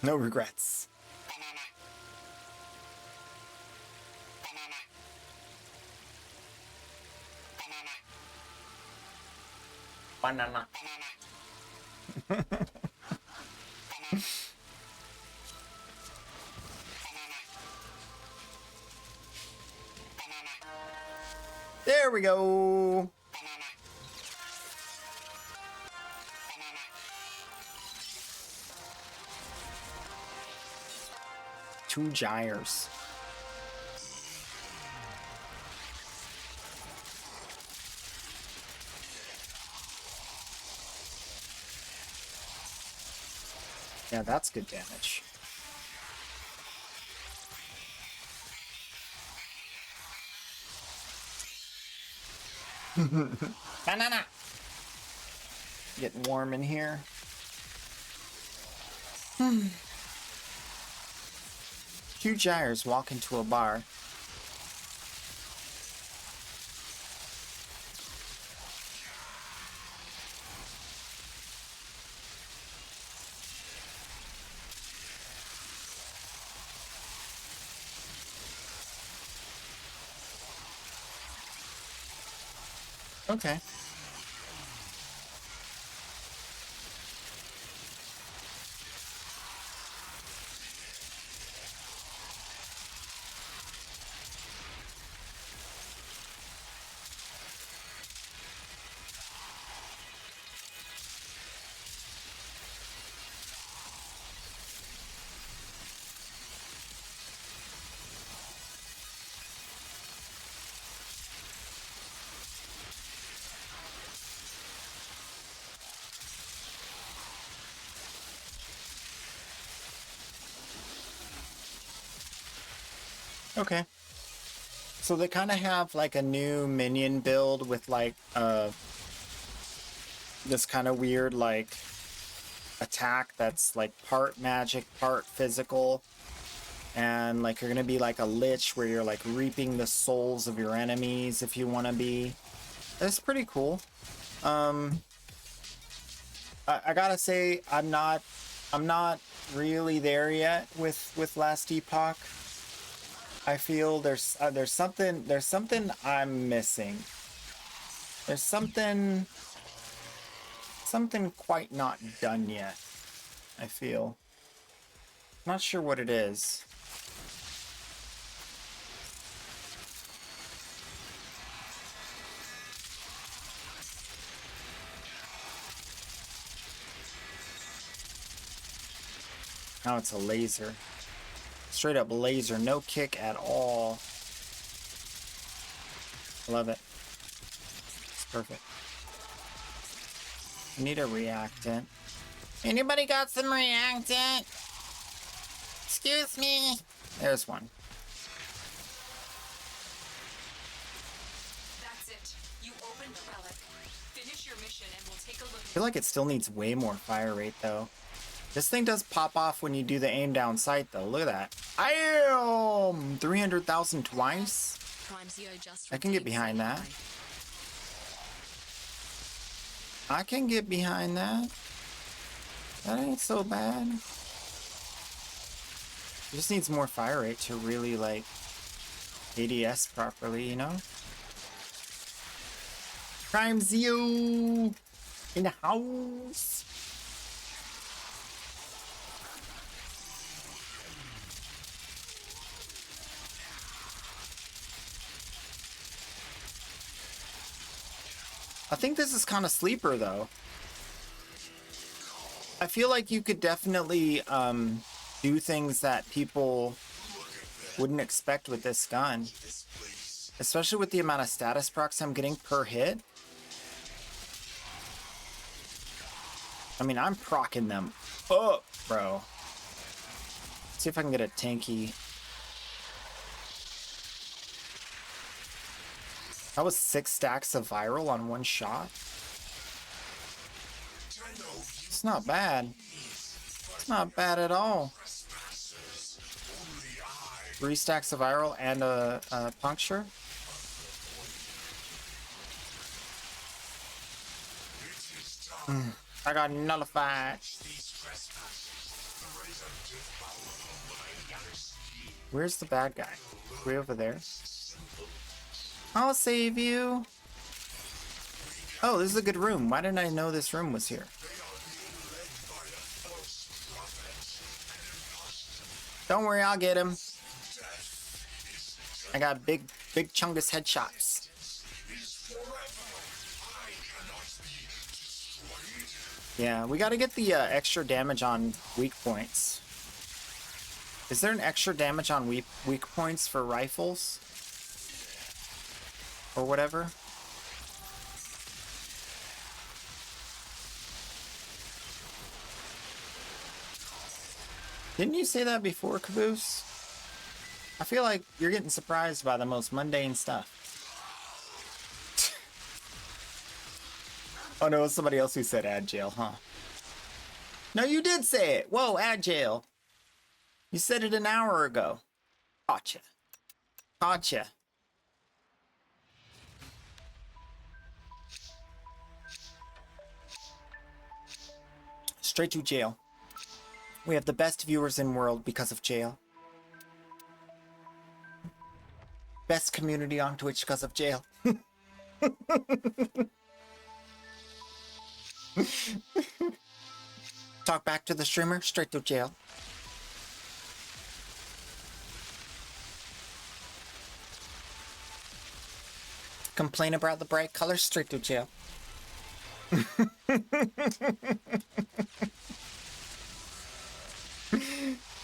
No regrets. Banana. There we go. Two gyres. Yeah, that's good damage. Banana. Getting warm in here. Two gyres walk into a bar. Okay. Okay. So they kind of have like a new minion build with like this kind of weird like attack that's like part magic, part physical. And like you're gonna be like a lich where you're like reaping the souls of your enemies if you want to be. That's pretty cool. I gotta say I'm not really there yet with Last Epoch. I feel there's something I'm missing. There's something quite not done yet. I feel. Not sure what it is. Now it's a laser. Straight up laser, no kick at all. Love it. It's perfect. I need a reactant. Anybody got some reactant? Excuse me. There's one. That's it. You opened the relic. Finish your mission and we'll take a look. I feel like it still needs way more fire rate though. This thing does pop off when you do the aim down sight though. Look at that. I am 300,000 twice. I can get behind that. I can get behind that. That ain't so bad. It just needs more fire rate to really like ADS properly, you know? Prime Zeo in the house. I think this is kind of sleeper though. I feel like you could definitely do things that people wouldn't expect with this gun. Especially with the amount of status procs I'm getting per hit. I mean, I'm procking them up, bro. Let's see if I can get a tanky. That was 6 stacks of viral on one shot. It's not bad. It's not bad at all. 3 stacks of viral and a puncture. I got nullified. Where's the bad guy? Way over there. I'll save you. Oh, this is a good room. Why didn't I know this room was here? Don't worry, I'll get him. I got big chungus headshots. Yeah, we got to get the extra damage on weak points. Is there an extra damage on weak points for rifles? Or whatever? Didn't you say that before, Caboose? I feel like you're getting surprised by the most mundane stuff. Oh no, it's somebody else who said add jail, huh? No, you did say it. Whoa, add jail. You said it an hour ago. Gotcha. Gotcha. Straight to jail. We have the best viewers in world because of jail. Best community on Twitch because of jail. Talk back to the streamer, straight to jail. Complain about the bright colors, straight to jail.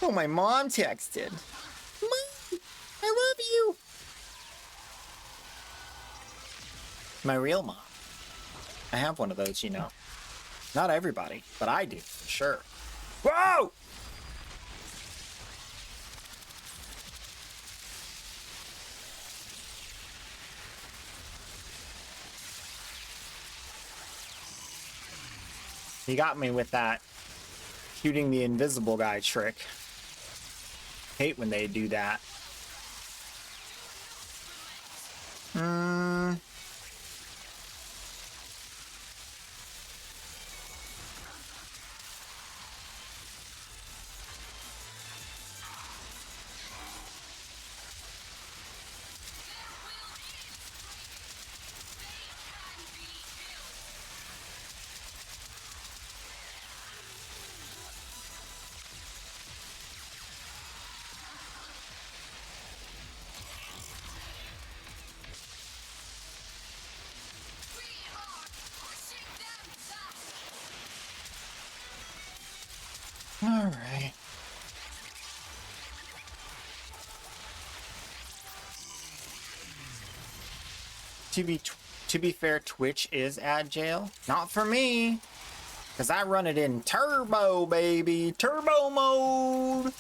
Oh, my mom texted. Mom, I love you. My real mom. I have one of those, you know. Not everybody, but I do, for sure. Whoa! He got me with that shooting the invisible guy trick. Hate when they do that. All right. To be fair, Twitch is ad jail. Not for me, because I run it in turbo, baby. Turbo mode.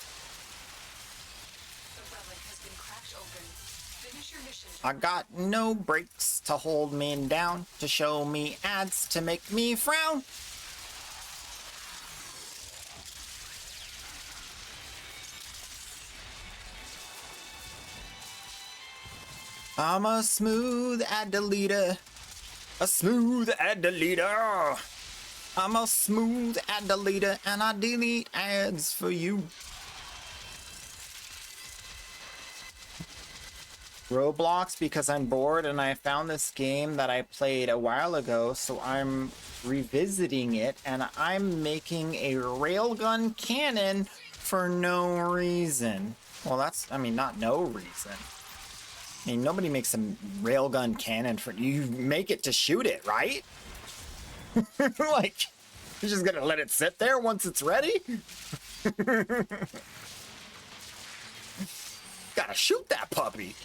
I got no brakes to hold me down, to show me ads, to make me frown. I'm a smooth ad deleter. A smooth ad deleter. I'm a smooth ad deleter and I delete ads for you. Roblox because I'm bored and I found this game that I played a while ago, so I'm revisiting it and I'm making a railgun cannon for no reason. Well, that's, I mean, not no reason. I mean, nobody makes a railgun cannon for, you make it to shoot it, right? Like, you're just gonna let it sit there once it's ready? Gotta shoot that puppy.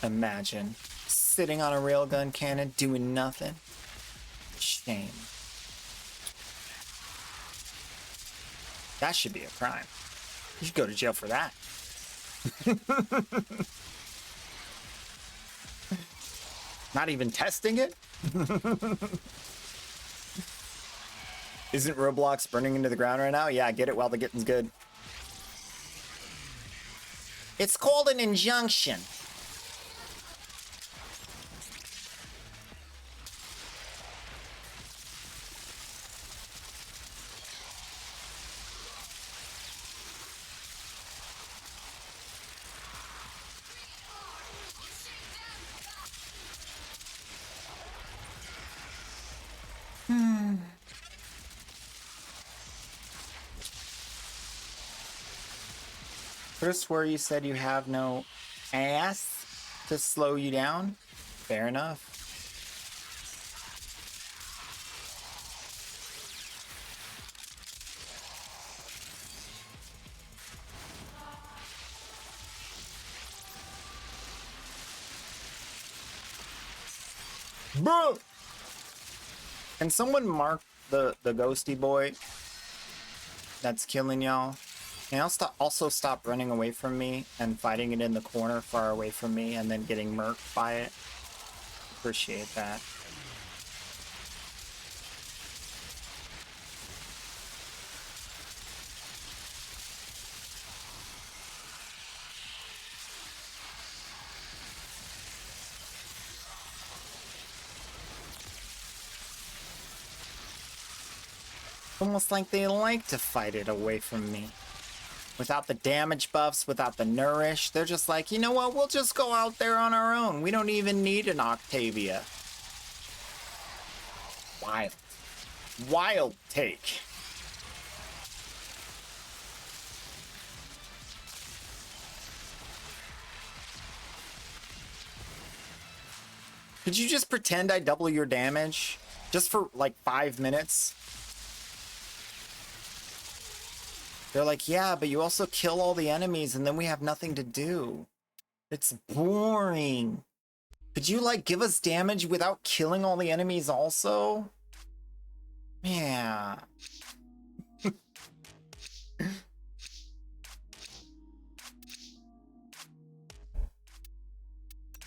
Imagine sitting on a railgun cannon doing nothing. Shame. That should be a crime. You should go to jail for that. Not even testing it? Isn't Roblox burning into the ground right now? Yeah, get it while the getting's good. It's called an injunction. Could have swore you said you have no ass to slow you down. Fair enough. Bro! Can someone mark the ghosty boy that's killing y'all? And also stop running away from me and fighting it in the corner far away from me and then getting murked by it. Appreciate that. Almost like they like to fight it away from me. Without the damage buffs, without the nourish, they're just like, you know what, we'll just go out there on our own. We don't even need an Octavia. Wild. Wild take. Could you just pretend I double your damage? Just for like 5 minutes? They're like, yeah, but you also kill all the enemies and then we have nothing to do. It's boring. Could you like give us damage without killing all the enemies also? Yeah.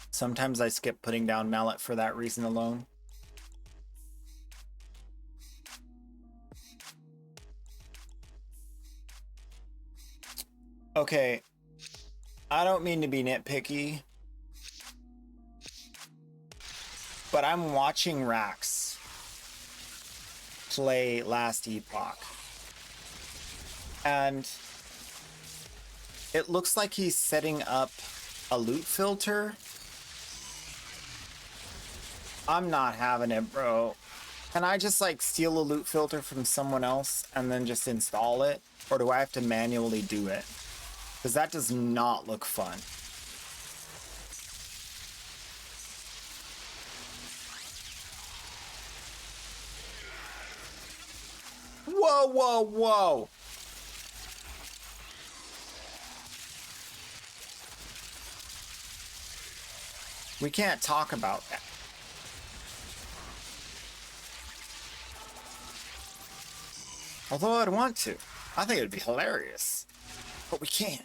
Sometimes I skip putting down mallet for that reason alone. Okay, I don't mean to be nitpicky, but I'm watching Rax play Last Epoch, and it looks like he's setting up a loot filter. I'm not having it, bro. Can I just like steal a loot filter from someone else and then just install it? Or do I have to manually do it? Because that does not look fun. Whoa, whoa, whoa. We can't talk about that. Although I'd want to. I think it'd be hilarious, but we can't.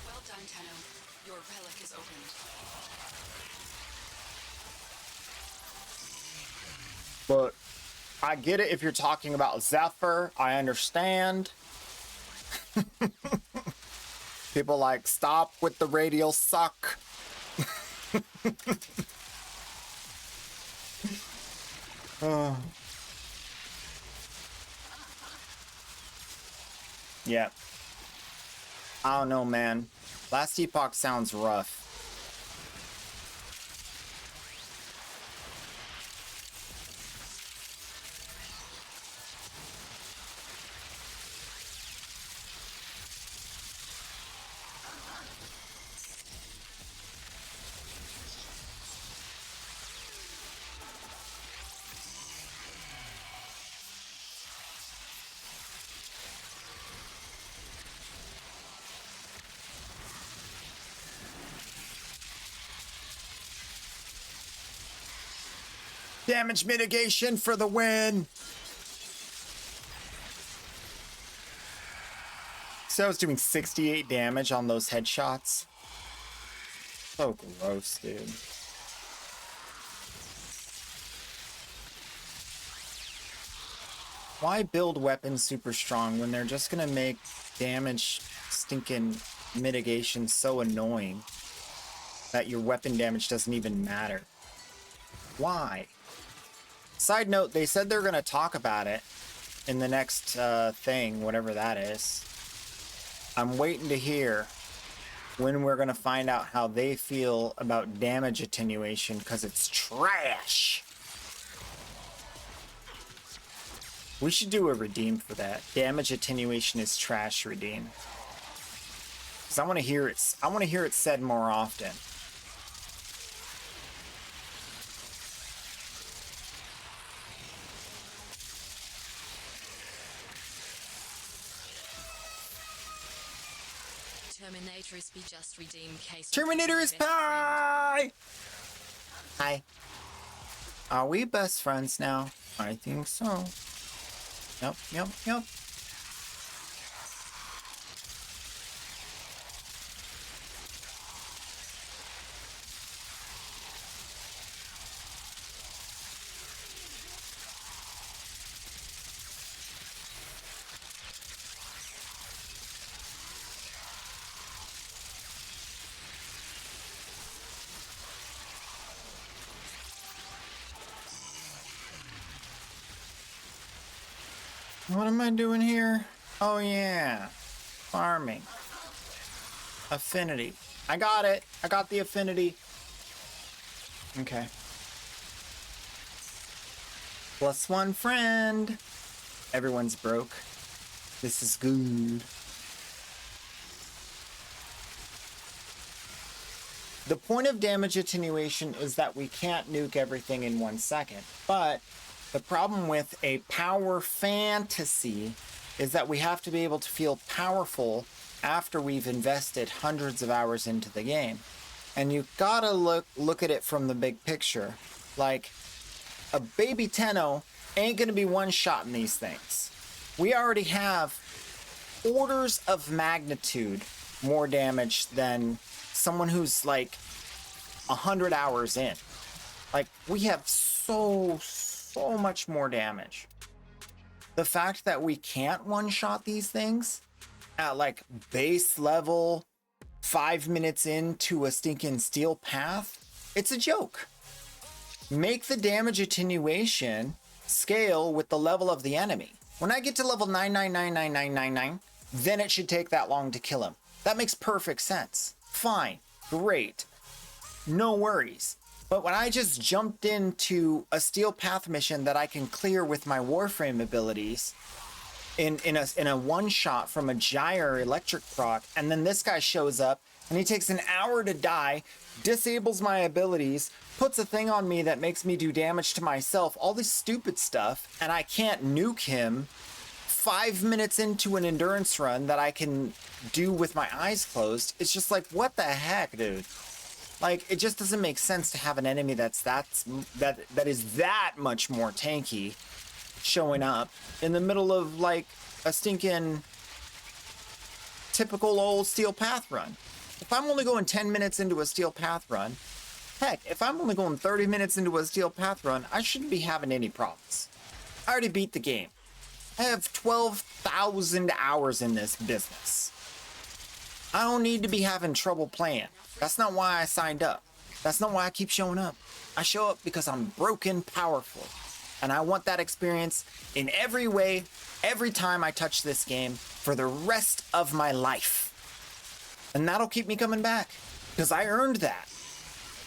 Well done, Tenno. Your relic is opened. Look, I get it if you're talking about Zephyr. I understand. People like, stop with the radial suck. Yeah. I don't know, man. Last Epoch sounds rough. Damage mitigation for the win. So I was doing 68 damage on those headshots. So gross, dude. Why build weapons super strong when they're just gonna make damage stinking mitigation so annoying that your weapon damage doesn't even matter? Why? Side note, they said they're gonna talk about it in the next thing, whatever that is. I'm waiting to hear when we're gonna find out how they feel about damage attenuation, because it's trash. We should do a redeem for that. Damage attenuation is trash redeem. Because I want to hear it. I want to hear it said more often. Terminator is be just redeemed case. Terminator is pie! Hi. Are we best friends now? I think so. Yep, yep, yep. What am I doing here? Oh yeah, farming. Affinity. I got it. I got the affinity. Okay. +1 friend. Everyone's broke. This is good. The point of damage attenuation is that we can't nuke everything in 1 second, but the problem with a power fantasy is that we have to be able to feel powerful after we've invested hundreds of hours into the game. And you've got to look at it from the big picture. Like, a baby Tenno ain't going to be one-shotting these things. We already have orders of magnitude more damage than someone who's like 100 hours in. Like, we have so much more damage. The fact that we can't one-shot these things at like base level 5 minutes into a stinking steel path, it's a joke. Make the damage attenuation scale with the level of the enemy. When I get to level 9999999, then it should take that long to kill him. That makes perfect sense. Fine, great, no worries. But when I just jumped into a steel path mission that I can clear with my warframe abilities in a one shot from a gyre electric proc, and then this guy shows up and he takes an hour to die, disables my abilities, puts a thing on me that makes me do damage to myself, all this stupid stuff, and I can't nuke him 5 minutes into an endurance run that I can do with my eyes closed. It's just like, what the heck, dude? Like, it just doesn't make sense to have an enemy that is that much more tanky showing up in the middle of like a stinking typical old steel path run. If I'm only going 10 minutes into a steel path run, heck, if I'm only going 30 minutes into a steel path run, I shouldn't be having any problems. I already beat the game. I have 12,000 hours in this business. I don't need to be having trouble playing. That's not why I signed up. That's not why I keep showing up. I show up because I'm broken powerful. And I want that experience in every way, every time I touch this game for the rest of my life. And that'll keep me coming back because I earned that.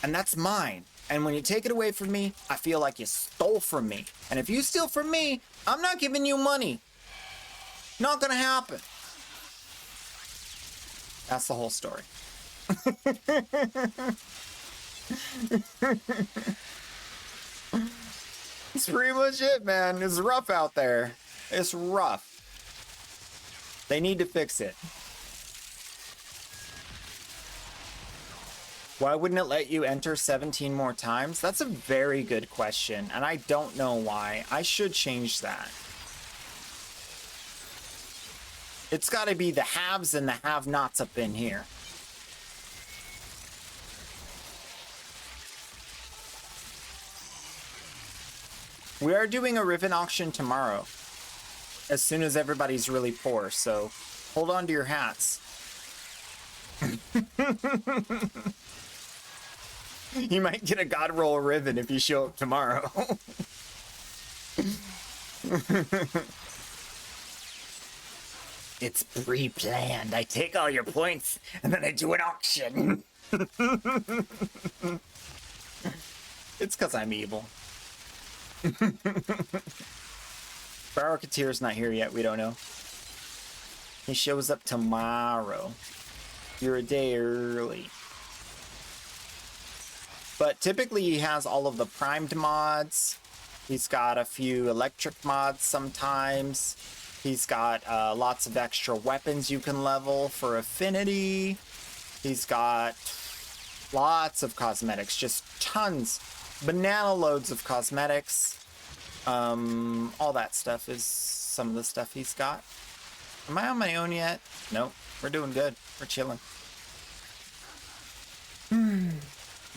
And that's mine. And when you take it away from me, I feel like you stole from me. And if you steal from me, I'm not giving you money. Not gonna happen. That's the whole story. It's pretty much it, man. It's rough out there. It's rough. They need to fix it. Why wouldn't it let you enter 17 more times? That's a very good question, and I don't know why. I should change that. It's got to be the haves and the have-nots up in here. We are doing a Riven auction tomorrow, as soon as everybody's really poor, so hold on to your hats. You might get a God Roll Riven if you show up tomorrow. It's pre-planned. I take all your points and then I do an auction. It's because I'm evil. Barokatir's not here yet. We don't know. He shows up tomorrow. You're a day early. But typically he has all of the primed mods. He's got a few electric mods sometimes. He's got lots of extra weapons you can level for affinity. He's got lots of cosmetics, just tons, banana loads of cosmetics. All that stuff is some of the stuff he's got. Am I on my own yet? Nope, we're doing good. We're chilling.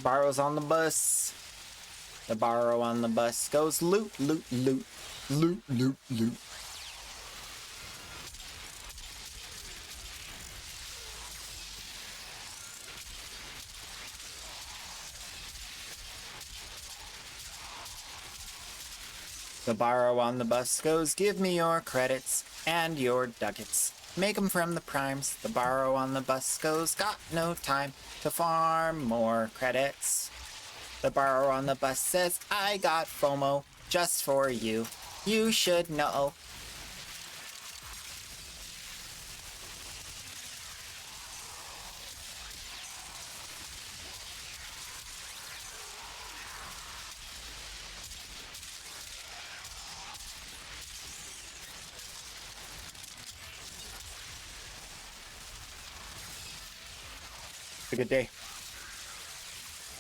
Borrow's on the bus. The borrow on the bus goes loot, loot, loot, loot, loot, loot. The borrow on the bus goes, give me your credits and your ducats. Make 'em from the primes. The borrow on the bus goes, got no time to farm more credits. The borrow on the bus says, I got FOMO just for you. You should know. It's a good day.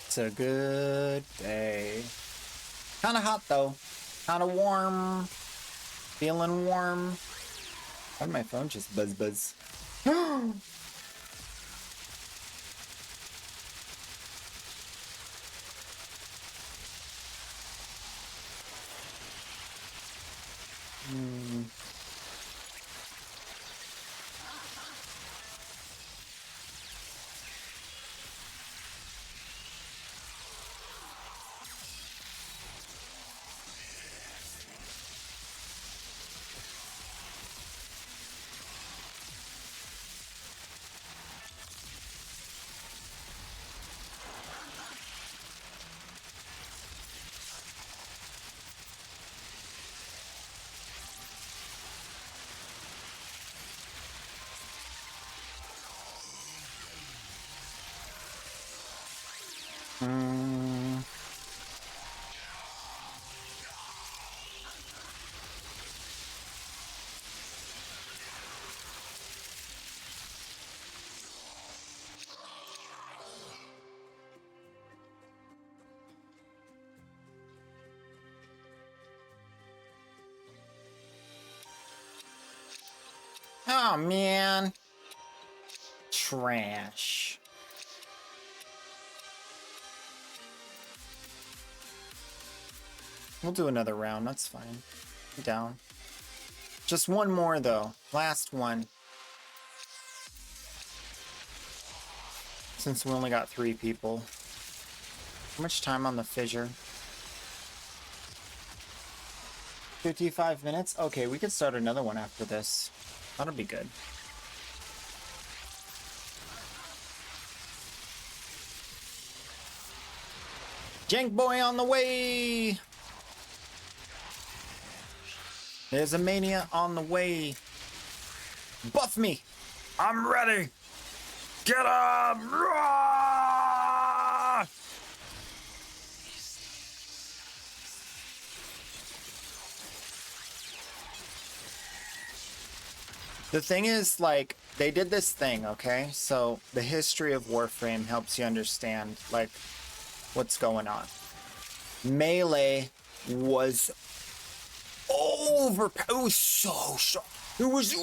It's a good day. Kind of hot though. Kind of warm. Feeling warm. Why did my phone just buzz buzz? Mm. Oh, man. Trash. We'll do another round. That's fine. I'm down. Just one more, though. Last one. Since we only got 3 people. How much time on the fissure? 55 minutes? Okay, we could start another one after this. That'll be good. Jank boy on the way! There's a mania on the way. Buff me! I'm ready! Get him! Roar! The thing is, like, they did this thing, okay? So, the history of Warframe helps you understand, like, what's going on. Melee was it was so strong. It was,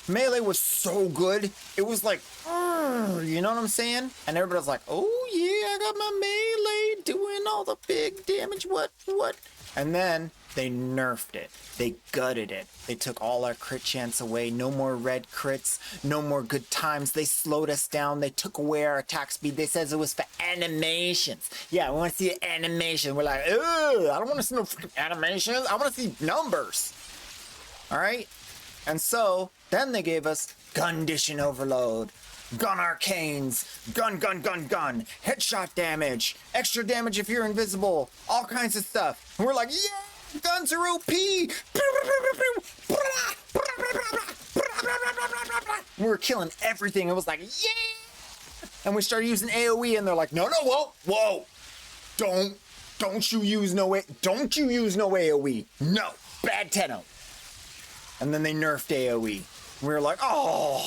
Melee was so good. It was like, you know what I'm saying? And everybody was like, oh yeah, I got my melee doing all the big damage. What? And then they nerfed it. They gutted it. They took all our crit chance away. No more red crits. No more good times. They slowed us down. They took away our attack speed. They said it was for animations. Yeah, we want to see an animation. We're like, ugh, I don't want to see no freaking animations. I want to see numbers. All right? And so then they gave us Condition Overload. Gun arcanes, gun, headshot damage, extra damage if you're invisible, all kinds of stuff. And we're like, yeah, guns are OP. We were killing everything. It was like, yeah. And we started using AoE, and they're like, no, whoa, don't you use no AoE. No, bad Tenno. And then they nerfed AoE. We were like, oh.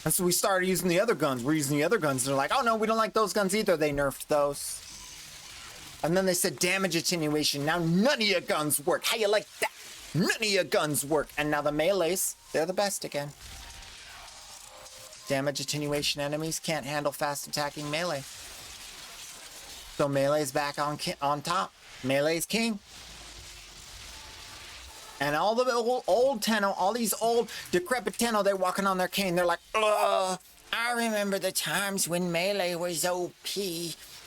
And so we started using the other guns. We're using the other guns. They're like, oh no, we don't like those guns either. They nerfed those. And then they said damage attenuation. Now none of your guns work. How you like that? None of your guns work. And now the melees, they're the best again. Damage attenuation enemies can't handle fast attacking melee. So melee's back on top. Melee's king. And all the old Tenno, all these old decrepit Tenno, they're walking on their cane. They're like, ugh, I remember the times when melee was OP,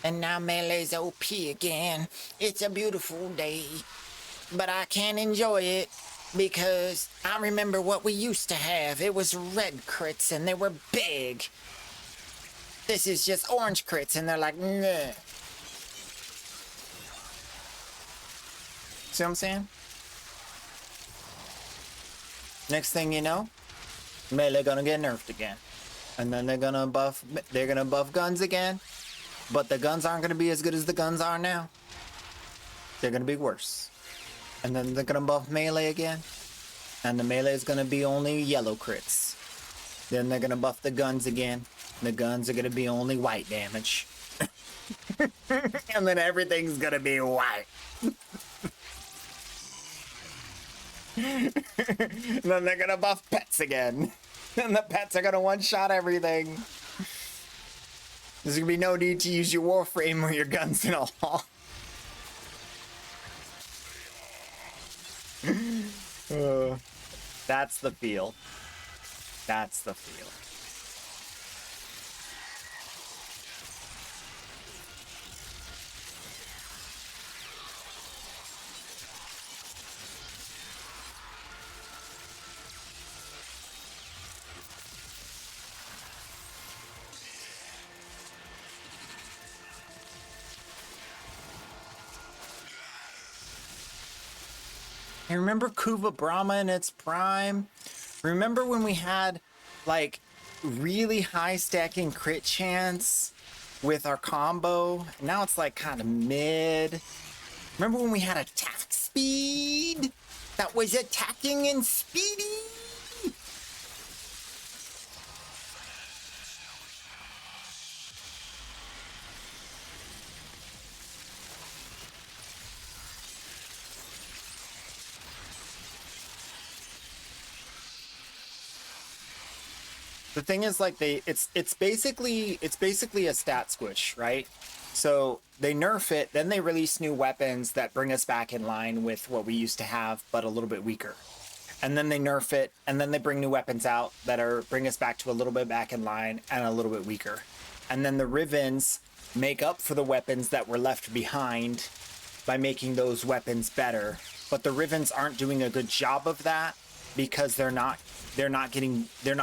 and now melee's OP again. It's a beautiful day, but I can't enjoy it because I remember what we used to have. It was red crits, and they were big. This is just orange crits, and they're like, nah. See what I'm saying? Next thing you know, melee gonna get nerfed again. And then they're gonna buff guns again. But the guns aren't gonna be as good as the guns are now. They're gonna be worse. And then they're gonna buff melee again. And the melee is gonna be only yellow crits. Then they're gonna buff the guns again. The guns are gonna be only white damage. And then everything's gonna be white. And then they're gonna buff pets again. And the pets are gonna one-shot everything. There's gonna be no need to use your warframe or your guns at all. That's the feel. That's the feel. I remember Kuva Brahma in its prime. Remember when we had like really high stacking crit chance with our combo. Now it's like kind of mid. Remember when we had attack speed? That was attacking and speedy. The thing is, like, it's basically a stat squish, right? So they nerf it, then they release new weapons that bring us back in line with what we used to have, but a little bit weaker. And then they nerf it, and then they bring new weapons out that bring us back to a little bit back in line and a little bit weaker. And then the Rivens make up for the weapons that were left behind by making those weapons better. But the Rivens aren't doing a good job of that because they're not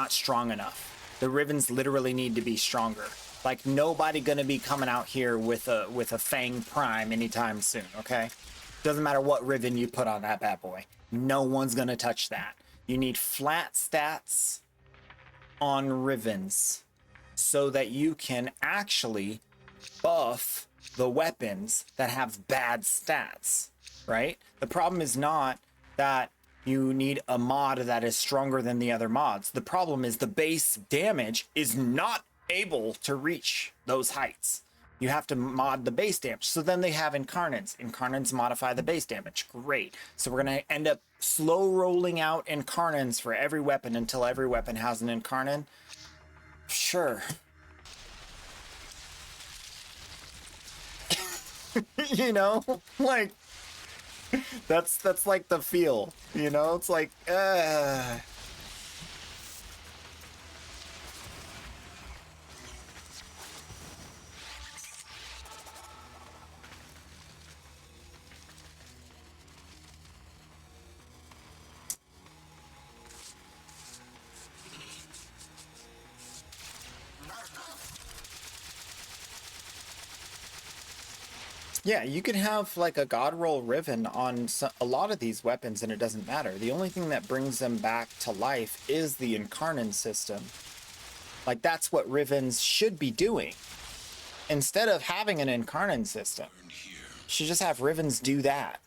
strong enough. The Rivens literally need to be stronger. Like, nobody gonna be coming out here with a Fang Prime anytime soon, okay? Doesn't matter what Riven you put on that bad boy. No one's gonna touch that. You need flat stats on Rivens so that you can actually buff the weapons that have bad stats, right? The problem is not that you need a mod that is stronger than the other mods. The problem is the base damage is not able to reach those heights. You have to mod the base damage. So then they have incarnates. Incarnates modify the base damage. Great. So we're going to end up slow rolling out incarnates for every weapon until every weapon has an incarnate. Sure. You know, like, that's like the feel, you know? It's like, Yeah, you can have like a God Roll Riven on a lot of these weapons and it doesn't matter. The only thing that brings them back to life is the Incarnate system. Like, that's what Rivens should be doing. Instead of having an Incarnate system, you should just have Rivens do that.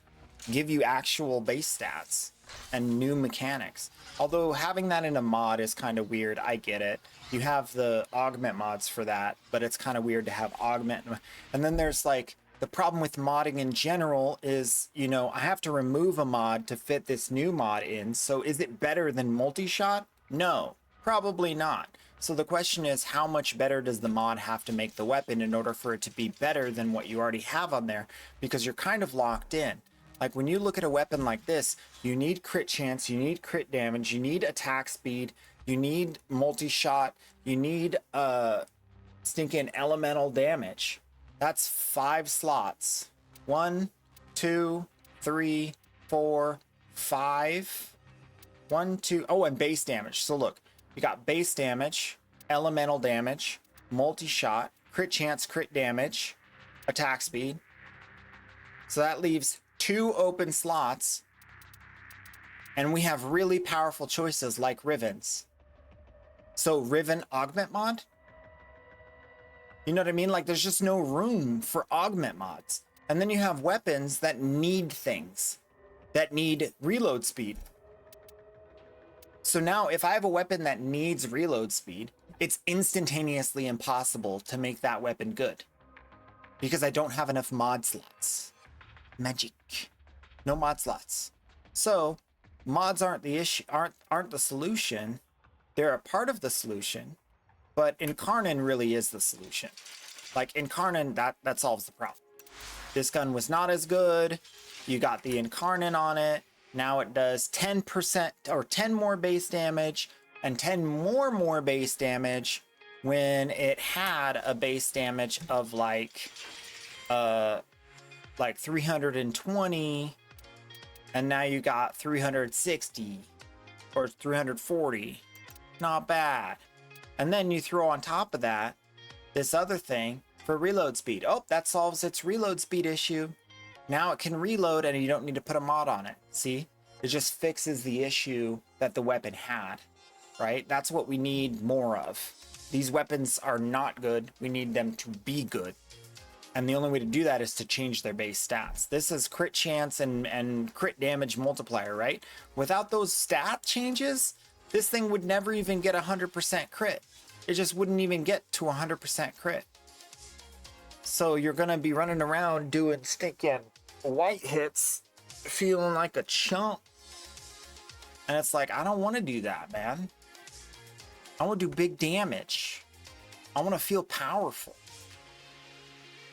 Give you actual base stats and new mechanics. Although having that in a mod is kind of weird, I get it. You have the augment mods for that, but it's kind of weird to have augment. And then there's like, the problem with modding in general is, you know, I have to remove a mod to fit this new mod in. So is it better than multi-shot? No, probably not. So the question is, how much better does the mod have to make the weapon in order for it to be better than what you already have on there? Because you're kind of locked in. Like, when you look at a weapon like this, you need crit chance, you need crit damage, you need attack speed, you need multi-shot, you need stinking elemental damage. That's 5 slots. 1, 2, 3, 4, 5. 1, 2. Oh, and base damage. So look, you got base damage, elemental damage, multi-shot, crit chance, crit damage, attack speed. So that leaves 2 open slots. And we have really powerful choices like Rivens. So Riven augment mod? You know what I mean? Like, there's just no room for augment mods. And then you have weapons that need things, that need reload speed. So now if I have a weapon that needs reload speed, it's instantaneously impossible to make that weapon good because I don't have enough mod slots. Magic. No mod slots. So mods aren't the issue, aren't the solution. They're a part of the solution. But Incarnate really is the solution. Like, Incarnate, that solves the problem. This gun was not as good. You got the Incarnate on it. Now it does 10% or 10 more base damage and 10 more base damage when it had a base damage of like 320, and now you got 360 or 340. Not bad. And then you throw on top of that this other thing for reload speed. Oh, that solves its reload speed issue. Now it can reload and you don't need to put a mod on it. See? It just fixes the issue that the weapon had, right? That's what we need more of. These weapons are not good. We need them to be good. And the only way to do that is to change their base stats. This is crit chance and crit damage multiplier, right? Without those stat changes, this thing would never even get 100% crit. It just wouldn't even get to 100% crit. So you're gonna be running around doing stinking white hits, feeling like a chump. And it's like, I don't want to do that, man. I want to do big damage. I want to feel powerful.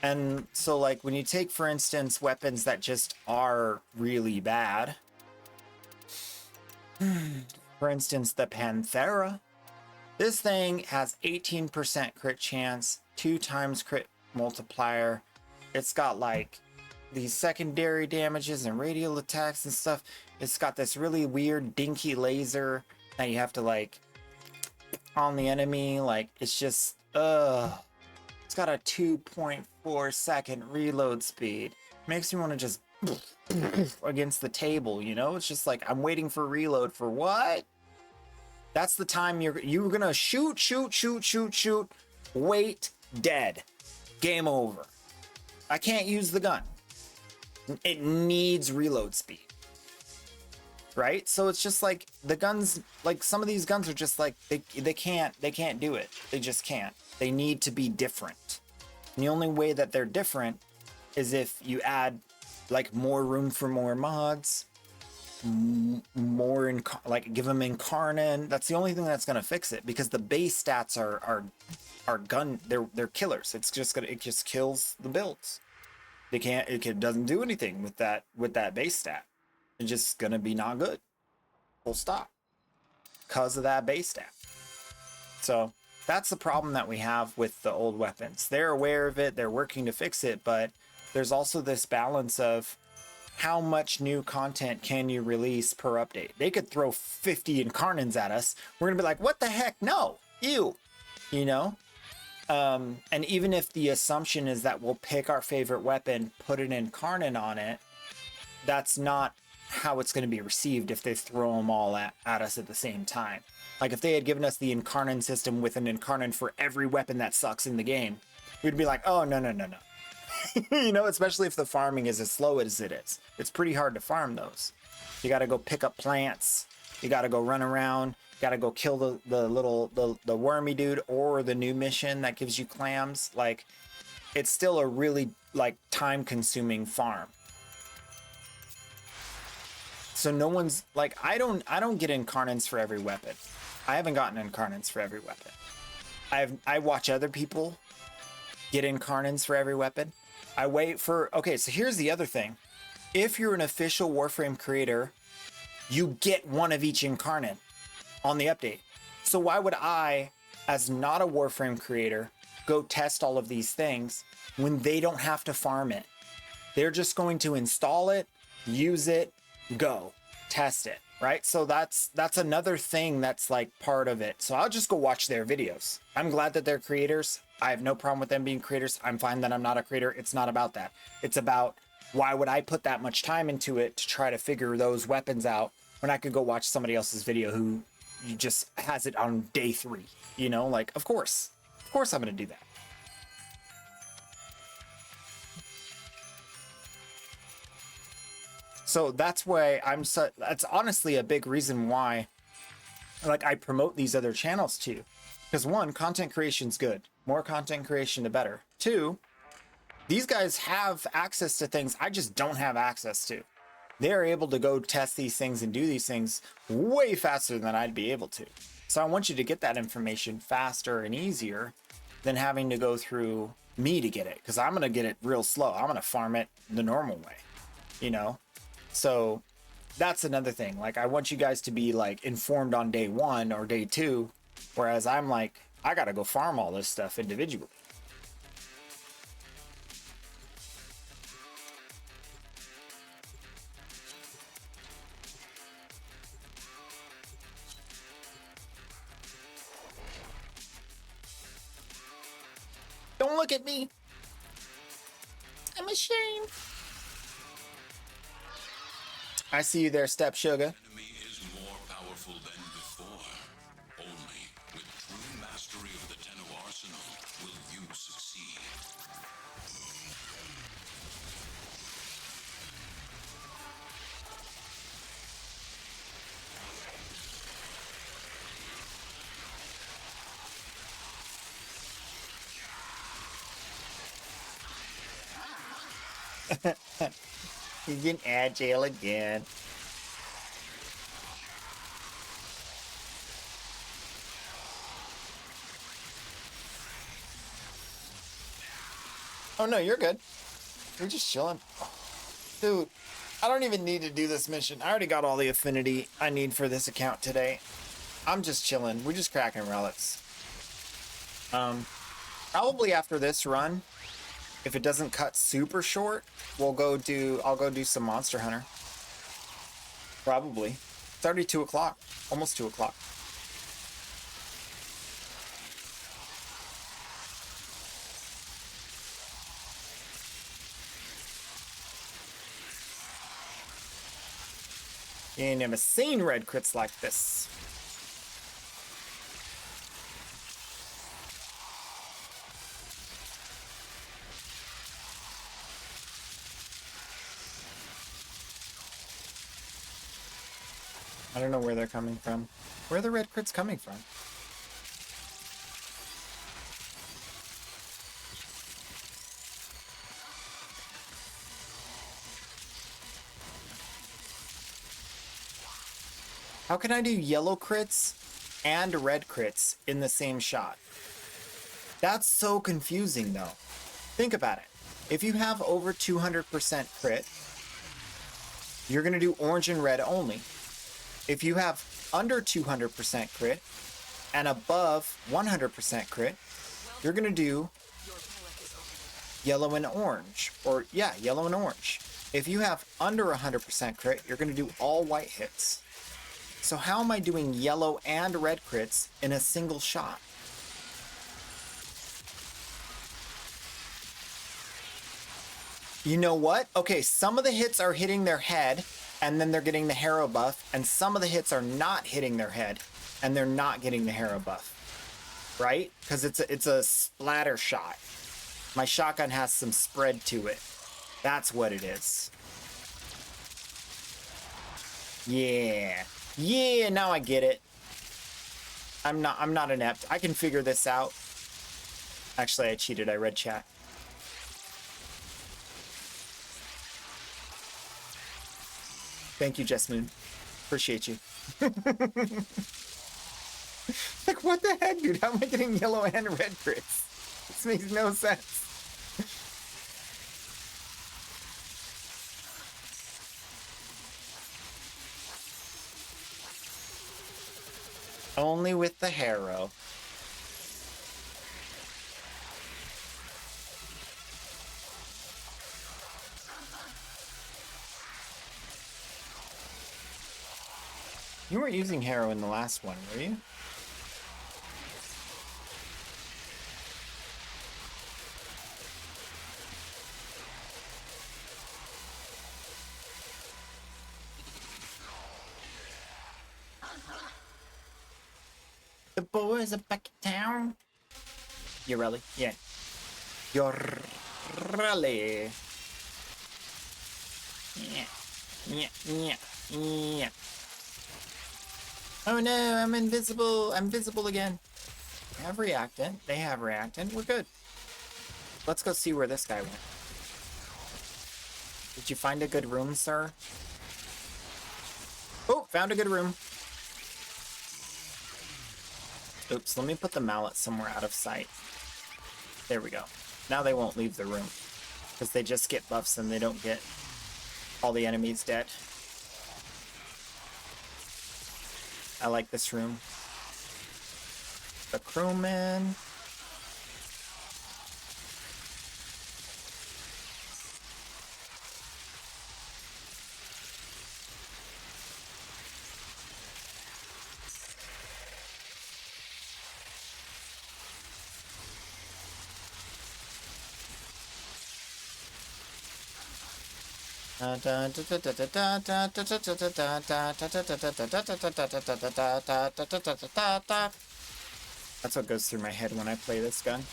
And so, like, when you take, for instance, weapons that just are really bad, for instance, the Panthera, this thing has 18% crit chance, 2 times crit multiplier. It's got like these secondary damages and radial attacks and stuff. It's got this really weird dinky laser that you have to like on the enemy. Like, it's just it's got a 2.4 second reload speed. Makes me want to just against the table, you know? It's just like, I'm waiting for reload for what? That's the time you're gonna shoot, wait, dead, game over. I can't use the gun. It needs reload speed, right? So it's just like the guns, like some of these guns are just like they can't do it. They just can't. They need to be different. And the only way that they're different is if you add like more room for more mods, more like give them incarnate. That's the only thing that's gonna fix it, because the base stats are gun. They're killers. It just kills the builds. It doesn't do anything with that base stat. It's just gonna be not good. Full stop. Because of that base stat. So that's the problem that we have with the old weapons. They're aware of it. They're working to fix it, but there's also this balance of how much new content can you release per update. They could throw 50 incarnates at us. We're gonna be like, what the heck? No, ew, you know? And even if the assumption is that we'll pick our favorite weapon, put an incarnate on it, that's not how it's going to be received if they throw them all at us at the same time. Like if they had given us the incarnate system with an incarnate for every weapon that sucks in the game, we'd be like, oh, no. You know, especially if the farming is as slow as it is. It's pretty hard to farm those. You got to go pick up plants. You got to go run around. Gotta go kill the wormy dude, or the new mission that gives you clams. Like, it's still a really like time consuming farm. So no one's like, I don't get incarnates for every weapon. I haven't gotten incarnates for every weapon. I watch other people get incarnates for every weapon. I wait for, okay, so here's the other thing. If you're an official Warframe creator, you get one of each incarnate on the update. So why would I, as not a Warframe creator, go test all of these things when they don't have to farm it? They're just going to install it, use it, go, test it, right? So that's another thing that's like part of it. So I'll just go watch their videos. I'm glad that they're creators. I have no problem with them being creators. I'm fine that I'm not a creator. It's not about that. It's about, why would I put that much time into it to try to figure those weapons out when I could go watch somebody else's video who just has it on day 3, you know? Like, of course I'm gonna do that. So that's why that's honestly a big reason why, like, I promote these other channels too. Because 1, content creation's good. More content creation, the better. 2, these guys have access to things I just don't have access to. They're able to go test these things and do these things way faster than I'd be able to. So I want you to get that information faster and easier than having to go through me to get it, because I'm going to get it real slow. I'm going to farm it the normal way, you know? So that's another thing. Like, I want you guys to be like informed on day 1 or day 2, whereas I'm like, I got to go farm all this stuff individually. Don't look at me. I'm ashamed. I see you there, Step Sugar. Enemy is more powerful than before. Only with true mastery of the 10 He's getting agile again. Oh no, you're good. We're just chilling. Dude, I don't even need to do this mission. I already got all the affinity I need for this account today. I'm just chilling. We're just cracking relics. Probably after this run, if it doesn't cut super short, I'll go do some Monster Hunter. Probably. It's already 2 o'clock. Almost 2 o'clock. You ain't never seen red crits like this. I don't know where they're coming from. Where are the red crits coming from? How can I do yellow crits and red crits in the same shot? That's so confusing though. Think about it. If you have over 200% crit, you're going to do orange and red only. If you have under 200% crit and above 100% crit, you're going to do yellow and orange. Or yeah, yellow and orange. If you have under 100% crit, you're going to do all white hits. So how am I doing yellow and red crits in a single shot? You know what? Okay, some of the hits are hitting their head and then they're getting the hero buff, and some of the hits are not hitting their head and they're not getting the hero buff. Right? Because it's a splatter shot. My shotgun has some spread to it. That's what it is. Yeah. Yeah, now I get it. I'm not inept. I can figure this out. Actually, I cheated. I read chat. Thank you, Jessamine. Appreciate you. Like, what the heck, dude? How am I getting yellow and red crits? This makes no sense. Only with the harrow. You weren't using harrow in the last one, were you? The boys are back in town. You really? Yeah. You're really. Yeah. Yeah. Yeah. Yeah. Oh no, I'm invisible. I'm visible again. They have reactant. They have reactant. We're good. Let's go see where this guy went. Did you find a good room, sir? Oh, found a good room. Oops, let me put the mallet somewhere out of sight. There we go. Now they won't leave the room. Because they just get buffs and they don't get all the enemies dead. I like this room. The crewman. That's what goes through my head when I play this gun.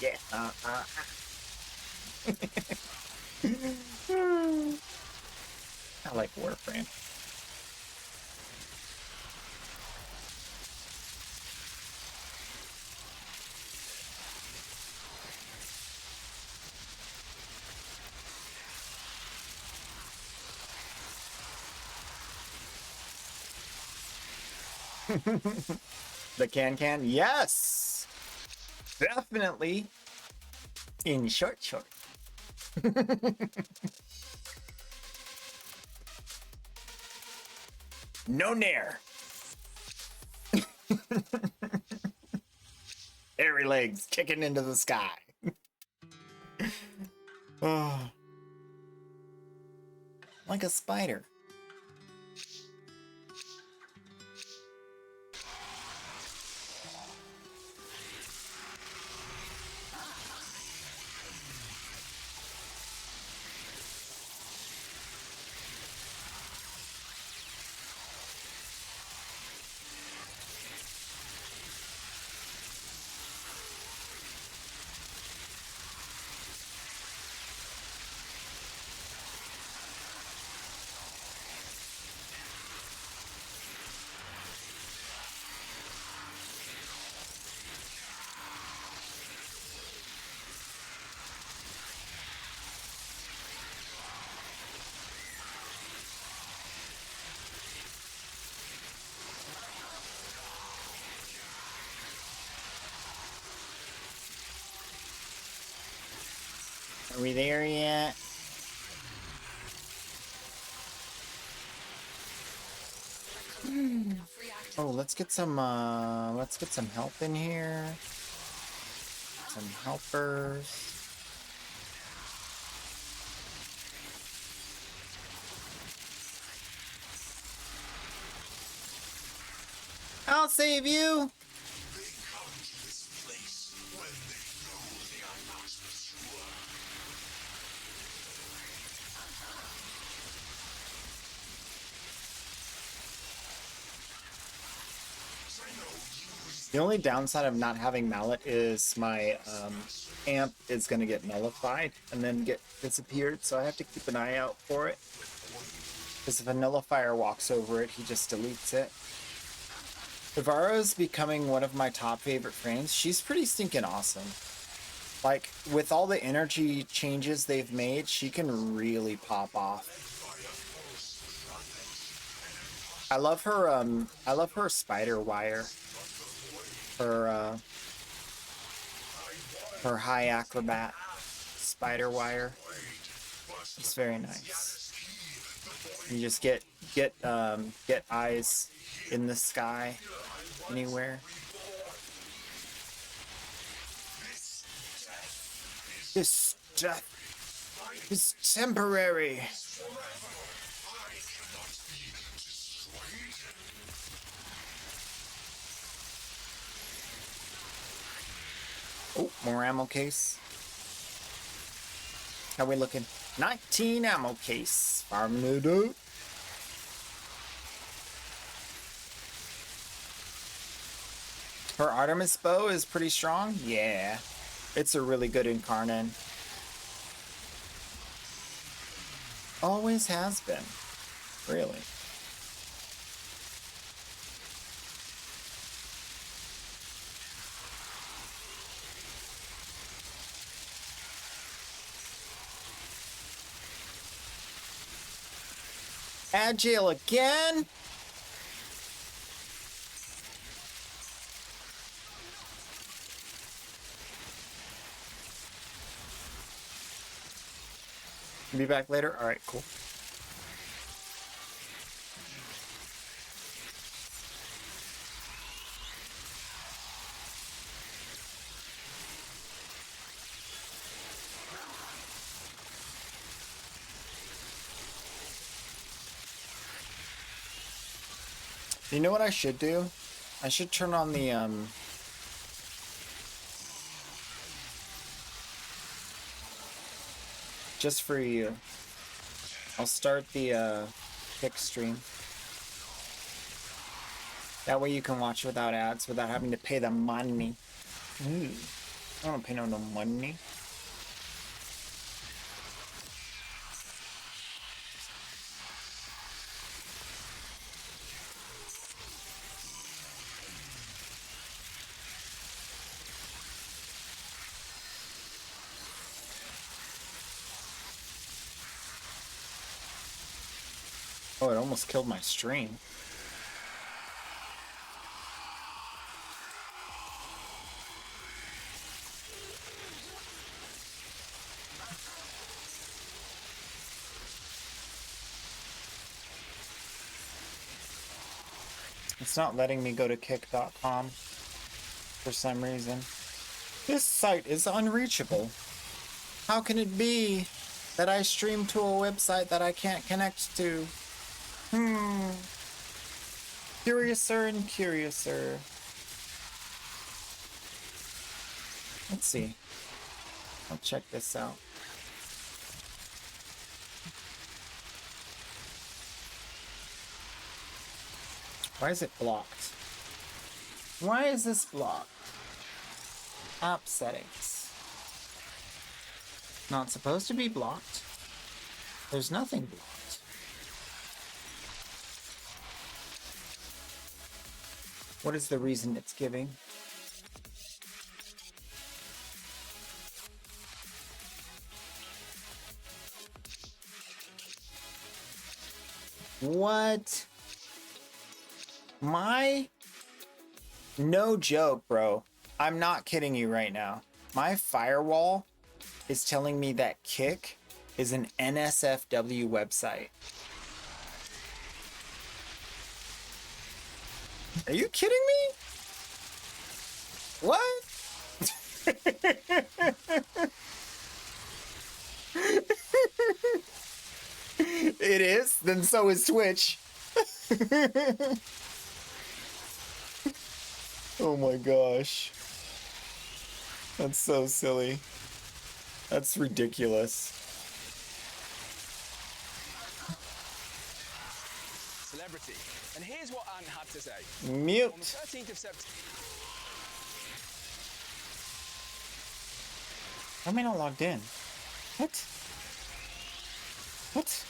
Yeah. I like Warframe. The can? Yes! Definitely. In short. No nair. Airy legs kicking into the sky. Oh. Like a spider. Are we there yet? Oh, let's get some help in here. Some helpers. I'll save you. The only downside of not having mallet is my amp is going to get nullified and then get disappeared, so I have to keep an eye out for it. Because if a nullifier walks over it, he just deletes it. Ivara's becoming one of my top favorite frames. She's pretty stinking awesome. Like, with all the energy changes they've made, she can really pop off. I love her spider wire. Her high acrobat spider wire. It's very nice. You just get eyes in the sky anywhere. This death is temporary. Oh, more ammo case. How we looking? 19 ammo case. Farming it up. Her Artemis bow is pretty strong. Yeah. It's a really good incarnate. Always has been. Really. Agile again? Be back later? Alright, cool. You know what I should do? I should turn on the just for you. I'll start the pick stream. That way you can watch without ads, without having to pay the money. Ooh, I don't pay no money. Oh, it almost killed my stream. It's not letting me go to kick.com for some reason. This site is unreachable. How can it be that I stream to a website that I can't connect to? Curiouser and curiouser. Let's see. I'll check this out. Why is it blocked? Why is this blocked? App settings. Not supposed to be blocked. There's nothing blocked. What is the reason it's giving? What? No joke, bro. I'm not kidding you right now. My firewall is telling me that Kick is an NSFW website. Are you kidding me? What? It is? Then so is Twitch. Oh my gosh. That's so silly. That's ridiculous. Celebrity. And here's what Ant had to say. Mute. On the 13th of September. Why am I not logged in? What? What?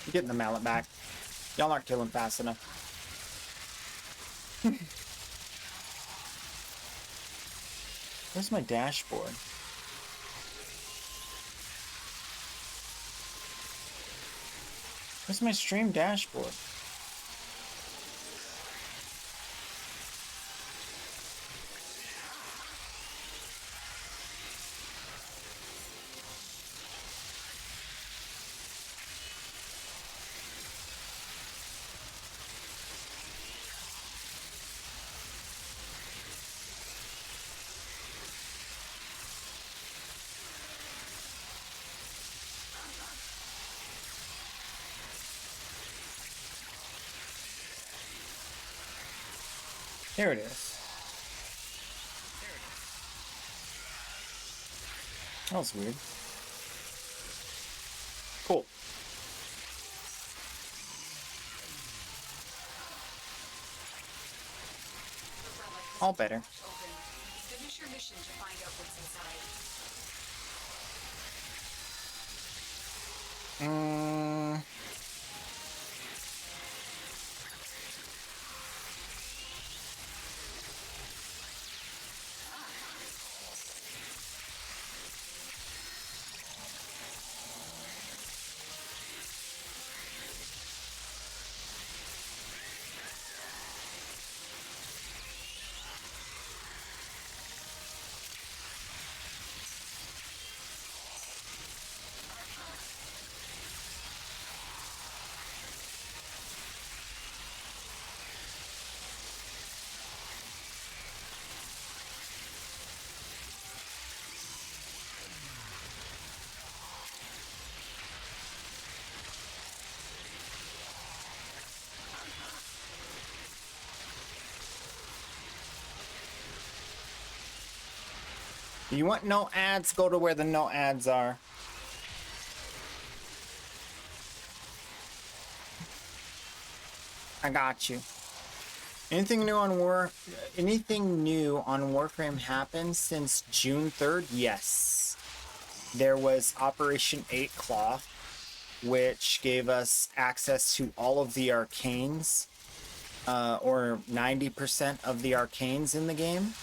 I'm getting the mallet back. Y'all aren't killing fast enough. Where's my dashboard? Where's my stream dashboard? Here it is. That was weird. Cool. All better. Finish your mission to find out what's inside. You want no ads? Go to where the no ads are. I got you. Anything new on Warframe happened since June 3rd? Yes. There was Operation 8 Claw, which gave us access to all of the arcanes, or 90% of the arcanes in the game,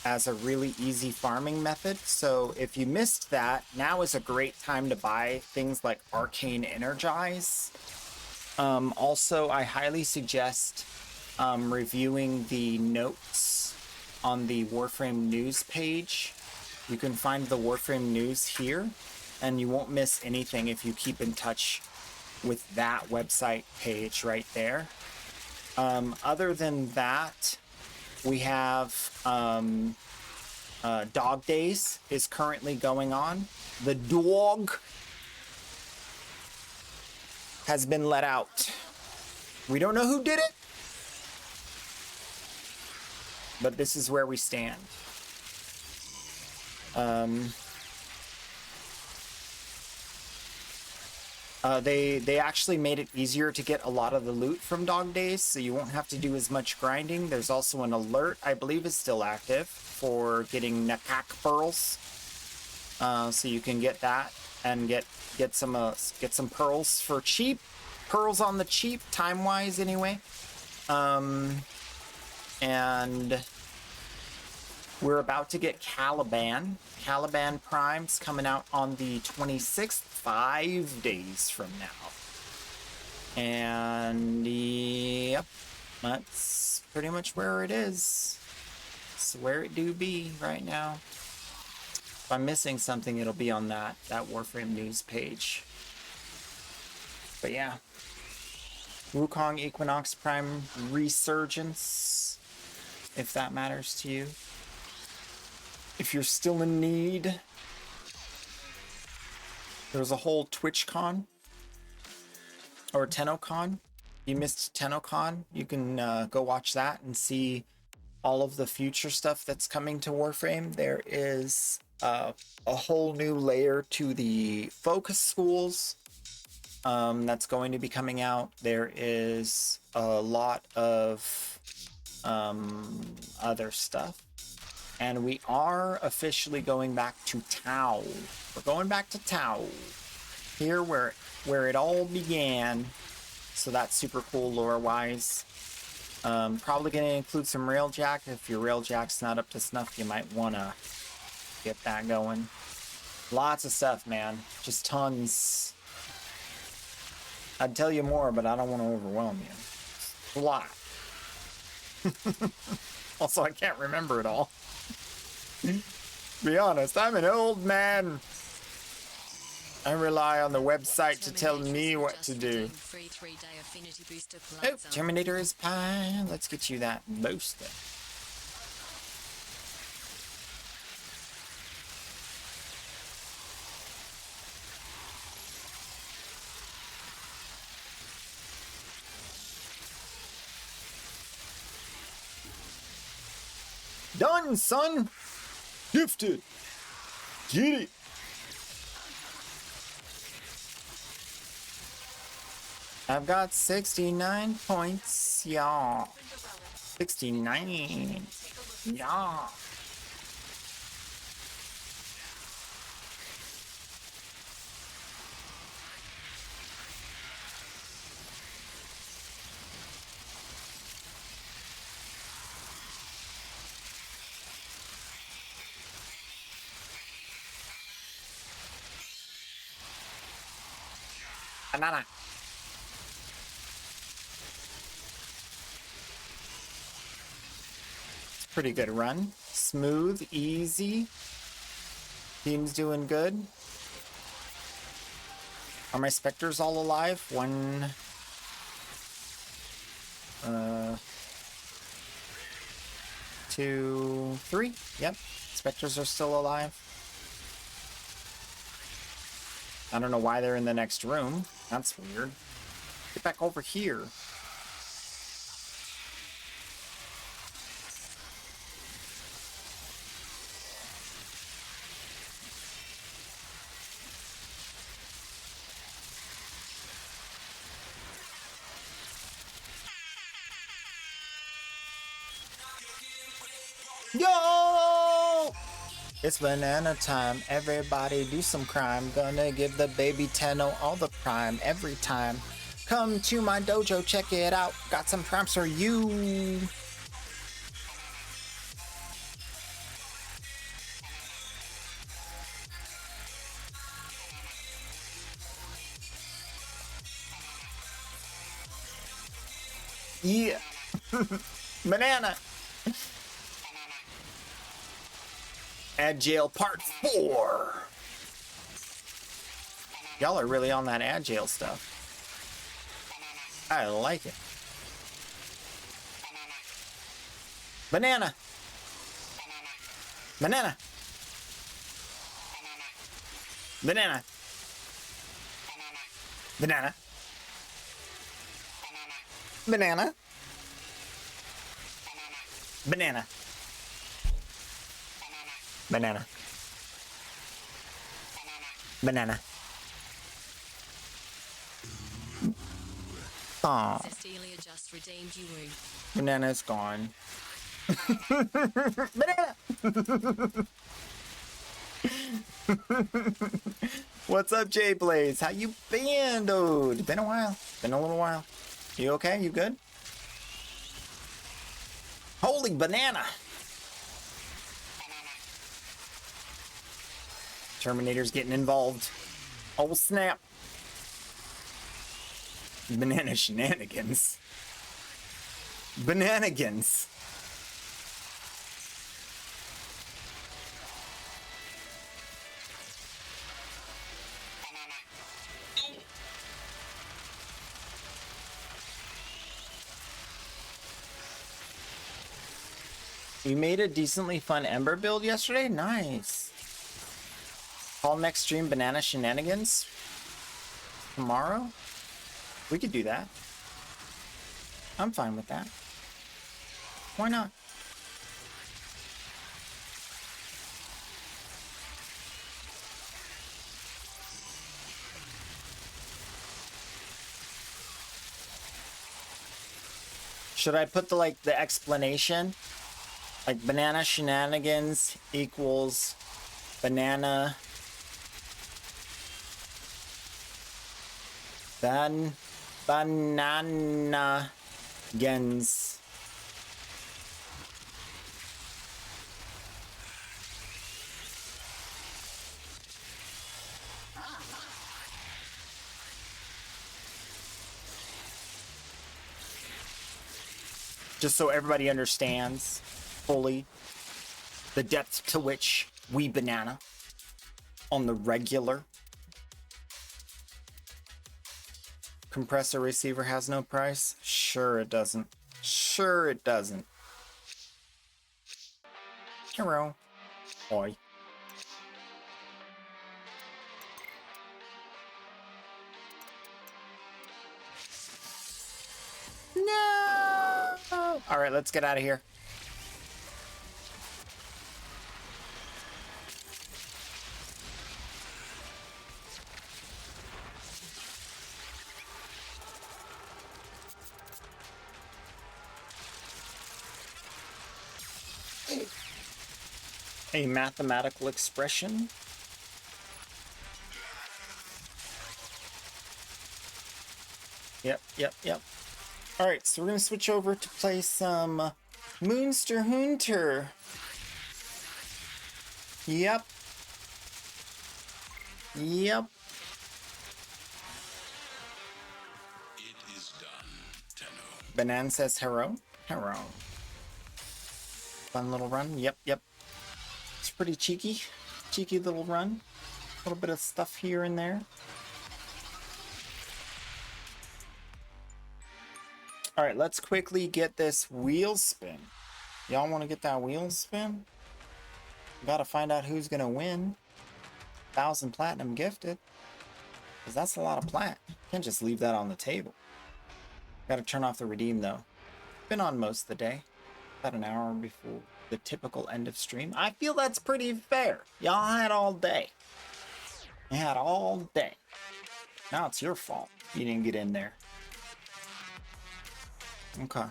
as a really easy farming method. So if you missed that, now is a great time to buy things like Arcane Energize, Also, I highly suggest reviewing the notes on the Warframe news page. You can find the Warframe news here, and you won't miss anything if you keep in touch with that website page right there. Other than that, we have Dog Days is currently going on. The dog has been let out. We don't know who did it, but this is where we stand. They actually made it easier to get a lot of the loot from Dog Days, so you won't have to do as much grinding. There's also an alert, I believe is still active, for getting Nakak pearls. So you can get that and get some pearls for cheap. Pearls on the cheap, time-wise anyway. And we're about to get Caliban. Caliban Prime's coming out on the 26th, 5 days from now. And yep, that's pretty much where it is. It's where it do be right now. If I'm missing something, it'll be on that Warframe news page. But yeah. Wukong Equinox Prime Resurgence, if that matters to you. If you're still in need, there's a whole TwitchCon or TennoCon. You missed TennoCon, you can go watch that and see all of the future stuff that's coming to Warframe. There is a whole new layer to the focus schools that's going to be coming out. There is a lot of other stuff. And we are officially going back to Tau. We're going back to Tau. Here where it all began. So that's super cool lore-wise. Probably going to include some Railjack. If your Railjack's not up to snuff, you might want to get that going. Lots of stuff, man. Just tons. I'd tell you more, but I don't want to overwhelm you. A lot. Also, I can't remember it all. Be honest, I'm an old man. I rely on the website to tell me what to do. Oh, Terminator is fine. Let's get you that booster. Done, son. Gifted. Get it. I've got 69 points, y'all. 69. Yeah. Banana. It's a pretty good run. Smooth, easy. Team's doing good. Are my specters all alive? 1, 2, 3. Yep, specters are still alive. I don't know why they're in the next room. That's weird. Get back over here. Yo! It's banana time. Everybody do some crime. Gonna give the baby Tenno all the prime every time. Come to my dojo, check it out. Got some primes for you. Yeah. Banana. Agile Part 4. Y'all are really on that Agile stuff. I like it. Banana. Banana. Banana. Banana. Banana. Banana. Banana. Banana. Aw. Cecilia just redeemed you. Banana's gone. Banana! What's up, Jay Blaze? How you been, dude? Been a while. Been a little while. You okay? You good? Holy banana! Terminator's getting involved. Oh, snap. Banana shenanigans. Bananigans. We made a decently fun Ember build yesterday. Nice. Call next stream banana shenanigans tomorrow. We could do that. I'm fine with that. Why not? Should I put the explanation? Like banana shenanigans equals banana banana gens. Just so everybody understands fully the depth to which we banana on the regular. Compressor receiver has no price? Sure it doesn't. Sure it doesn't. Hello. Oi. No! Alright, let's get out of here. A mathematical expression. Yep. All right, so we're gonna switch over to play some Moonster Hunter. Yep. It is done, Tenno. Banan says hello. Hello. Fun little run. Yep. It's pretty cheeky. Cheeky little run. A little bit of stuff here and there. All right, let's quickly get this wheel spin. Y'all want to get that wheel spin? Gotta find out who's gonna win. 1,000 platinum gifted. Because that's a lot of plat. Can't just leave that on the table. Gotta turn off the redeem though. Been on most of the day. About an hour before the typical end of stream. I feel that's pretty fair. Y'all had all day. You had all day. Now it's your fault you didn't get in there. Okay.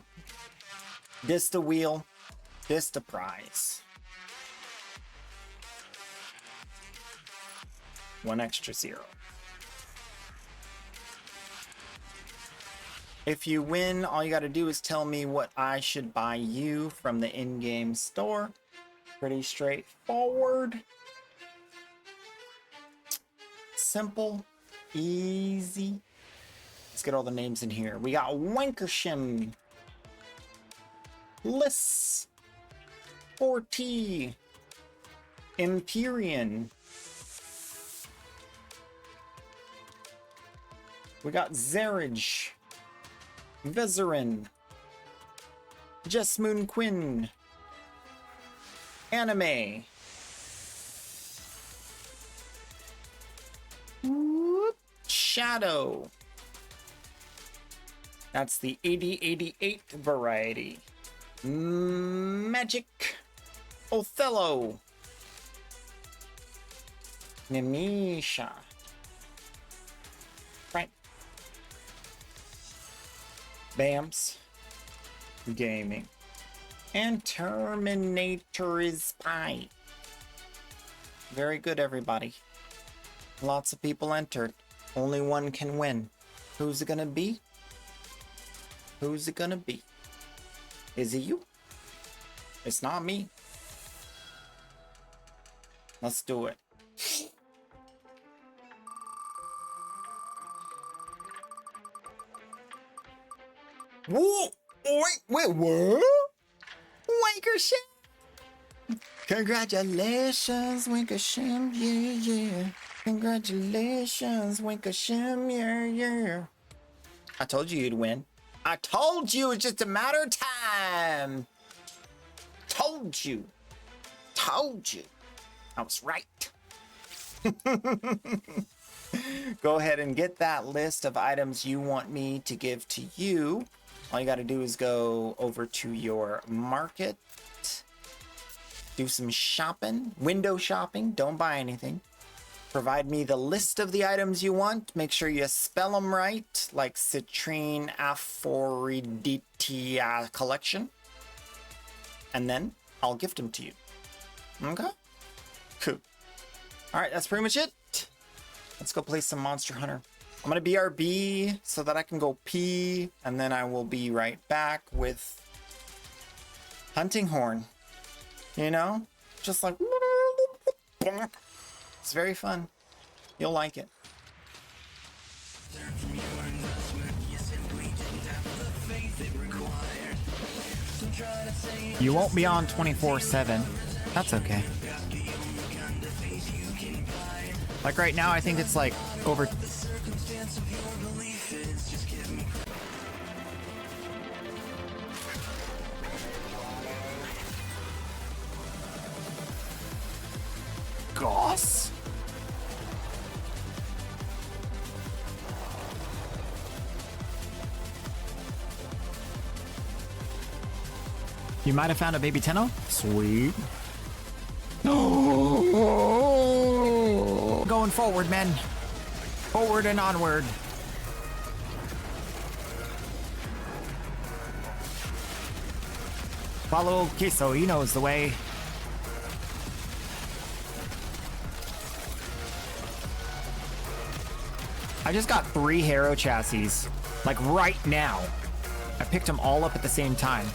This the wheel. This the prize. 1 extra 0. If you win, all you gotta do is tell me what I should buy you from the in-game store. Pretty straightforward. Simple. Easy. Let's get all the names in here. We got Wankershim. Liss. 40. Empyrean. We got Zerage. Vezerin. Jesmoon Quinn. Anime. Whoop. Shadow. That's the 8088 variety. Magic. Othello. Nemisha. Right. Bams. Gaming. And Terminator is Spy. Very good, everybody. Lots of people entered. Only one can win. Who's it gonna be? Who's it gonna be? Is it you? It's not me. Let's do it. Whoa! Wait, what? Winkersham! Congratulations, Winkersham, yeah. Congratulations, Winkersham, yeah. I told you you'd win. I told you it's just a matter of time. Told you. Told you. I was right. Go ahead and get that list of items you want me to give to you. All you got to do is go over to your market, do some shopping, window shopping. Don't buy anything. Provide me the list of the items you want. Make sure you spell them right, like Citrine Aphrodite collection. And then I'll gift them to you. Okay? Cool. All right, that's pretty much it. Let's go play some Monster Hunter. I'm gonna BRB so that I can go pee, and then I will be right back with Hunting Horn. You know? Just like... It's very fun. You'll like it. You won't be on 24/7. That's okay. Like right now, I think it's like over... Goss? You might have found a baby Tenno? Sweet. No! Going forward, men. Forward and onward. Follow Kiso, he knows the way. I just got 3 Harrow chassis, like right now. I picked them all up at the same time.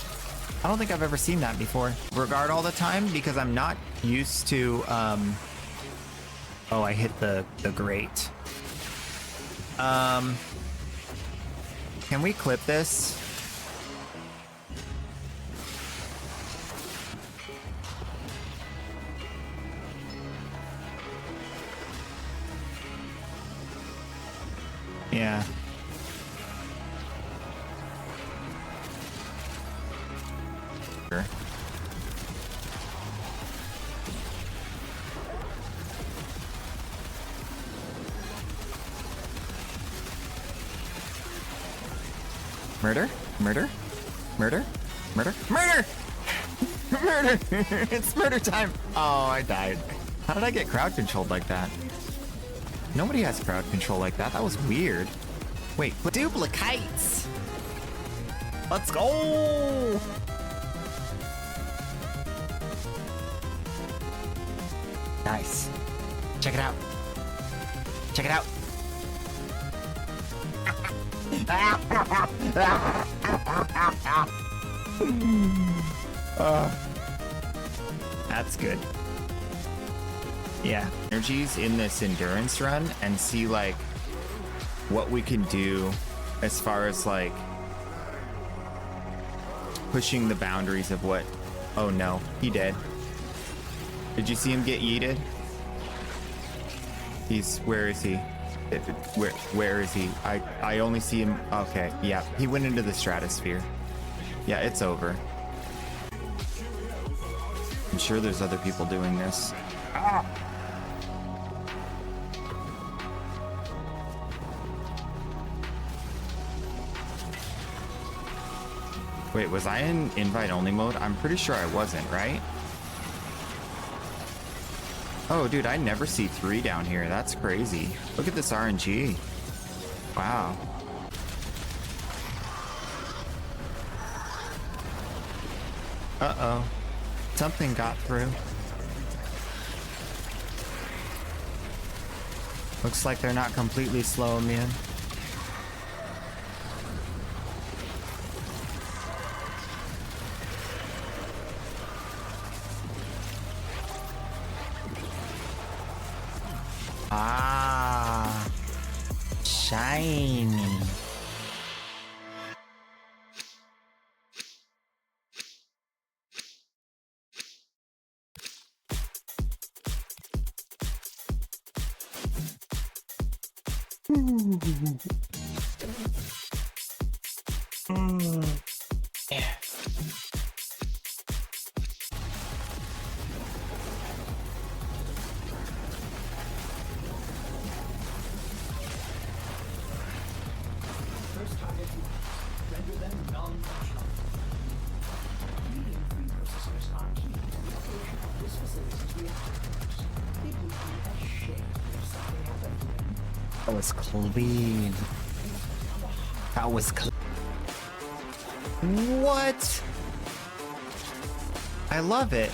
I don't think I've ever seen that before. Regard all the time because I'm not used to, oh, I hit the grate. Can we clip this? Yeah. Sure. Murder? Murder? Murder? Murder? Murder! Murder! It's murder time! Oh, I died. How did I get crowd controlled like that? Nobody has crowd control like that. That was weird. Wait, duplicates! Let's go! Nice. Check it out. Check it out. That's good. Yeah. Energies in this endurance run and see like what we can do as far as like pushing the boundaries of what... Oh no, he dead. Did you see him get yeeted? Where is he? Where is he? I only see him. Okay, yeah, he went into the stratosphere. Yeah, it's over. I'm sure there's other people doing this. Ah! Wait, was I in invite only mode? I'm pretty sure I wasn't, right? Oh, dude, I never see 3 down here. That's crazy. Look at this RNG. Wow. Uh-oh. Something got through. Looks like they're not completely slowing me in. Ah, shiny. Yeah. First target, render them non-functional. Leading free processors are key to the operation of this facility's reactors. It would be a shame if something happened to them. That was clean. That was clean. What? I love it.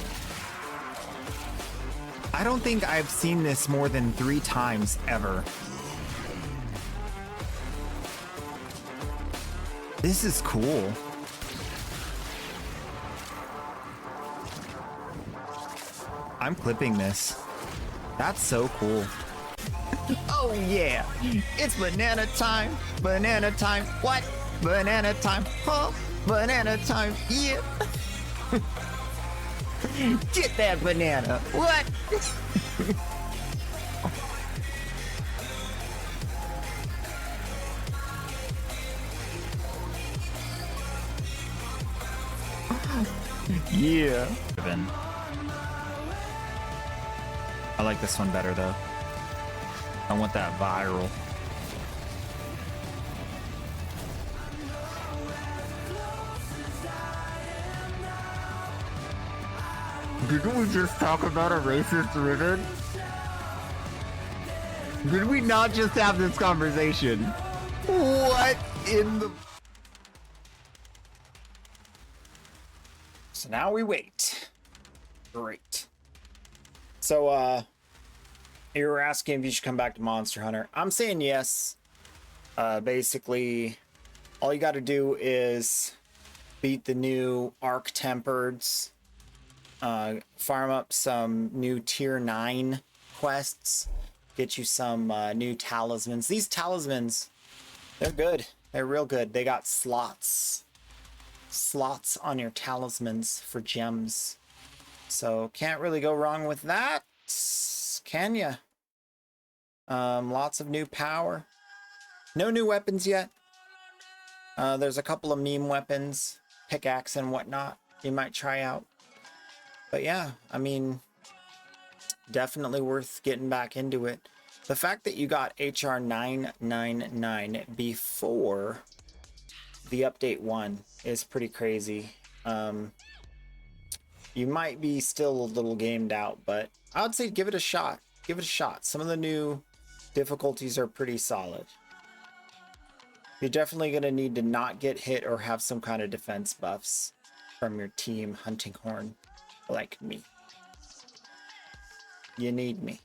I don't think I've seen this more than 3 times ever. This is cool. I'm clipping this. That's so cool. Oh yeah, it's banana time. Banana time. What? Banana time. Huh? Banana time. Yeah. Get that banana. What? Yeah. I like this one better though. I want that viral. Didn't we just talk about a racist ribbon? Did we not just have this conversation? What in the... So now we wait. Great. So, you were asking if you should come back to Monster Hunter. I'm saying yes. Basically, all you got to do is beat the new Arc Tempereds. Farm up some new tier 9 quests. Get you some new talismans. These talismans, they're good. They're real good. They got slots. Slots on your talismans for gems. So can't really go wrong with that. Can ya? Lots of new power. No new weapons yet. There's a couple of meme weapons, pickaxe and whatnot you might try out. But yeah, I mean, definitely worth getting back into it. The fact that you got HR 999 before the update 1 is pretty crazy. You might be still a little gamed out, but I would say give it a shot. Give it a shot. Some of the new difficulties are pretty solid. You're definitely going to need to not get hit or have some kind of defense buffs from your team hunting horn. Like me. You need me.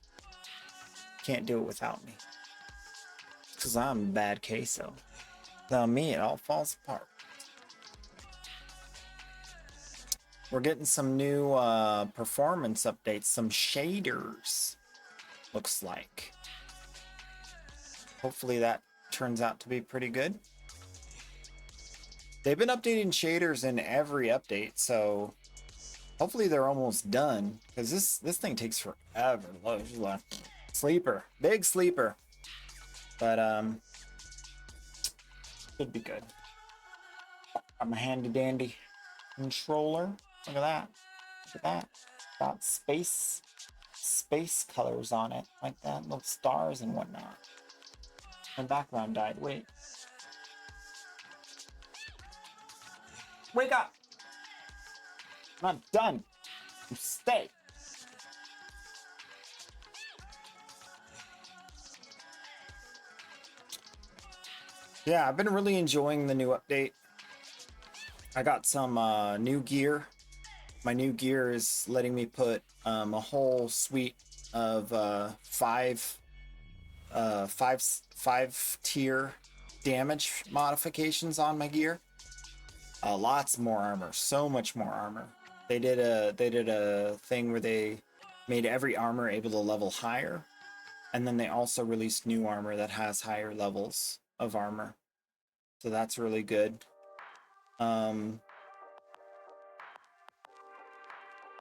Can't do it without me. Because I'm bad queso. Without me, it all falls apart. We're getting some new performance updates. Some shaders. Looks like. Hopefully that turns out to be pretty good. They've been updating shaders in every update, so hopefully they're almost done, because this thing takes forever. Look, sleeper, big sleeper, but should be good. I'm a handy dandy controller. Look at that. Look at that. Got space colors on it, like that, little stars and whatnot. My background died. Wait. Wake up! I'm not done. Stay. Yeah, I've been really enjoying the new update. I got some new gear. My new gear is letting me put a whole suite of five tier damage modifications on my gear. Lots more armor, so much more armor. They did a thing where they made every armor able to level higher, and then they also released new armor that has higher levels of armor. So that's really good. And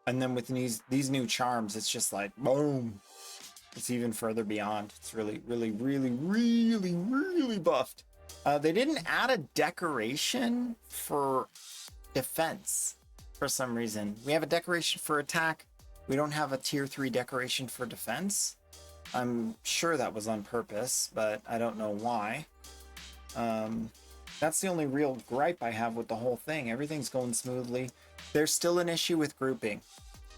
then with these new charms, it's just like boom. It's even further beyond. It's really buffed. They didn't add a decoration for defense for some reason. We have a decoration for attack. We don't have a tier 3 decoration for defense. I'm sure that was on purpose, but I don't know why. That's the only real gripe I have with the whole thing. Everything's going smoothly. There's still an issue with grouping.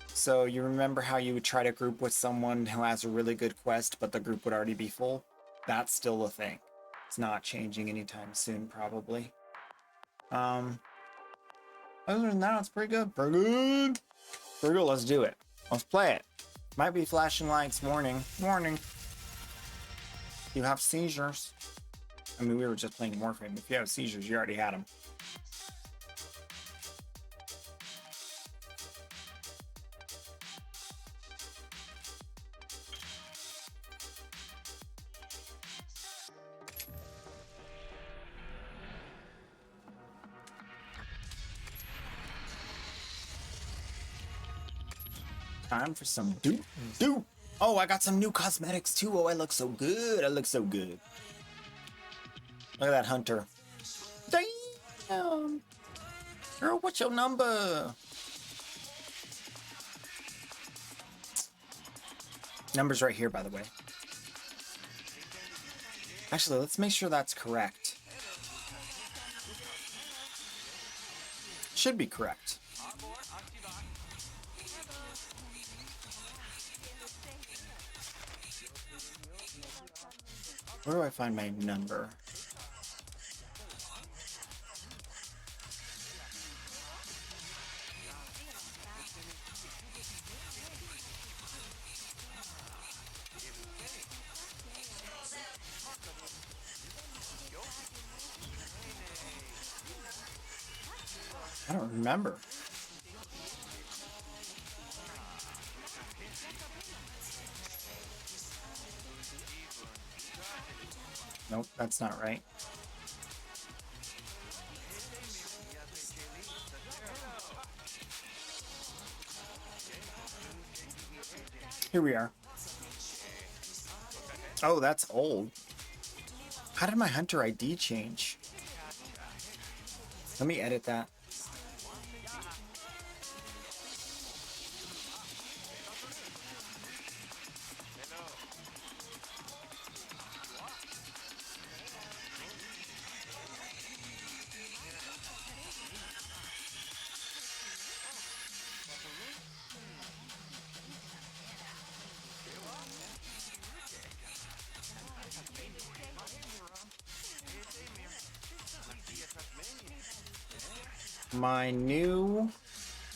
So you remember how you would try to group with someone who has a really good quest, but the group would already be full? That's still a thing. It's not changing anytime soon, probably. Other than that, it's pretty good. Pretty good. Pretty good. Let's do it. Let's play it. Might be flashing lights. Warning. Warning. You have seizures. I mean, we were just playing warframe. If you have seizures, you already had them. Time for some dupe. Oh, I got some new cosmetics too. Oh, I look so good. I look so good. Look at that hunter. Damn. Girl, what's your number? Number's right here, by the way. Actually, let's make sure that's correct. Should be correct. Where do I find my number? I don't remember. Nope, that's not right. Here we are. Oh, that's old. How did my hunter ID change? Let me edit that. My new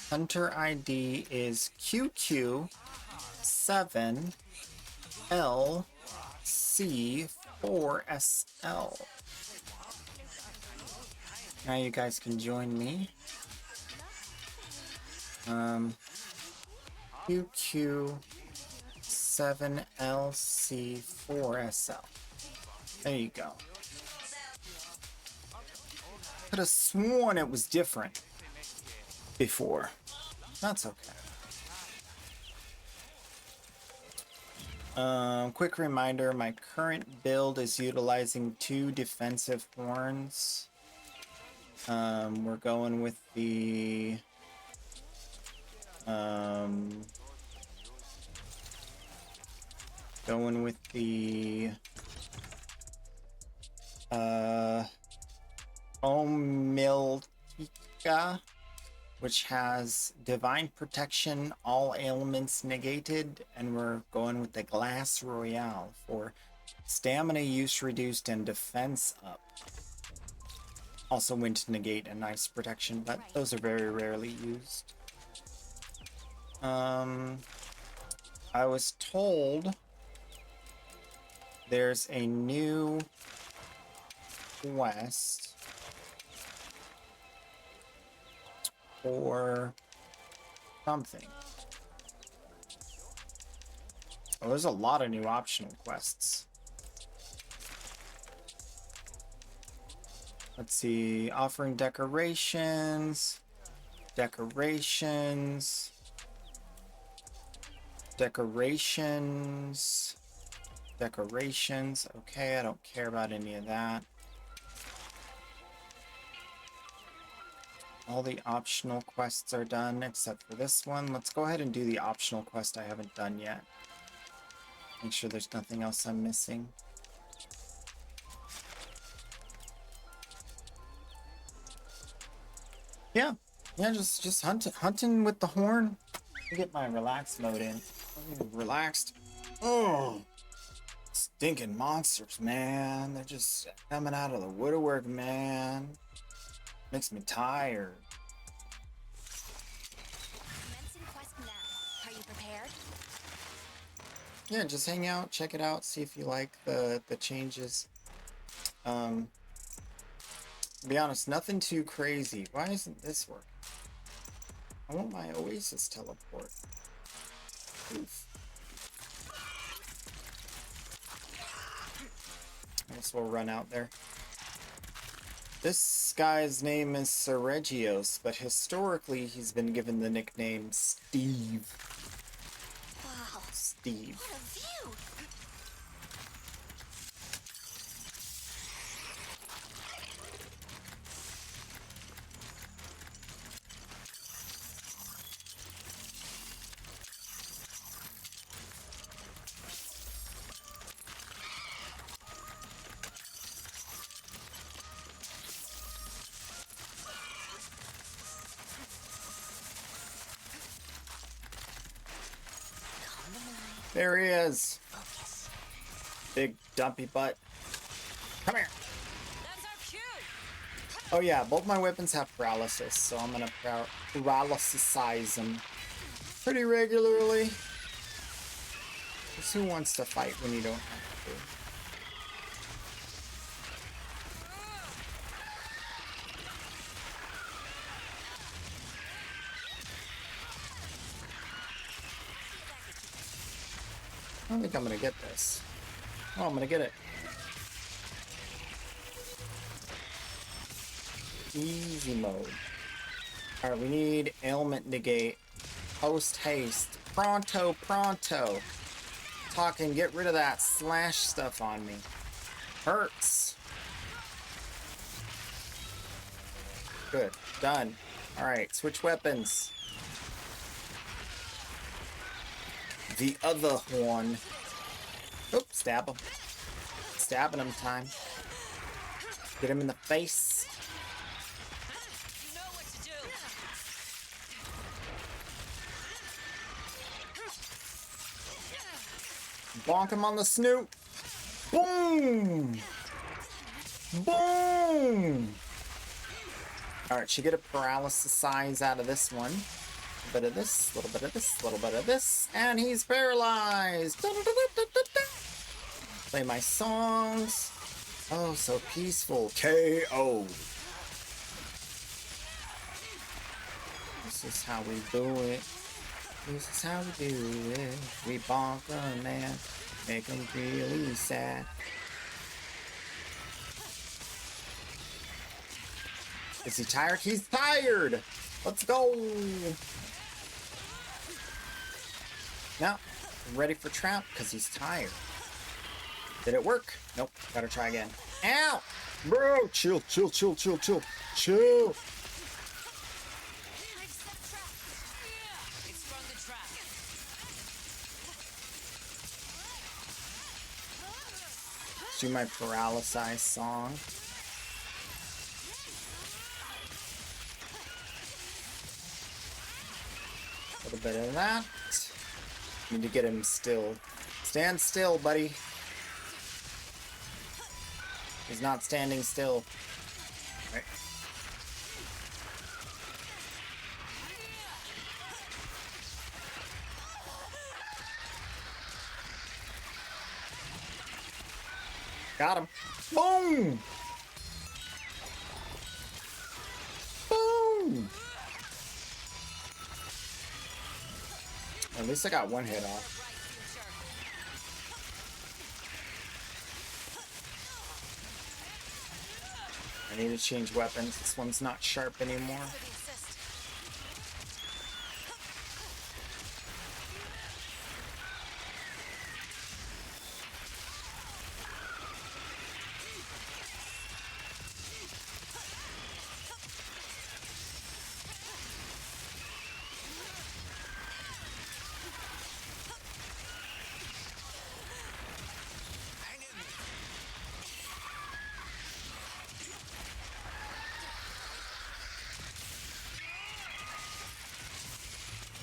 hunter ID is QQ7LC4SL. Now you guys can join me. QQ7LC4SL. There you go. Could have sworn it was different before. That's okay. Quick reminder, my current build is utilizing 2 defensive horns. We're going with the Omiltica, which has divine protection, all ailments negated, and we're going with the Glass Royale for stamina use reduced and defense up. Also wind negate and ice protection, but those are very rarely used. I was told there's a new quest or something. Oh, there's a lot of new optional quests. Let's see, offering decorations, decorations. Okay, I don't care about any of that. All the optional quests are done except for this one. Let's go ahead and do the optional quest I haven't done yet. Make sure there's nothing else I'm missing. Yeah, just hunting with the horn. Let me get my relaxed mode in. Relaxed. Oh, stinking monsters, man. They're just coming out of the woodwork, man. Makes me tired. Commencing quest now. Are you prepared? Yeah, just hang out, check it out, see if you like the changes. To be honest, nothing too crazy. Why isn't this working? I want my Oasis teleport. Oof. I guess we'll run out there. This guy's name is Seregios, but historically he's been given the nickname Steve. Wow. Steve. What a view! There he is. Big dumpy butt. Come here. That's our cue. Oh yeah, both my weapons have paralysis, so I'm gonna paralysize them pretty regularly. Because who wants to fight when you don't have to? I don't think I'm gonna get this. Oh, I'm gonna get it. Easy mode. Alright, we need ailment negate. Post haste. Pronto, pronto. Talking, get rid of that slash stuff on me. Hurts. Good. Done. Alright, switch weapons. The other one. Oop, stab him. Stabbing him time. Get him in the face. You know what to do. Bonk him on the snoot. Boom! Boom! Alright, should get a paralysis size out of this one. A bit of this, little bit of this, little bit of this, and he's paralyzed. Play my songs. Oh, so peaceful. KO. This is how we do it. This is how we do it. We bonk a man, make him really sad. Is he tired? He's tired! Let's go! Now, ready for trap because he's tired. Did it work? Nope. Gotta try again. Ow! Bro! Chill, chill, chill, chill, chill. Chill! Do my paralysis song. A little bit of that. Need to get him still. Stand still, buddy. He's not standing still. Right. Got him. Boom! Boom! At least I got one hit off. I need to change weapons. This one's not sharp anymore.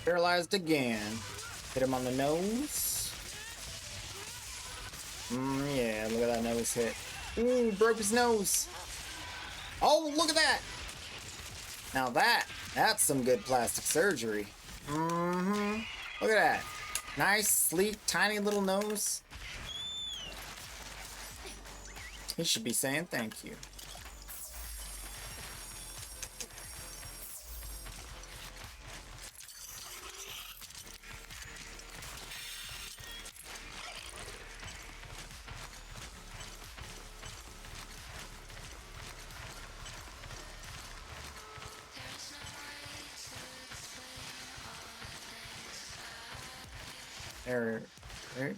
Paralyzed again. Hit him on the nose. Yeah, look at that nose hit. Ooh, broke his nose. Oh, look at that. Now that's some good plastic surgery. Look at that. Nice, sleek, tiny little nose. He should be saying thank you.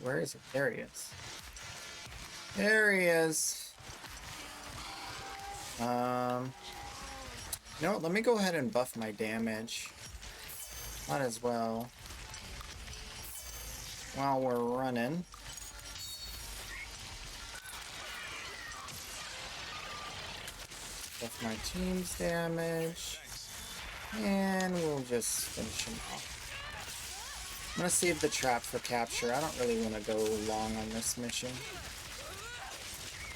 Where is it? There he is. There he is. You know what? Let me go ahead and buff my damage. Might as well. While we're running. Buff my team's damage. And we'll just finish him off. I'm gonna save the trap for capture. I don't really want to go long on this mission.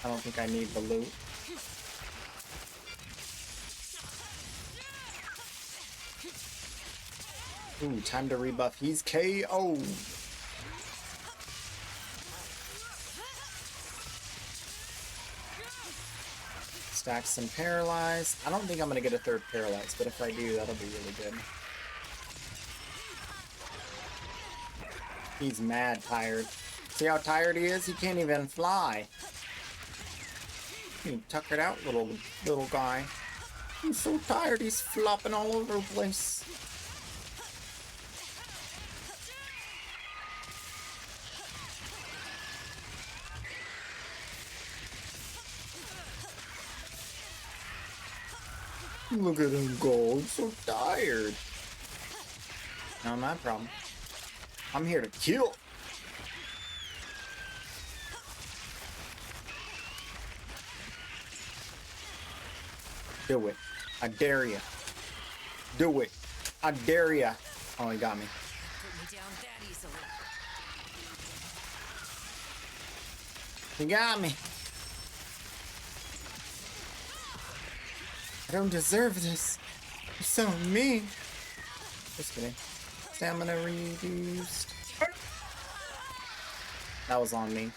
I don't think I need the loot. Ooh, time to rebuff. He's KO. Stack some paralyze. I don't think I'm gonna get a third paralyze, but if I do, that'll be really good. He's mad tired. See how tired he is? He can't even fly. He tuckered out, little guy. He's so tired, he's flopping all over the place. Look at him go, he's so tired. Not my problem. I'm here to kill. Do it. I dare ya. Do it. I dare ya. Oh, he got me. He got me. I don't deserve this. You're so mean. Just kidding. Stamina reduced. That was on me.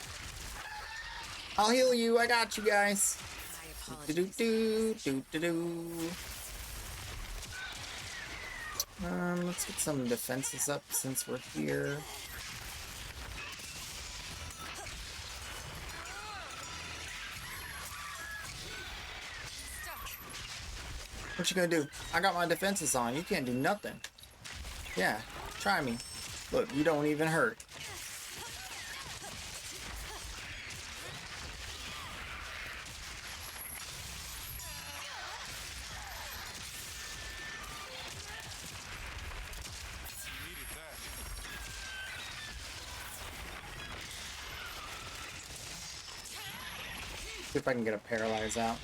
I'll heal you. I got you guys. Let's get some defenses up since we're here. What you gonna do? I got my defenses on. You can't do nothing. Yeah, try me. Look, you don't even hurt. See if I can get a paralyze out.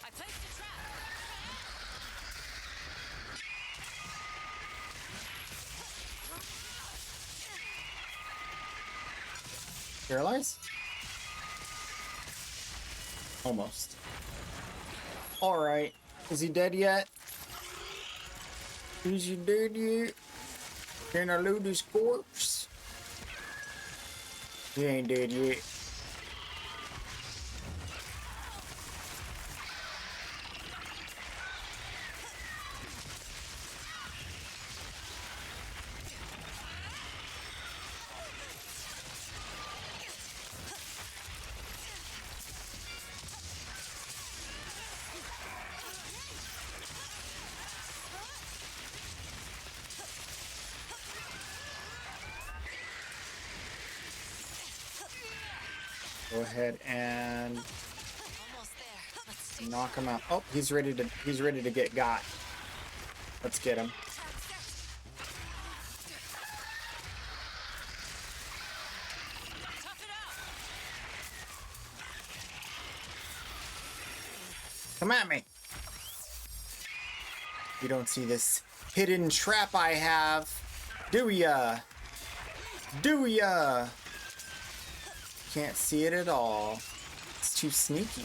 I placed a trap. Paralyze? Almost. Alright. Is he dead yet? Is he dead yet? Can I loot his corpse? He ain't dead yet. Go ahead and knock him out. Oh, he's ready to get got. Let's get him. Come at me. You don't see this hidden trap I have, do ya? Do ya? Can't see it at all. It's too sneaky.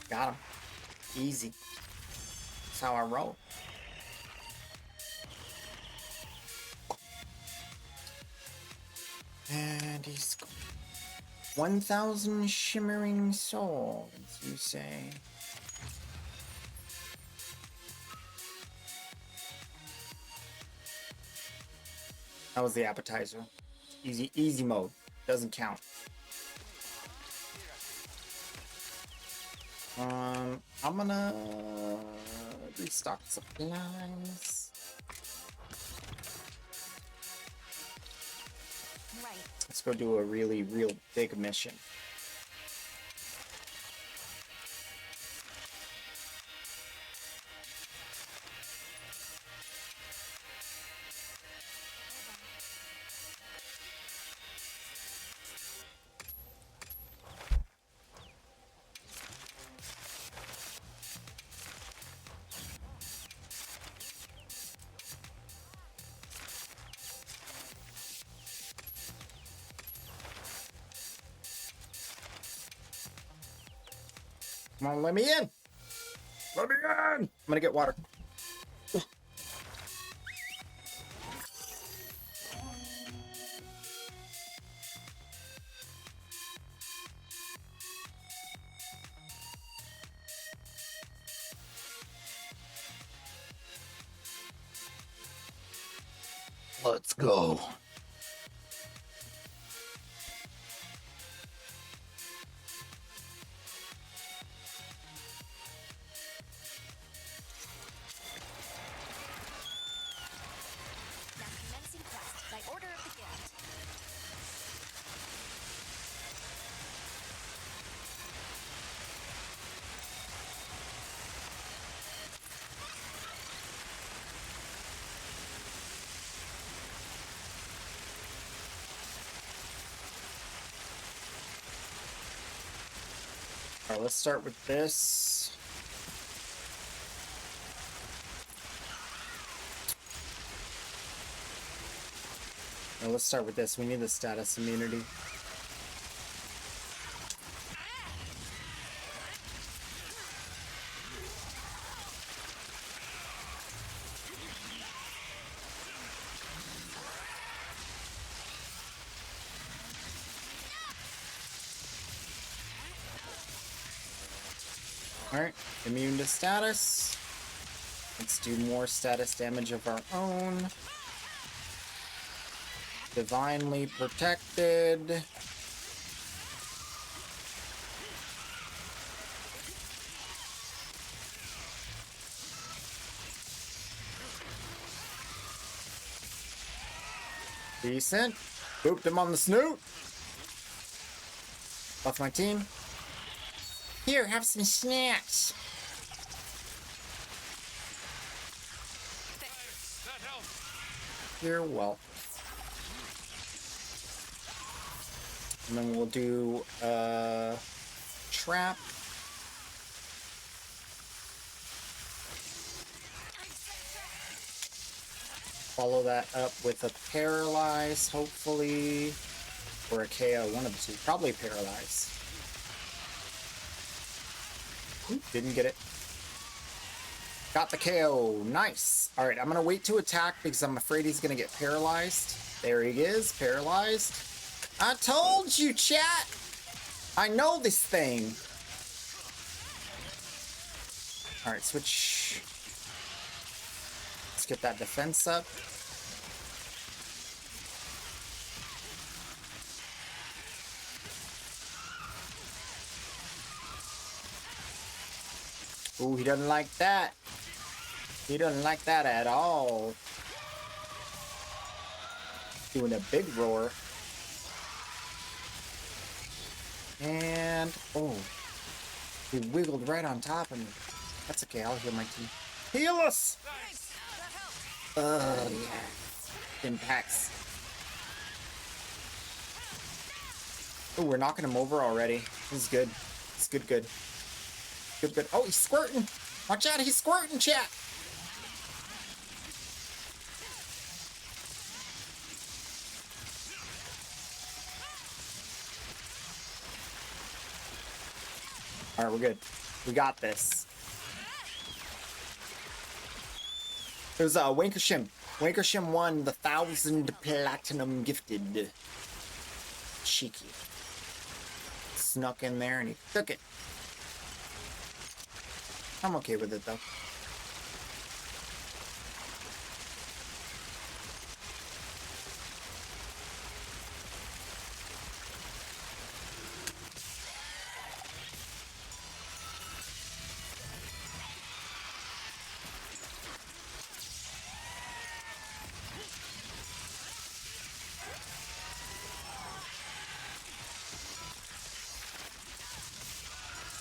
Got him. Easy. That's how I roll. And he's 1,000 shimmering souls, you say? That was the appetizer. Easy mode. Doesn't count. I'm gonna restock supplies. Right. Let's go do a real big mission. Come on, let me in! Let me in! I'm gonna get water. Let's go. Now commencing quest by order of the guild. Alright, let's start with this. Now let's start with this. We need the status immunity. Alright, immune to status. Let's do more status damage of our own. Divinely protected. Decent. Booped him on the snoot. Buff my team. Here, have some snacks. You're welcome. And then we'll do trap. Follow that up with a paralyze, hopefully. Or a KO, one of the two. Probably paralyze. Ooh, didn't get it. Got the KO. Nice. Alright, I'm going to wait to attack because I'm afraid he's going to get paralyzed. There he is, paralyzed. I told you, chat! I know this thing. Alright, switch. Let's get that defense up. Ooh, he doesn't like that. He doesn't like that at all. Doing a big roar. And, oh, he wiggled right on top of me. That's okay, I'll heal my team. Heal us! Oh, yeah. Impacts. Oh, we're knocking him over already. This is good. It's good, good. Good, good. Oh, he's squirting! Watch out, he's squirting, chat! Alright, we're good. We got this. It was Wankershim. Wankershim won the 1,000 platinum gifted. Cheeky. Snuck in there and he took it. I'm okay with it though.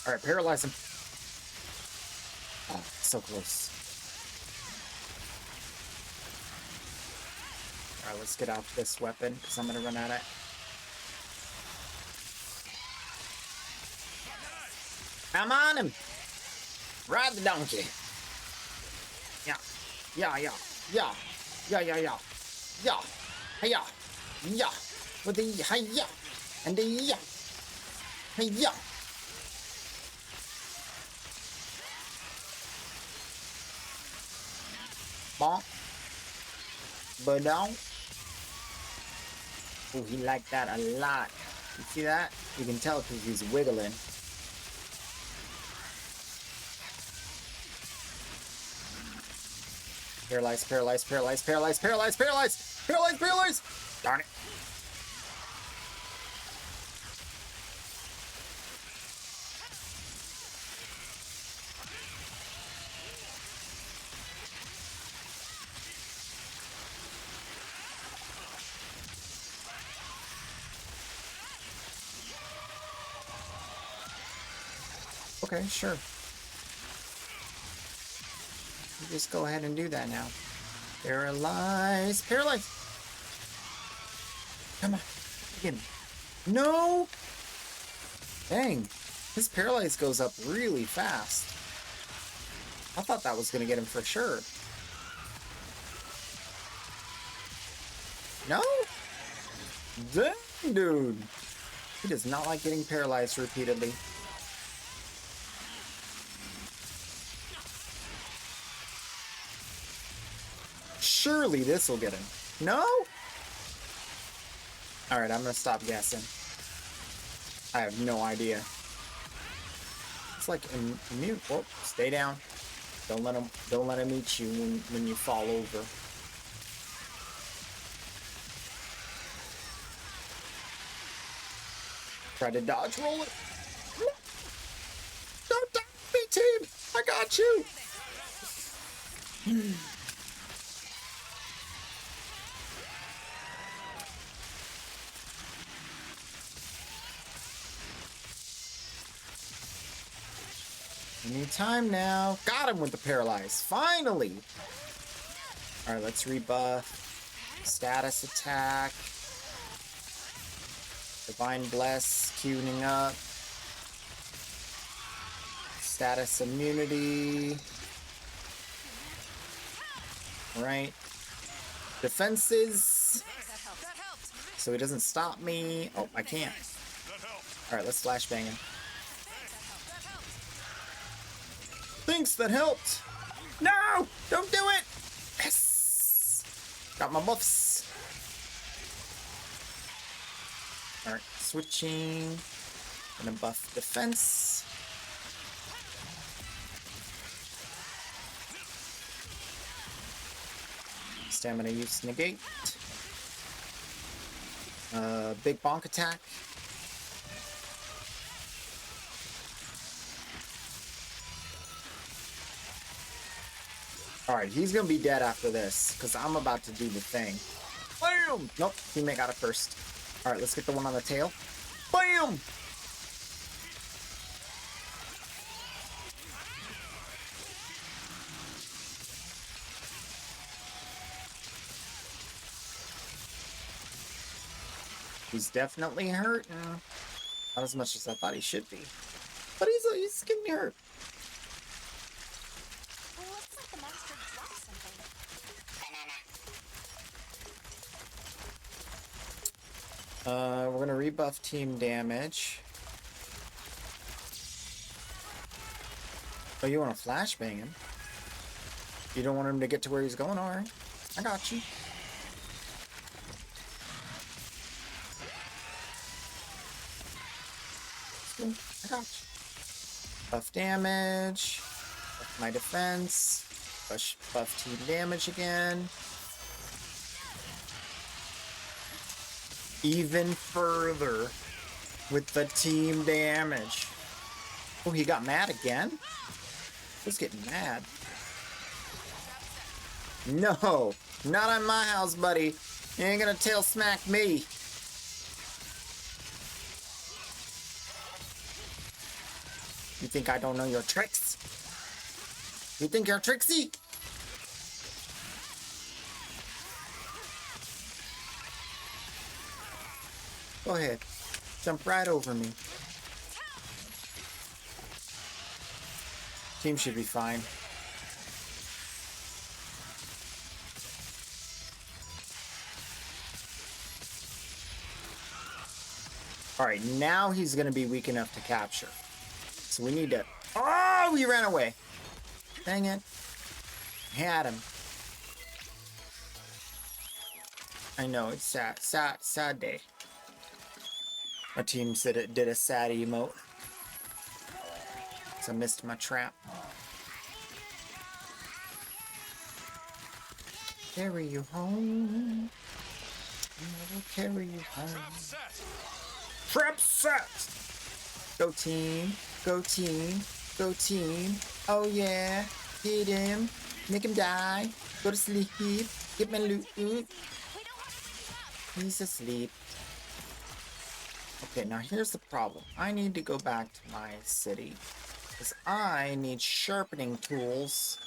Alright, paralyze him. Oh, so close. Alright, let's get out this weapon, because I'm gonna run out of... I'm on him! Ride the donkey! Yeah. Yeah, yeah. Yeah. Yeah, yeah, yeah. Yeah. Hiya. Yeah. With the hiya. And the yeah. Hiya. Bonk. But down. Oh, he liked that a lot. You see that? You can tell because he's wiggling. Paralyze, paralyze, paralyze, paralyze, paralyze, paralyze, paralyze, paralyze! Darn it. Okay, sure. You just go ahead and do that now. Paralyze. Paralyze! Come on. Get him. No! Dang. His paralyze goes up really fast. I thought that was going to get him for sure. No? Dang, dude. He does not like getting paralyzed repeatedly. Surely this will get him. No? Alright, I'm gonna stop guessing. I have no idea. It's like immune. Oh, stay down. Don't let him eat you when you fall over. Try to dodge roll it. Don't die me, team! I got you! We need time now. Got him with the paralyze. Finally. All right, let's rebuff. Status attack. Divine Bless, queuing up. Status immunity. Right. Defenses. So he doesn't stop me. Oh, I can't. Alright, let's flashbang him. Thanks, that helped. No! Don't do it! Yes! Got my buffs. Alright, switching. Gonna buff defense. Stamina use negate. Big bonk attack. Alright, he's gonna be dead after this, because I'm about to do the thing. Bam! Nope, teammate got it first. Alright, let's get the one on the tail. Bam! He's definitely hurting. Not as much as I thought he should be. But he's getting me hurt. Looks like the monster dropped something. Banana. We're gonna rebuff team damage. Oh, you want to flashbang him? You don't want him to get to where he's going, alright. I got you. I got you. Buff damage. Buff my defense. Buff team damage again. Even further with the team damage. Oh, he got mad again? He's getting mad. No, not on my house, buddy. You ain't gonna tail smack me. You think I don't know your tricks? You think you're tricksy? Go ahead. Jump right over me. Team should be fine. Alright, now he's going to be weak enough to capture. So we need to... Oh, he ran away. Dang it. Had him. I know, it's sad. Sad day. My team said it did a sad emote. So I missed my trap. Carry you home. I will carry you home. Trap set! Go team. Go team. Go team. Oh yeah. Hit him. Make him die. Go to sleep. Get my loot. He's asleep. Okay, now here's the problem. I need to go back to my city. Because I need sharpening tools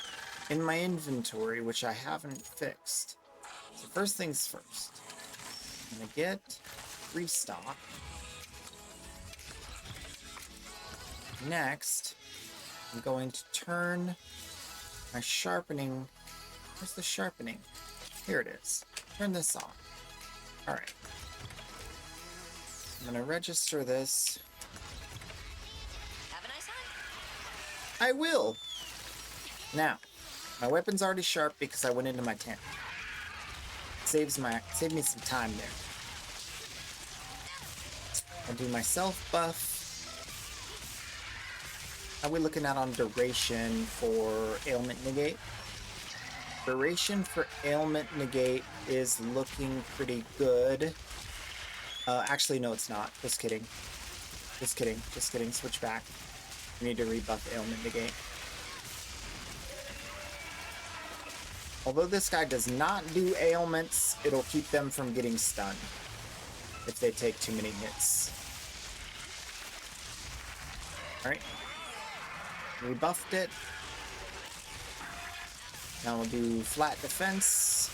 in my inventory, which I haven't fixed. So first things first. I'm going to get restock. Next, I'm going to turn my sharpening. Where's the sharpening? Here it is. Turn this on. Alright. I'm gonna register this. Have a nice time. I will! Now, my weapon's already sharp because I went into my tent. Saved me some time there. I'll do my self buff. How are we looking at on duration for ailment negate? Duration for ailment negate is looking pretty good. Actually, no, it's not. Just kidding. Just kidding. Just kidding. Switch back. We need to rebuff ailment negate. Although this guy does not do ailments, it'll keep them from getting stunned if they take too many hits. Alright. We buffed it. Now we'll do flat defense.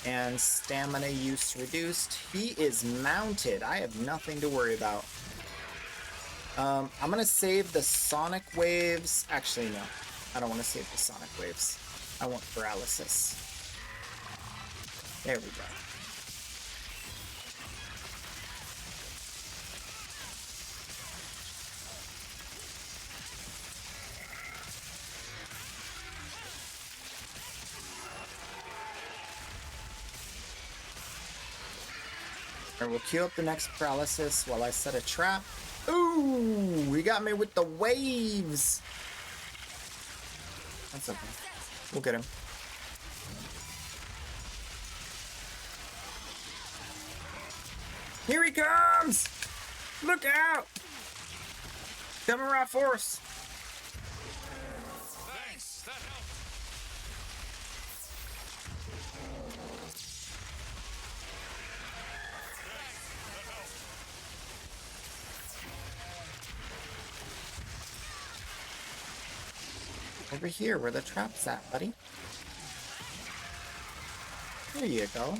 And stamina use reduced. He is mounted. I have nothing to worry about. I'm gonna save the sonic waves. Actually, no. I don't want to save the sonic waves. I want paralysis. There we go. Alright, we'll queue up the next paralysis while I set a trap. Ooh, he got me with the waves. That's okay. We'll get him. Here he comes! Look out! Coming right for us. Thanks, that helped. Over here, where the trap's at, buddy. There you go.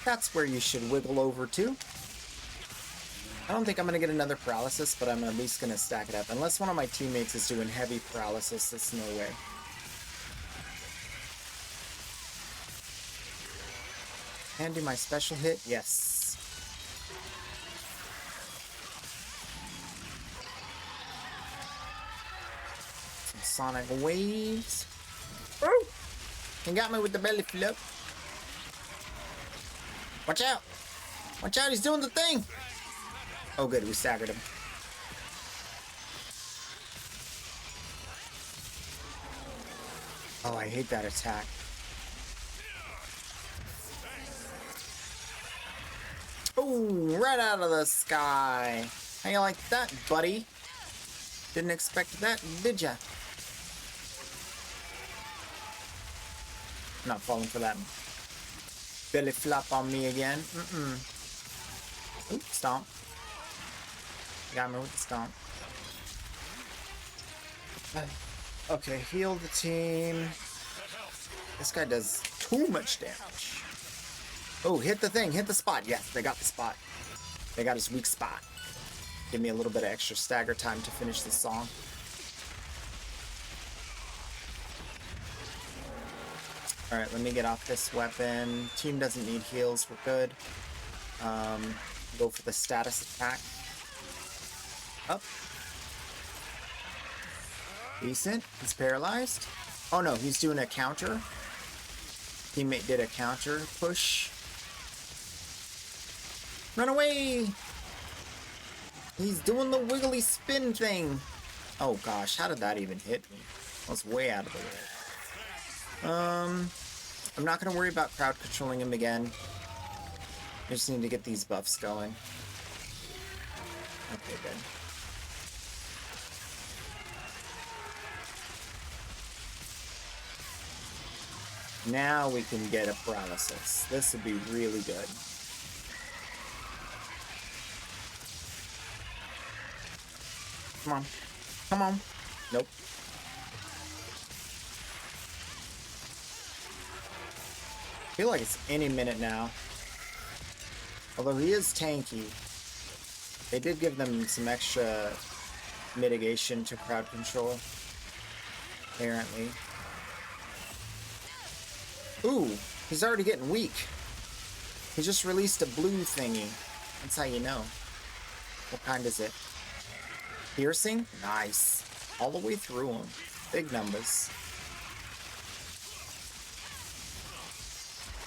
That's where you should wiggle over to. I don't think I'm gonna get another paralysis, but I'm at least gonna stack it up. Unless one of my teammates is doing heavy paralysis, there's no way. And do my special hit? Yes. Some sonic waves. Woo! He got me with the belly flip. Watch out! Watch out, he's doing the thing! Oh good, we staggered him. Oh, I hate that attack. Oh, right out of the sky. How you like that, buddy? Didn't expect that, did ya? Not falling for that. Belly flop on me again. Oop, stomp. Got me with the stomp. Okay, heal the team. This guy does too much damage. Oh, hit the thing, hit the spot. Yes, they got the spot. They got his weak spot. Give me a little bit of extra stagger time to finish this song. Alright, let me get off this weapon. Team doesn't need heals, we're good. Go for the status attack. Up. Decent. He's paralyzed. Oh no, he's doing a counter. Teammate did a counter push. Run away! He's doing the wiggly spin thing. Oh gosh, how did that even hit me? I was way out of the way. I'm not gonna worry about crowd controlling him again. I just need to get these buffs going. Okay, good. Now we can get a paralysis. This would be really good. Come on. Come on. Nope. I feel like it's any minute now. Although he is tanky. They did give them some extra mitigation to crowd control. Apparently. Ooh, he's already getting weak. He just released a blue thingy. That's how you know. What kind is it? Piercing? Nice. All the way through him. Big numbers.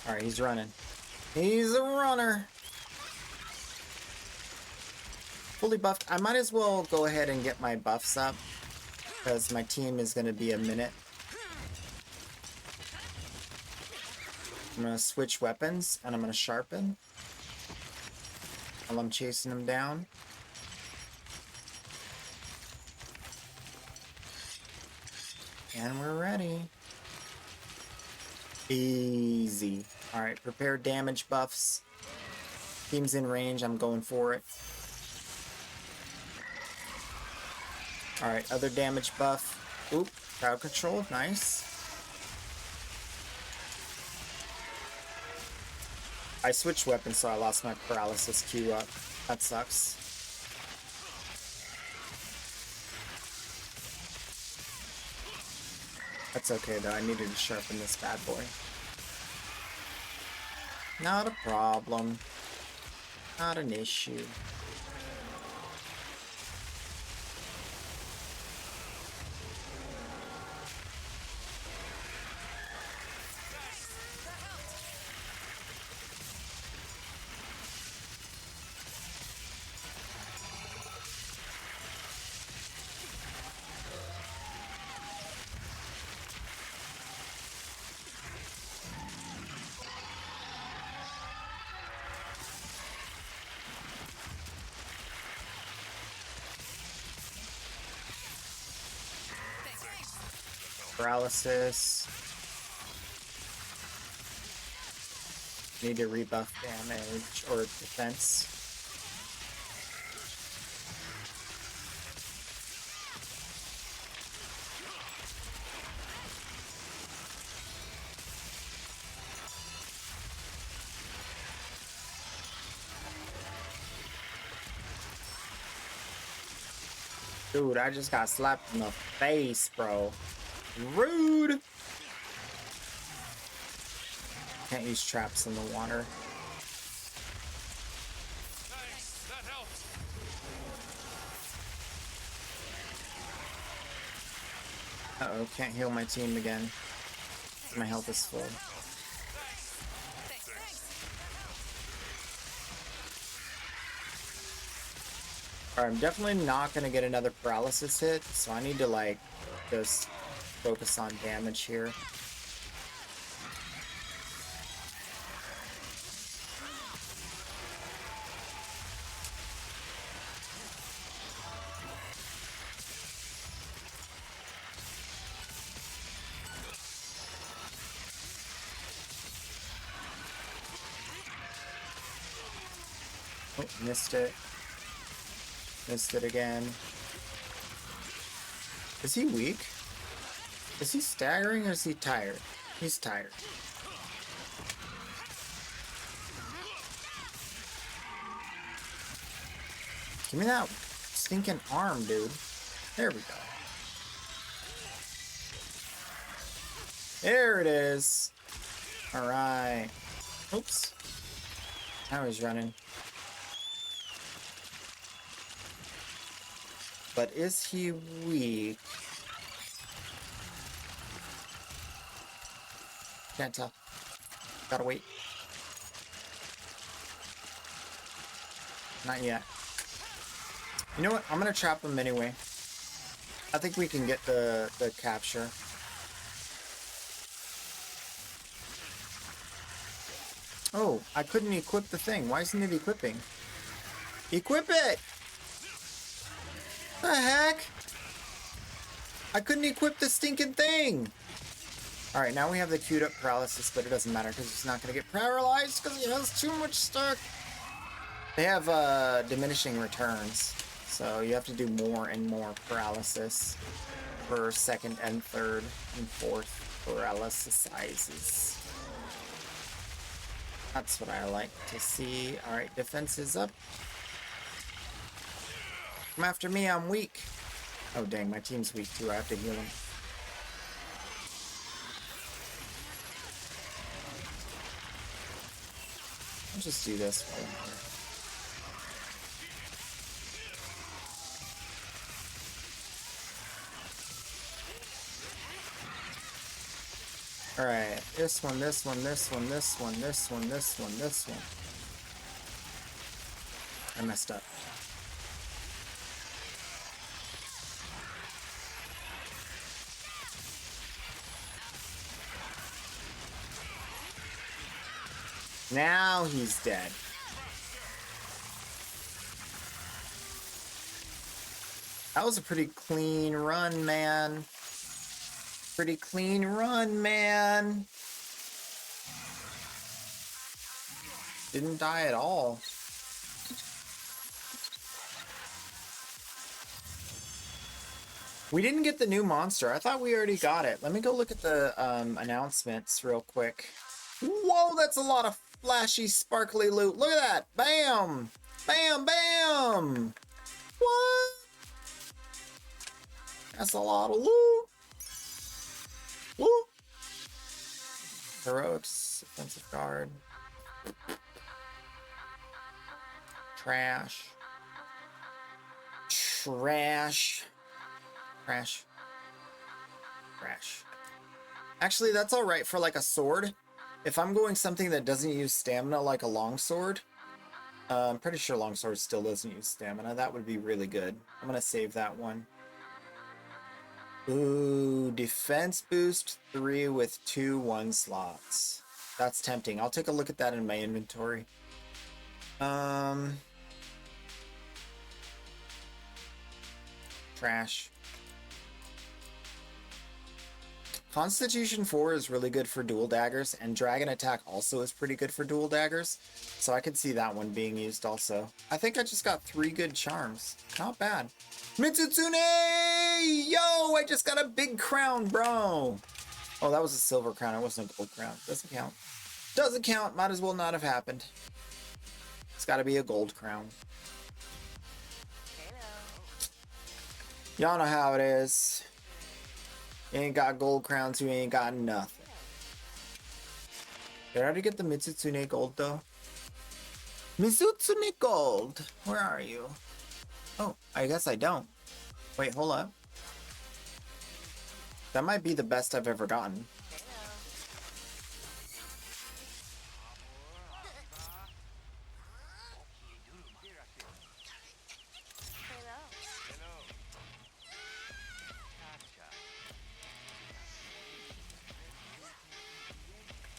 Alright, he's running. He's a runner. Fully buffed. I might as well go ahead and get my buffs up, because my team is going to be a minute. I'm going to switch weapons, and I'm going to sharpen while I'm chasing him down. And we're ready. Easy. Alright, prepare damage buffs. Team's in range, I'm going for it. Alright, other damage buff. Oop, crowd control, nice. I switched weapons, so I lost my paralysis queue up. That sucks. That's okay though, I needed to sharpen this bad boy. Not a problem. Not an issue. Paralysis. Need to rebuff damage or defense. Dude, I just got slapped in the face, bro. Rude! Can't use traps in the water. Thanks, that helped. Uh-oh, can't heal my team again. My health is full. Alright, I'm definitely not gonna get another paralysis hit, so I need to, like, just focus on damage here. Oh, missed it. Missed it again. Is he weak? Is he staggering or is he tired? He's tired. Give me that stinking arm, dude. There we go. There it is. Alright. Oops. Now he's running. But is he weak? Can't tell. Gotta wait. Not yet. You know what? I'm gonna trap him anyway. I think we can get the capture. Oh, I couldn't equip the thing. Why isn't it equipping? Equip it! The heck? I couldn't equip the stinking thing! Alright, now we have the queued up paralysis, but it doesn't matter because he's not going to get paralyzed because he has too much stuck. They have diminishing returns, so you have to do more and more paralysis for second and third and fourth paralysis sizes. That's what I like to see. Alright, defense is up. Come after me, I'm weak. Oh dang, my team's weak too. I have to heal him. I'll just do this while I'm here. Alright, this one, this one, this one, this one, this one, this one, this one. I messed up. Now he's dead. That was a pretty clean run, man. Pretty clean run, man. Didn't die at all. We didn't get the new monster. I thought we already got it. Let me go look at the announcements real quick. Whoa, that's a lot of flashy, sparkly loot. Look at that. Bam! Bam, bam! What? That's a lot of loot. Woo! Heroics, offensive guard. Trash. Trash. Trash. Trash. Actually, that's all right for like a sword. If I'm going something that doesn't use stamina, like a longsword, I'm pretty sure longsword still doesn't use stamina. That would be really good. I'm gonna save that one. Ooh, defense boost 3 with 2 1 slots. That's tempting. I'll take a look at that in my inventory. Trash. Constitution 4 is really good for dual daggers, and Dragon Attack also is pretty good for dual daggers, so I could see that one being used also. I think I just got 3 good charms. Not bad. Mitsutsune! Yo, I just got a big crown, bro! Oh, that was a silver crown. It wasn't a gold crown. Doesn't count. Doesn't count. Might as well not have happened. It's gotta be a gold crown. Y'all know how it is. You ain't got gold crowns, you ain't got nothing. Did I already get the Mitsutsune gold though? Mitsutsune gold! Where are you? Oh, I guess I don't. Wait, hold up. That might be the best I've ever gotten.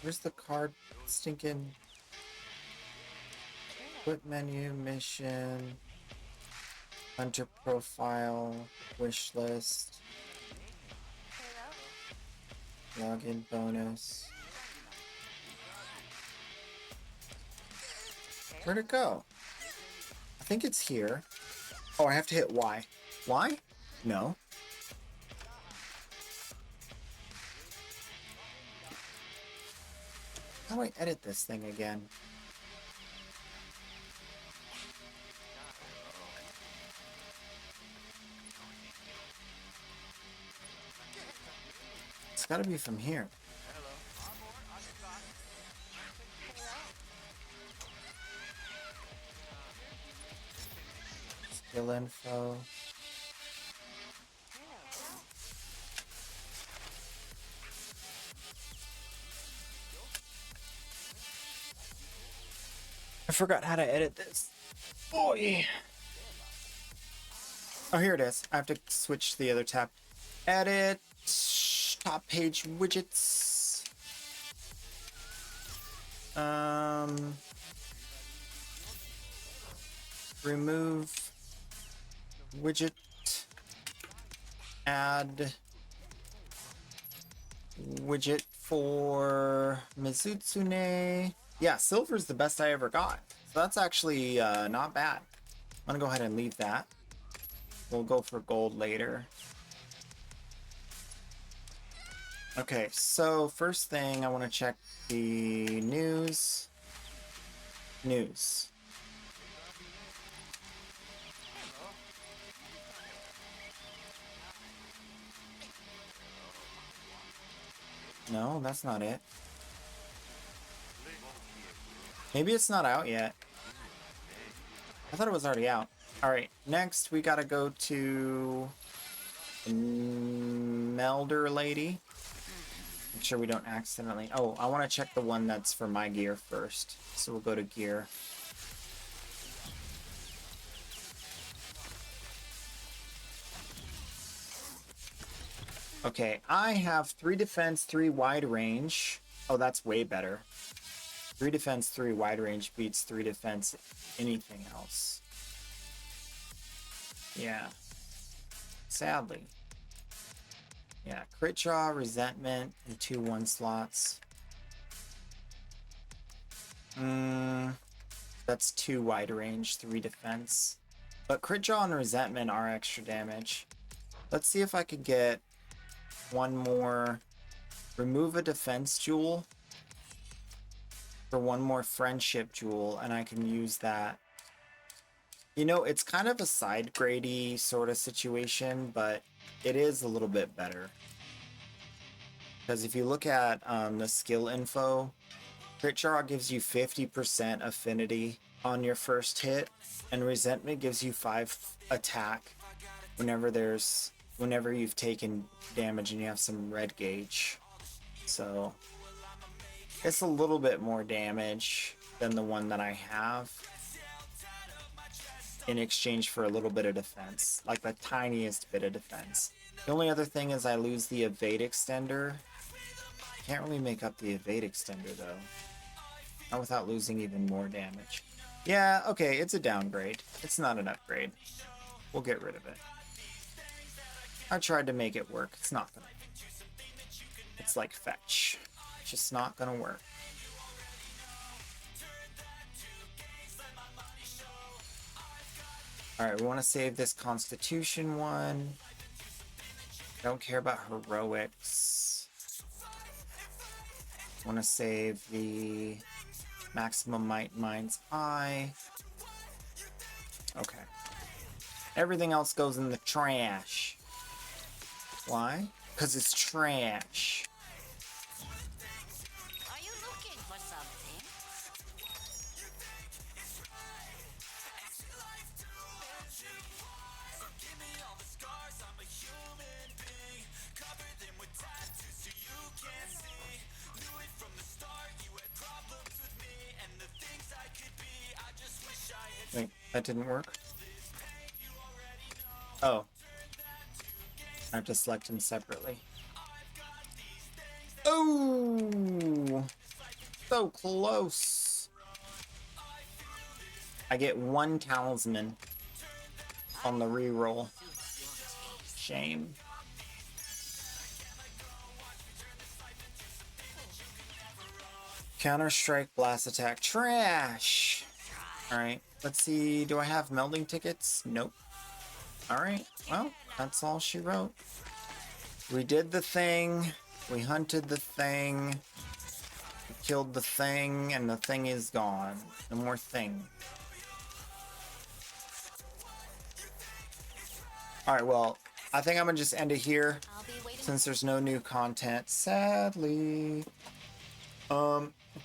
Where's the card? Stinking. Quit menu, mission, hunter profile, wish list, login bonus. Where'd it go? I think it's here. Oh, I have to hit Y. Y? No. How do I edit this thing again? It's gotta be from here. Skill info. I forgot how to edit this. Oh yeah. Oh, here it is. I have to switch to the other tab. Edit. Top page widgets. Remove widget. Add widget for Mitsutsune. Yeah, silver's the best I ever got. So that's actually not bad. I'm gonna go ahead and leave that. We'll go for gold later. Okay, so first thing I want to check the news. News. No, that's not it. Maybe it's not out yet. I thought it was already out. Alright, next we gotta go to the Melder Lady. Make sure we don't accidentally... Oh, I want to check the one that's for my gear first. So we'll go to gear. Okay, I have 3 defense, 3 wide range. Oh, that's way better. 3 defense, 3 wide range beats 3 defense anything else. Yeah. Sadly. Yeah, crit draw, resentment, and 2 1 slots. That's 2 wide range, 3 defense. But crit draw and resentment are extra damage. Let's see if I could get one more. Remove a defense jewel for one more friendship jewel, and I can use that. You know, it's kind of a side grady sort of situation, but it is a little bit better. Because if you look at the skill info, Crit Draw gives you 50% affinity on your first hit, and Resentment gives you 5 attack whenever you've taken damage and you have some red gauge. So it's a little bit more damage than the one that I have in exchange for a little bit of defense, like the tiniest bit of defense. The only other thing is I lose the evade extender. Can't really make up the evade extender though. Not without losing even more damage. Yeah, okay, it's a downgrade. It's not an upgrade. We'll get rid of it. I tried to make it work. It's not gonna. It's like fetch. It's just not gonna work. Alright, we want to save this Constitution one. Don't care about heroics. Want to save the maximum might mind's eye. Okay. Everything else goes in the trash. Why? Because it's trash. Are you looking for something? Wait, that didn't work? Oh. I have to select him separately. Oh! So close. I get 1 talisman on the reroll. Shame. Counter-strike, blast attack, trash! Alright, let's see. Do I have melding tickets? Nope. Alright, well, that's all she wrote. We did the thing. We hunted the thing. We killed the thing, and the thing is gone. No more thing. Alright, well, I think I'm gonna just end it here since there's no new content, sadly.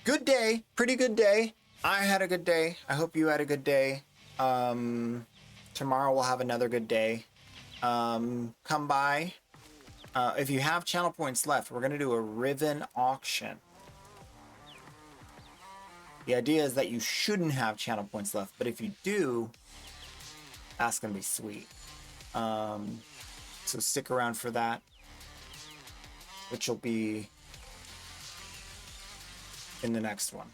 Good day. Pretty good day. I had a good day. I hope you had a good day. Tomorrow we'll have another good day. Come by. If you have channel points left, we're going to do a Riven auction. The idea is that you shouldn't have channel points left, but if you do, that's going to be sweet. So stick around for that, which will be in the next one.